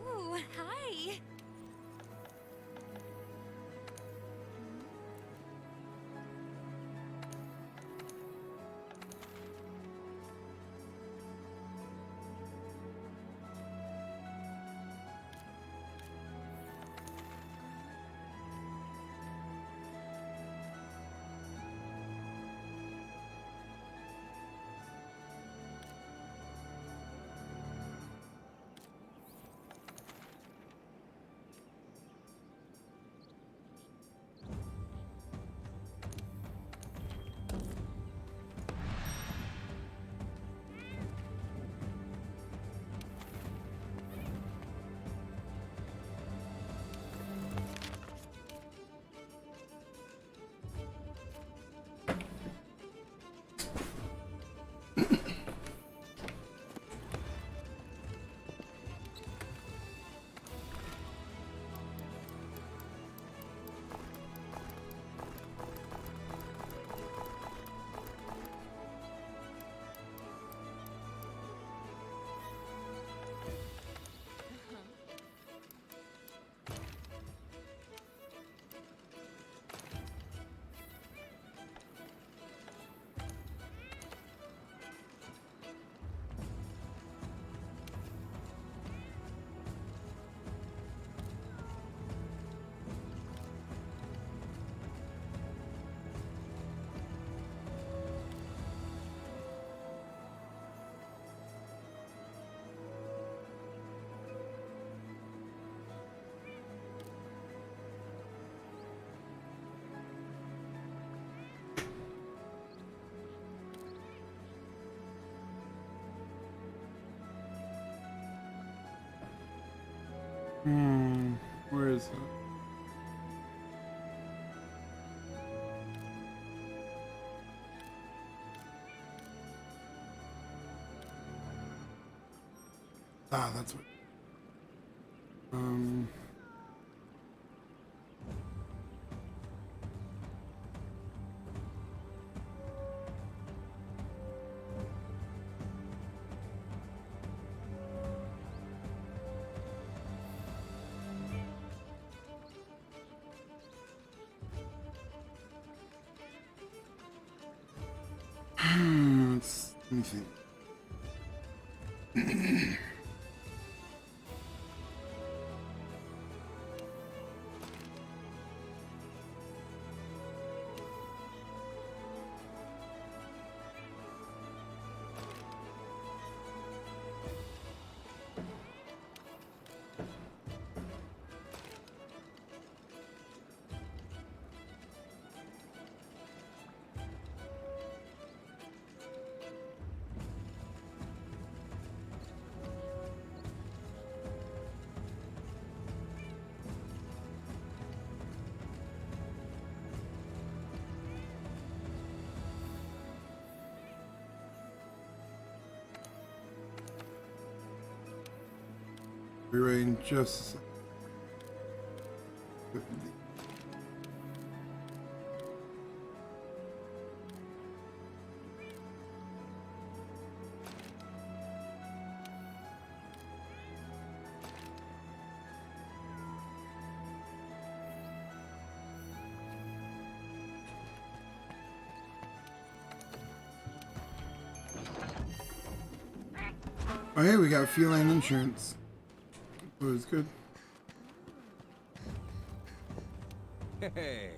Ooh, hi. Where is that? Ah, that's what. me think. Be right in just a second. Oh, hey, we got feline insurance. That was good. Hey.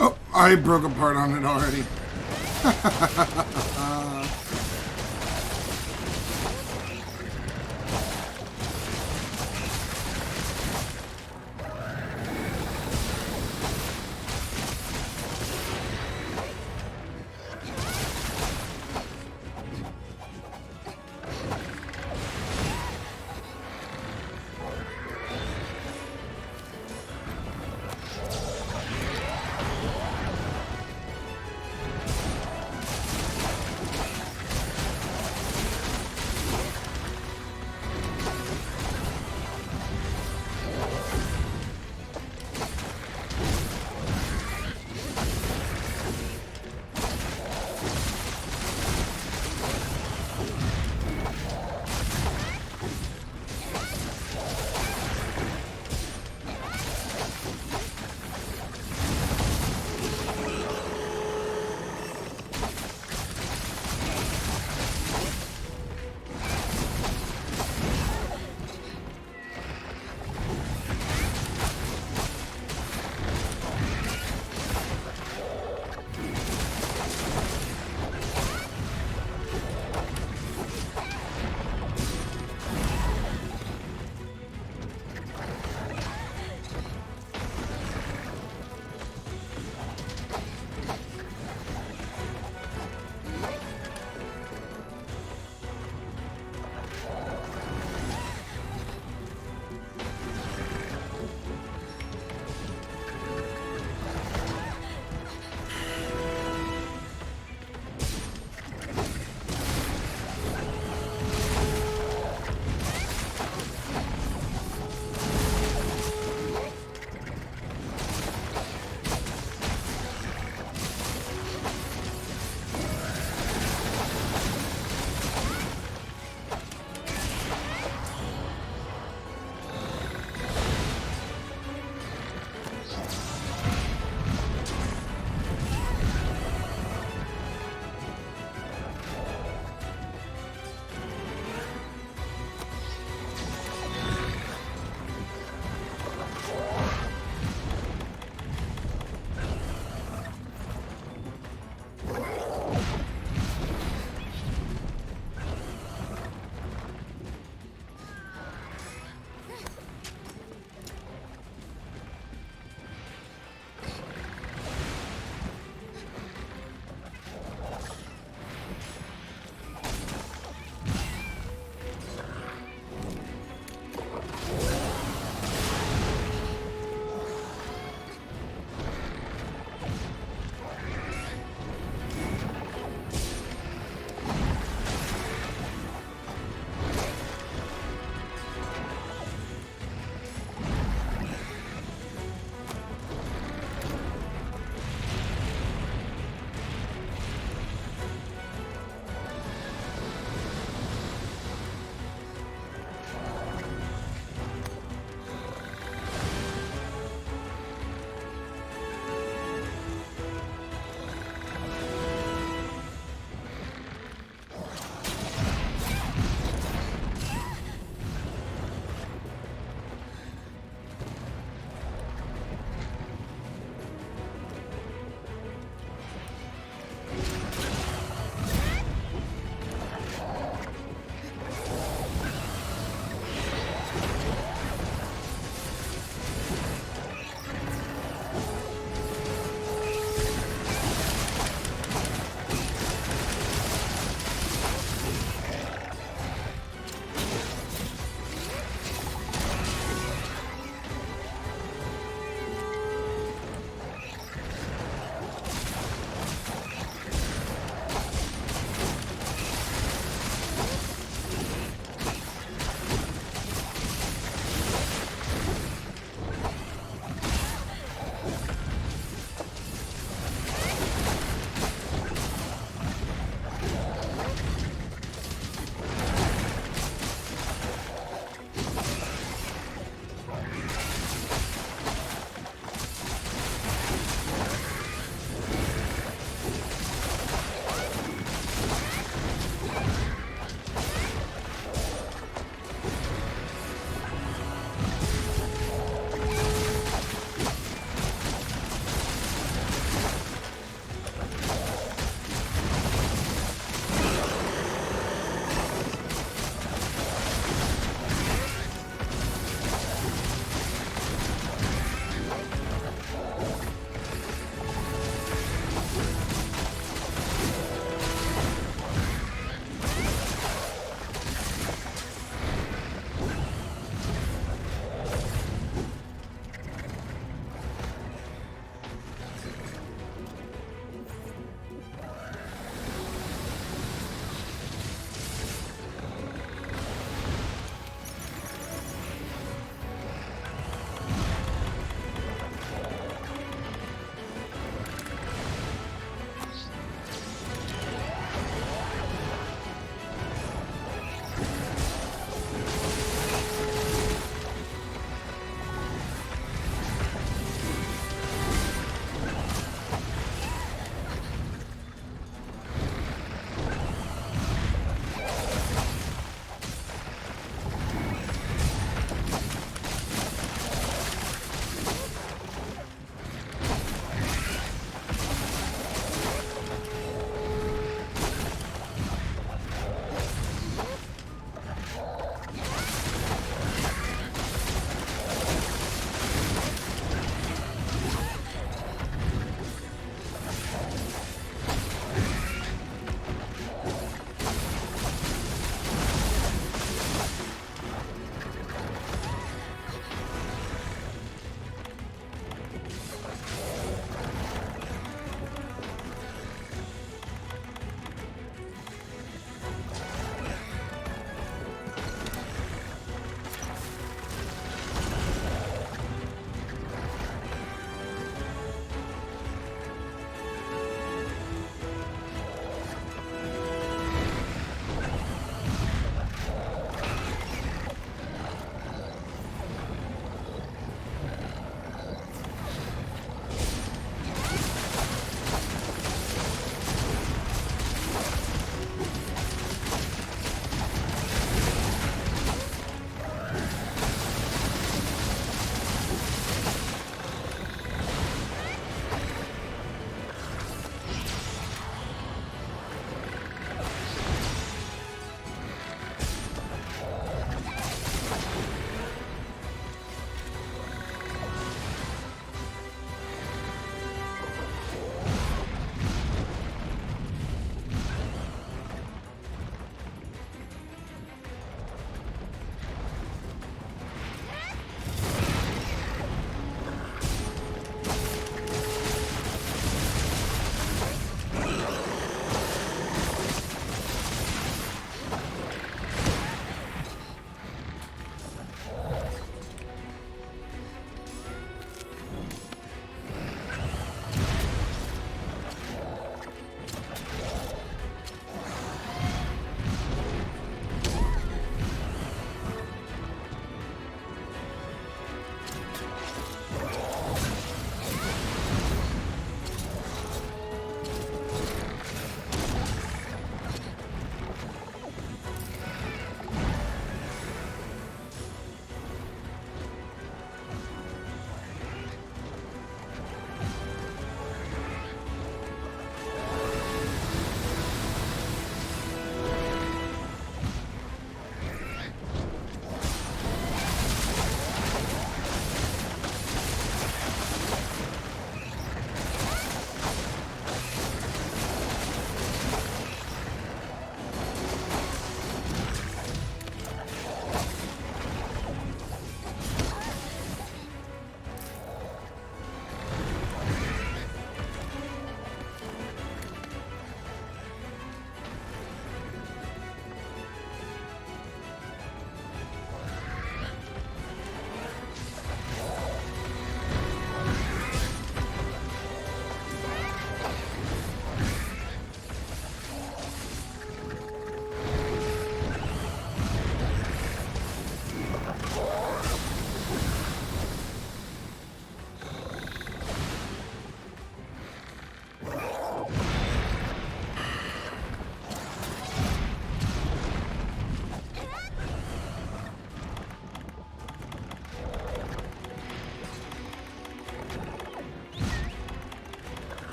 Oh, I broke apart on it already.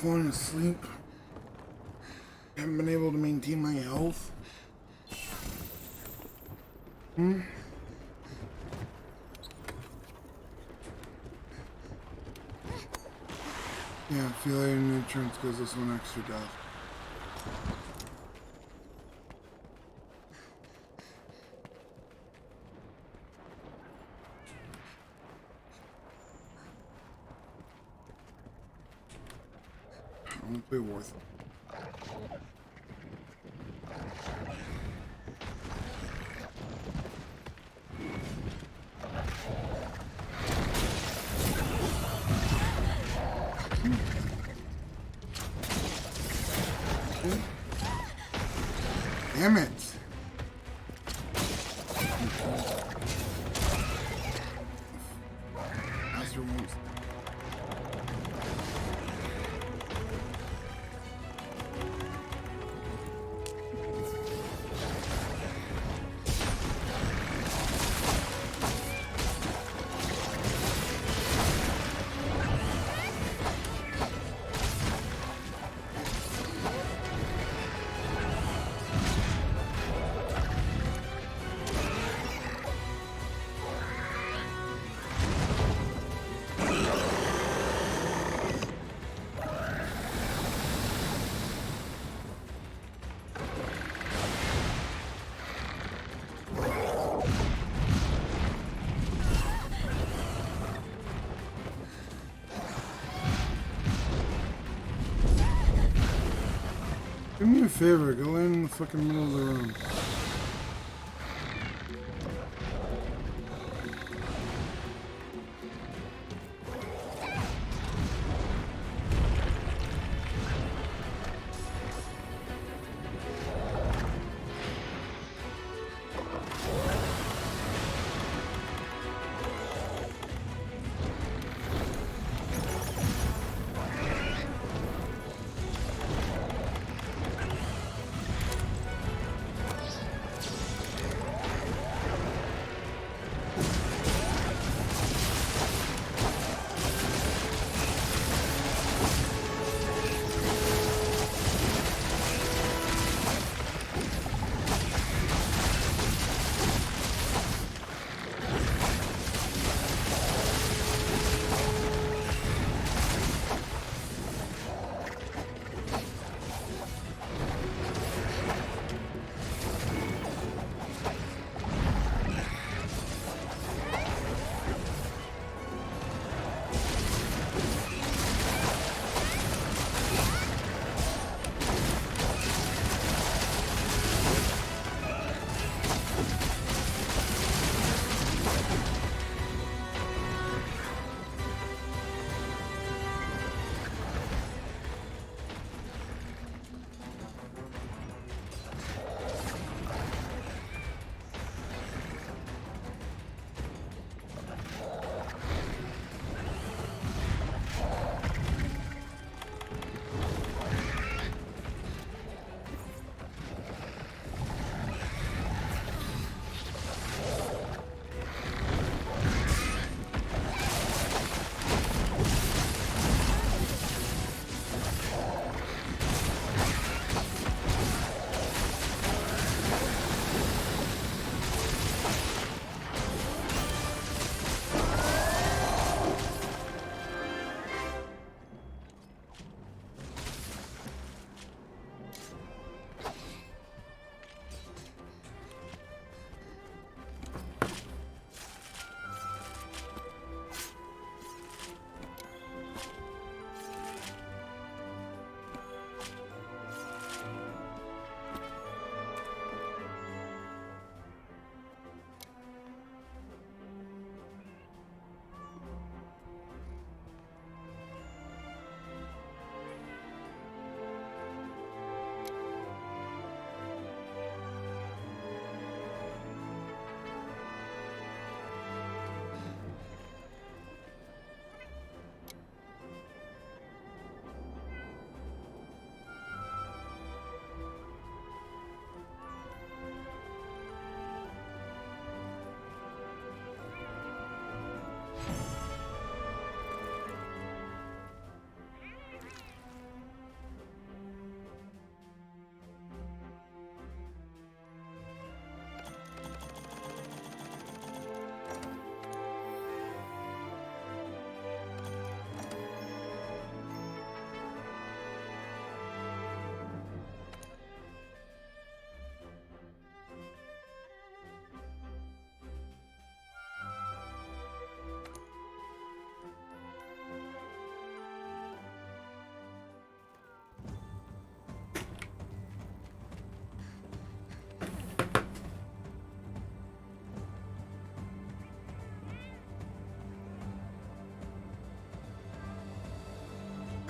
falling asleep. Haven't been able to maintain my health. Yeah, failure in insurance gives us 1 extra death. I'm gonna play Warth. Damn it! Master won't. Do me a favor, go in the fucking middle of the room.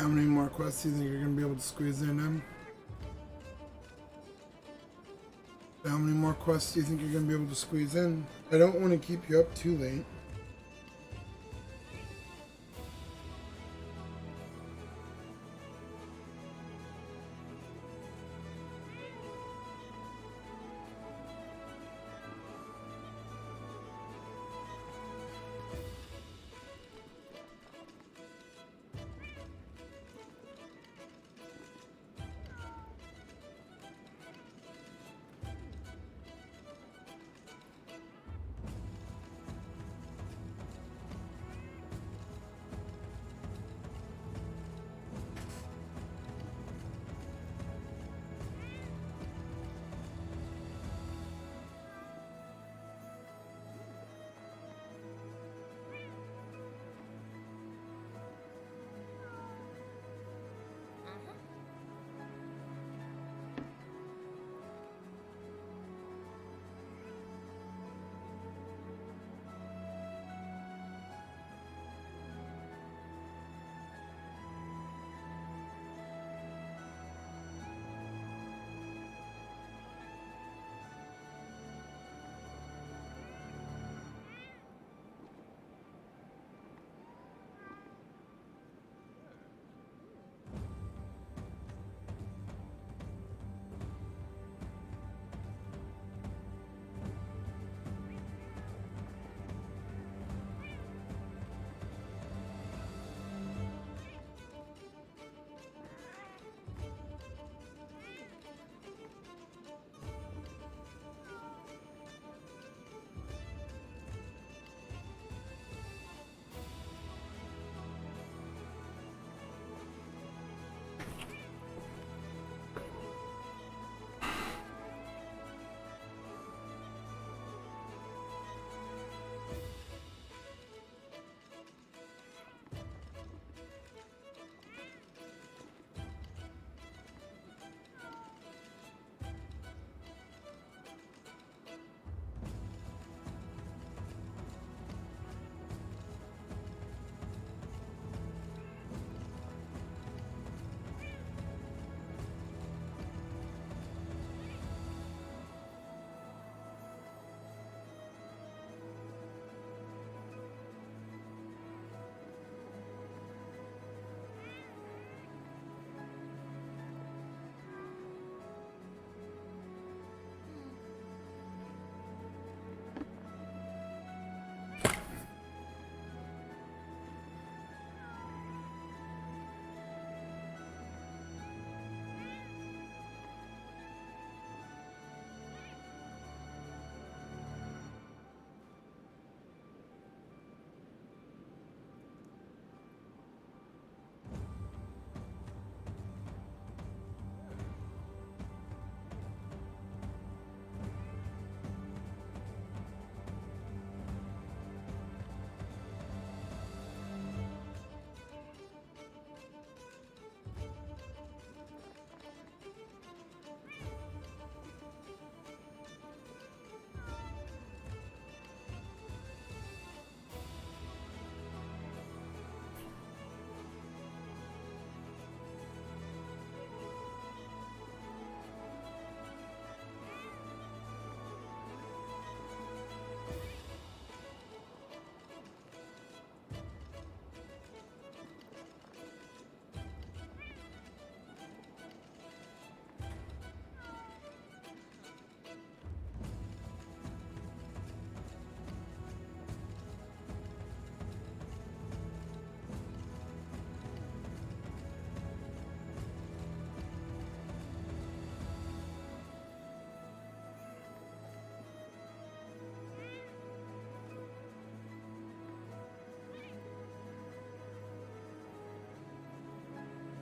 How many more quests do you think you're gonna be able to squeeze in, Em? How many more quests do you think you're gonna be able to squeeze in? I don't want to keep you up too late.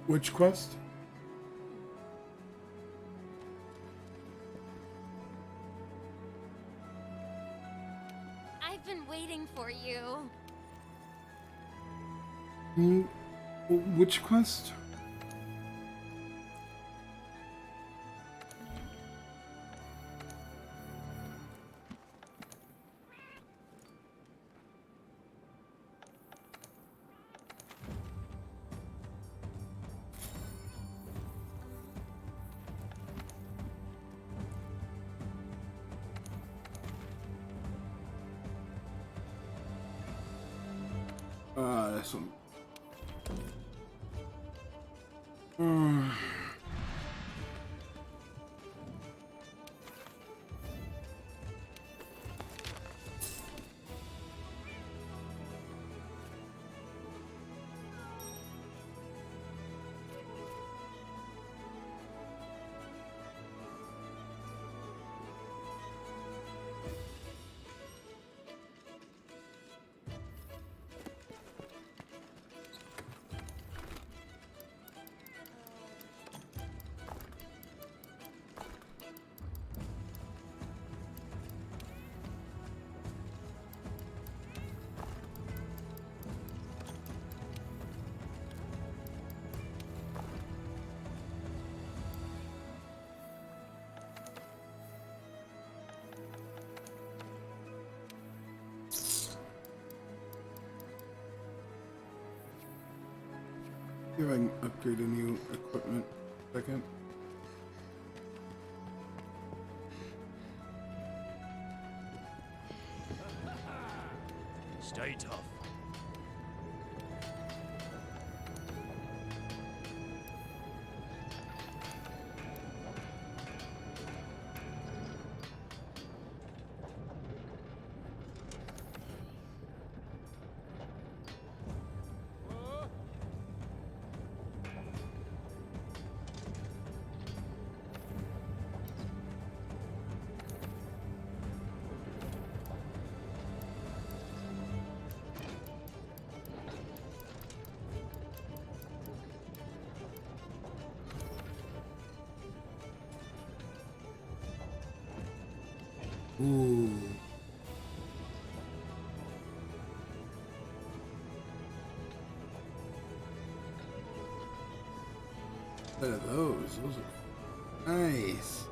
Which quest? I've been waiting for you. Which quest? This one. Mm. See if I can upgrade any equipment. Second. Stay tough. Ooh. Look at those. Those are nice.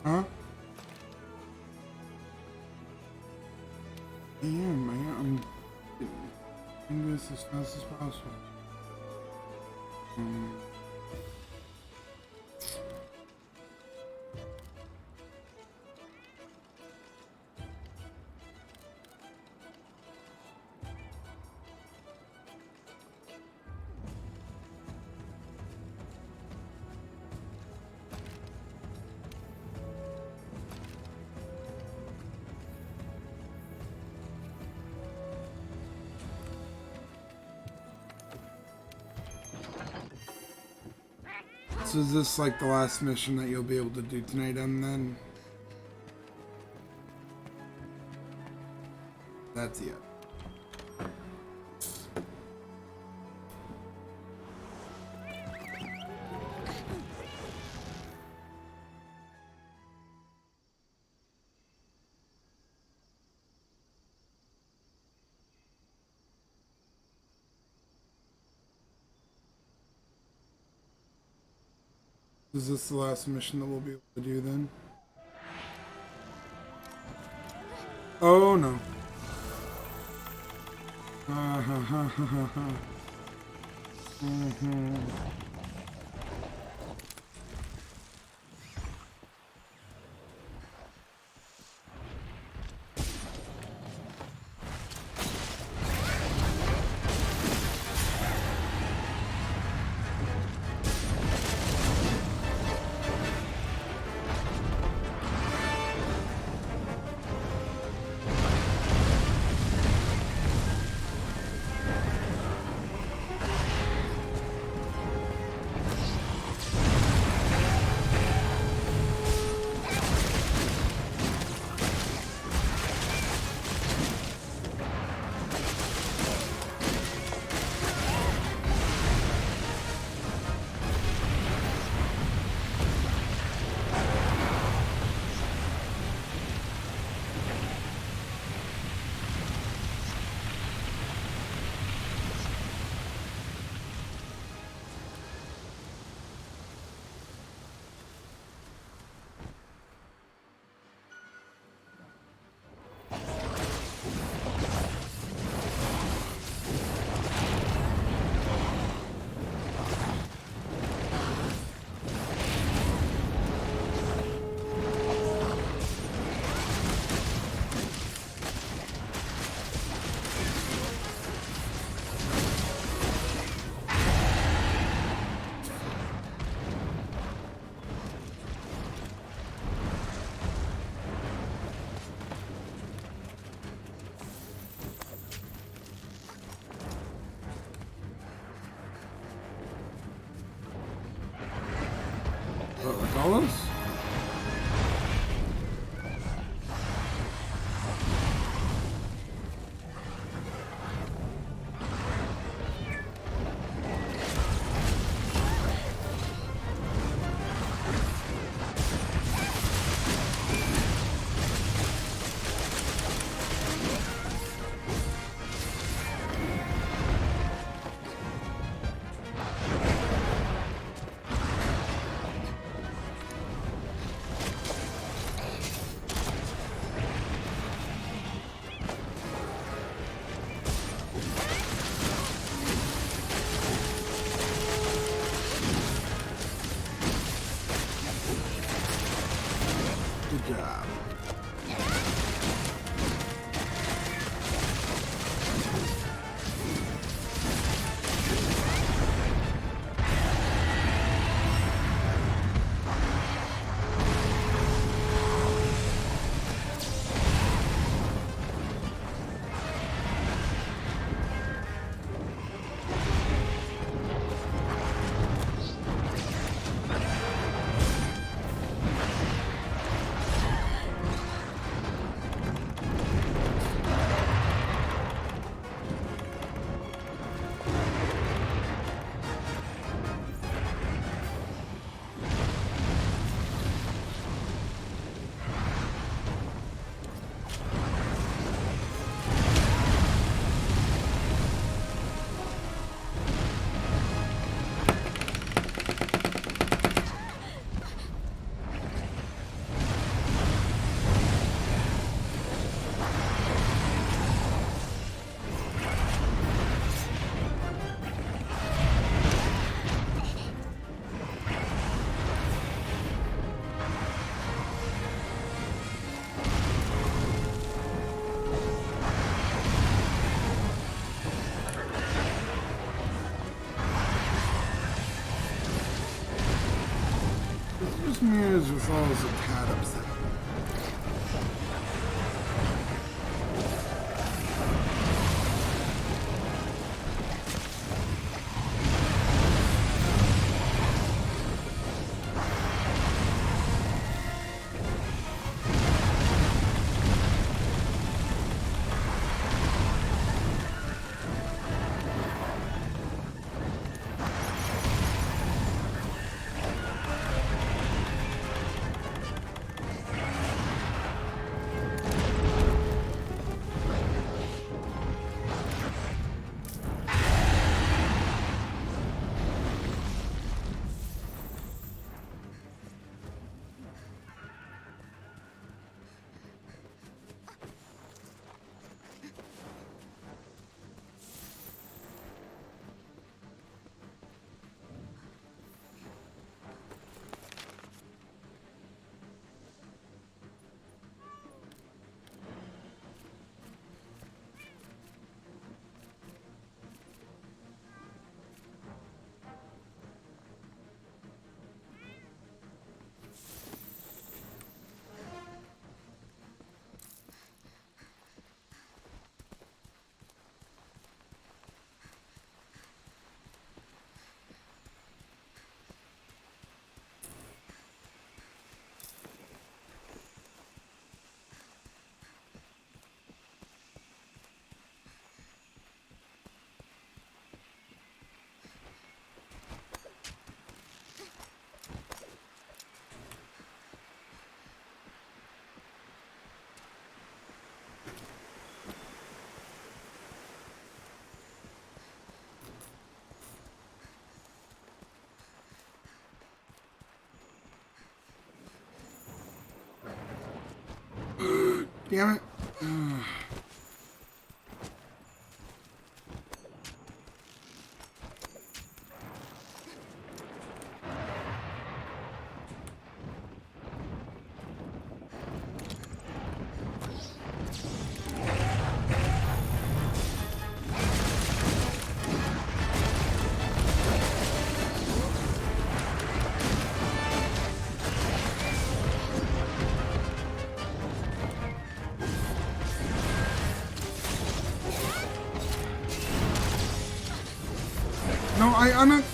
Huh? I'm doing this as fast as possible. So is this like the last mission that you'll be able to do tonight, and then that's it. Is this the last mission that we'll be able to do then? Oh no. What, like all those? Good job. This mirrors with all the tad upset. Damn it. No, I'm not.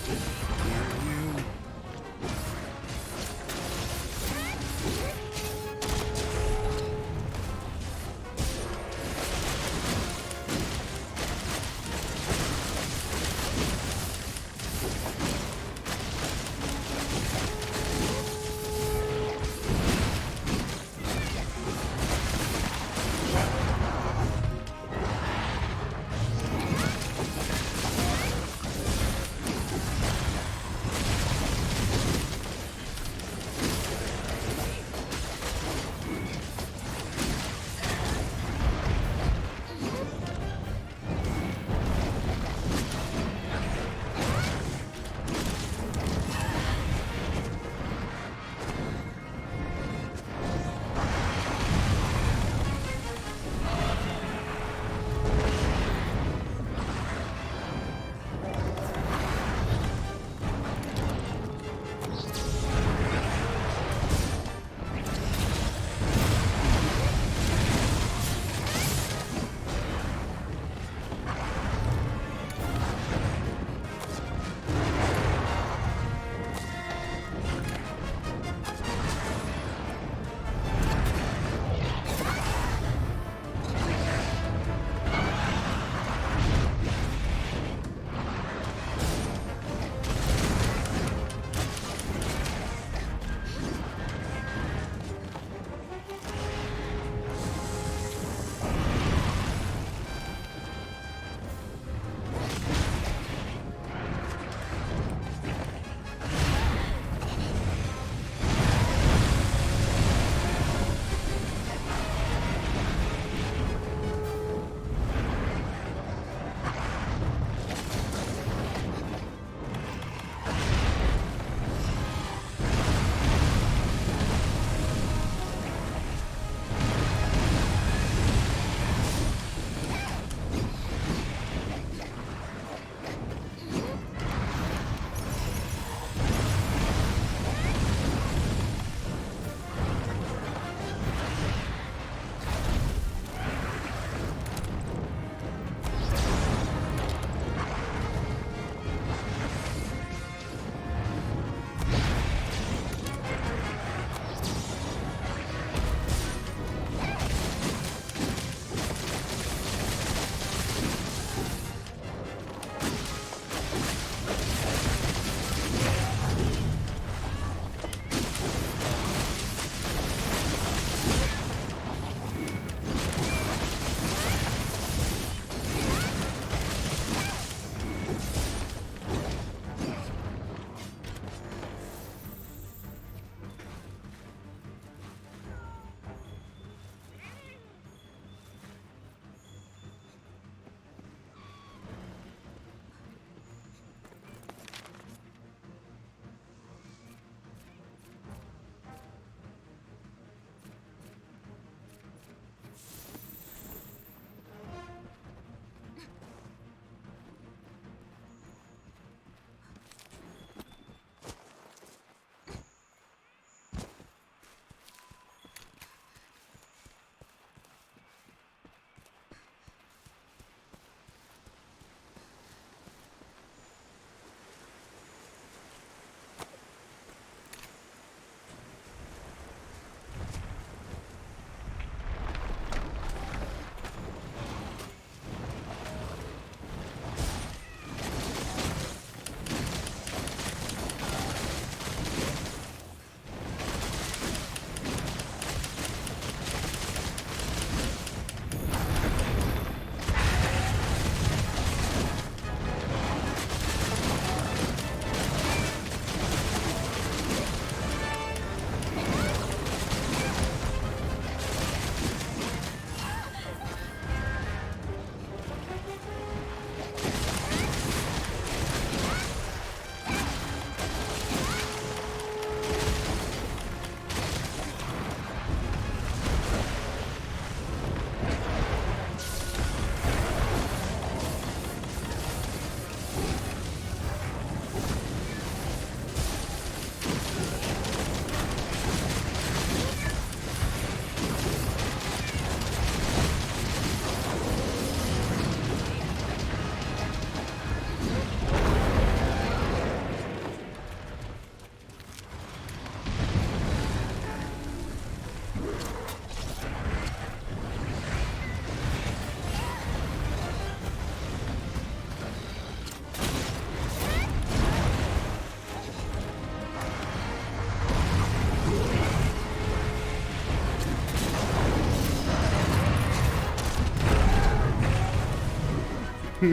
Yeah,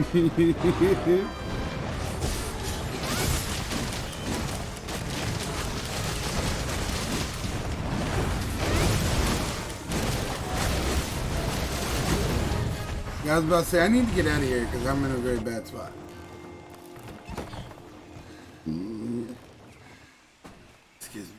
I was about to say, I need to get out of here because I'm in a very bad spot. Excuse me.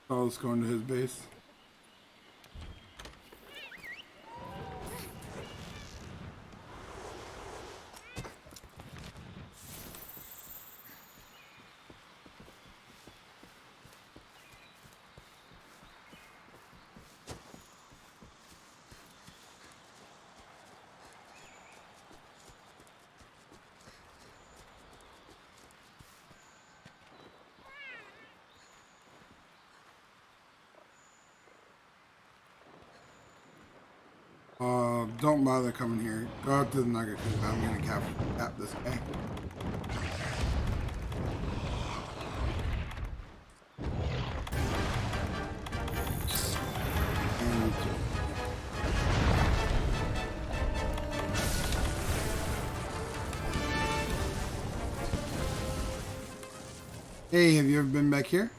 Paul's going to his base. Don't bother coming here. Go out to the Nugget because I'm gonna cap this guy. Hey, have you ever been back here?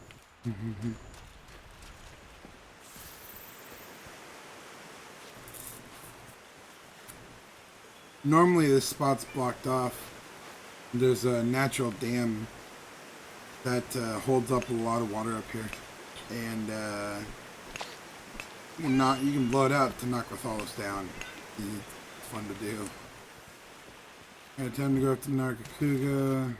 Normally this spot's blocked off. There's a natural dam that holds up a lot of water up here. And you can blow it out to knock Rathalos down. It's fun to do. Alright, time to go up to Nargacuga.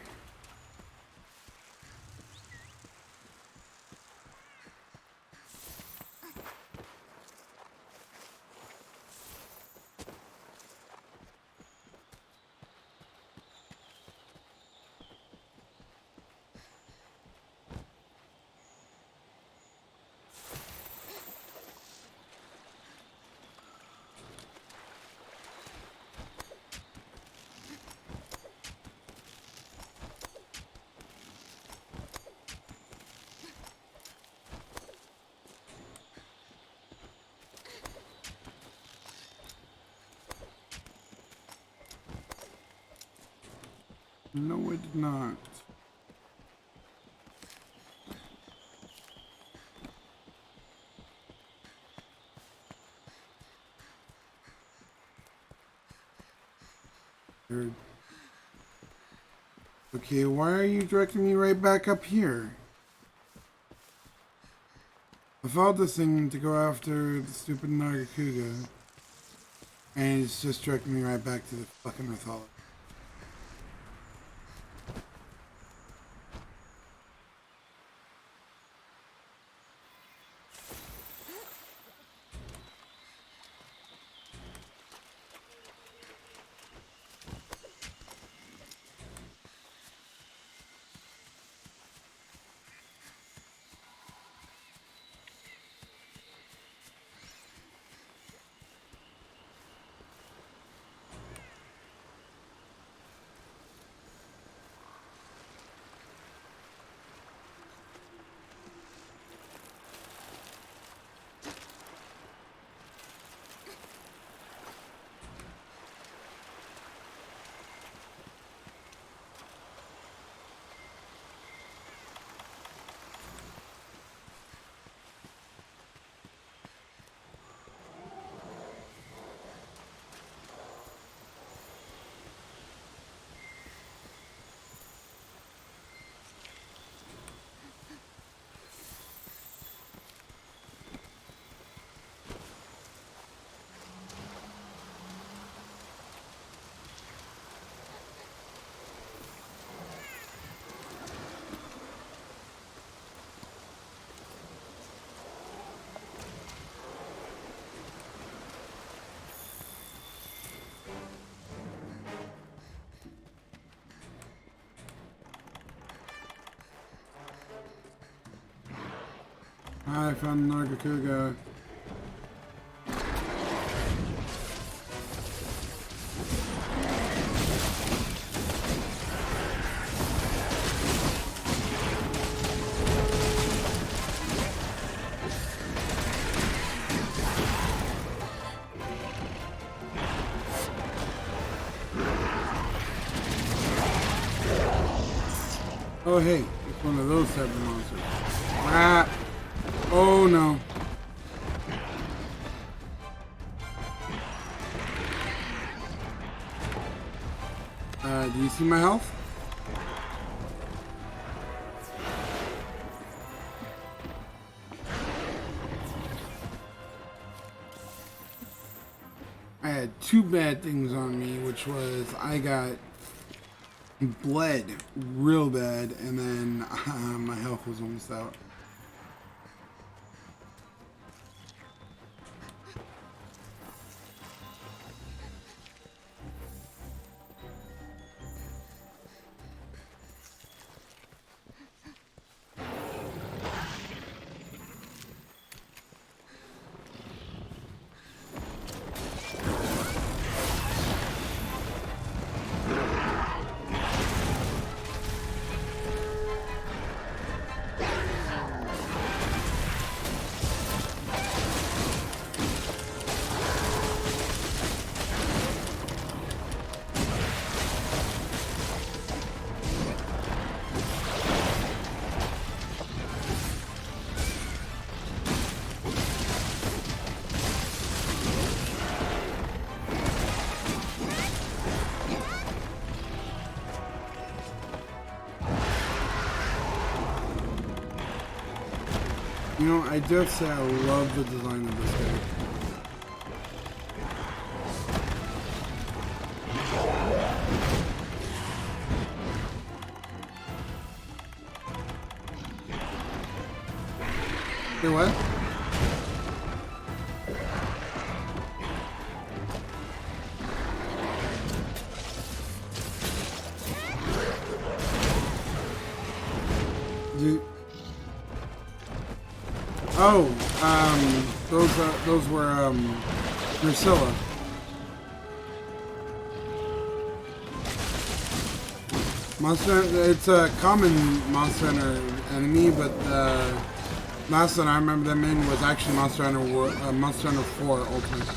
No, I did not. Third. Okay, why are you directing me right back up here? I followed this thing to go after the stupid Nargacuga, and it's just directing me right back to the fucking Rathalos. I found Nargacuga. Oh hey, it's one of those type of monsters. Ah! Oh no. Do you see my health? I had two bad things on me, which was I got bled real bad, and then my health was almost out. You know, I did say I love the design of this guy. Say what? Dude. Oh, those were Drusilla. Monster, it's a common Monster Hunter enemy, but last one I remember them in was actually Monster Hunter 4 Ultimate.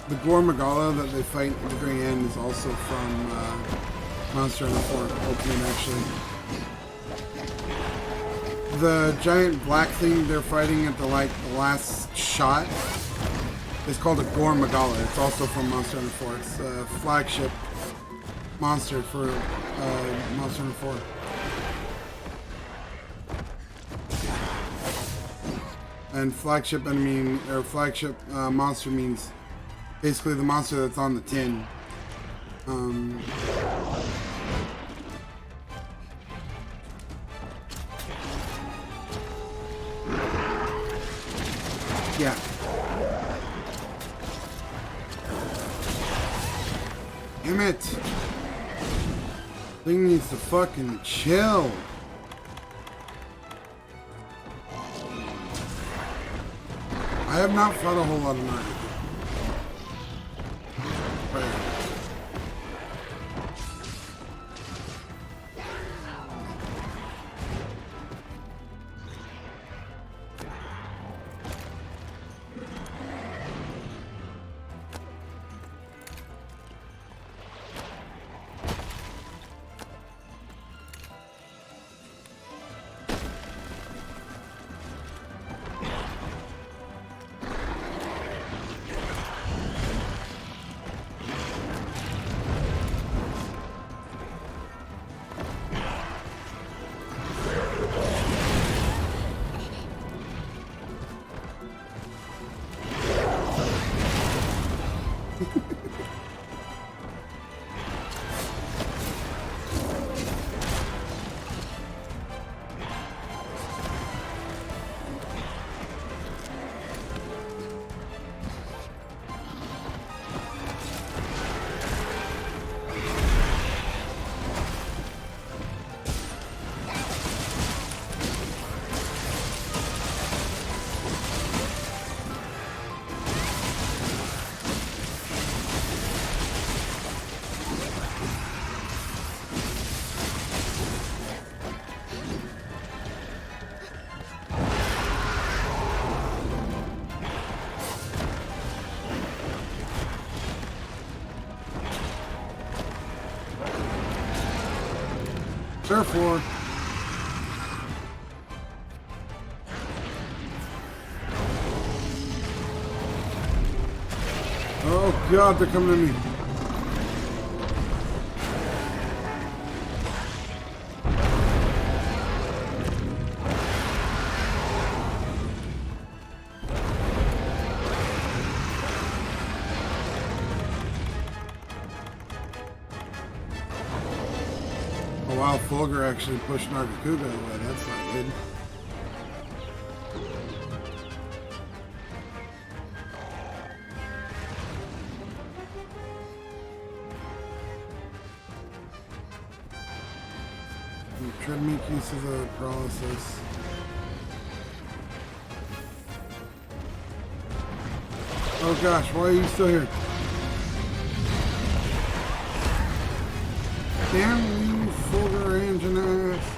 The Gore Magala that they fight at the very end is also from Monster Hunter 4 Ultimate, actually. The giant black thing they're fighting at the last shot is called a Gore Magala. It's also from Monster Hunter 4. It's a flagship monster for Monster Hunter 4. And flagship enemy, or flagship monster means basically the monster that's on the tin. Yeah. Damn it! Thing needs to fucking chill. I have not fought a whole lot of Nargacuga. Therefore, oh god, they're coming at me. Oh wow, Fulgur actually pushed Nargacuga away. That's not good. Try to make use of the paralysis. Oh gosh, why are you still here? Damn you, Fulgur engine ass.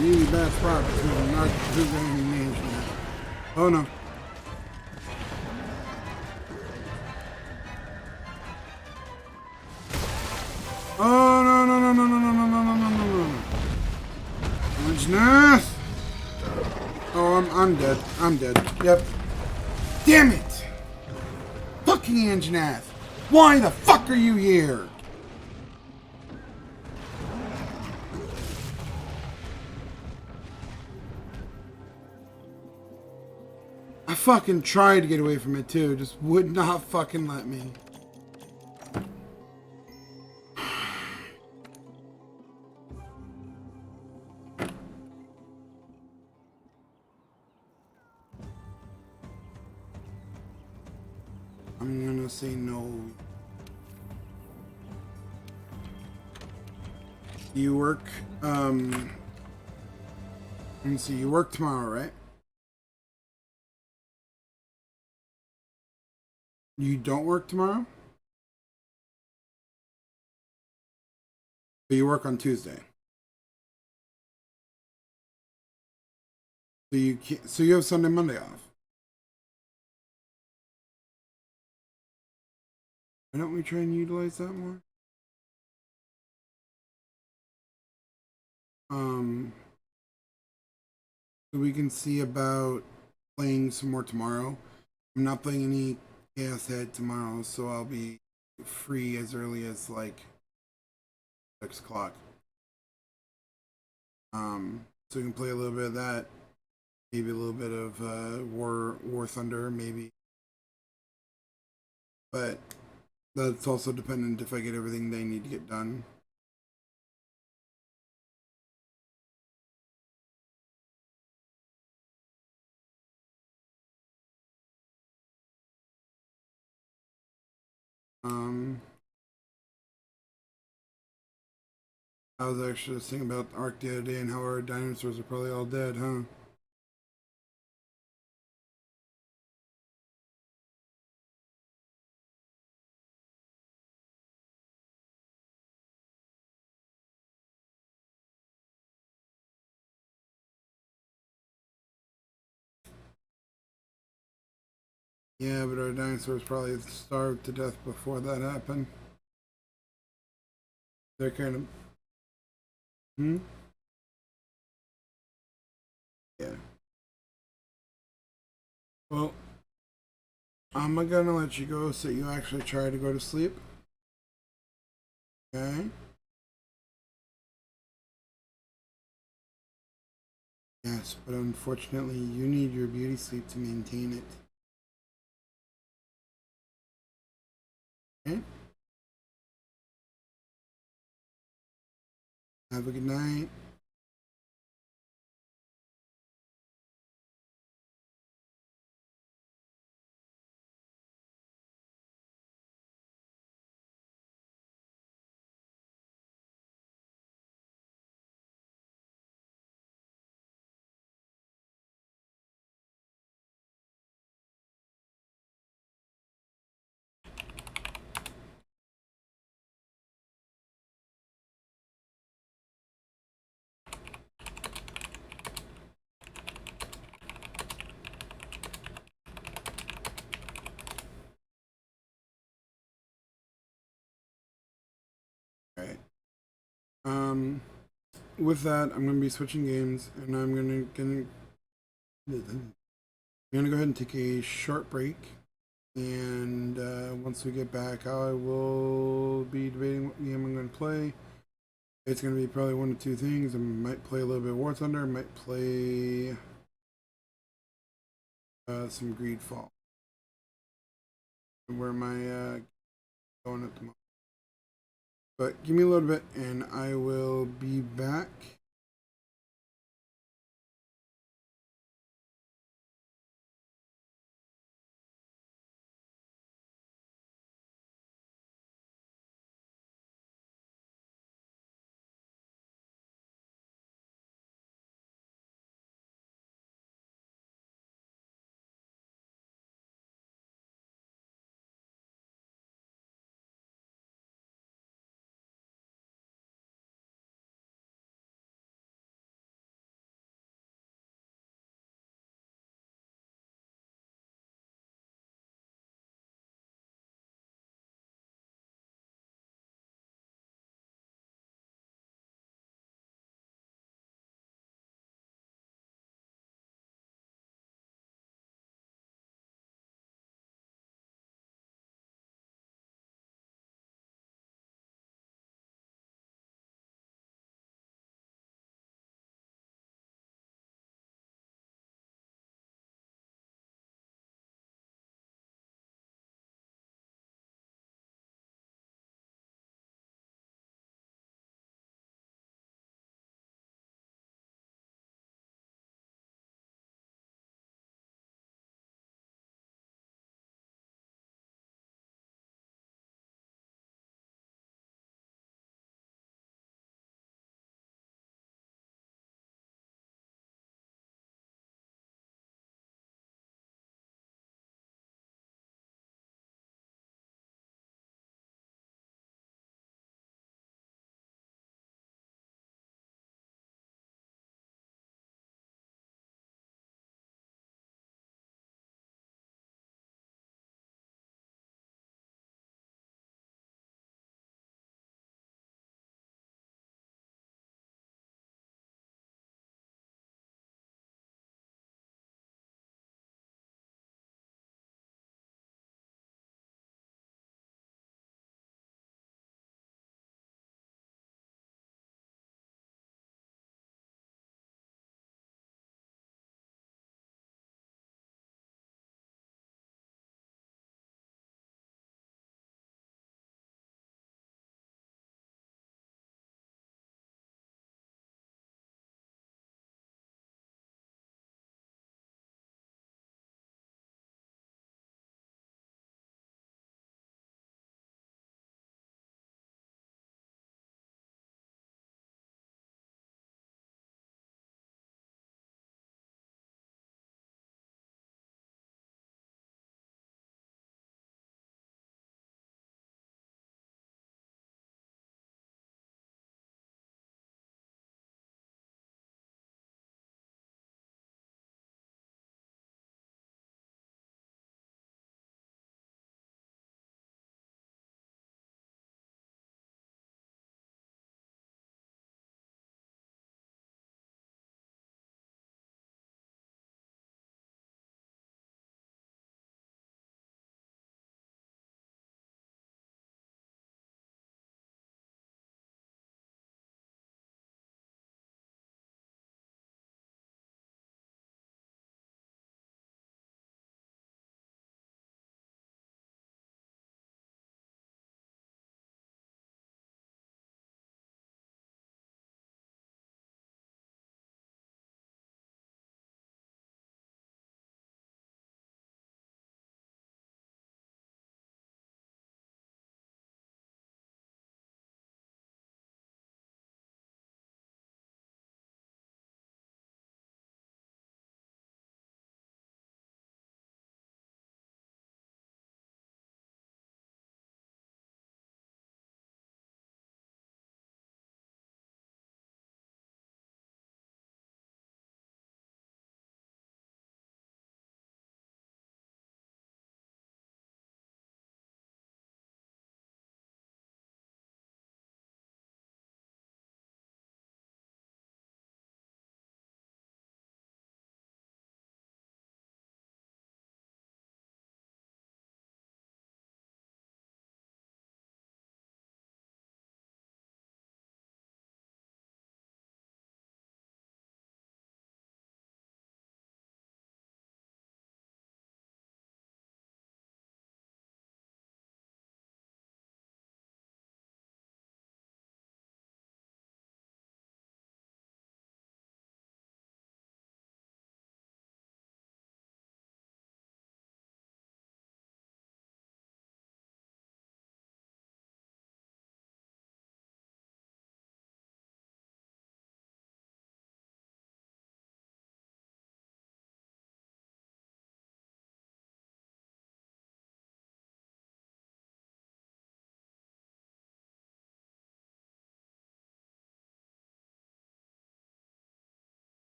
Really bad spot between Nargacuga and the engine. Oh no. Oh no no no no no no no no no no no no. Anjanath! Oh I'm dead. I'm dead. Yep. Damn it! Fucking Anjanath! Why the fuck are you here? I fucking tried to get away from it too, just would not fucking let me. I'm gonna say no. You work, let me see, you work tomorrow, right? You don't work tomorrow? But you work on Tuesday. So you can't, so you have Sunday, Monday off. Why don't we try and utilize that more? So we can see about playing some more tomorrow. I'm not playing any Chaos Head tomorrow, so I'll be free as early as like 6 o'clock. So we can play a little bit of that, maybe a little bit of War Thunder, maybe. But that's also dependent if I get everything they need to get done. I was actually just thinking about Ark the other day and how our dinosaurs are probably all dead, huh? Yeah, but our dinosaurs probably starved to death before that happened. They're kind of Hmm? Yeah. Well, I'm gonna let you go so you actually try to go to sleep. Okay? Yes, but unfortunately, you need your beauty sleep to maintain it. Okay? Have a good night. Alright. With that, I'm gonna be switching games, and I'm gonna go ahead and take a short break. And once we get back, I will be debating what game I'm gonna play. It's gonna be probably one of two things. I might play a little bit of War Thunder. I might play some Greedfall. Where am I going at the moment? But give me a little bit, and I will be back.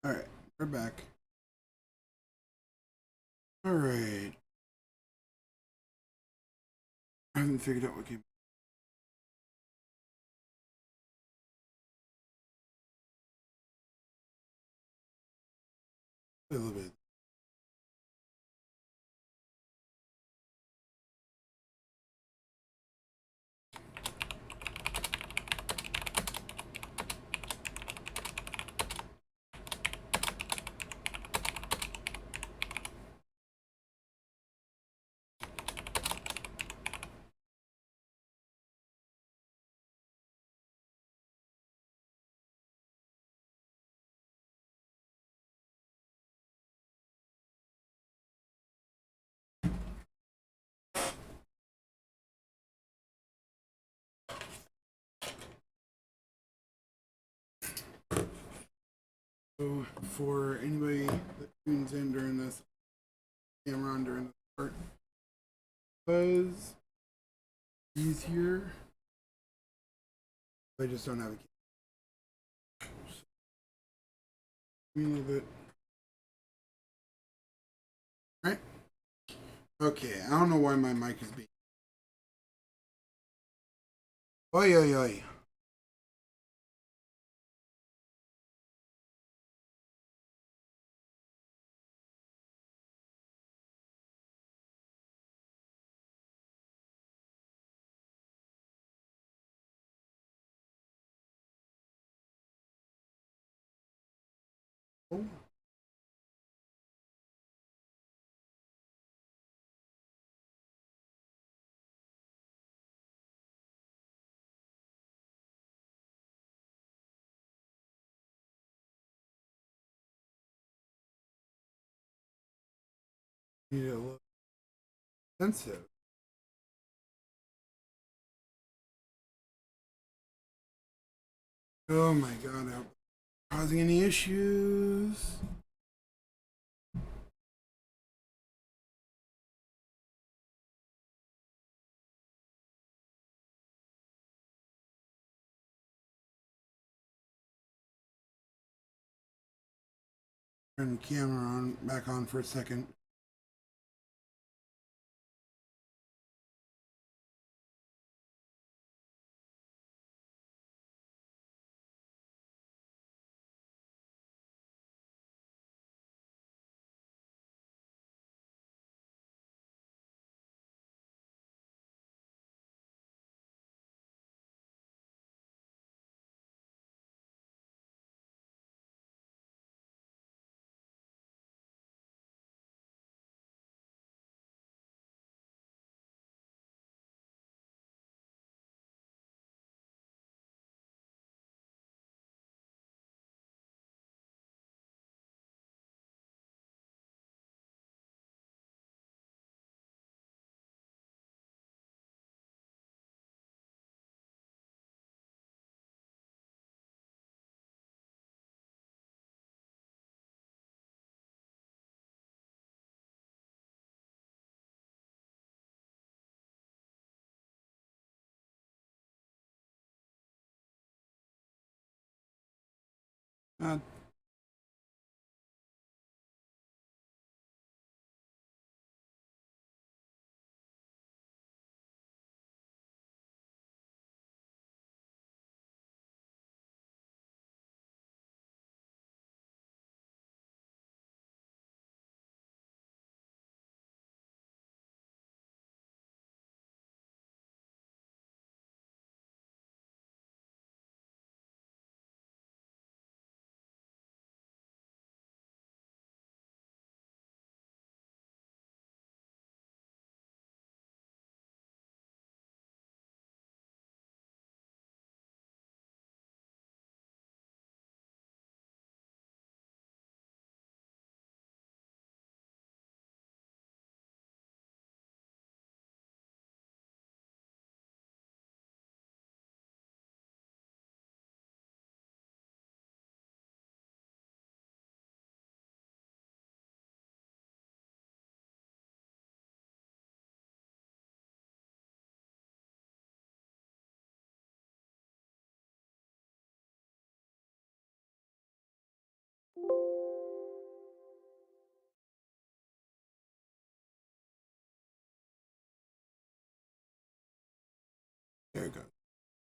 Alright, we're back. Alright. I haven't figured out what game. A little bit. So for anybody that tunes in during this camera on during this part, was easier. I just don't have a camera. A little bit. Alright. Okay, I don't know why my mic is being. Oi, oi, oi. Oh. Need a little sensitive. Oh my god, I'm causing any issues? Turn the camera on back on for a second. Uh,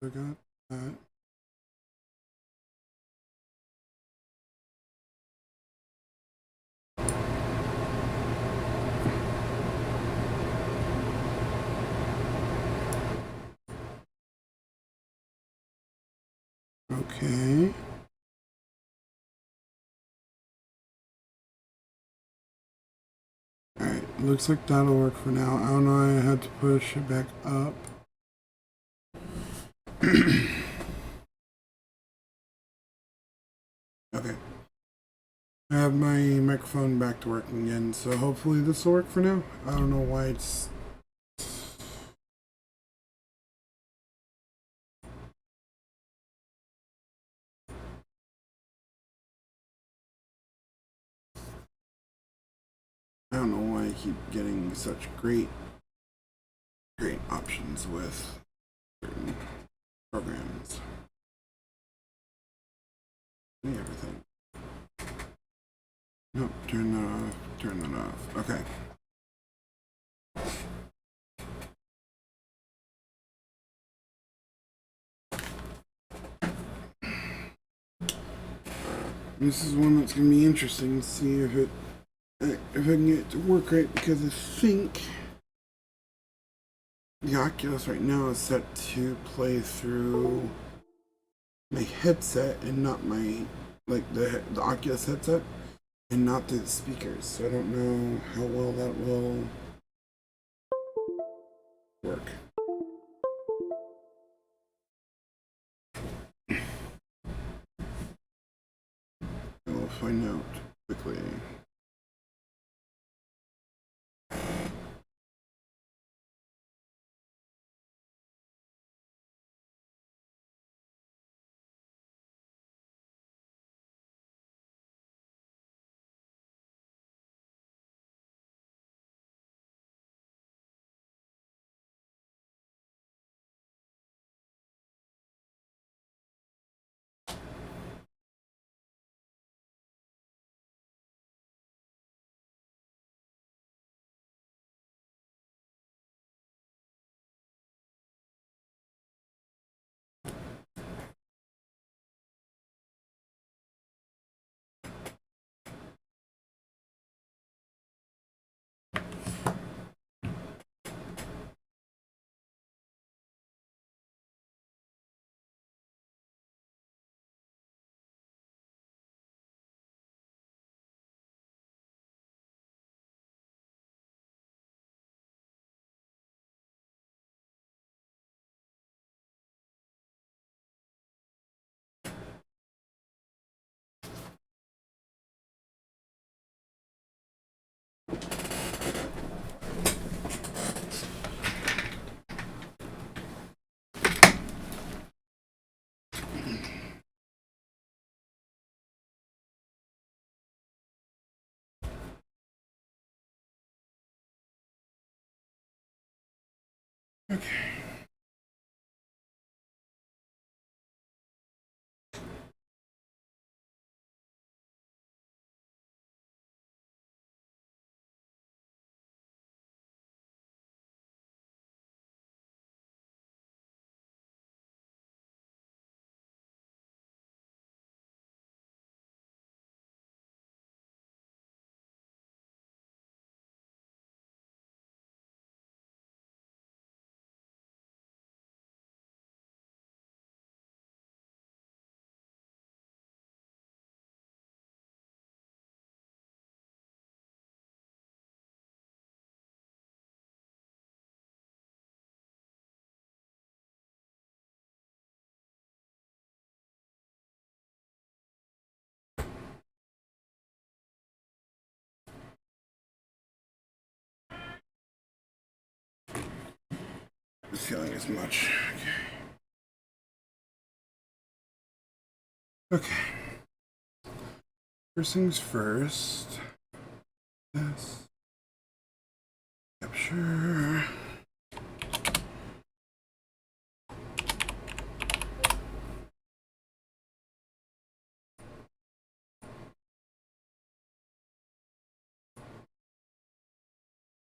I got that. Okay. Alright, looks like that'll work for now. I don't know, I had to push it back up. Okay. I have my microphone back to working again, so hopefully this will work for now. I don't know why it's... I don't know why I keep getting such great options with certain programs. Everything. Nope, turn that off, turn that off. Okay. This is one that's going to be interesting to see if I can get it to work right, because I think the Oculus right now is set to play through my headset and not my, like the Oculus headset, and not through the speakers. So I don't know how well that will work. We'll find out quickly. Okay. Feeling as much. Okay. First things first. Yes. Capture.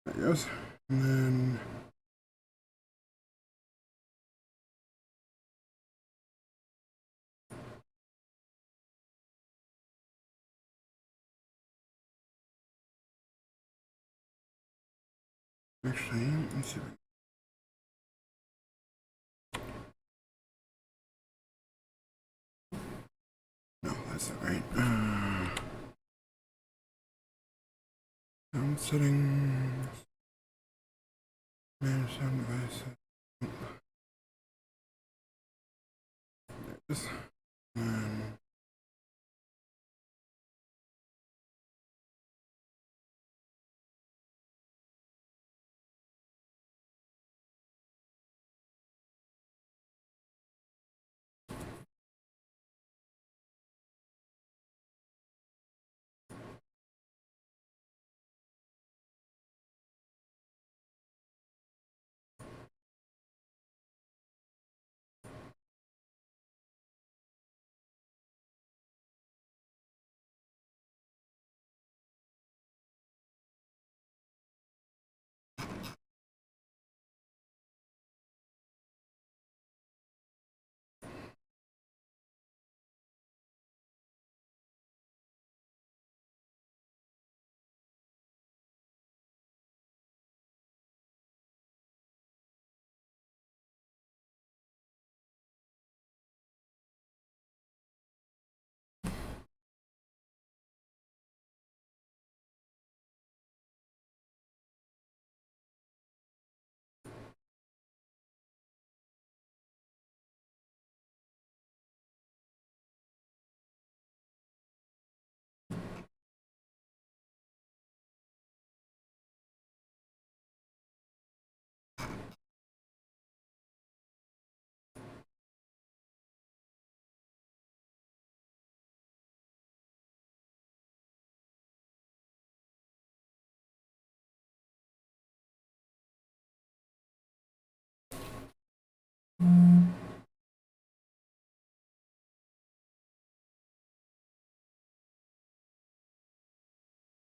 There it goes. And then Actually, let's see. No, that's not right. Sound settings. Manage sound devices. There it is.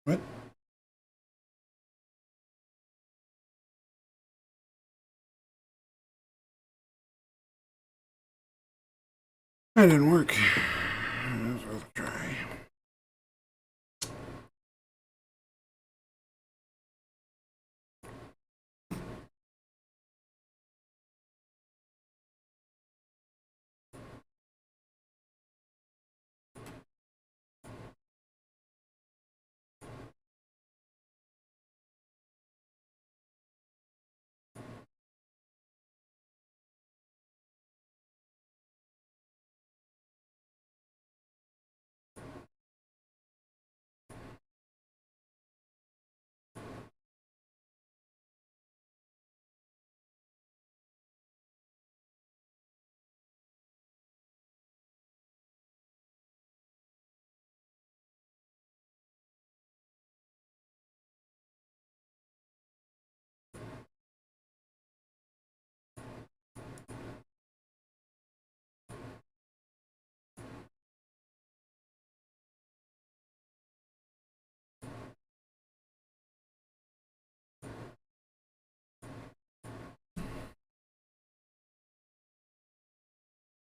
What? That didn't work. Might as well try.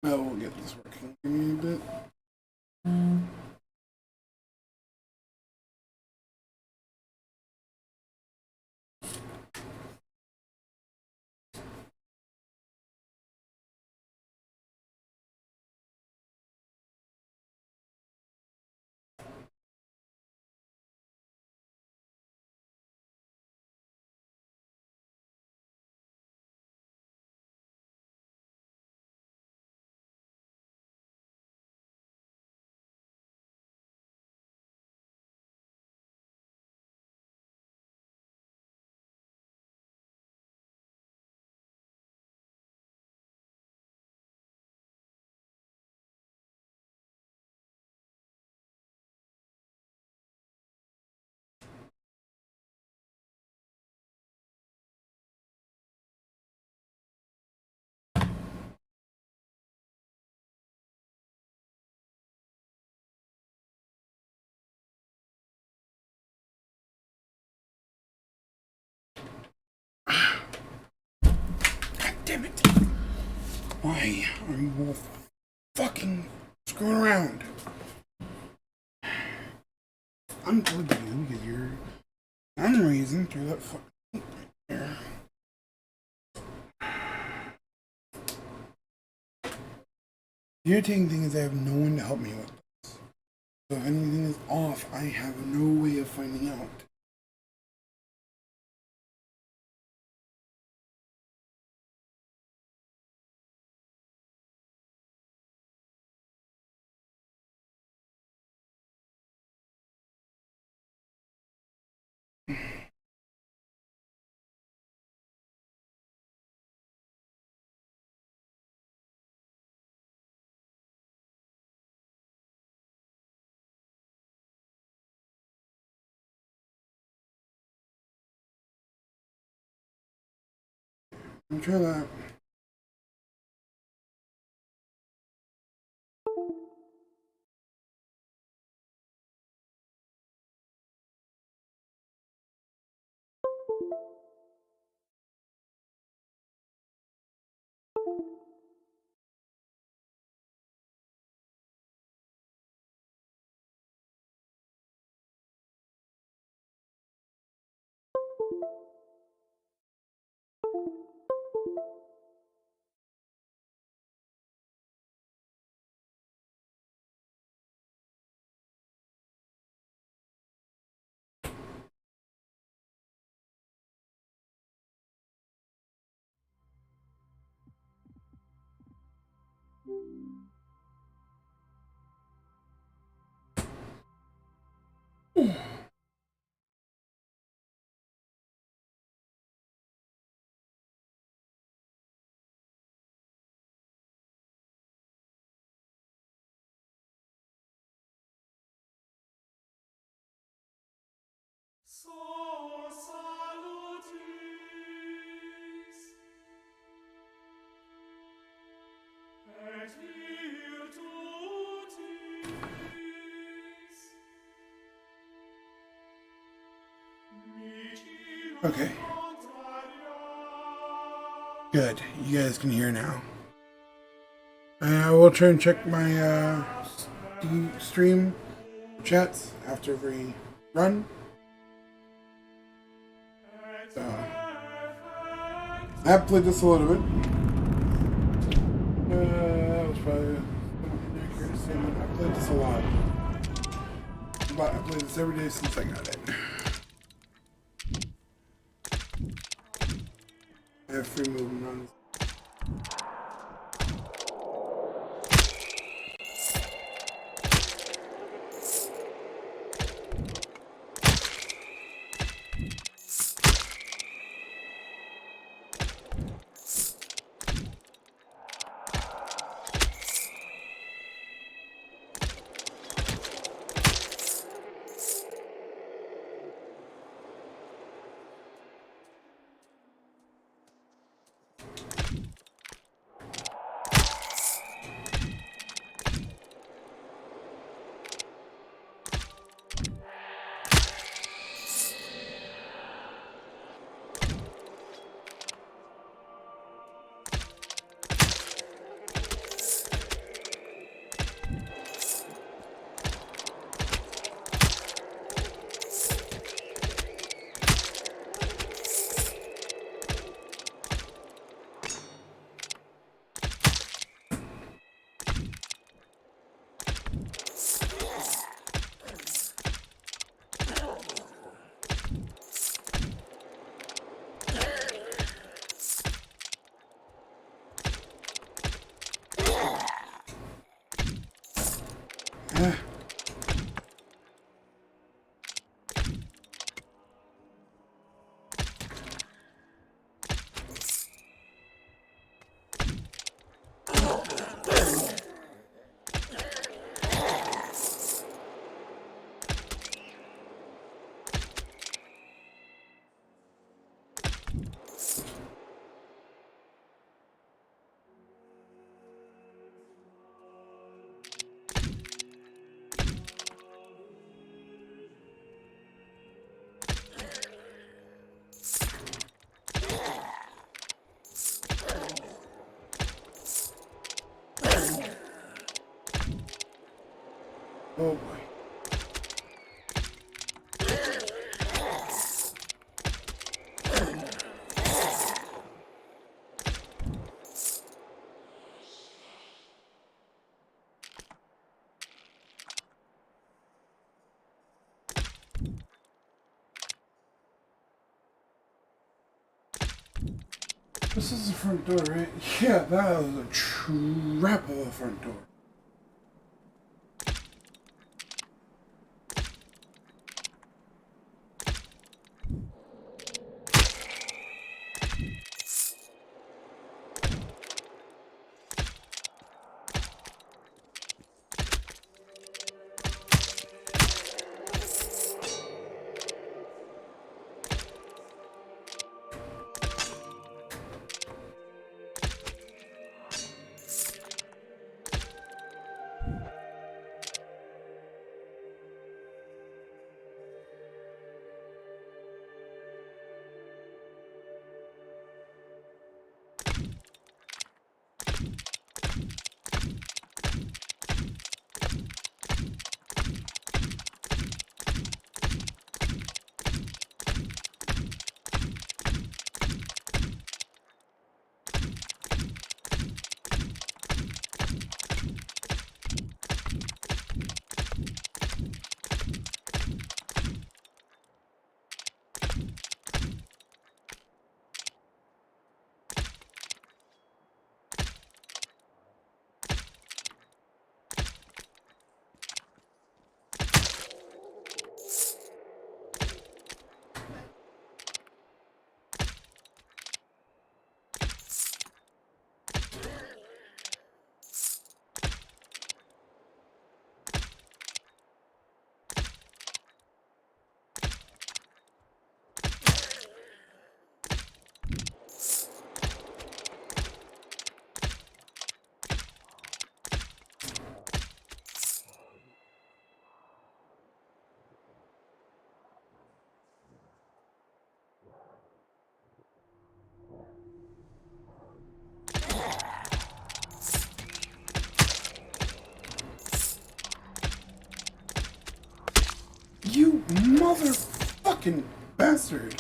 Oh, we'll get this working. Give me a bit. Damn it! Why are you all fucking screwing around? I'm told you because you're. I'm raising through that fucking. Here. The irritating thing is I have no one to help me with this. So if anything is off, I have no way of finding out. Let me try that. Okay. Good. You guys can hear now. I will try and check my stream chats after every run. So, I have played this a little bit. That was probably an inaccurate statement. I played this a lot. But I played this every day since I got it. I have free movement runs. Oh boy. This is the front door, right? Yeah, that was a trap of a front door. You motherfucking bastard!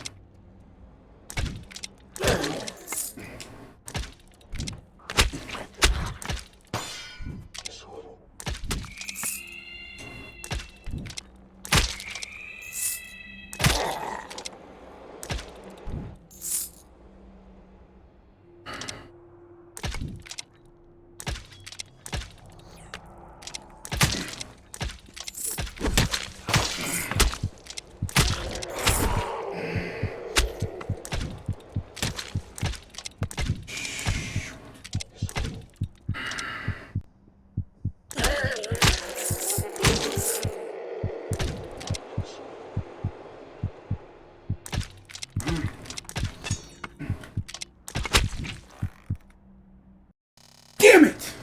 Damn it!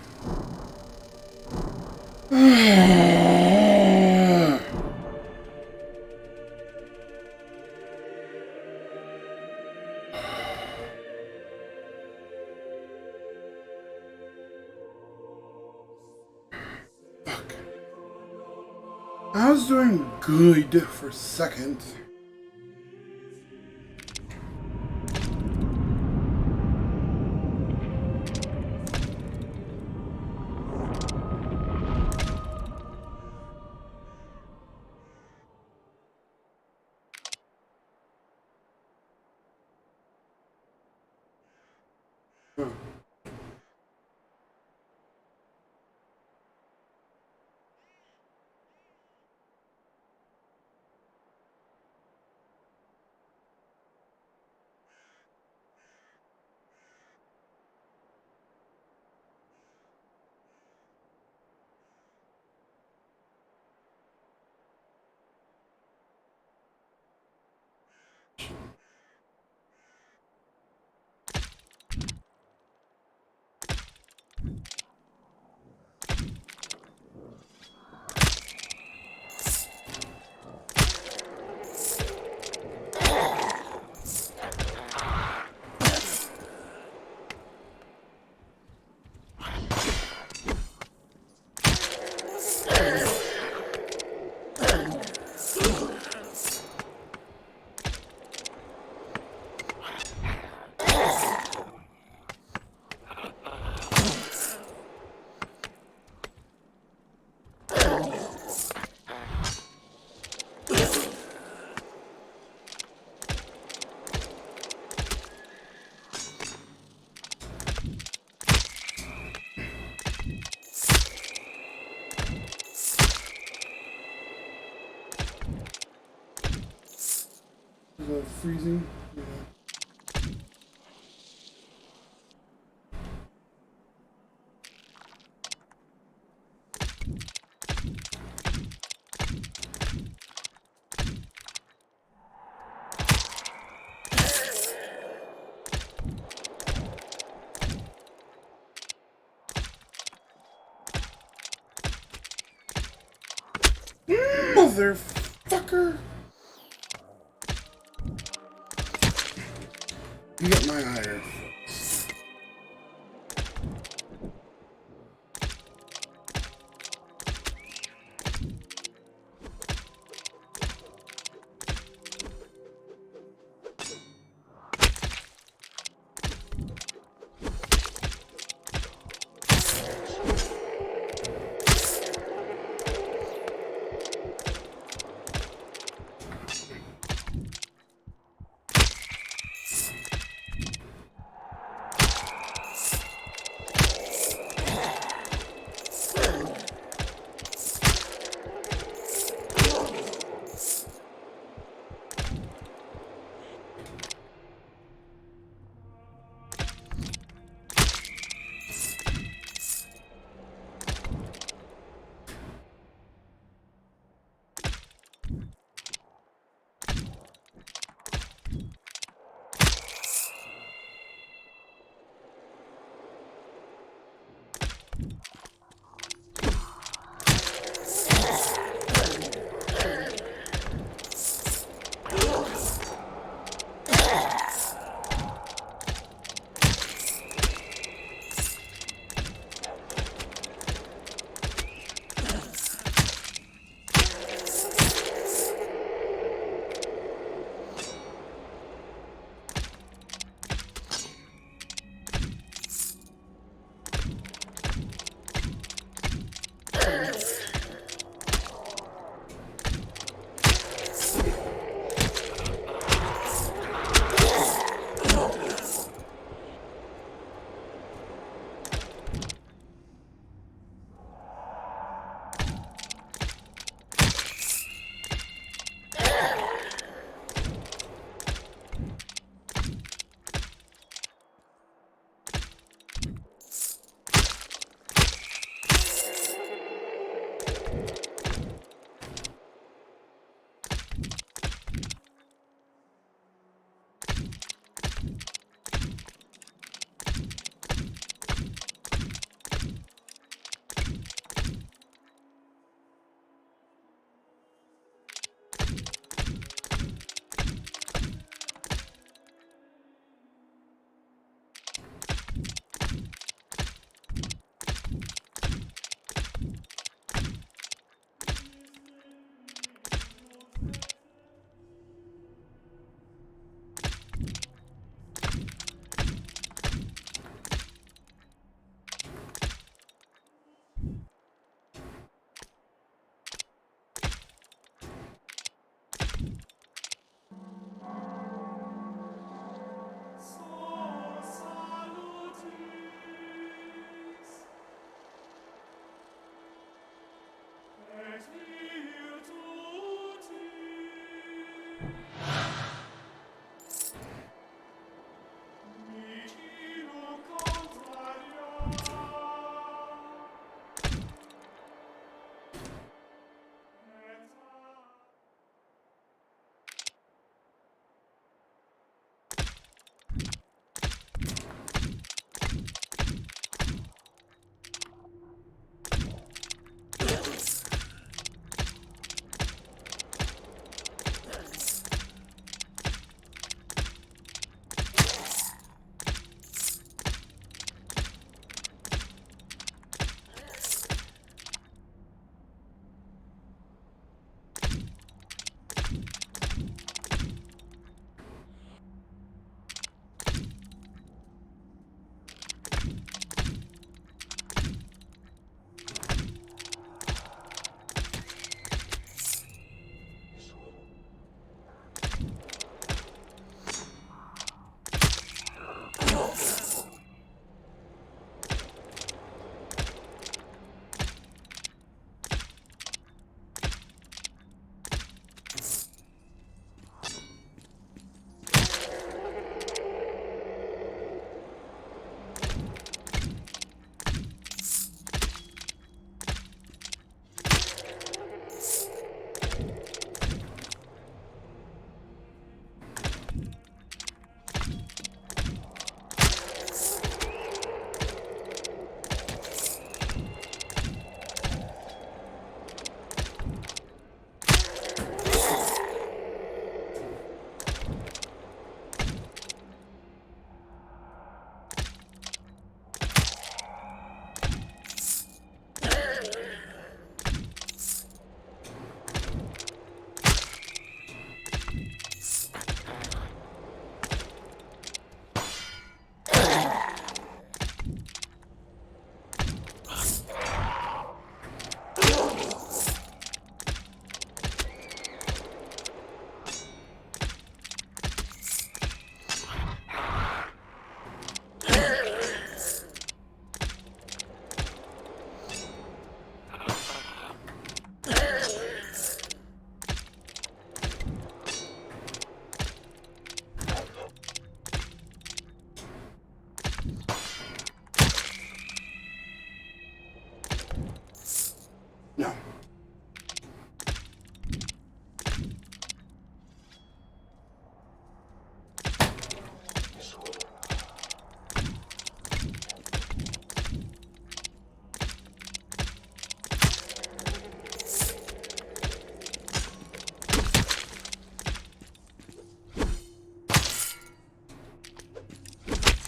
Fuck. I was doing good for a second. The freezing. Yeah. Motherfucker! You get my ire.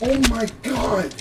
Oh my god!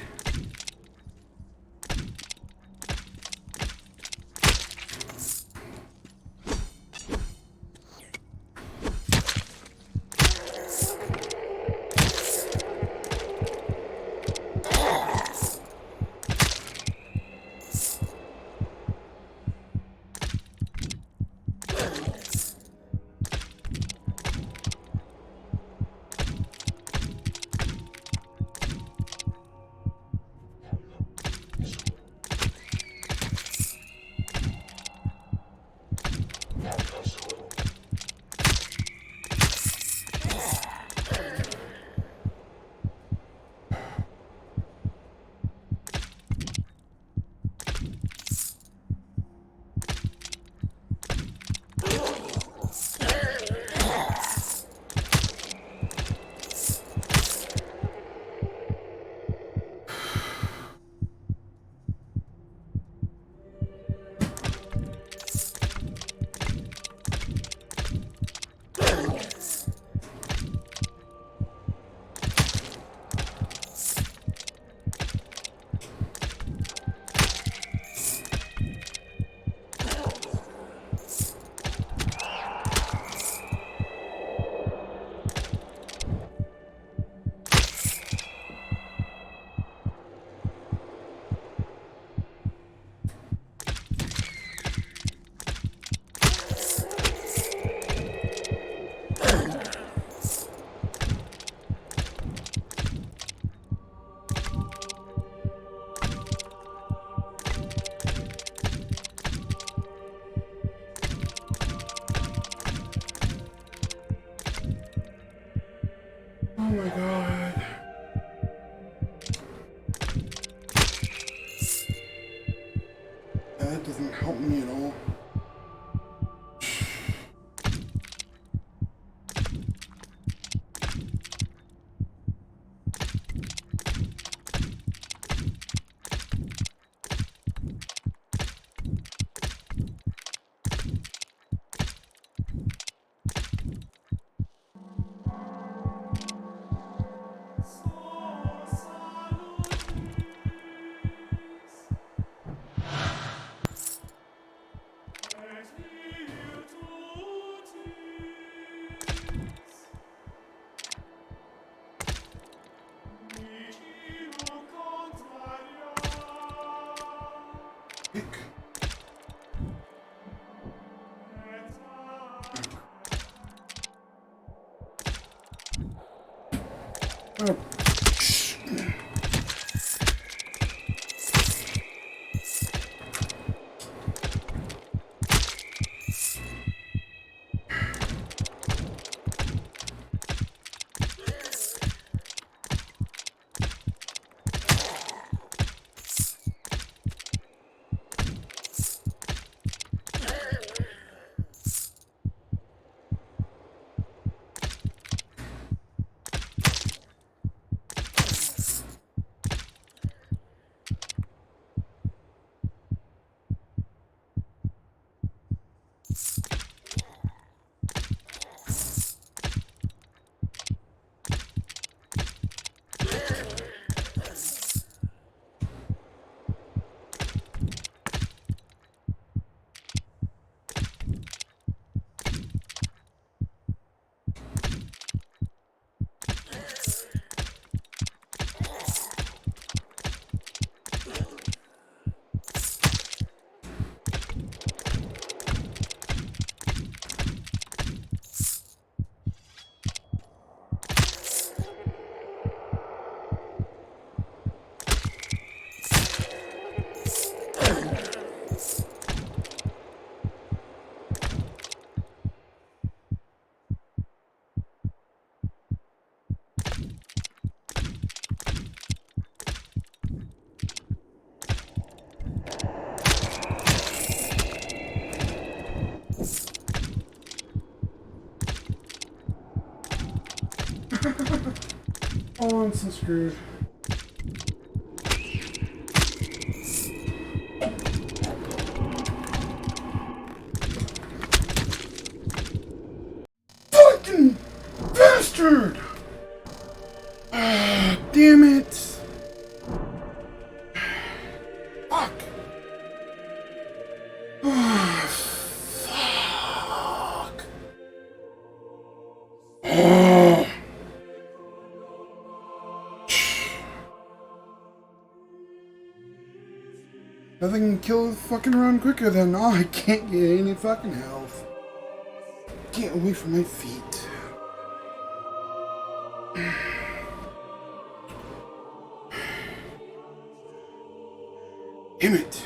Oh my god. That doesn't help me at all. Oh. Oh, I'm so screwed. Fucking bastard! damn it! Fuck! Oh, fuck! Oh. Nothing can kill the fucking run quicker than, oh, I can't get any fucking health. Get away from my feet. Damn it.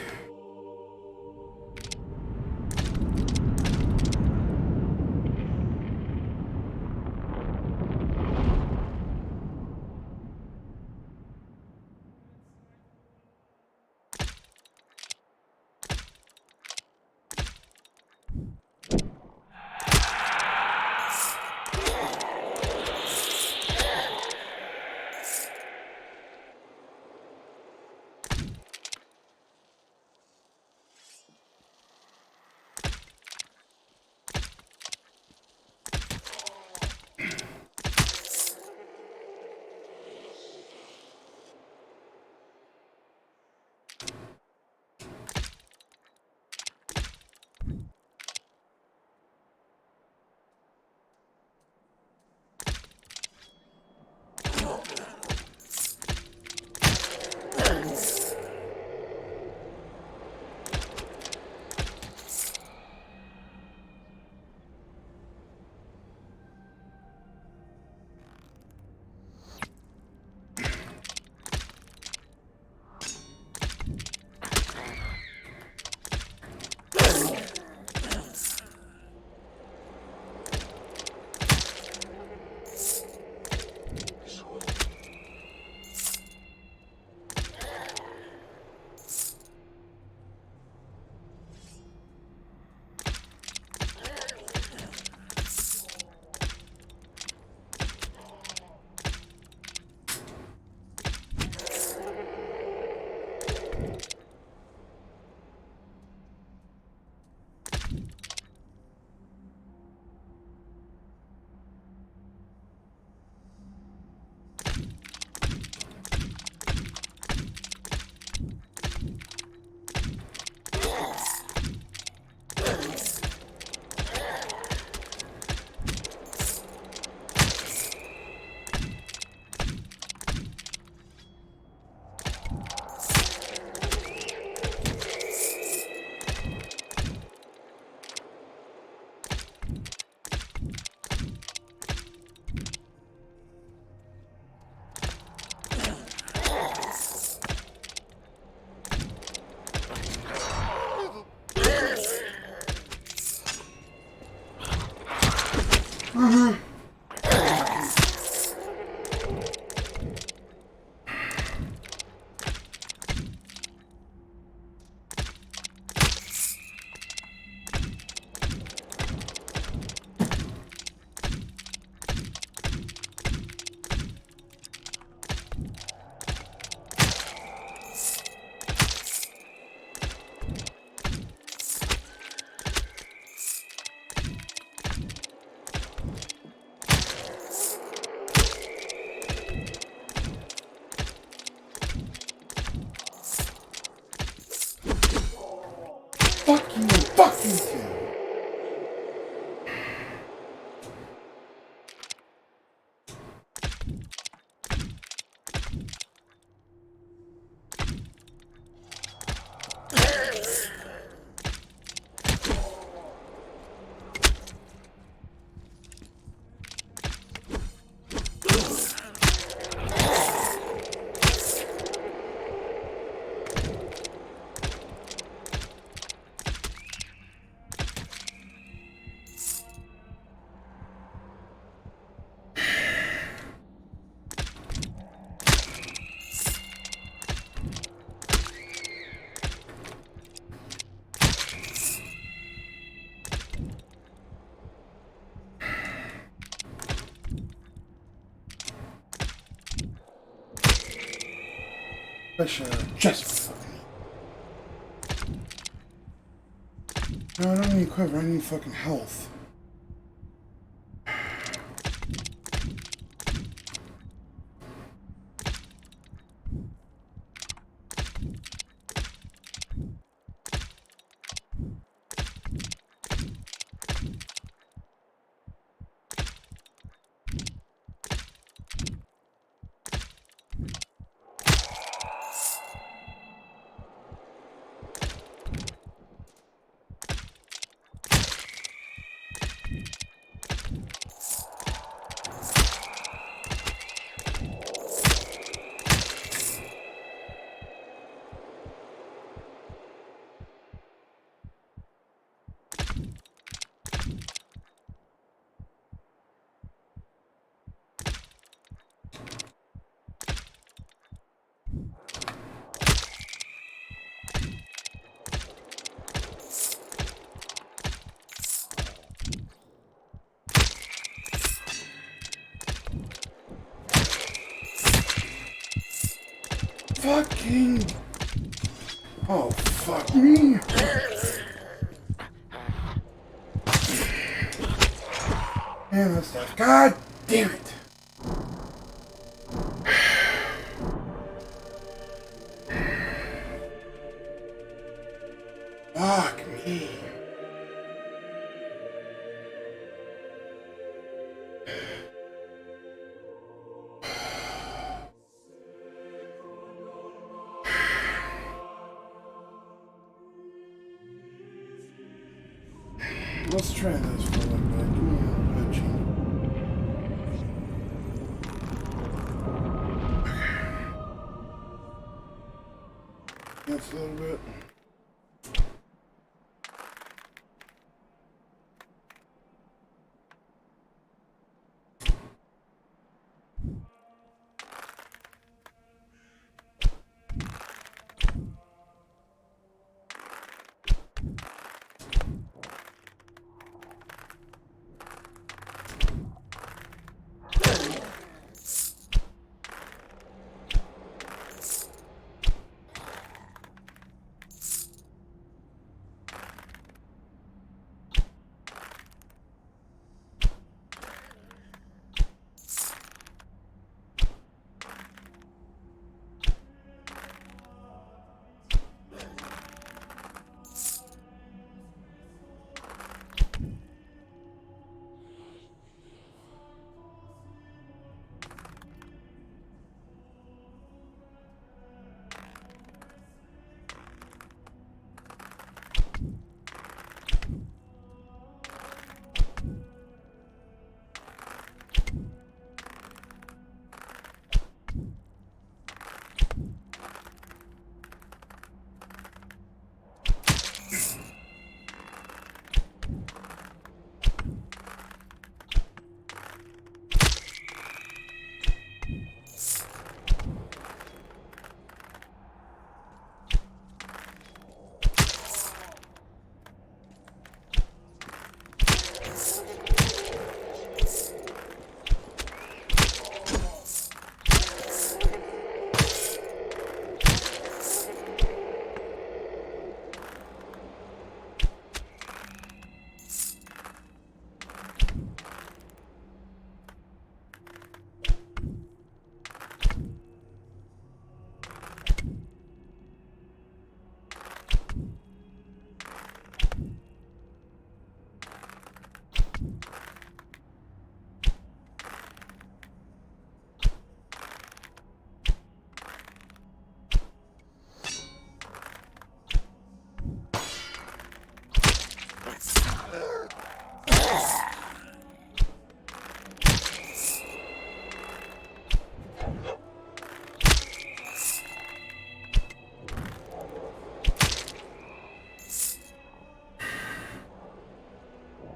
Fuck you two. Just no, I don't need quiver, I need fucking health. fucking... Oh, fuck me. Man, that stuff. God damn it. Fuck me. Let's try this for a little bit. That's a little bit.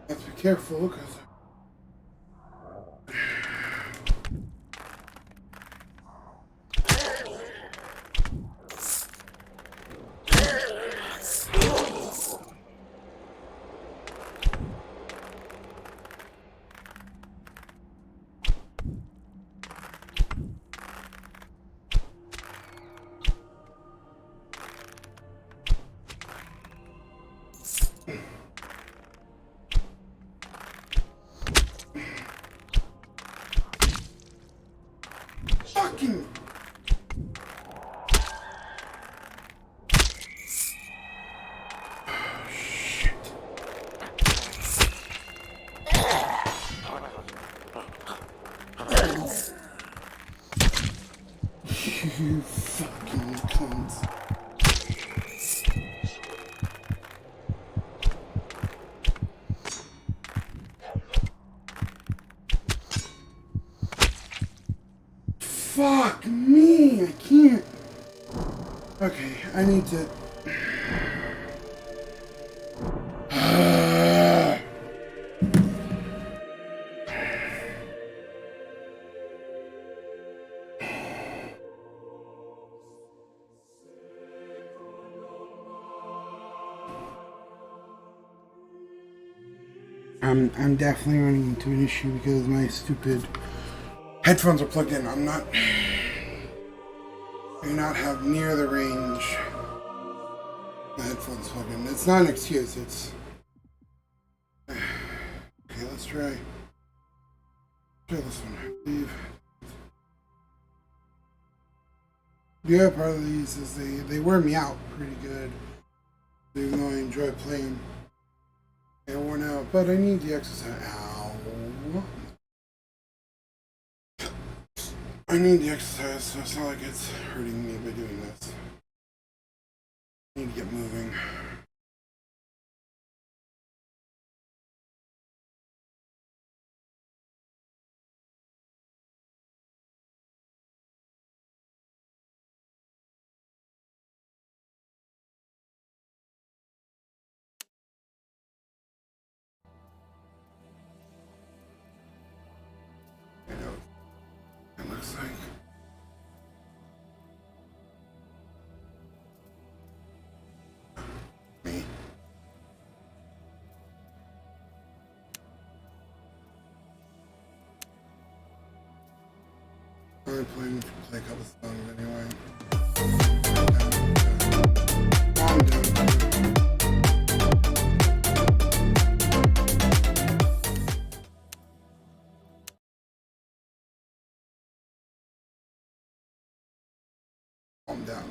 Let's be careful, because... Fucking... You fucking cunts. Fuck me, I can't. Okay, I need to... I'm definitely running into an issue because my stupid headphones are plugged in. I'm not... do not have near the range the headphones plug in. It's not an excuse, it's... Okay, let's try this one. Leave. The other part of these is they wear me out pretty good. Even though I enjoy playing. They're worn out, but I need the exercise. Ow. I need the exercise, so it's not like it's hurting me by doing this. I need to get moving. I know. It looks like. Me. I'm planning to play a couple songs anyway. Calm down. Calm down.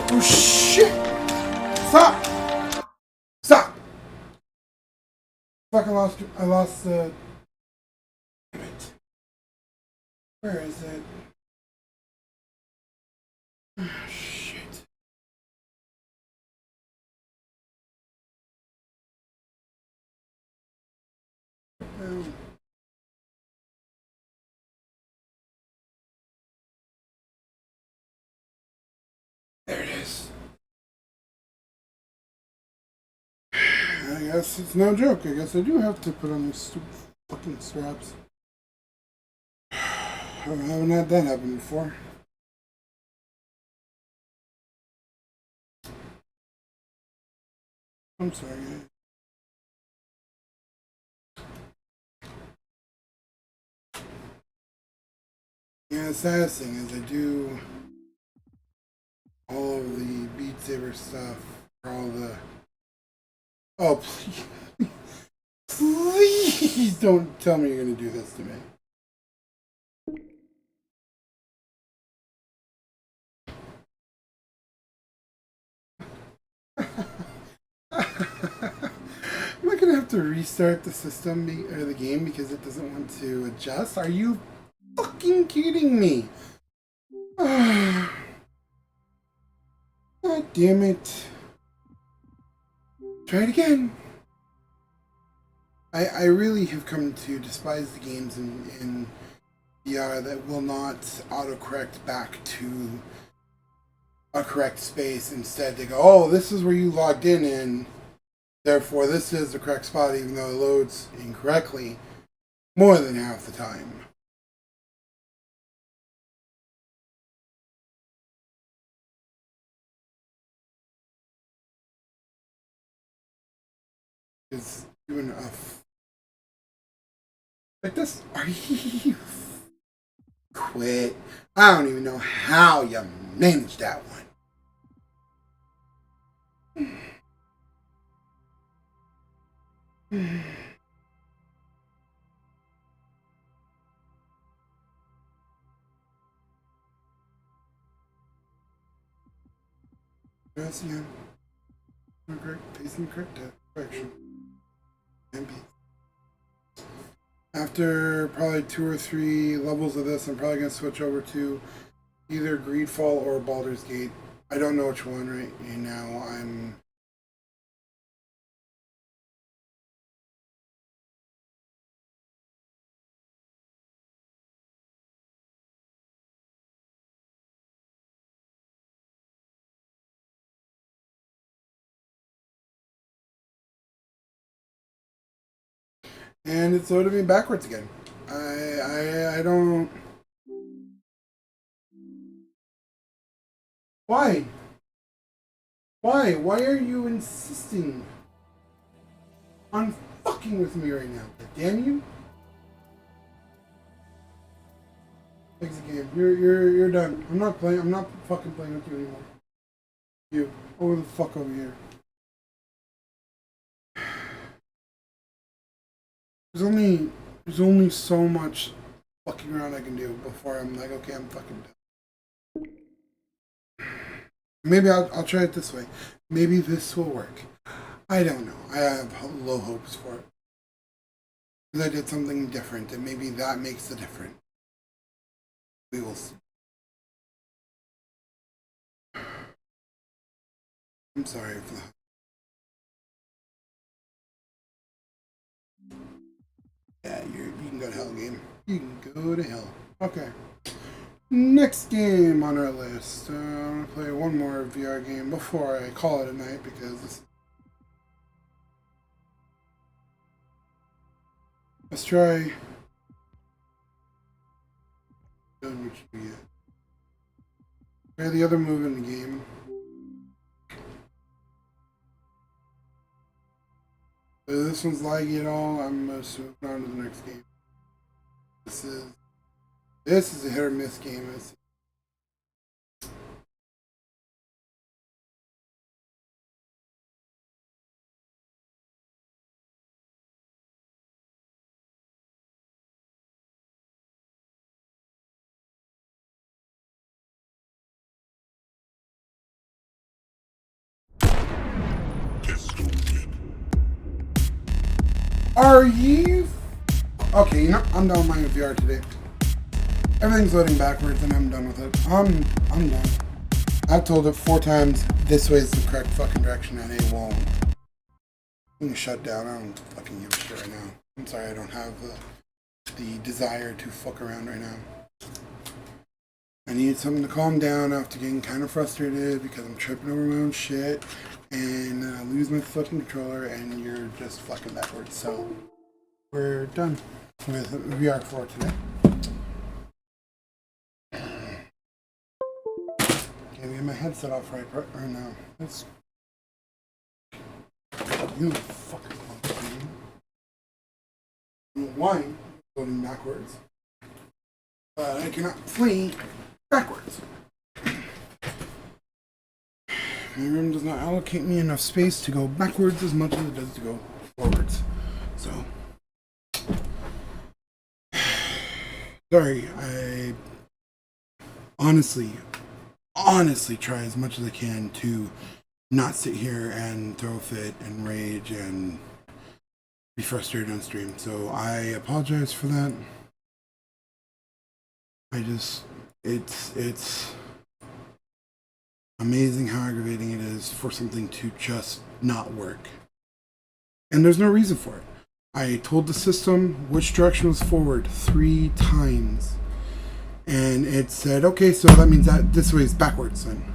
Oh shit! Stop! Stop! Fuck! I lost the. Damn it! Where is it? Oh, shit! There it is. I guess it's no joke. I guess I do have to put on these stupid fucking straps. I haven't had that happen before. I'm sorry, guys. Yeah, the saddest thing is I do all of the Beat Saber stuff for all the... Oh, please. Please don't tell me you're going to do this to me. Am I going to have to restart the system or the game because it doesn't want to adjust? Are you fucking kidding me? God damn it. Try it again. I really have come to despise the games in VR that will not autocorrect back to a correct space. Instead, they go, oh, this is where you logged in, therefore this is the correct spot, even though it loads incorrectly more than half the time. It's doing a like this. Are you quit? I don't even know how you managed that one. Yes, yeah. Correct, facing correct direction. And peace. After probably 2 or 3 levels of this, I'm probably going to switch over to either Greedfall or Baldur's Gate. I don't know which one right now. I'm... And it's loaded me backwards again. I don't... Why? Why? Why are you insisting on fucking with me right now? Damn you! Exit game. You're done. I'm not playing. I'm not fucking playing with you anymore. You over the fuck over here. There's only so much fucking around I can do before I'm like, okay, I'm fucking done. Maybe I'll try it this way. Maybe this will work. I don't know. I have low hopes for it. Because I did something different, and maybe that makes the difference. We will see. I'm sorry for that. Yeah, you can go to hell, game. You can go to hell. Okay. Next game on our list. I'm going to play one more VR game before I call it a night because this... Let's try... Try the other move in the game. If this one's laggy at all, I'm going to move on to the next game. This is a hit or miss game. Are you... Okay, you know, I'm done with my VR today. Everything's loading backwards and I'm done with it. I'm done. I've told it 4 times this way is the correct fucking direction and it won't. I'm gonna shut down. I don't fucking give a shit right now. I'm sorry I don't have the desire to fuck around right now. I need something to calm down after getting kind of frustrated because I'm tripping over my own shit and I lose my fucking controller and you're just fucking backwards. So we're done with VR4 today. Can't get my headset off right now. That's you fucking fucking. Why going backwards? But I cannot play backwards. My room does not allocate me enough space to go backwards as much as it does to go forwards. So, sorry, I honestly try as much as I can to not sit here and throw a fit and rage and be frustrated on stream. So I apologize for that. It's amazing how aggravating it is for something to just not work. And there's no reason for it. I told the system which direction was forward 3 times. And it said, okay, so that means that this way is backwards then.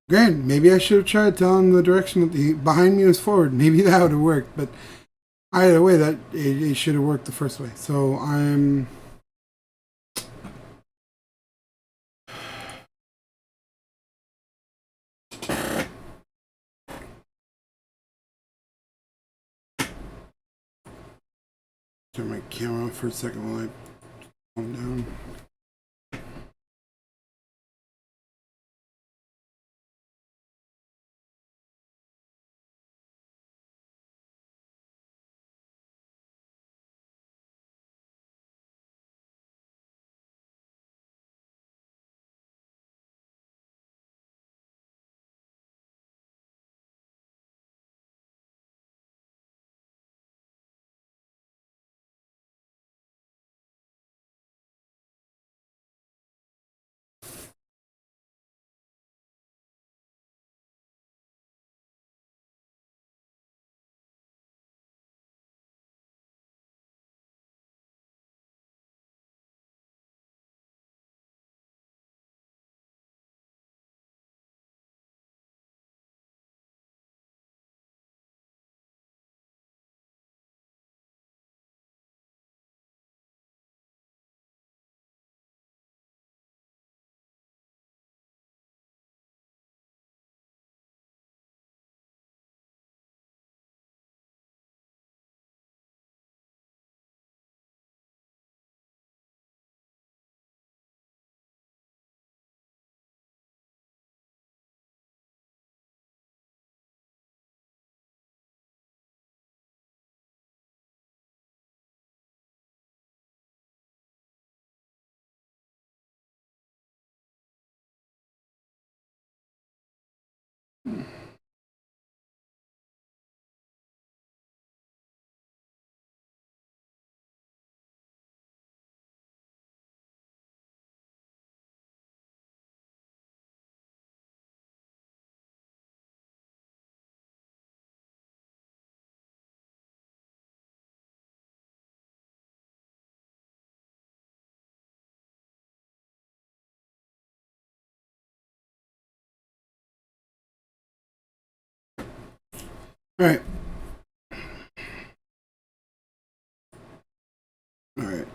Granted, maybe I should have tried telling the direction that the behind me was forward. Maybe that would have worked, but either way, that it should have worked the first way. So I'm... Turn my camera off for a second while I calm down. Alright. Alright.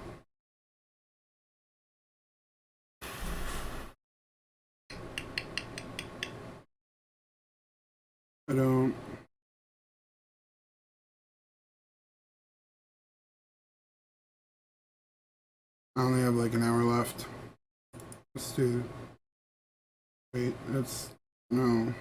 I don't... I only have like an hour left. Let's do... Wait, that's... No.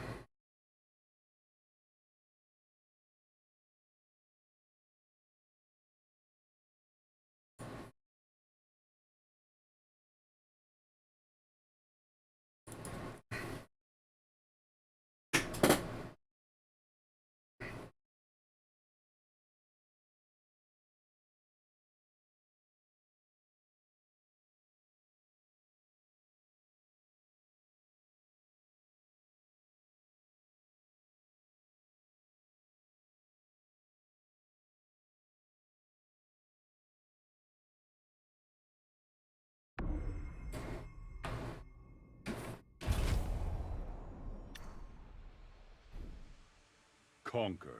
Conquer.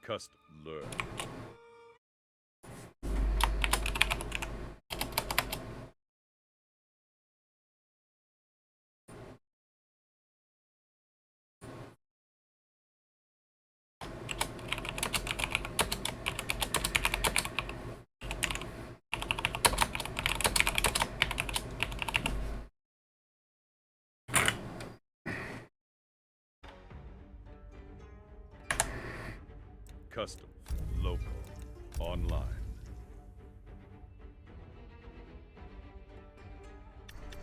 Custom learn. Custom, local, online.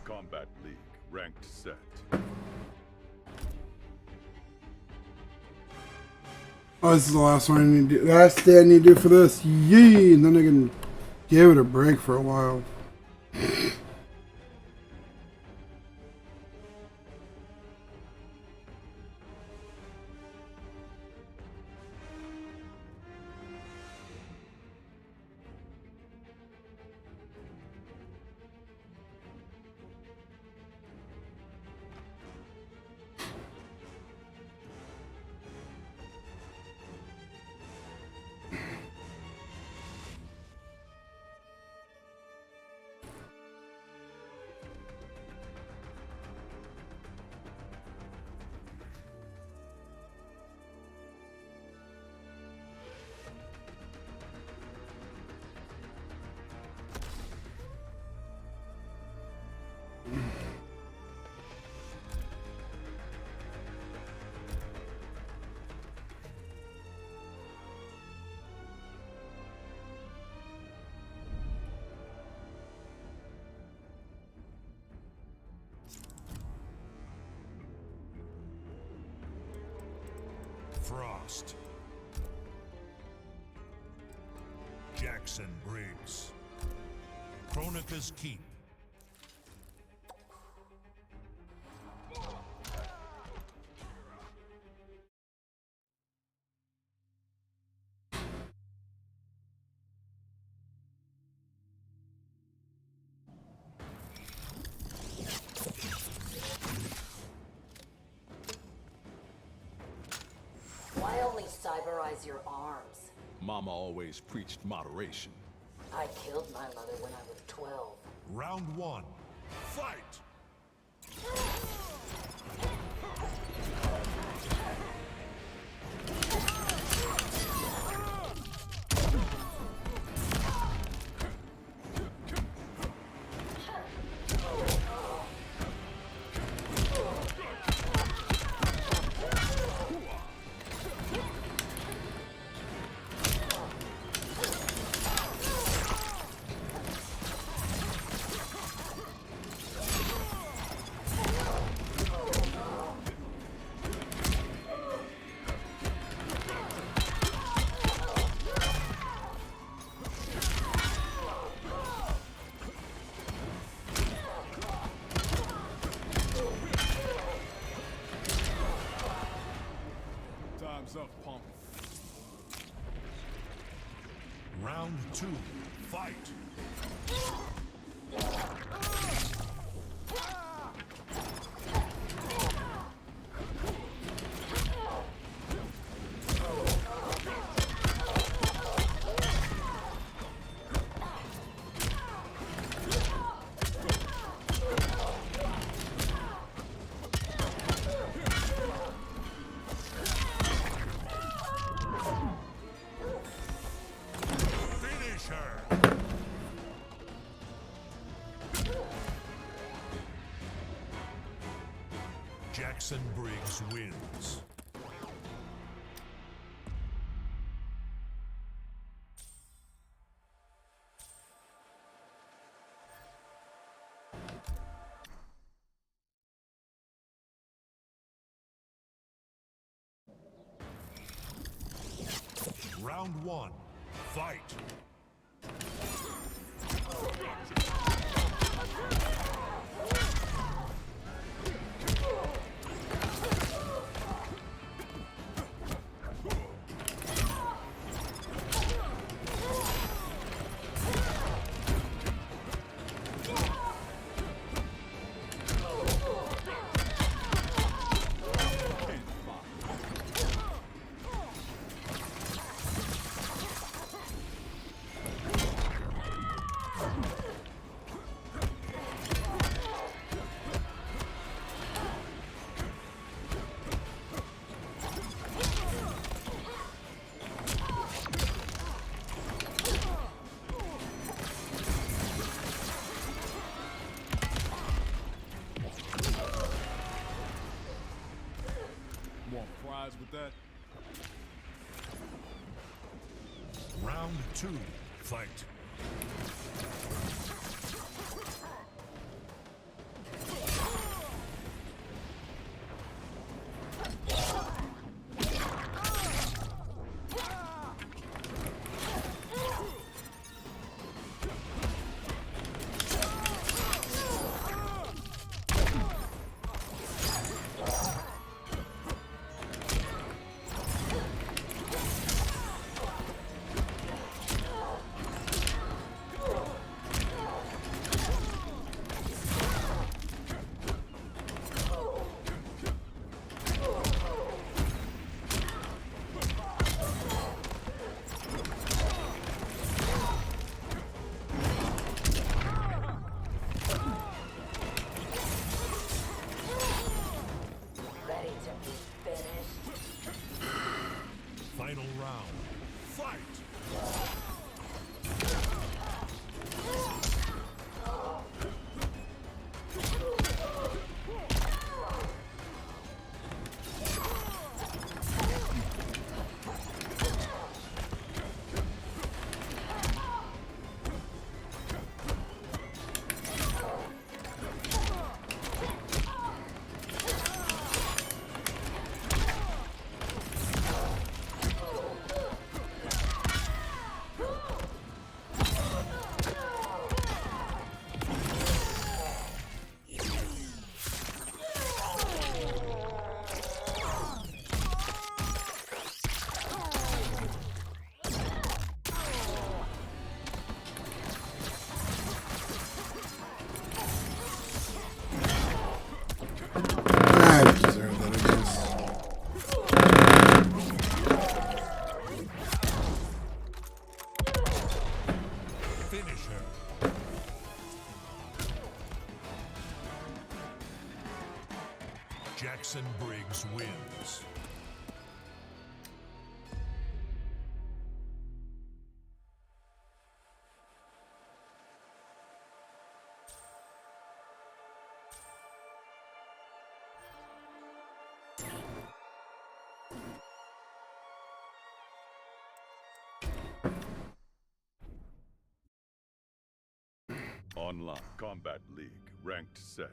Combat League, ranked set. Oh, this is the last one I need to do. Last day I need to do for this. Yee! And then I can give it a break for a while. Frost. Jackson Briggs. Kronika's Keep. Why only cyberize your arms? Mama always preached moderation. I killed my mother when I was 12. Round one. Fight! Time's up, pump. Round two. Fight! Briggs wins. Round 1. Fight. Want fries with that? Round 2. Fight. Ready to be finished? Final round. Fight. I deserve that, I guess. Finish her. Jackson Briggs wins. Online Combat League, ranked set.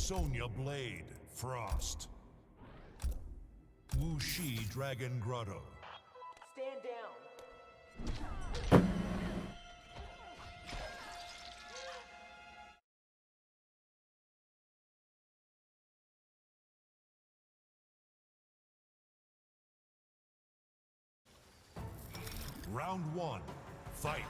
Sonya Blade, Frost. Wu Shi, Dragon Grotto. Stand down. Round 1, fight.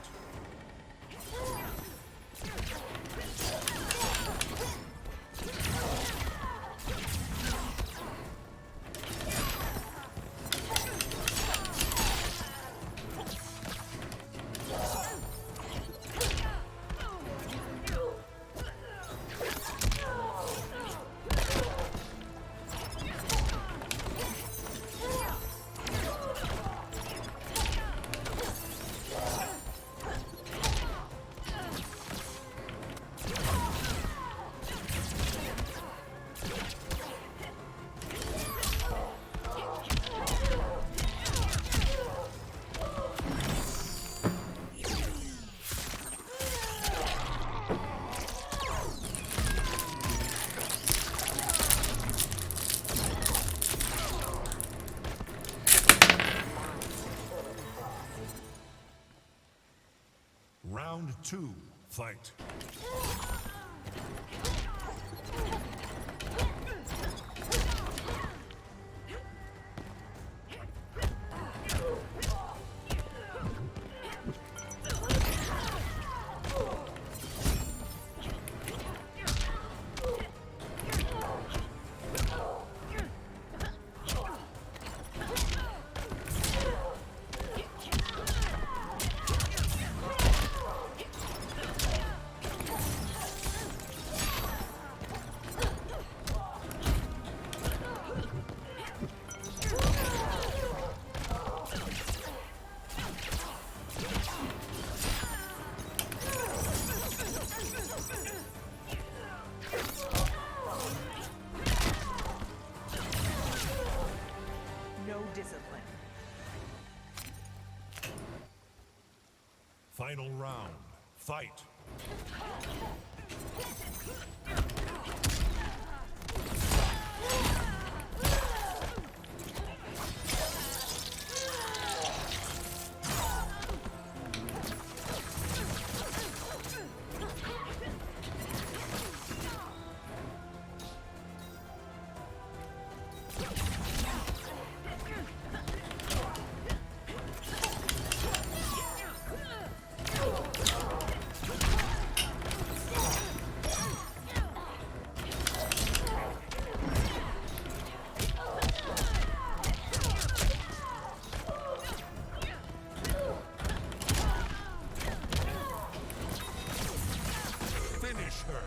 Round 2, fight. No discipline. Final round, fight. Finish her.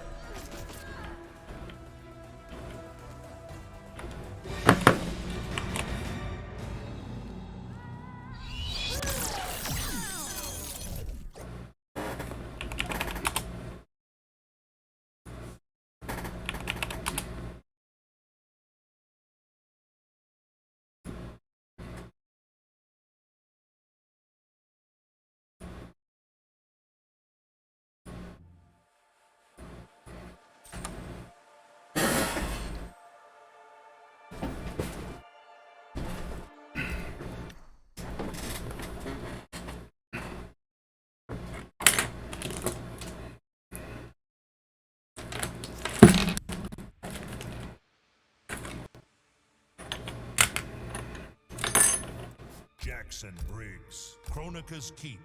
Jackson Briggs, Kronika's Keep.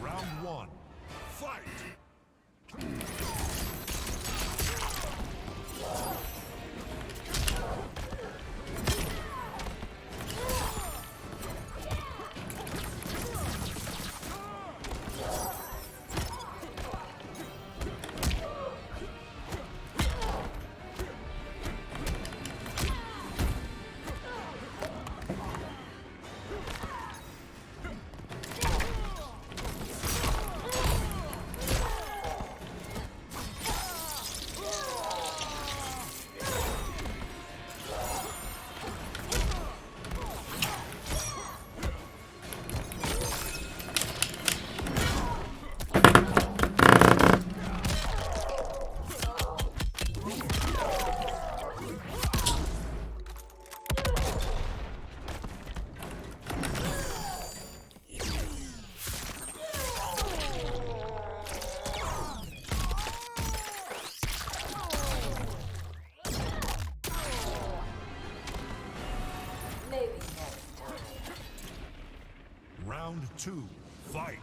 Round 1, fight! 2, fight!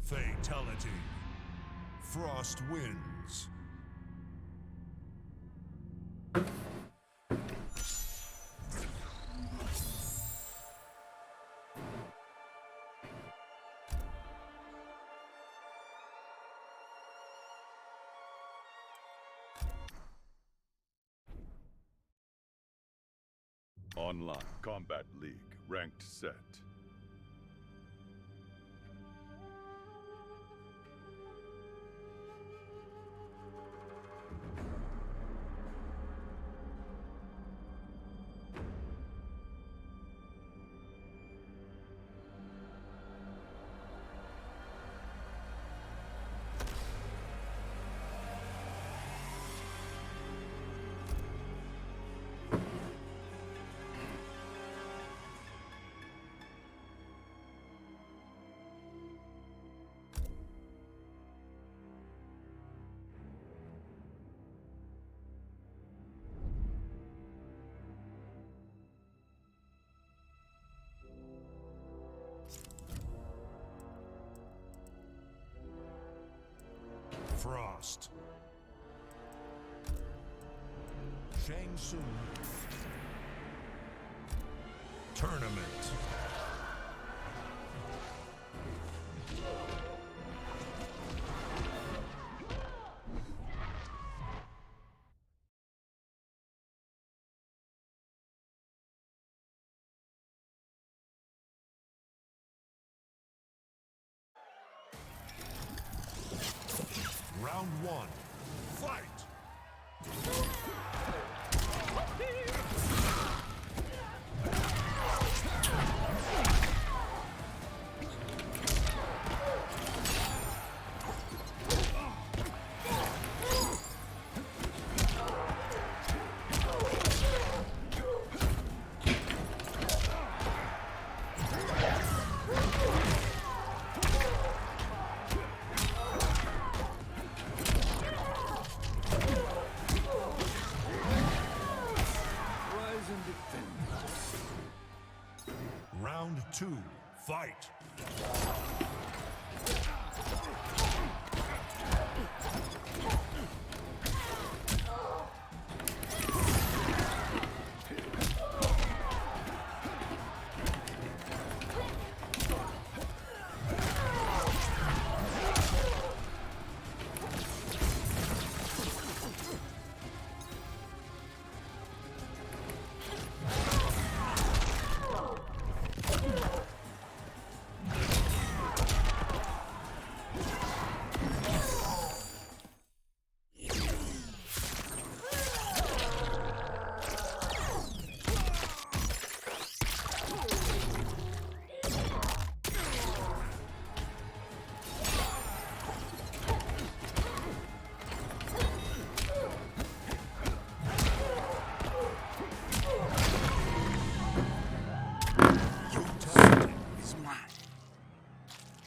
Fatality. Frost wins. Online Combat League. Ranked set. Frost. Shang Tsung. Tournament. Round 1. Fight! Round 2. Fight!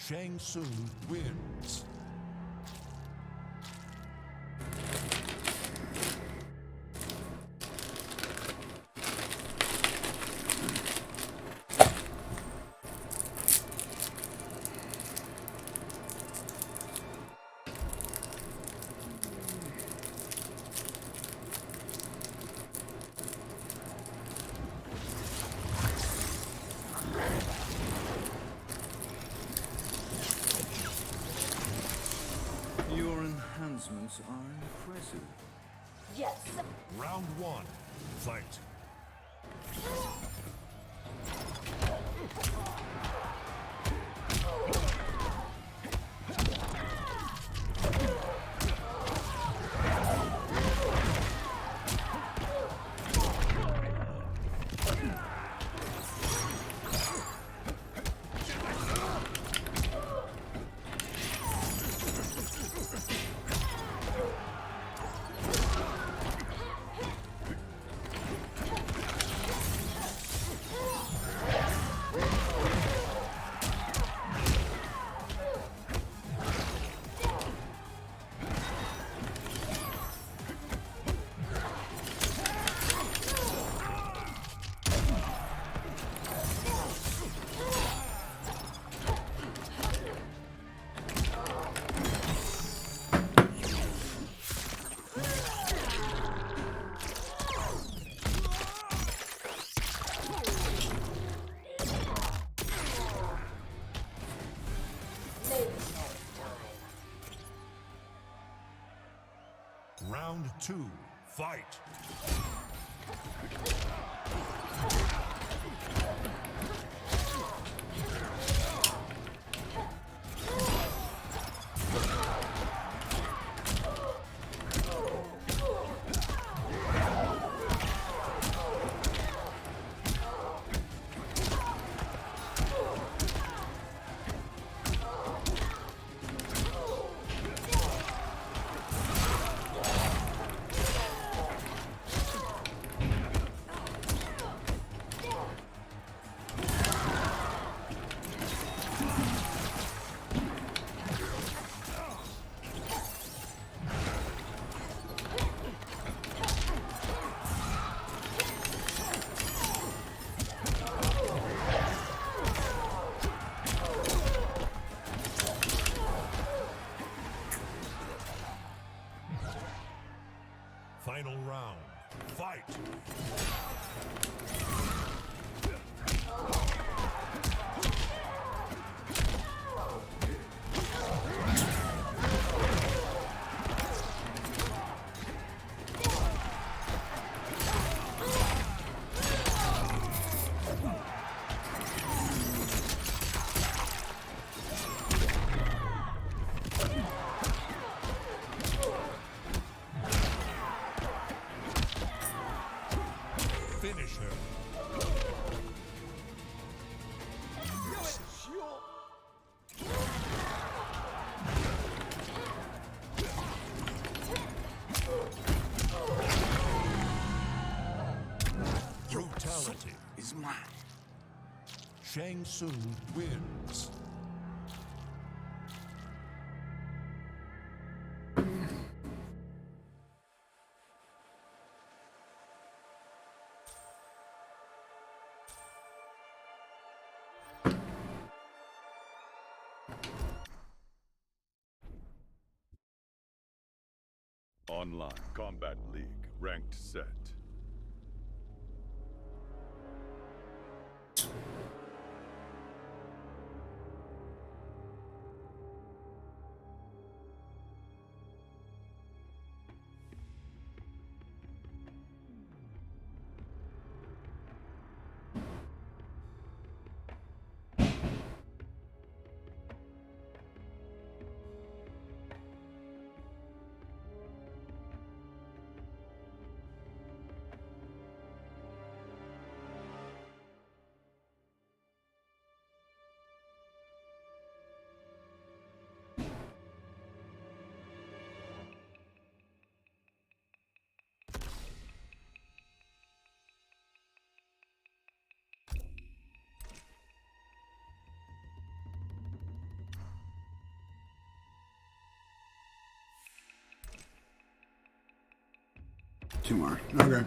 Shang Tsung wins. Your enhancements are impressive. Yes. Round 1. Fight. Round 2. Fight. Final round. Fight. Finish her. Brutality is mine. Shang Tsung wins. Online Combat League. Ranked set. Two more. Okay.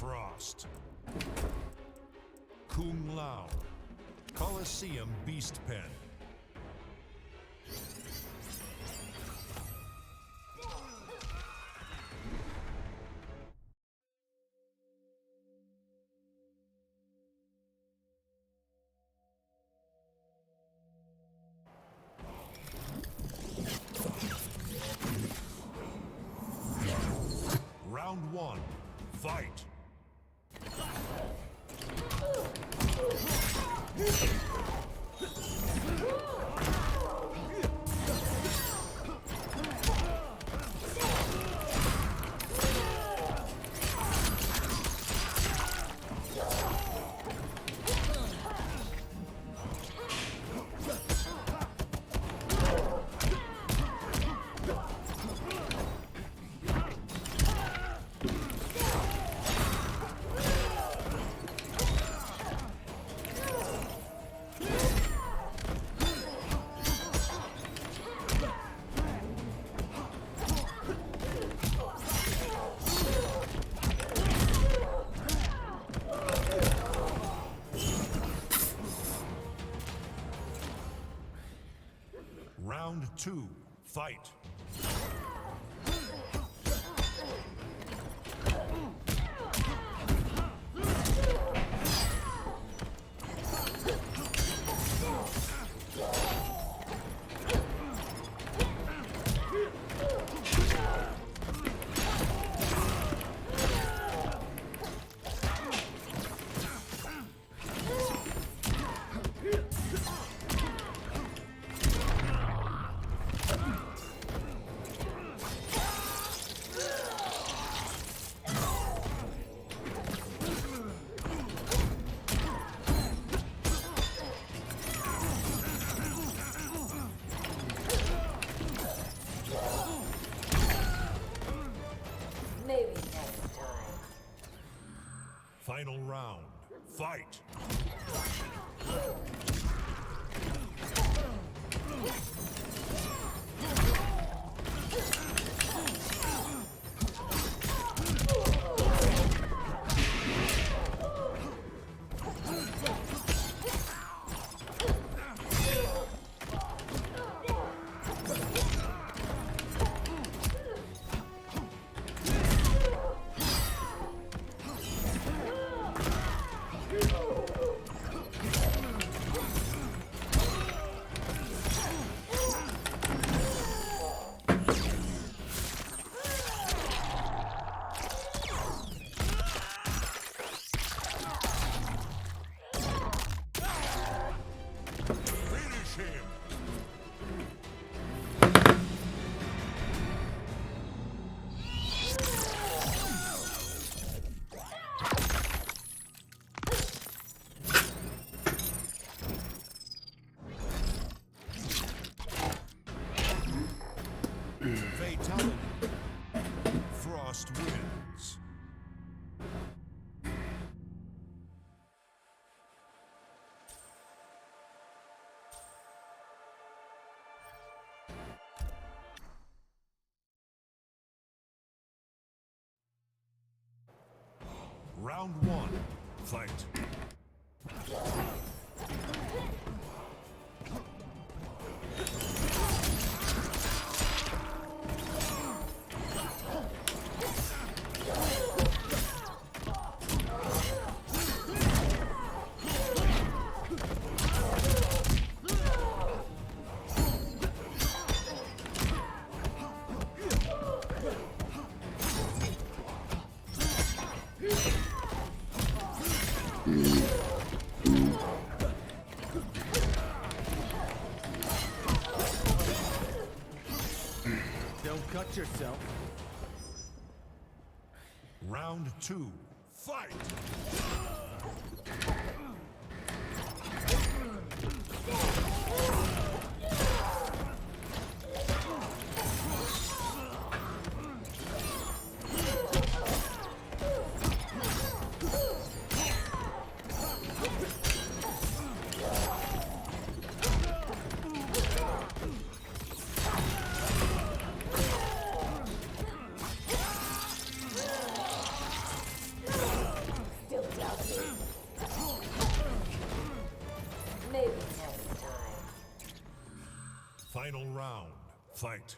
Frost. Kung Lao, Coliseum Beast Pen. Round 1, fight! Round 2, fight! Maybe next time. Final round, fight! Finish him! Fatality. Frost wins. Round 1, fight. Don't cut yourself. Round 2, fight! Final round. Fight.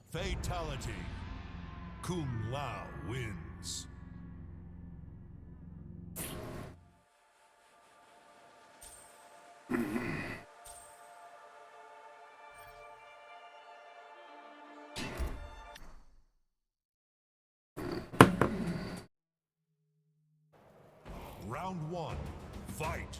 Fatality. Kung Lao wins. Round 1. Fight.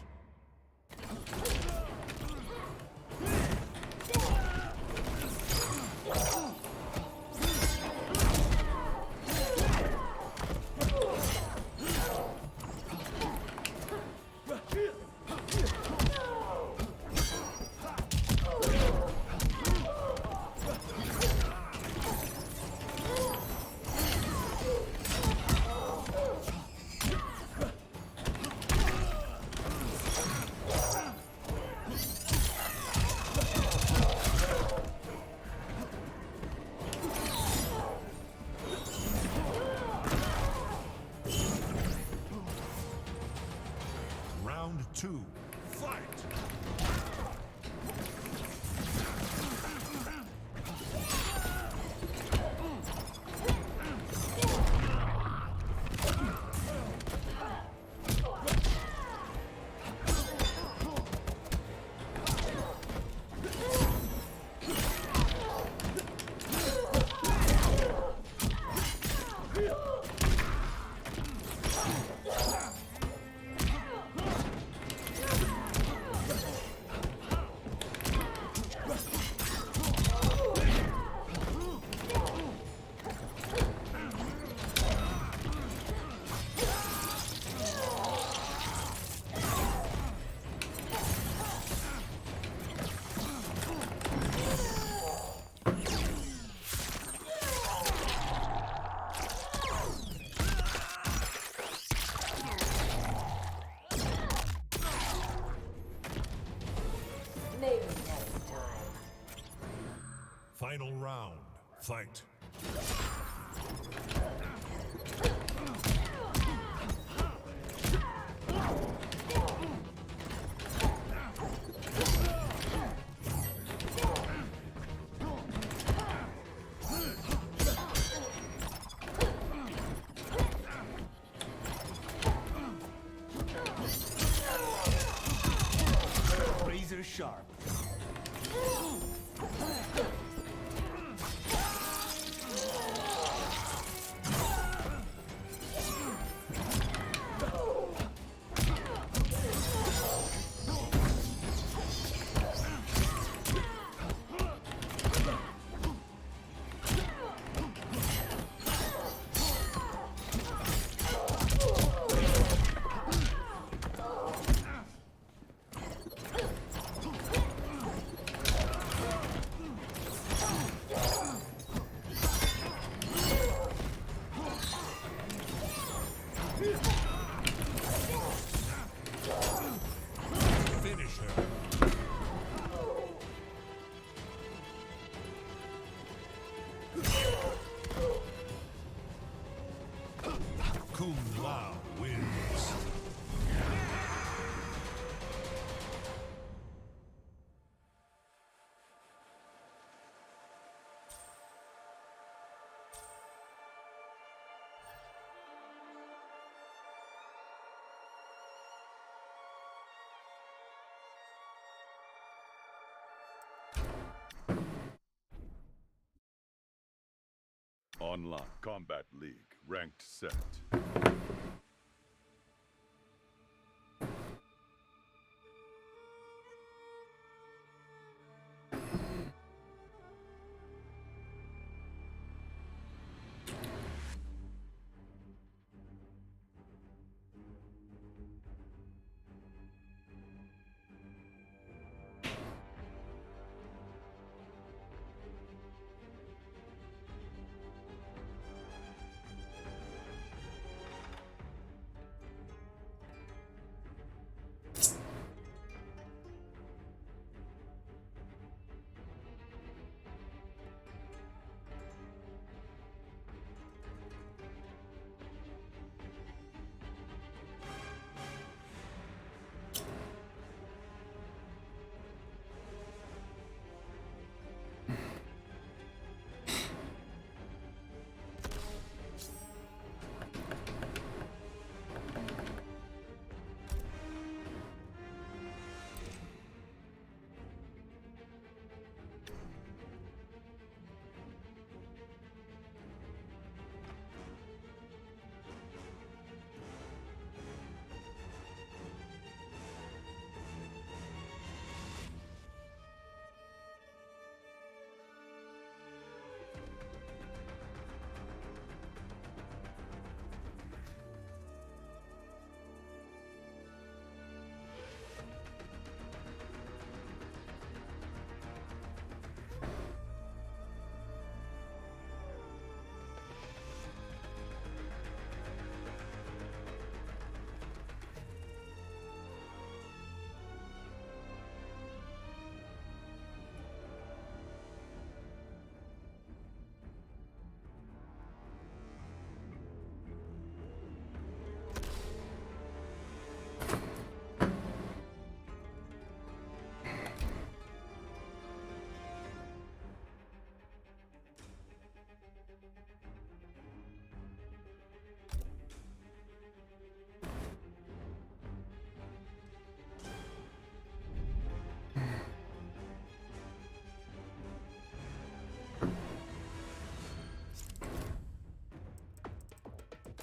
Round 2. Fight! Maybe next time. Final round. Fight. Razor sharp. Online. Combat League. Ranked set.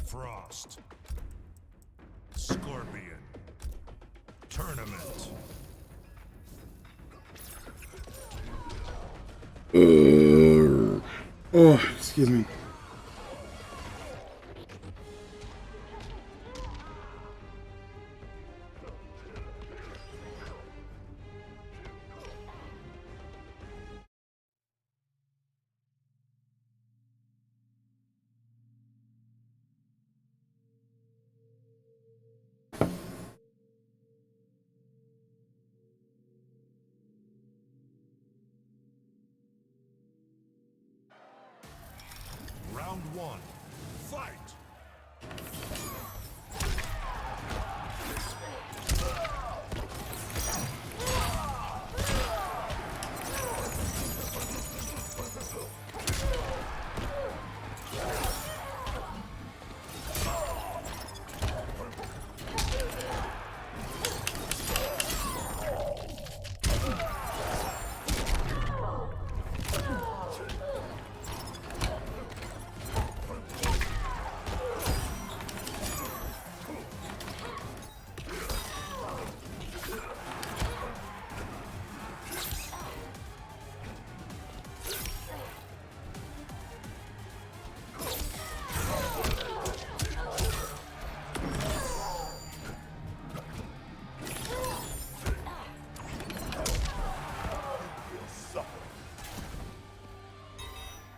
Frost. Scorpion. Tournament. Oh, excuse me. Round one. Fight!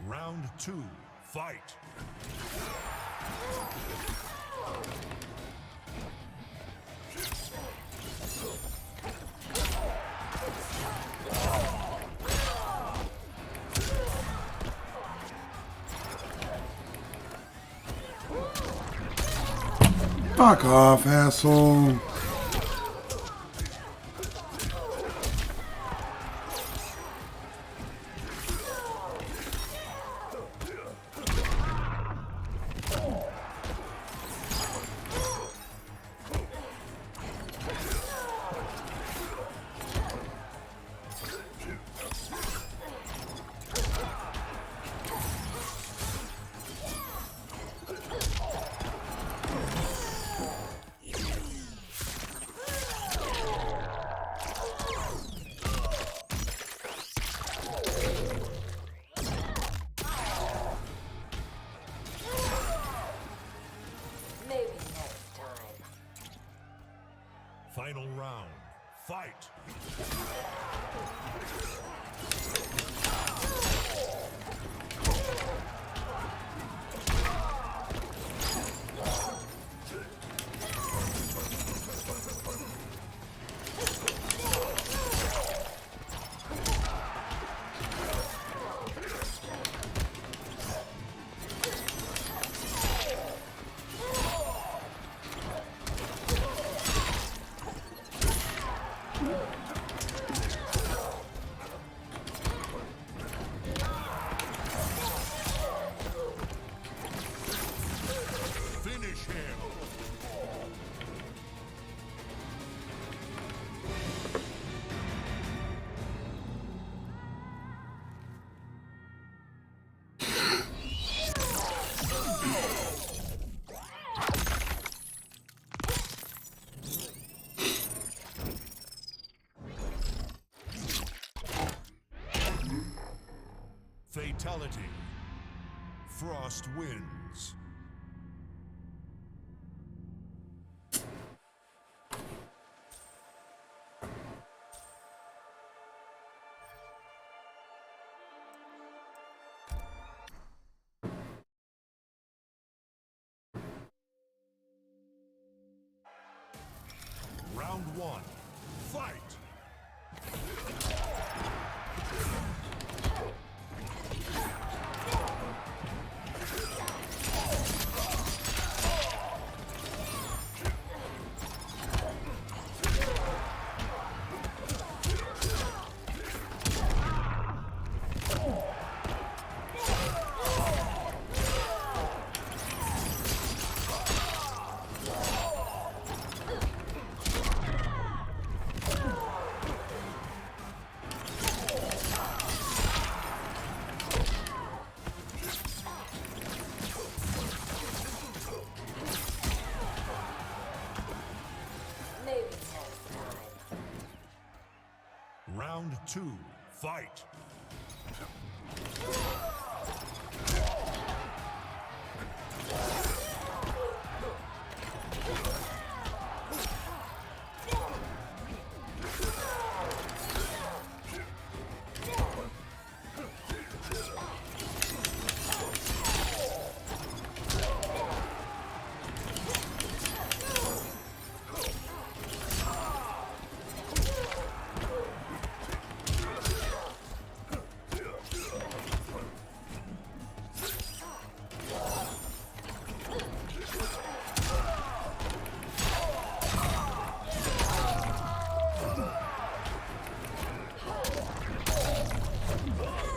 Round two. Fight! Fuck off, asshole. round. Fight! Finish him! Fatality. Frost wins. Round one. Fight! Maybe next time. Round two. Fight!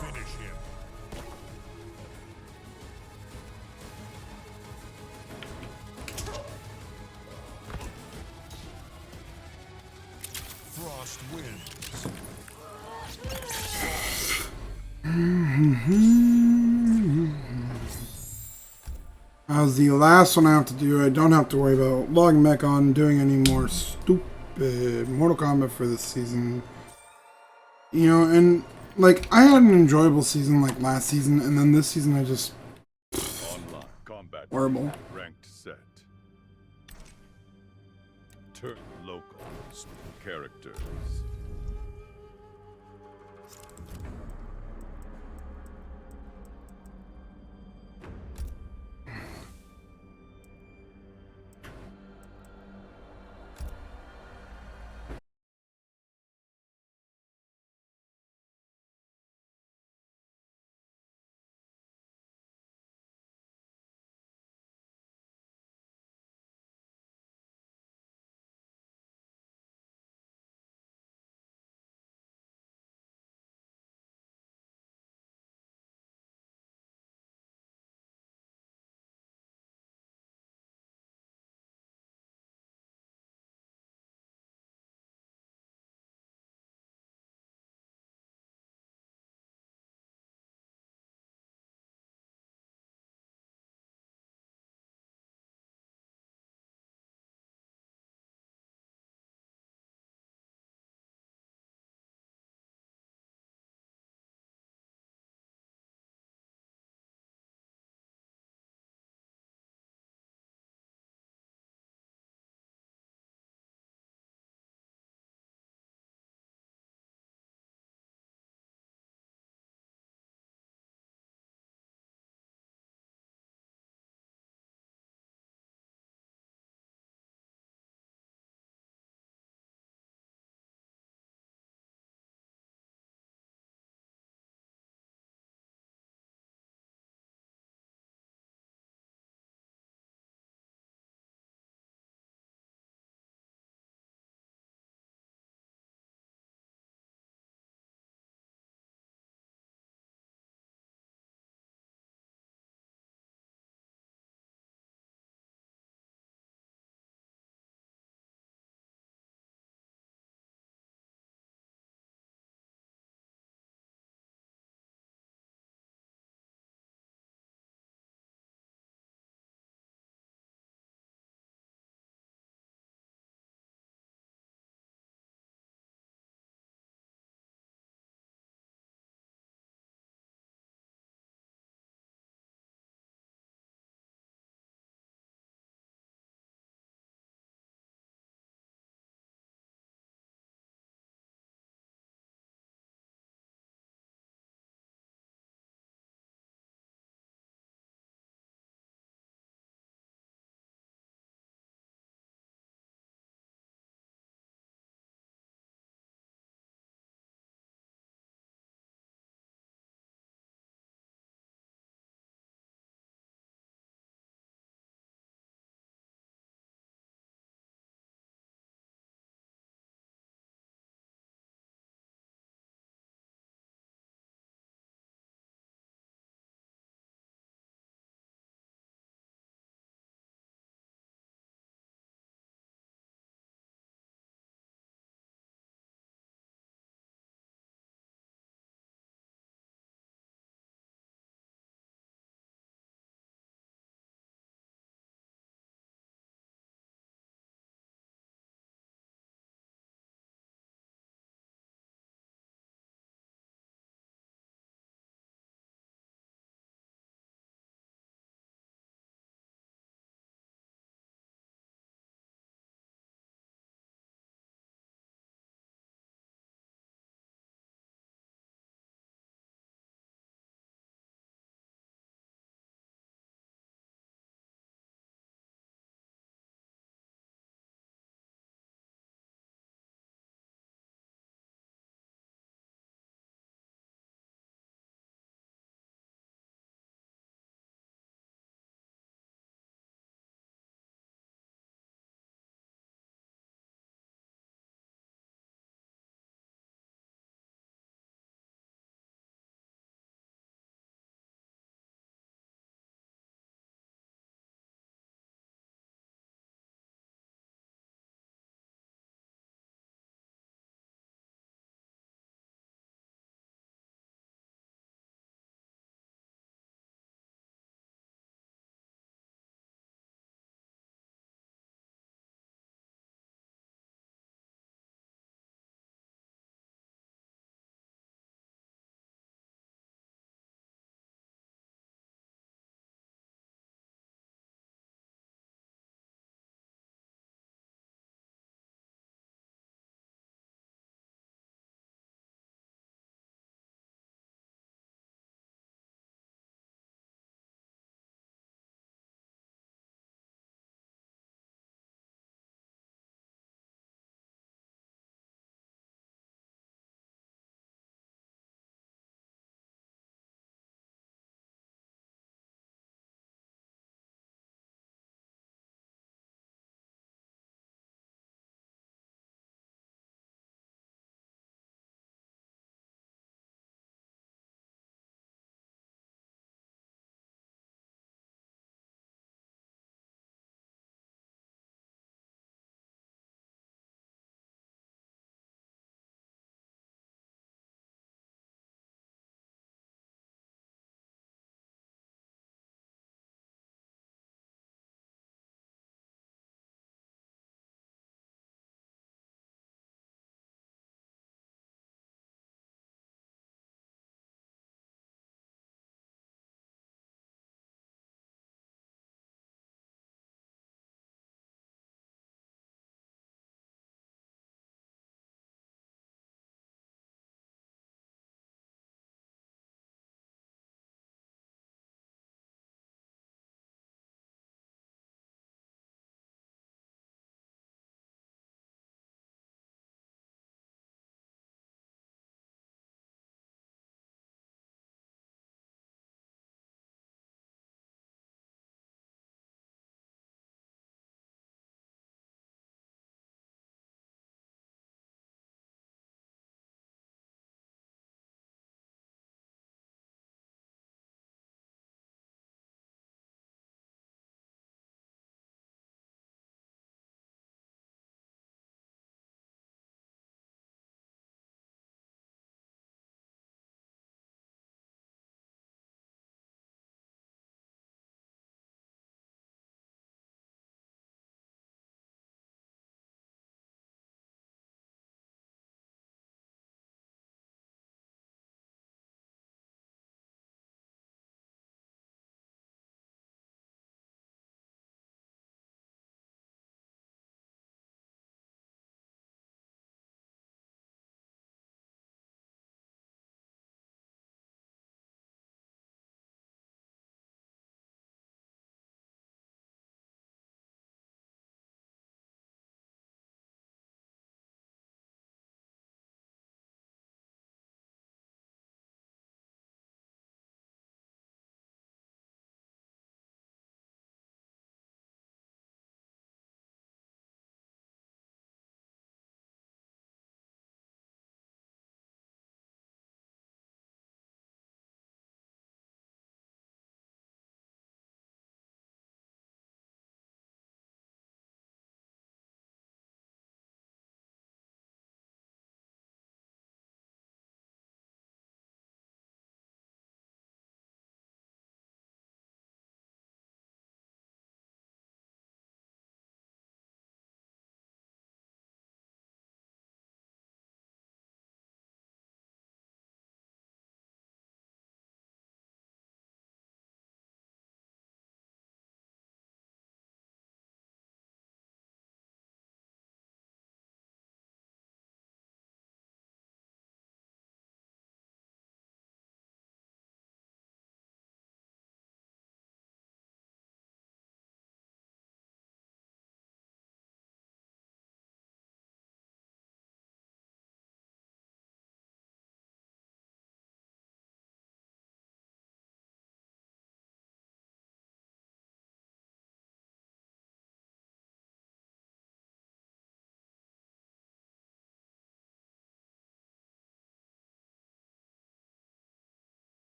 Finish him. Frost wins. As the last one I have to do, I don't have to worry about logging back on doing any more stupid Mortal Kombat for this season. You know, and like I had an enjoyable season like last season, and then this season I just Online combat. horrible. Ranked set. Turn locals. Characters.